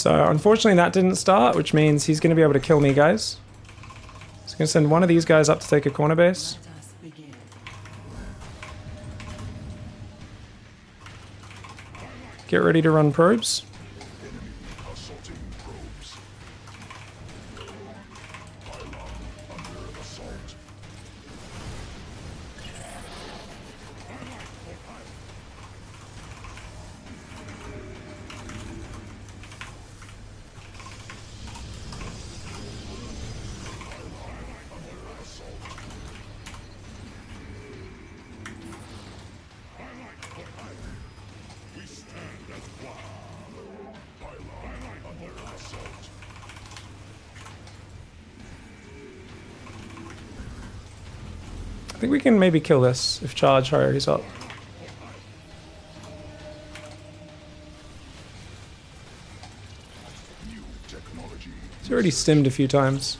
So unfortunately that didn't start, which means he's going to be able to kill me, guys. He's going to send one of these guys up to take a corner base. Let us begin. Get ready to run probes. Assaulting probes. Pylon under assault. We stand as one. Pylon under assault. I think we can maybe kill this if charge hurries up. New technology. He's already stimmed a few times.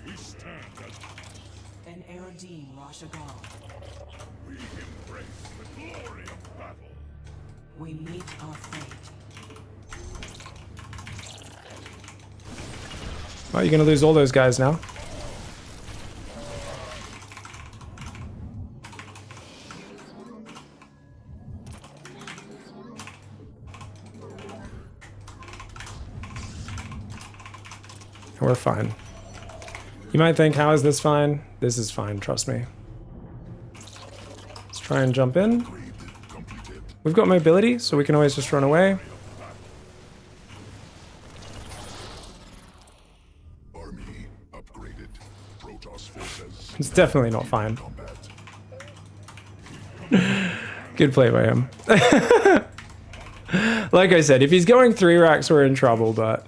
We stand as An Erodine Rashagal. we embrace the glory of battle. We meet our fate. Oh, you're going to lose all those guys now. We're fine. You might think, how is this fine? This is fine, trust me. Let's try and jump in. Upgrade completed. We've got mobility, so we can always just run away. Army upgraded. Protoss forces. It's definitely not fine. Combat. Good play by him. Like I said, if he's going 3 racks, we're in trouble, but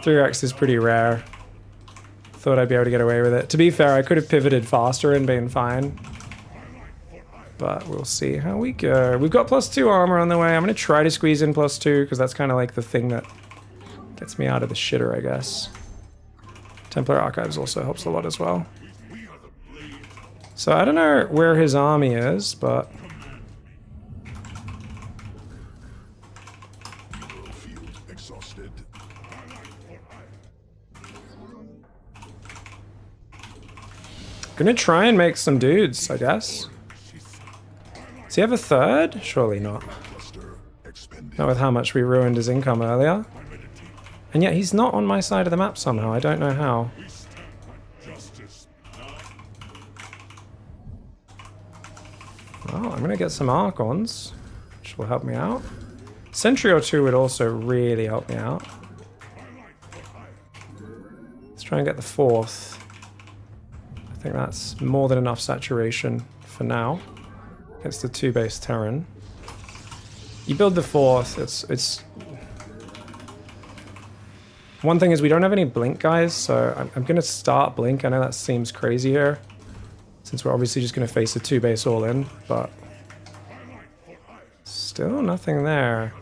3 racks is pretty rare. Thought I'd be able to get away with it. To be fair, I could have pivoted faster and been fine. But we'll see how we go. We've got +2 armor on the way. I'm going to try to squeeze in +2, because that's kind of like the thing that gets me out of the shitter, I guess. Templar Archives also helps a lot as well. So I don't know where his army is, but... Field exhausted. Gonna try and make some dudes, I guess. Does he have a third? Surely not. Cluster expended. Not with how much we ruined his income earlier. And yet he's not on my side of the map somehow. I don't know how. Well, I'm gonna get some Archons, which will help me out. Sentry or 2 would also really help me out. Let's try and get the 4th. I think that's more than enough saturation for now. Against the 2 base Terran. You build the 4th, it's... One thing is we don't have any Blink guys, so I'm gonna start Blink. I know that seems crazy here, since we're obviously just gonna face a 2 base all in, but... Still nothing there.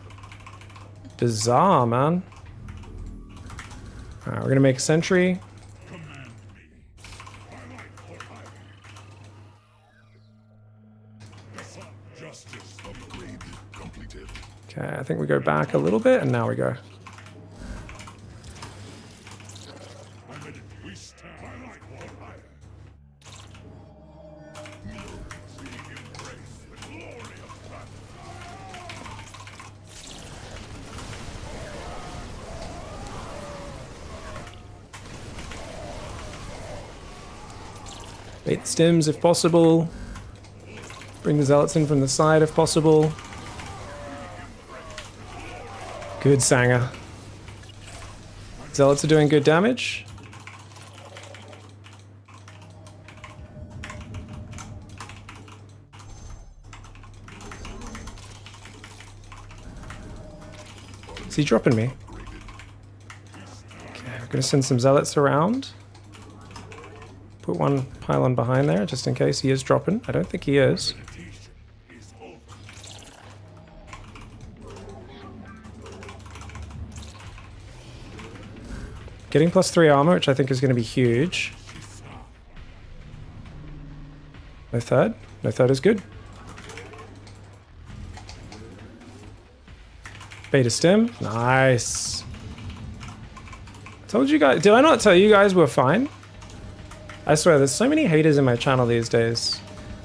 Bizarre, man. Alright, we're gonna make a sentry. Justice upgrade completed. Okay, I think we go back a little bit, and now we go. We stand. We embrace the glory of battle. Bait the stims if possible. Bring the zealots in from the side if possible. Good Sanger. Zealots are doing good damage. Is he dropping me? Okay, we're gonna send some zealots around. Put one pylon behind there, just in case he is dropping. I don't think he is. Getting +3 armor, which I think is going to be huge. No third. No third is good. Beta stim. Nice. Told you guys. Did I not tell you guys we're fine? I swear, there's so many haters in my channel these days.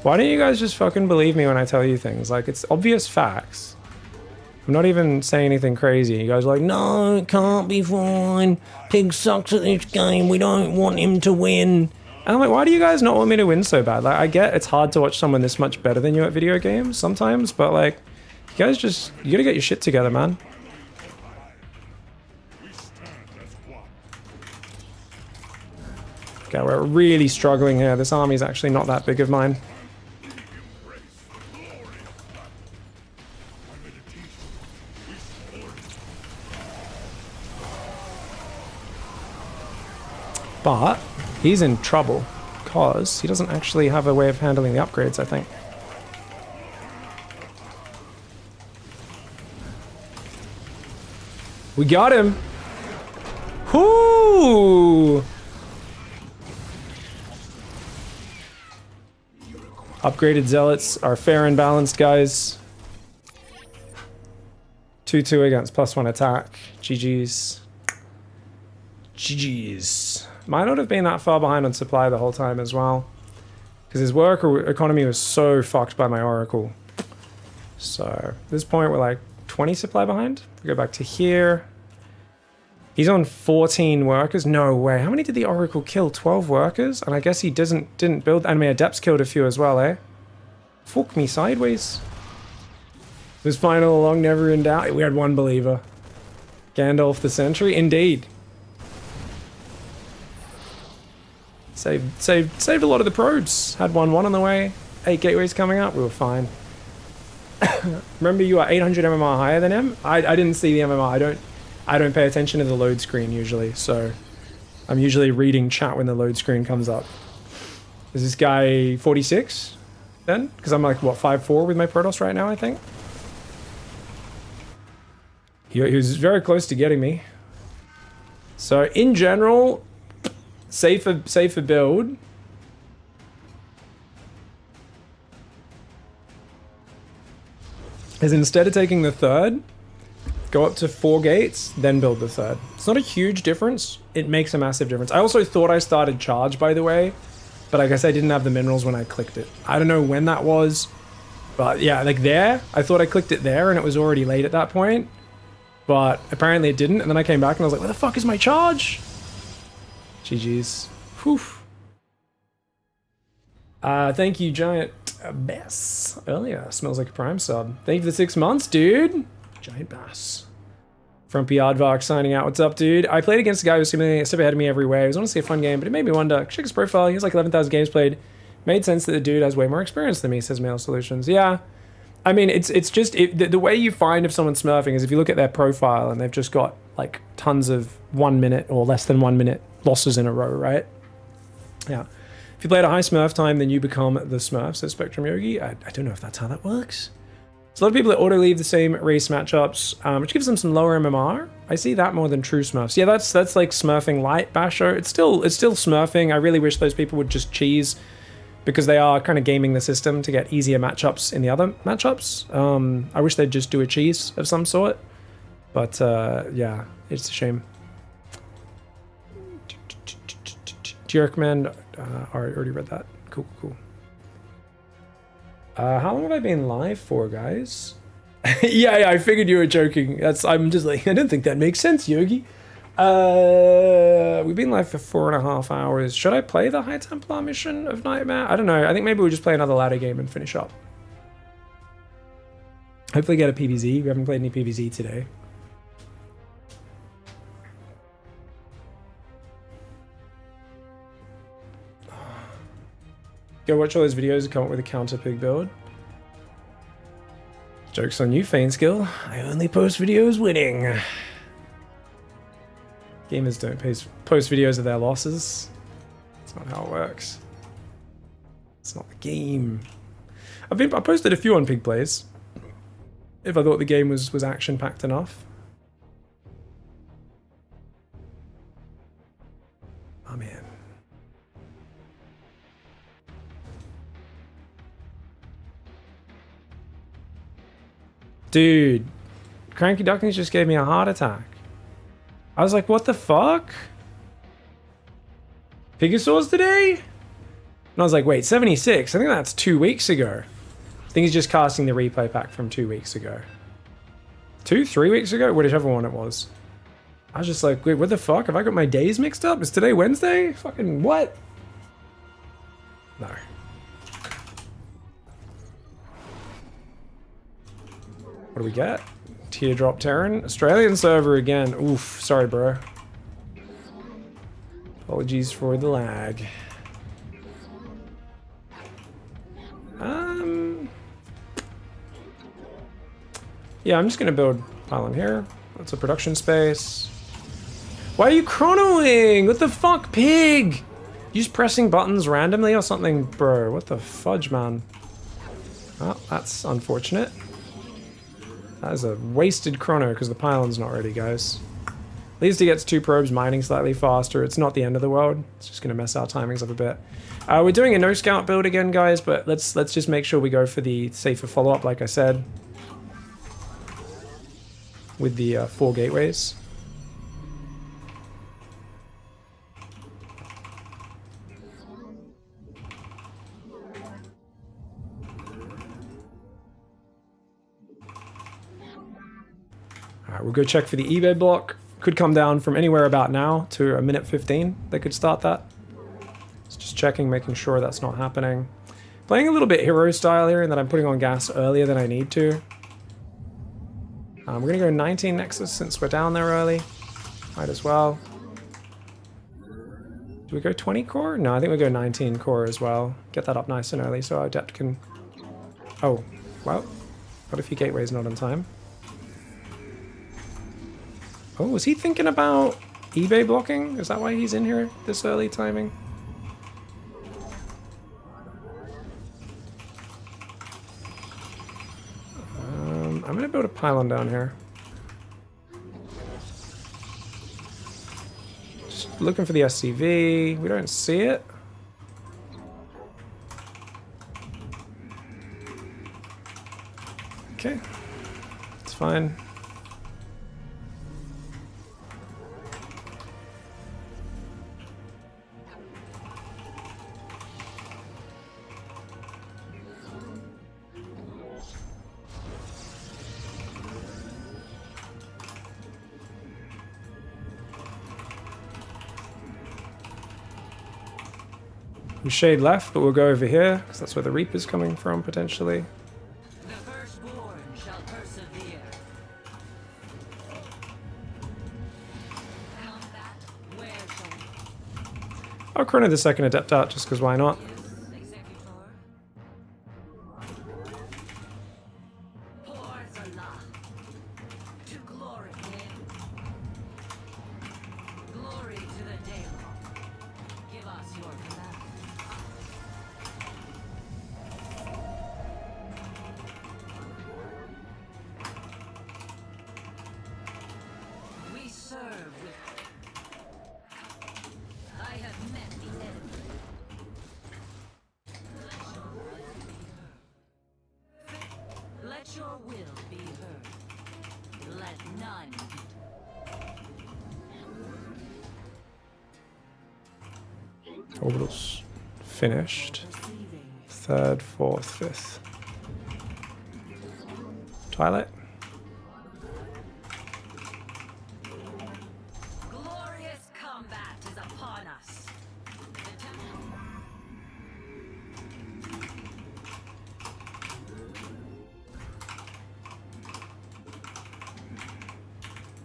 Why don't you guys just fucking believe me when I tell you things? Like, it's obvious facts. I'm not even saying anything crazy. You guys are like, no, it can't be fine. Pig sucks at this game. We don't want him to win. And I'm like, why do you guys not want me to win so bad? Like, I get it's hard to watch someone this much better than you at video games sometimes, but like, you guys just, you gotta get your shit together, man. Okay, we're really struggling here. This army's actually not that big of mine. But he's in trouble because he doesn't actually have a way of handling the upgrades, I think. We got him. Whoo! Upgraded zealots are fair and balanced, guys. 2-2 against +1 attack. GG's. GG's. Might not have been that far behind on supply the whole time as well. Because his work economy was so fucked by my oracle. So, at this point we're like 20 supply behind. We go back to here. He's on 14 workers. No way. How many did the oracle kill? 12 workers? And I guess he didn't build. Anime Adepts killed a few as well, eh? Fuck me sideways. Was fine all along, never in doubt. We had one believer. Gandalf the Sentry. Indeed. Saved a lot of the probes. Had 1-1 on the way. 8 gateways coming up. We were fine. Remember, you are 800 MMR higher than him. I didn't see the MMR. I don't pay attention to the load screen usually, so I'm usually reading chat when the load screen comes up. Is this guy 46 then? Because I'm like, what, 5'4" with my Protoss right now, I think? He was very close to getting me. So in general, safer build. Is instead of taking the third, go up to 4 gates, then build the third. It's not a huge difference. It makes a massive difference. I also thought I started charge, by the way, but I guess I didn't have the minerals when I clicked it. I don't know when that was, but yeah, like there, I thought I clicked it there and it was already late at that point, but apparently it didn't. And then I came back and I was like, where the fuck is my charge? GG's. Whew. Thank you, Giant Bass. Earlier, smells like a Prime sub. Thank you for the 6 months, dude. Giant Bass. Frumpy Aardvark signing out. What's up, dude? I played against a guy who was seemingly a step ahead of me every way. It was honestly a fun game, but it made me wonder. Check his profile. He has like 11,000 games played. Made sense that the dude has way more experience than me, says Mail Solutions. Yeah. I mean, it's just... the way you find if someone's smurfing is if you look at their profile and they've just got like tons of 1 minute or less than 1 minute losses in a row, right? Yeah. If you play at a high smurf time, then you become the smurf, says Spectrum Yogi. I don't know if that's how that works. So a lot of people that auto-leave the same race matchups, which gives them some lower MMR. I see that more than true smurfs. Yeah, that's like smurfing light, Basho. It's still smurfing. I really wish those people would just cheese, because they are kind of gaming the system to get easier matchups in the other matchups. I wish they'd just do a cheese of some sort. But yeah, it's a shame. Jerkman, I already read that. Cool. How long have I been live for, guys? yeah, I figured you were joking. I'm just like, I don't think that makes sense, Yogi. We've been live for 4.5 hours. Should I play the High Templar mission of Nightmare? I don't know. I think maybe we'll just play another ladder game and finish up. Hopefully get a PvZ. We haven't played any PvZ today. Go watch all those videos and come up with a counter pig build. Joke's on you, Fainskill. I only post videos winning. Gamers don't post videos of their losses. That's not how it works. It's not the game. I posted a few on Pig Plays. If I thought the game was action-packed enough. Dude, Cranky Ducklings just gave me a heart attack. I was like, what the fuck? Pigasaurs today? And I was like, wait, 76? I think that's 2 weeks ago. I think he's just casting the replay pack from 2 weeks ago. 3 weeks ago? Whichever one it was. I was just like, wait, what the fuck? Have I got my days mixed up? Is today Wednesday? Fucking what? No. What do we get? Teardrop Terran. Australian server again. Oof, sorry bro. Apologies for the lag. Yeah, I'm just gonna build pylon here. That's a production space. Why are you chronoing? What the fuck, pig? You just pressing buttons randomly or something, bro? What the fudge, man? Oh, that's unfortunate. That is a wasted chrono because the pylon's not ready, guys. At least he gets 2 probes mining slightly faster. It's not the end of the world. It's just gonna mess our timings up a bit. We're doing a no scout build again, guys, but let's just make sure we go for the safer follow-up, like I said, with the 4 gateways. Alright, we'll go check for the eBay block. Could come down from anywhere about now to a minute 15. They could start that. Just checking, making sure that's not happening. Playing a little bit hero style here, and that I'm putting on gas earlier than I need to. We're gonna go 19 Nexus since we're down there early. Might as well. Do we go 20 core? No, I think we go 19 core as well. Get that up nice and early so our adept can... Oh, well. Got a few gateways not on time. Oh, was he thinking about eBay blocking? Is that why he's in here this early timing? I'm gonna build a pylon down here. Just looking for the SCV. We don't see it. Okay, it's fine. Shade left, but we'll go over here because that's where the Reaper's coming from potentially. The firstborn shall persevere. Combat, where shall we? I'll chrono the second adept out just because why not? Executor. Porzala. To glory. Glory to the Daemon. Give us your command. We serve with... I have met the enemy. Let your will be heard. Let none be. Orbitals finished. Third, fourth, fifth. Twilight. Glorious combat is upon us.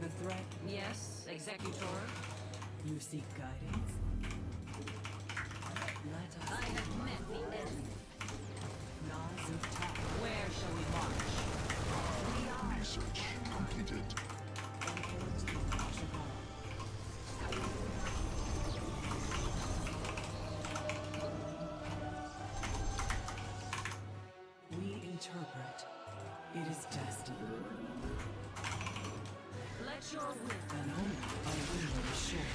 The threat, Yes, Executor. you seek guidance. Let us I have met the enemy. Nazuta. Where shall we march? Research completed. We interpret. It is destiny. Let your will. An omen, a window is short.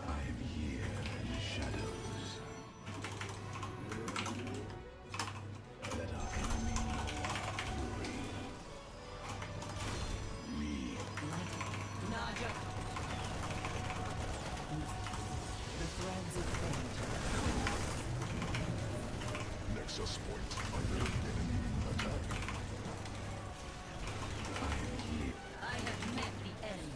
I am here in the shadows. Nexus point under enemy attack. I have met the enemy.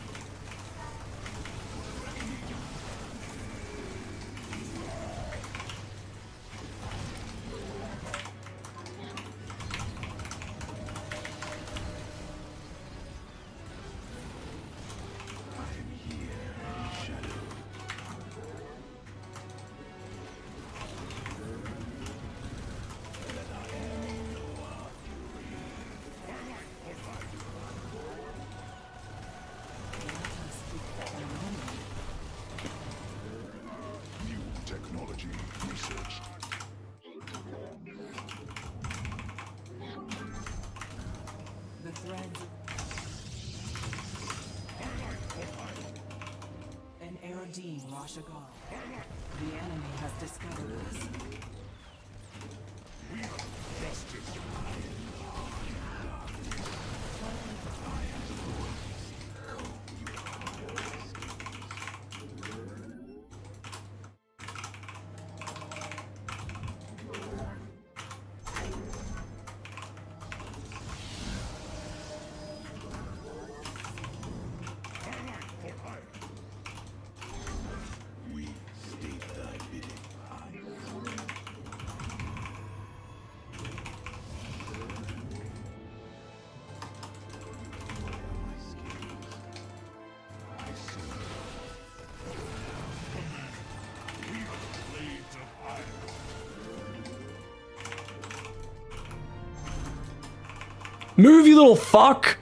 New technology researched. The threads. An Aerodine Rashagal. The enemy has discovered us. We state thy bidding. Move, you little fuck!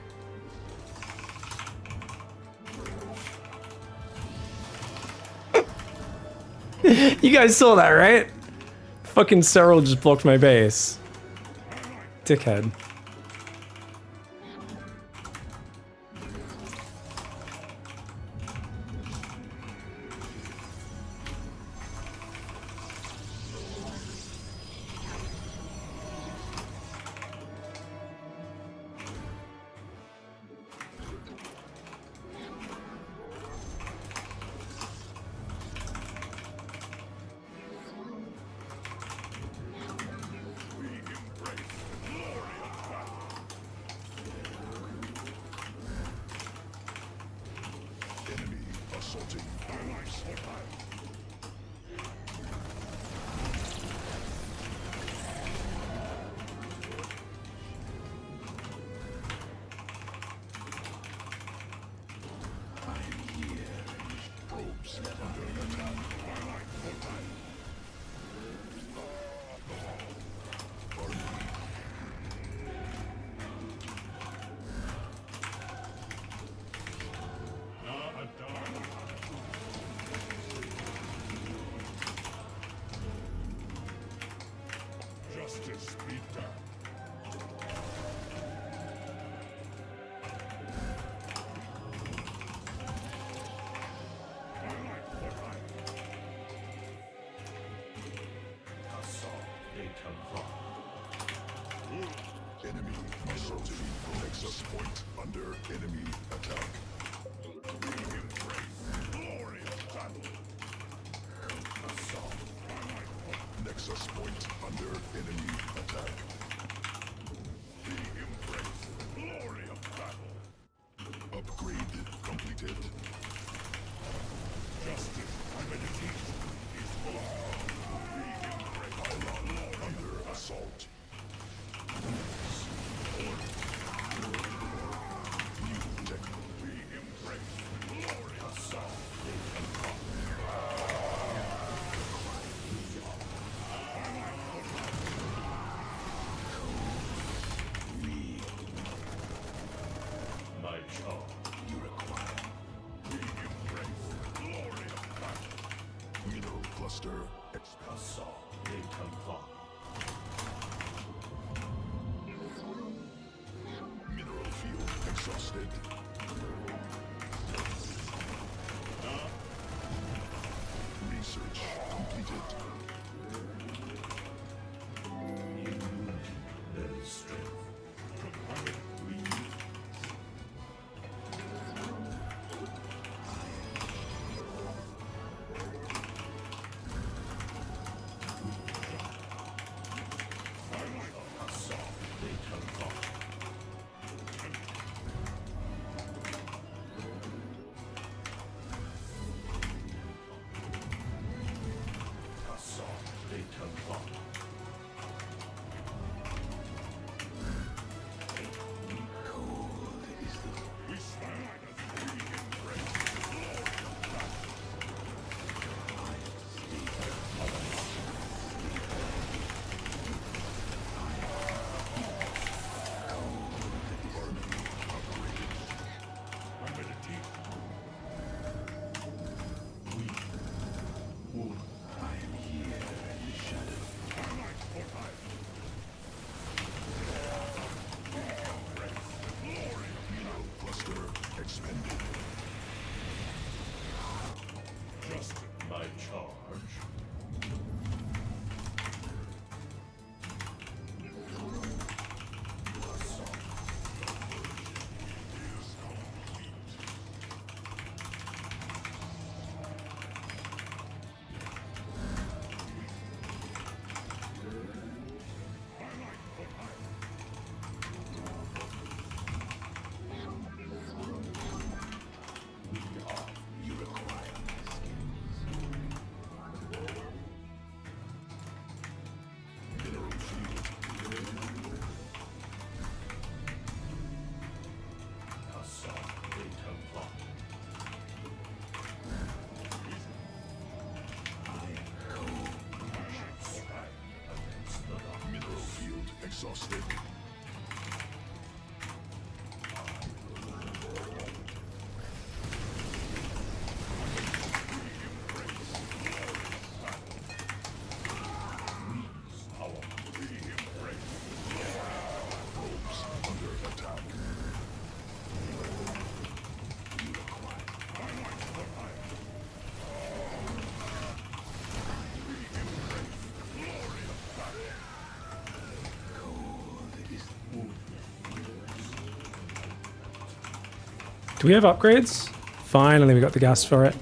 You guys saw that, right? Fucking SERRAL just blocked my base. Dickhead. Enemy assaulting. Probes under attack. Justice be done. Enemy assaulting. Nexus point under enemy attack. Glorious battle. Nexus point under enemy attack. The embrace. Glory of battle. Upgrade completed. Justice and meditation is born. The embrace. Pylon under assault. New technology embrace. Glorious assault. My job you require. We embrace glory of battle. Mineral cluster assault. They confirm. Mineral field exhausted. Research completed. There is strength. exhausted. Do we have upgrades? Finally, we got the gas for it.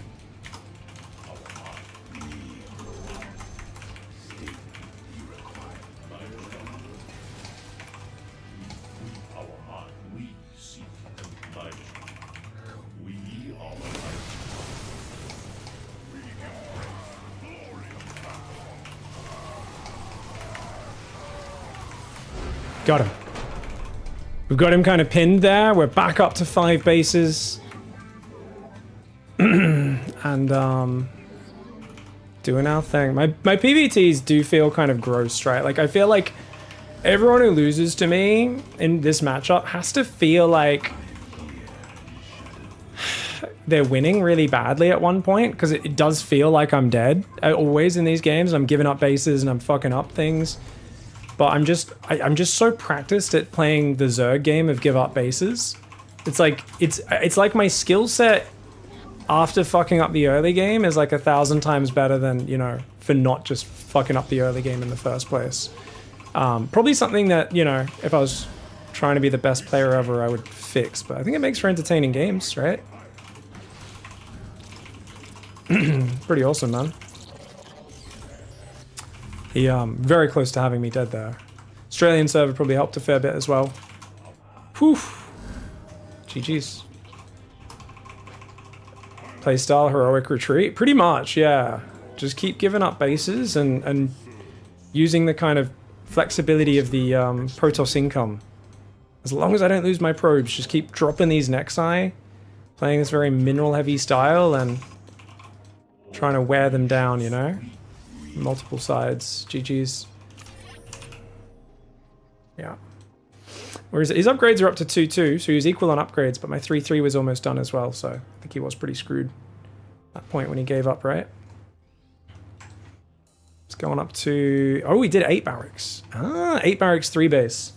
Got him. We've got him kind of pinned there. We're back up to 5 bases. And doing our thing. My PvTs do feel kind of gross, right? Like I feel like everyone who loses to me in this matchup has to feel like they're winning really badly at one point, because it does feel like I'm dead. Always in these games, I'm giving up bases and I'm fucking up things. But I'm just so practiced at playing the Zerg game of give up bases. It's like my skill set after fucking up the early game is like 1,000 times better than, you know, for not just fucking up the early game in the first place. Probably something that, you know, if I was trying to be the best player ever, I would fix. But I think it makes for entertaining games, right? Pretty awesome, man. He very close to having me dead there. Australian server probably helped a fair bit as well. Whew. GG's. Playstyle heroic retreat? Pretty much, yeah. Just keep giving up bases and using the kind of flexibility of the Protoss income. As long as I don't lose my probes, just keep dropping these Nexi, playing this very mineral heavy style and trying to wear them down, you know? Multiple sides. GG's. Yeah. Whereas his upgrades are up to 2-2, so he was equal on upgrades, but my 3-3 was almost done as well, so I think he was pretty screwed at that point when he gave up, right? It's going up to... Oh, he did 8 barracks. Ah, 8 barracks, 3 base.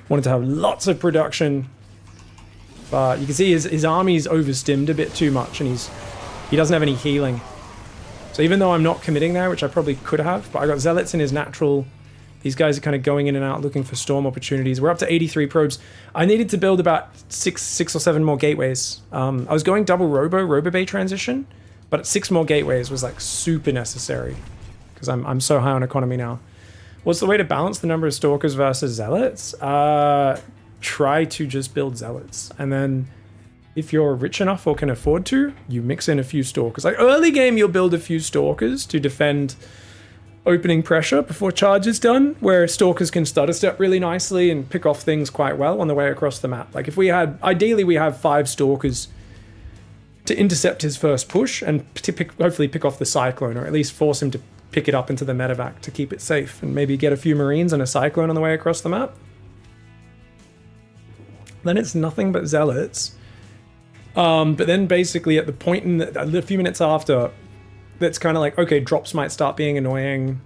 Wanted to have lots of production, but you can see his army's overstimmed a bit too much, and he doesn't have any healing. So even though I'm not committing there, which I probably could have, but I got Zealots in his natural. These guys are kind of going in and out looking for storm opportunities. We're up to 83 probes. I needed to build about six or seven more gateways. I was going double Robo Bay transition, but 6 more gateways was like super necessary because I'm so high on economy now. What's the way to balance the number of Stalkers versus Zealots? Try to just build Zealots, and then if you're rich enough or can afford to, you mix in a few Stalkers. Like early game, you'll build a few Stalkers to defend opening pressure before charge is done, where Stalkers can stutter step really nicely and pick off things quite well on the way across the map. Like if we had, ideally we have 5 Stalkers to intercept his first push and hopefully pick off the Cyclone, or at least force him to pick it up into the medevac to keep it safe, and maybe get a few Marines and a Cyclone on the way across the map. Then it's nothing but Zealots. But then basically at the point in a few minutes after, that's kind of like, okay, drops might start being annoying.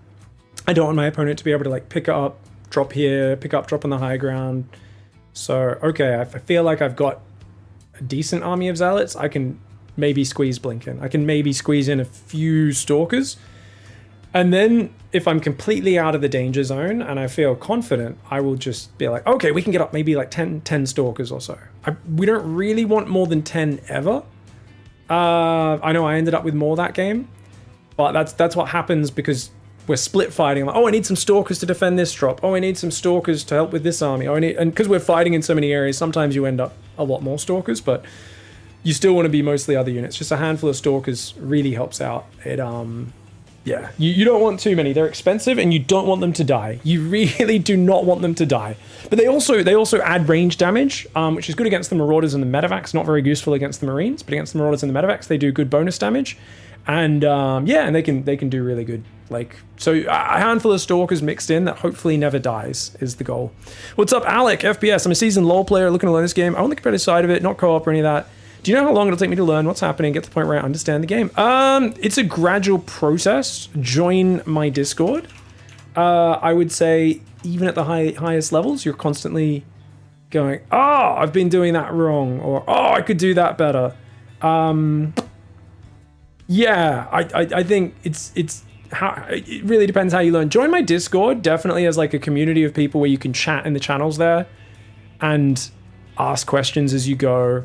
I don't want my opponent to be able to like pick up, drop here, pick up, drop on the high ground. So, okay, I feel like I've got a decent army of Zealots. I can maybe squeeze Blinken. I can maybe squeeze in a few Stalkers. And then if I'm completely out of the danger zone and I feel confident, I will just be like, okay, we can get up maybe like 10 Stalkers or so. We don't really want more than 10 ever. I know I ended up with more that game, but that's what happens because we're split fighting. Like, oh, I need some Stalkers to defend this drop. Oh, I need some Stalkers to help with this army. Oh, and because we're fighting in so many areas, sometimes you end up a lot more Stalkers, but you still want to be mostly other units. Just a handful of Stalkers really helps out. It yeah, you don't want too many. They're expensive and you don't want them to die. You really do not want them to die. But they also add range damage, which is good against the Marauders and the Medevacs. Not very useful against the Marines, but against the Marauders and the Medevacs, they do good bonus damage. And yeah, and they can do really good Like, so a handful of stalkers mixed in that hopefully never dies is the goal. What's up, Alec? FPS. I'm a seasoned LoL player looking to learn this game. I want the competitive side of it, not co-op or any of that. Do you know how long it'll take me to learn what's happening, get to the point where I understand the game? It's a gradual process. Join my Discord. I would say even at the highest levels, you're constantly going, oh, I've been doing that wrong, or oh, I could do that better. Yeah, I think it really depends how you learn. Join my Discord, definitely as like a community of people where you can chat in the channels there and ask questions as you go.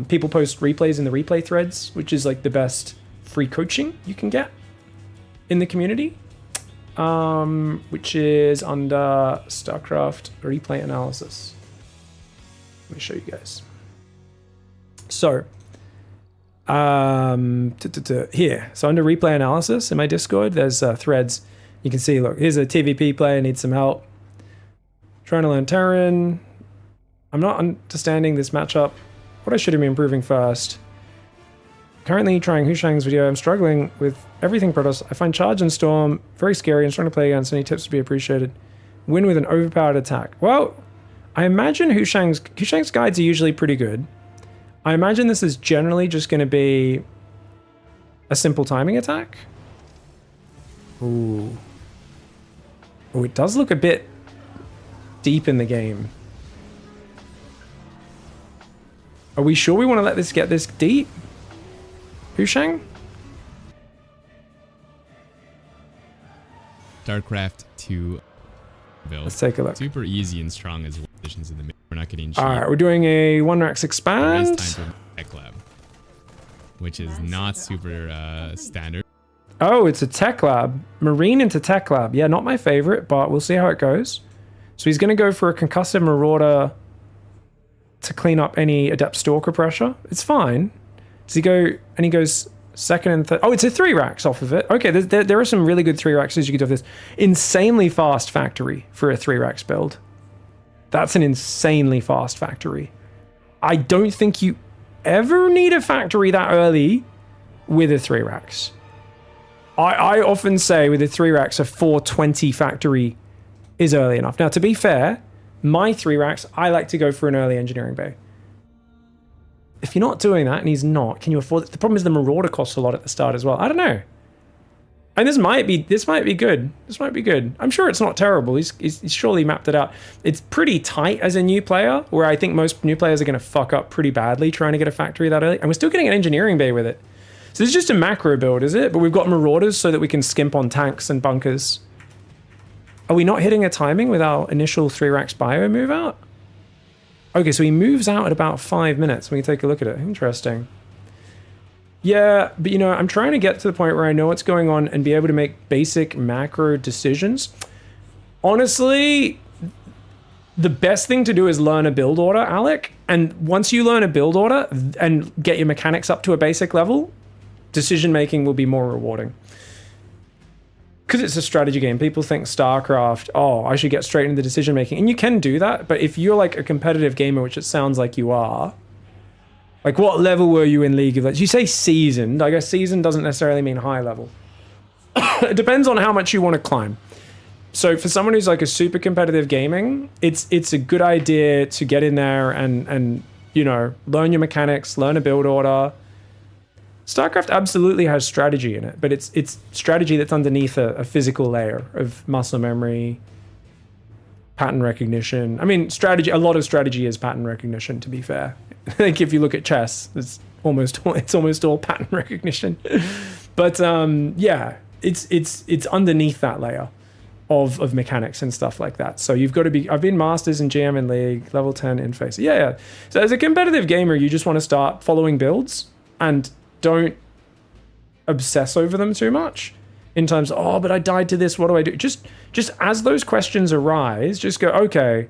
People post replays in the replay threads, which is like the best free coaching you can get in the community, which is under StarCraft replay analysis. Let me show you guys. So, here. So under replay analysis in my Discord, there's threads. You can see, look, here's a TVP player, needs some help. Trying to learn Terran. I'm not understanding this matchup. What I should have been improving first. Currently trying Hu Shang's video. I'm struggling with everything Protoss. I find Charge and Storm very scary and trying to play against. Any tips would be appreciated. Win with an overpowered attack. Well, I imagine Hu Shang's guides are usually pretty good. I imagine this is generally just going to be a simple timing attack. Ooh. Oh, it does look a bit deep in the game. Are we sure we want to let this get this deep? Hu Shang? StarCraft 2 build. Let's take a look. Super easy and strong as positions in the mid. We're not getting cheap. Alright, we're doing a 1-Rax expand. There is time for Tech Lab, which is not super standard. Oh, it's a Tech Lab. Marine into Tech Lab. Yeah, not my favorite, but we'll see how it goes. So he's going to go for a Concussive Marauder to clean up any Adept Stalker pressure. It's fine. Does he go, and he goes second and third. Oh, it's a 3-Rax off of it. Okay, there are some really good 3-Raxes you could do with this. Insanely fast factory for a 3-Rax build. That's an insanely fast factory. I don't think you ever need a factory that early with a 3-Rax. I often say with a 3-Rax, a 420 factory is early enough. Now, to be fair, my 3-Rax, I like to go for an early engineering bay. If you're not doing that, and he's not, can you afford it? The problem is the Marauder costs a lot at the start as well. I don't know. And this might be good. This might be good. I'm sure it's not terrible. He's surely mapped it out. It's pretty tight as a new player, where I think most new players are going to fuck up pretty badly trying to get a factory that early. And we're still getting an engineering bay with it. So this is just a macro build, is it? But we've got Marauders so that we can skimp on tanks and bunkers. Are we not hitting a timing with our initial 3-Rax bio move out? Okay, so he moves out at about 5 minutes. We can take a look at it. Interesting. Yeah, but you know, I'm trying to get to the point where I know what's going on and be able to make basic macro decisions. Honestly, the best thing to do is learn a build order, Alec. And once you learn a build order and get your mechanics up to a basic level, decision making will be more rewarding. Because it's a strategy game. People think StarCraft, oh, I should get straight into the decision making. And you can do that, but if you're like a competitive gamer, which it sounds like you are, like what level were you in League of Legends? You say seasoned. I guess seasoned doesn't necessarily mean high level. It depends on how much you want to climb. So for someone who's like a super competitive gaming, it's a good idea to get in there and you know, learn your mechanics, learn a build order. StarCraft absolutely has strategy in it, but it's strategy that's underneath a physical layer of muscle memory, pattern recognition. I mean, a lot of strategy is pattern recognition, to be fair. I think if you look at chess, it's almost all pattern recognition. But yeah, it's underneath that layer of mechanics and stuff like that. So you've got to be, I've been Masters in GM in League, level 10 in Face. Yeah. So as a competitive gamer, you just want to start following builds and don't obsess over them too much in terms of, oh, but I died to this, what do I do? Just as those questions arise, just go, okay,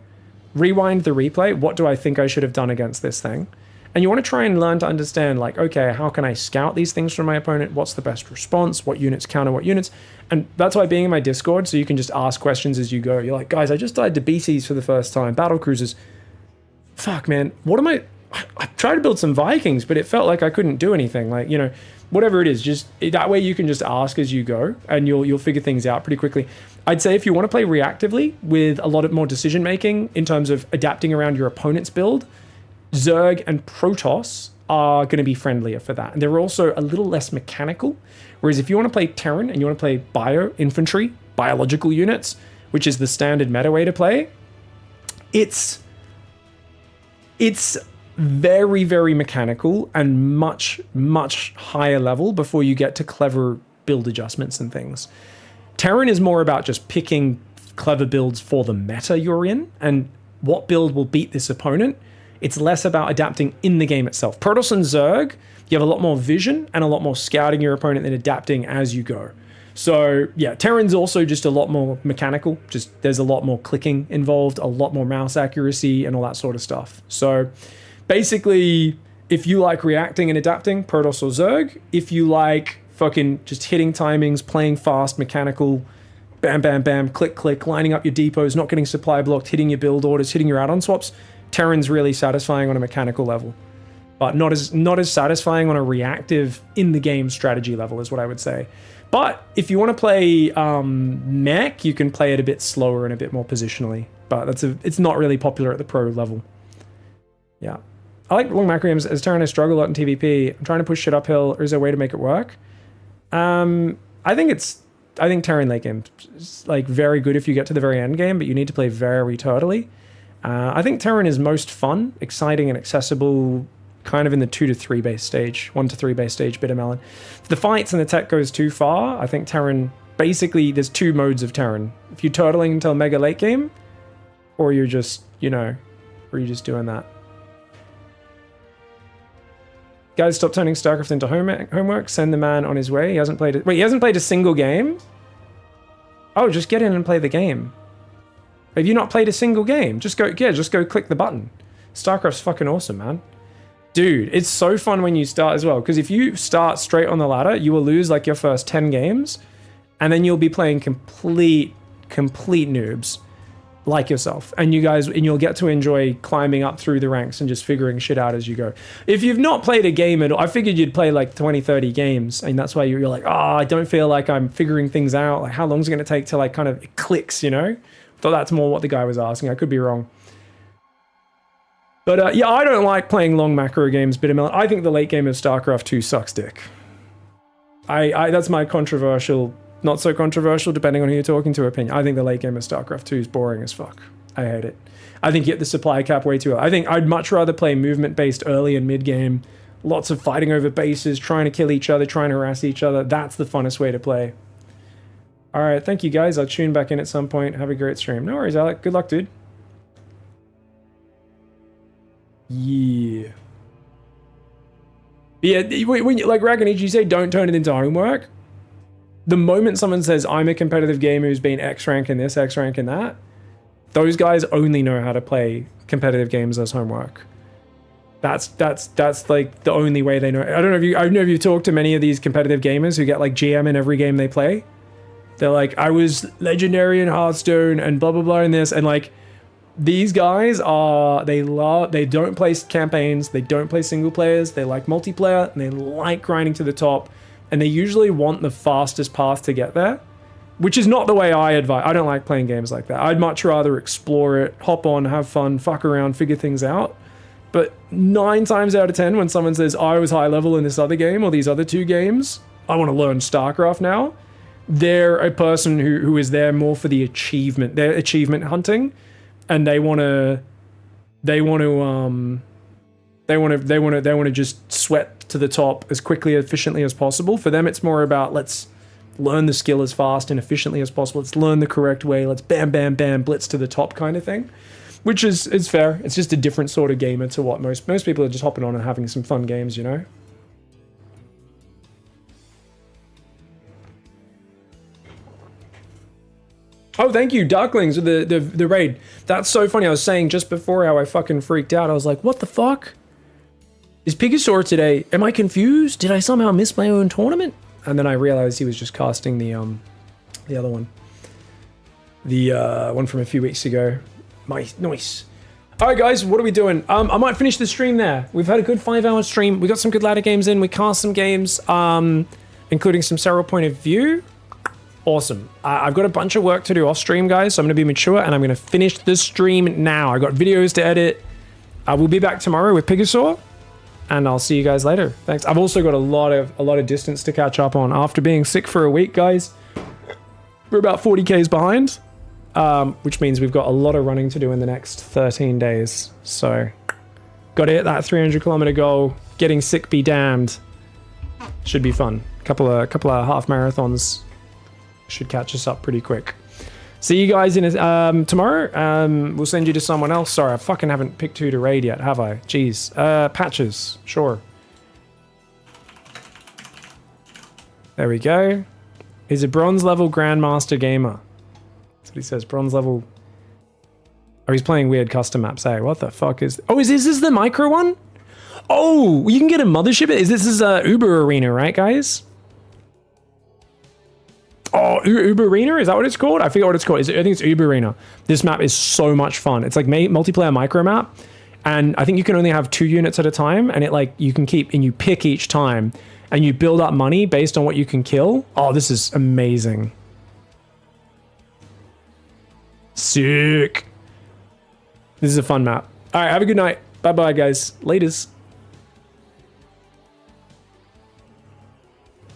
rewind the replay. What do I think I should have done against this thing? And you want to try and learn to understand, like, okay, how can I scout these things from my opponent? What's the best response? What units counter what units? And that's why being in my Discord, so you can just ask questions as you go. You're like, guys, I just died to BCs for the first time. Battle cruisers. Fuck, man. What am I... I tried to build some Vikings, but it felt like I couldn't do anything. Like, you know, whatever it is, just that way you can just ask as you go, and you'll figure things out pretty quickly. I'd say if you want to play reactively with a lot of more decision making in terms of adapting around your opponent's build, Zerg and Protoss are going to be friendlier for that. And they're also a little less mechanical. Whereas if you want to play Terran and you want to play bio infantry, biological units, which is the standard meta way to play, it's very, very mechanical and much, much higher level before you get to clever build adjustments and things. Terran is more about just picking clever builds for the meta you're in and what build will beat this opponent. It's less about adapting in the game itself. Protoss and Zerg, you have a lot more vision and a lot more scouting your opponent than adapting as you go. So yeah, Terran's also just a lot more mechanical. Just there's a lot more clicking involved, a lot more mouse accuracy and all that sort of stuff. So basically, if you like reacting and adapting, Protoss or Zerg. If you like fucking just hitting timings, playing fast, mechanical, bam, bam, bam, click, click, lining up your depots, not getting supply blocked, hitting your build orders, hitting your add-on swaps, Terran's really satisfying on a mechanical level, but not as satisfying on a reactive in-the-game strategy level is what I would say. But if you want to play mech, you can play it a bit slower and a bit more positionally, but it's not really popular at the pro level. Yeah. I like long macro games. As Terran, I struggle a lot in TVP. I'm trying to push shit uphill. Or is there a way to make it work? I think Terran late game is like very good if you get to the very end game, but you need to play very turtily. I think Terran is most fun, exciting, and accessible kind of in the 2 to 3 base stage, 1 to 3 base stage, bitter melon. If the fights and the tech goes too far, I think Terran, basically there's 2 modes of Terran. If you're turtling until mega late game, or you're just, you know, or you're just doing that. Guys, stop turning StarCraft into homework. Send the man on his way. He hasn't played it. Wait, he hasn't played a single game? Oh, just get in and play the game. Have you not played a single game? Just go click the button. StarCraft's fucking awesome, man. Dude, it's so fun when you start as well, because if you start straight on the ladder, you will lose like your first 10 games, and then you'll be playing complete noobs like yourself, and you'll get to enjoy climbing up through the ranks and just figuring shit out as you go. If you've not played a game at all, I figured you'd play like 20-30 games, and that's why you're like, I don't feel like I'm figuring things out. Like, how long is it going to take till like kind of it clicks, you know? Thought that's more what the guy was asking. I could be wrong. But yeah, I don't like playing long macro games, bitter melon. I think the late game of StarCraft 2 sucks dick. That's my controversial, not so controversial, depending on who you're talking to, opinion. I think the late game of StarCraft 2 is boring as fuck. I hate it. I think you hit the supply cap way too early. I think I'd much rather play movement-based early and mid-game. Lots of fighting over bases, trying to kill each other, trying to harass each other. That's the funnest way to play. All right, thank you guys. I'll tune back in at some point. Have a great stream. No worries, Alec. Good luck, dude. Yeah. Yeah, when you, like Ragonichi, you say don't turn it into homework. The moment someone says, I'm a competitive gamer who's been X rank in this, X rank in that, those guys only know how to play competitive games as homework. That's like the only way they know. I don't know if you talked to many of these competitive gamers who get like GM in every game they play. They're like, I was legendary in Hearthstone and blah, blah, blah in this. And like, these guys they don't play campaigns, they don't play single players, they like multiplayer, and they like grinding to the top, and they usually want the fastest path to get there, which is not the way I advise. I don't like playing games like that. I'd much rather explore it, hop on, have fun, fuck around, figure things out. But 9 times out of 10, when someone says, I was high level in this other game or these other 2 games, I want to learn StarCraft now, they're a person who is there more for the achievement. They're achievement hunting. And they want to just sweat to the top as quickly, efficiently as possible. For them, it's more about let's learn the skill as fast and efficiently as possible. Let's learn the correct way. Let's bam, bam, bam, blitz to the top kind of thing, which is fair. It's just a different sort of gamer to what most people are just hopping on and having some fun games, you know. Oh, thank you, Darklings, with the raid. That's so funny. I was saying just before how I fucking freaked out. I was like, what the fuck? Is Pigasaur today? Am I confused? Did I somehow miss my own tournament? And then I realized he was just casting the other one. The one from a few weeks ago. Nice. All right, guys, what are we doing? I might finish the stream there. We've had a good 5-hour stream. We got some good ladder games in. We cast some games, including some SERRAL point of view. Awesome. I've got a bunch of work to do off stream, guys, so I'm going to be mature and I'm going to finish the stream now. I got videos to edit. We'll be back tomorrow with Pigasaur, and I'll see you guys later. Thanks. I've also got a lot of distance to catch up on after being sick for a week, guys. We're about 40 Ks behind, which means we've got a lot of running to do in the next 13 days. So, got to hit that 300-kilometer goal. Getting sick be damned. Should be fun. Couple of half marathons should catch us up pretty quick. See you guys in tomorrow. We'll send you to someone else. Sorry, I fucking haven't picked who to raid yet, have I? Jeez. Patches. Sure. There we go. He's a bronze level grandmaster gamer. That's what he says. Bronze level. Oh, he's playing weird custom maps. Hey, what the fuck is? Oh, is this the micro one? Oh, you can get a mothership. This is Uber Arena, right, guys? Oh, Uber Arena? Is that what it's called? I forget what it's called. I think it's Uber Arena. This map is so much fun. It's like multiplayer micro map. And I think you can only have 2 units at a time. And it like, you can keep, and you pick each time. And you build up money based on what you can kill. Oh, this is amazing. Sick. This is a fun map. All right, have a good night. Bye-bye, guys. Laters.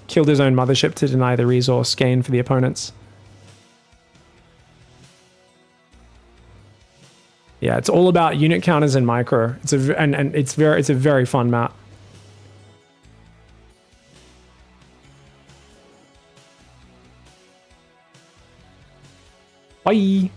Killed his own mothership to deny the resource gain for the opponents. Yeah, it's all about unit counters and micro. It's a very fun map. Bye.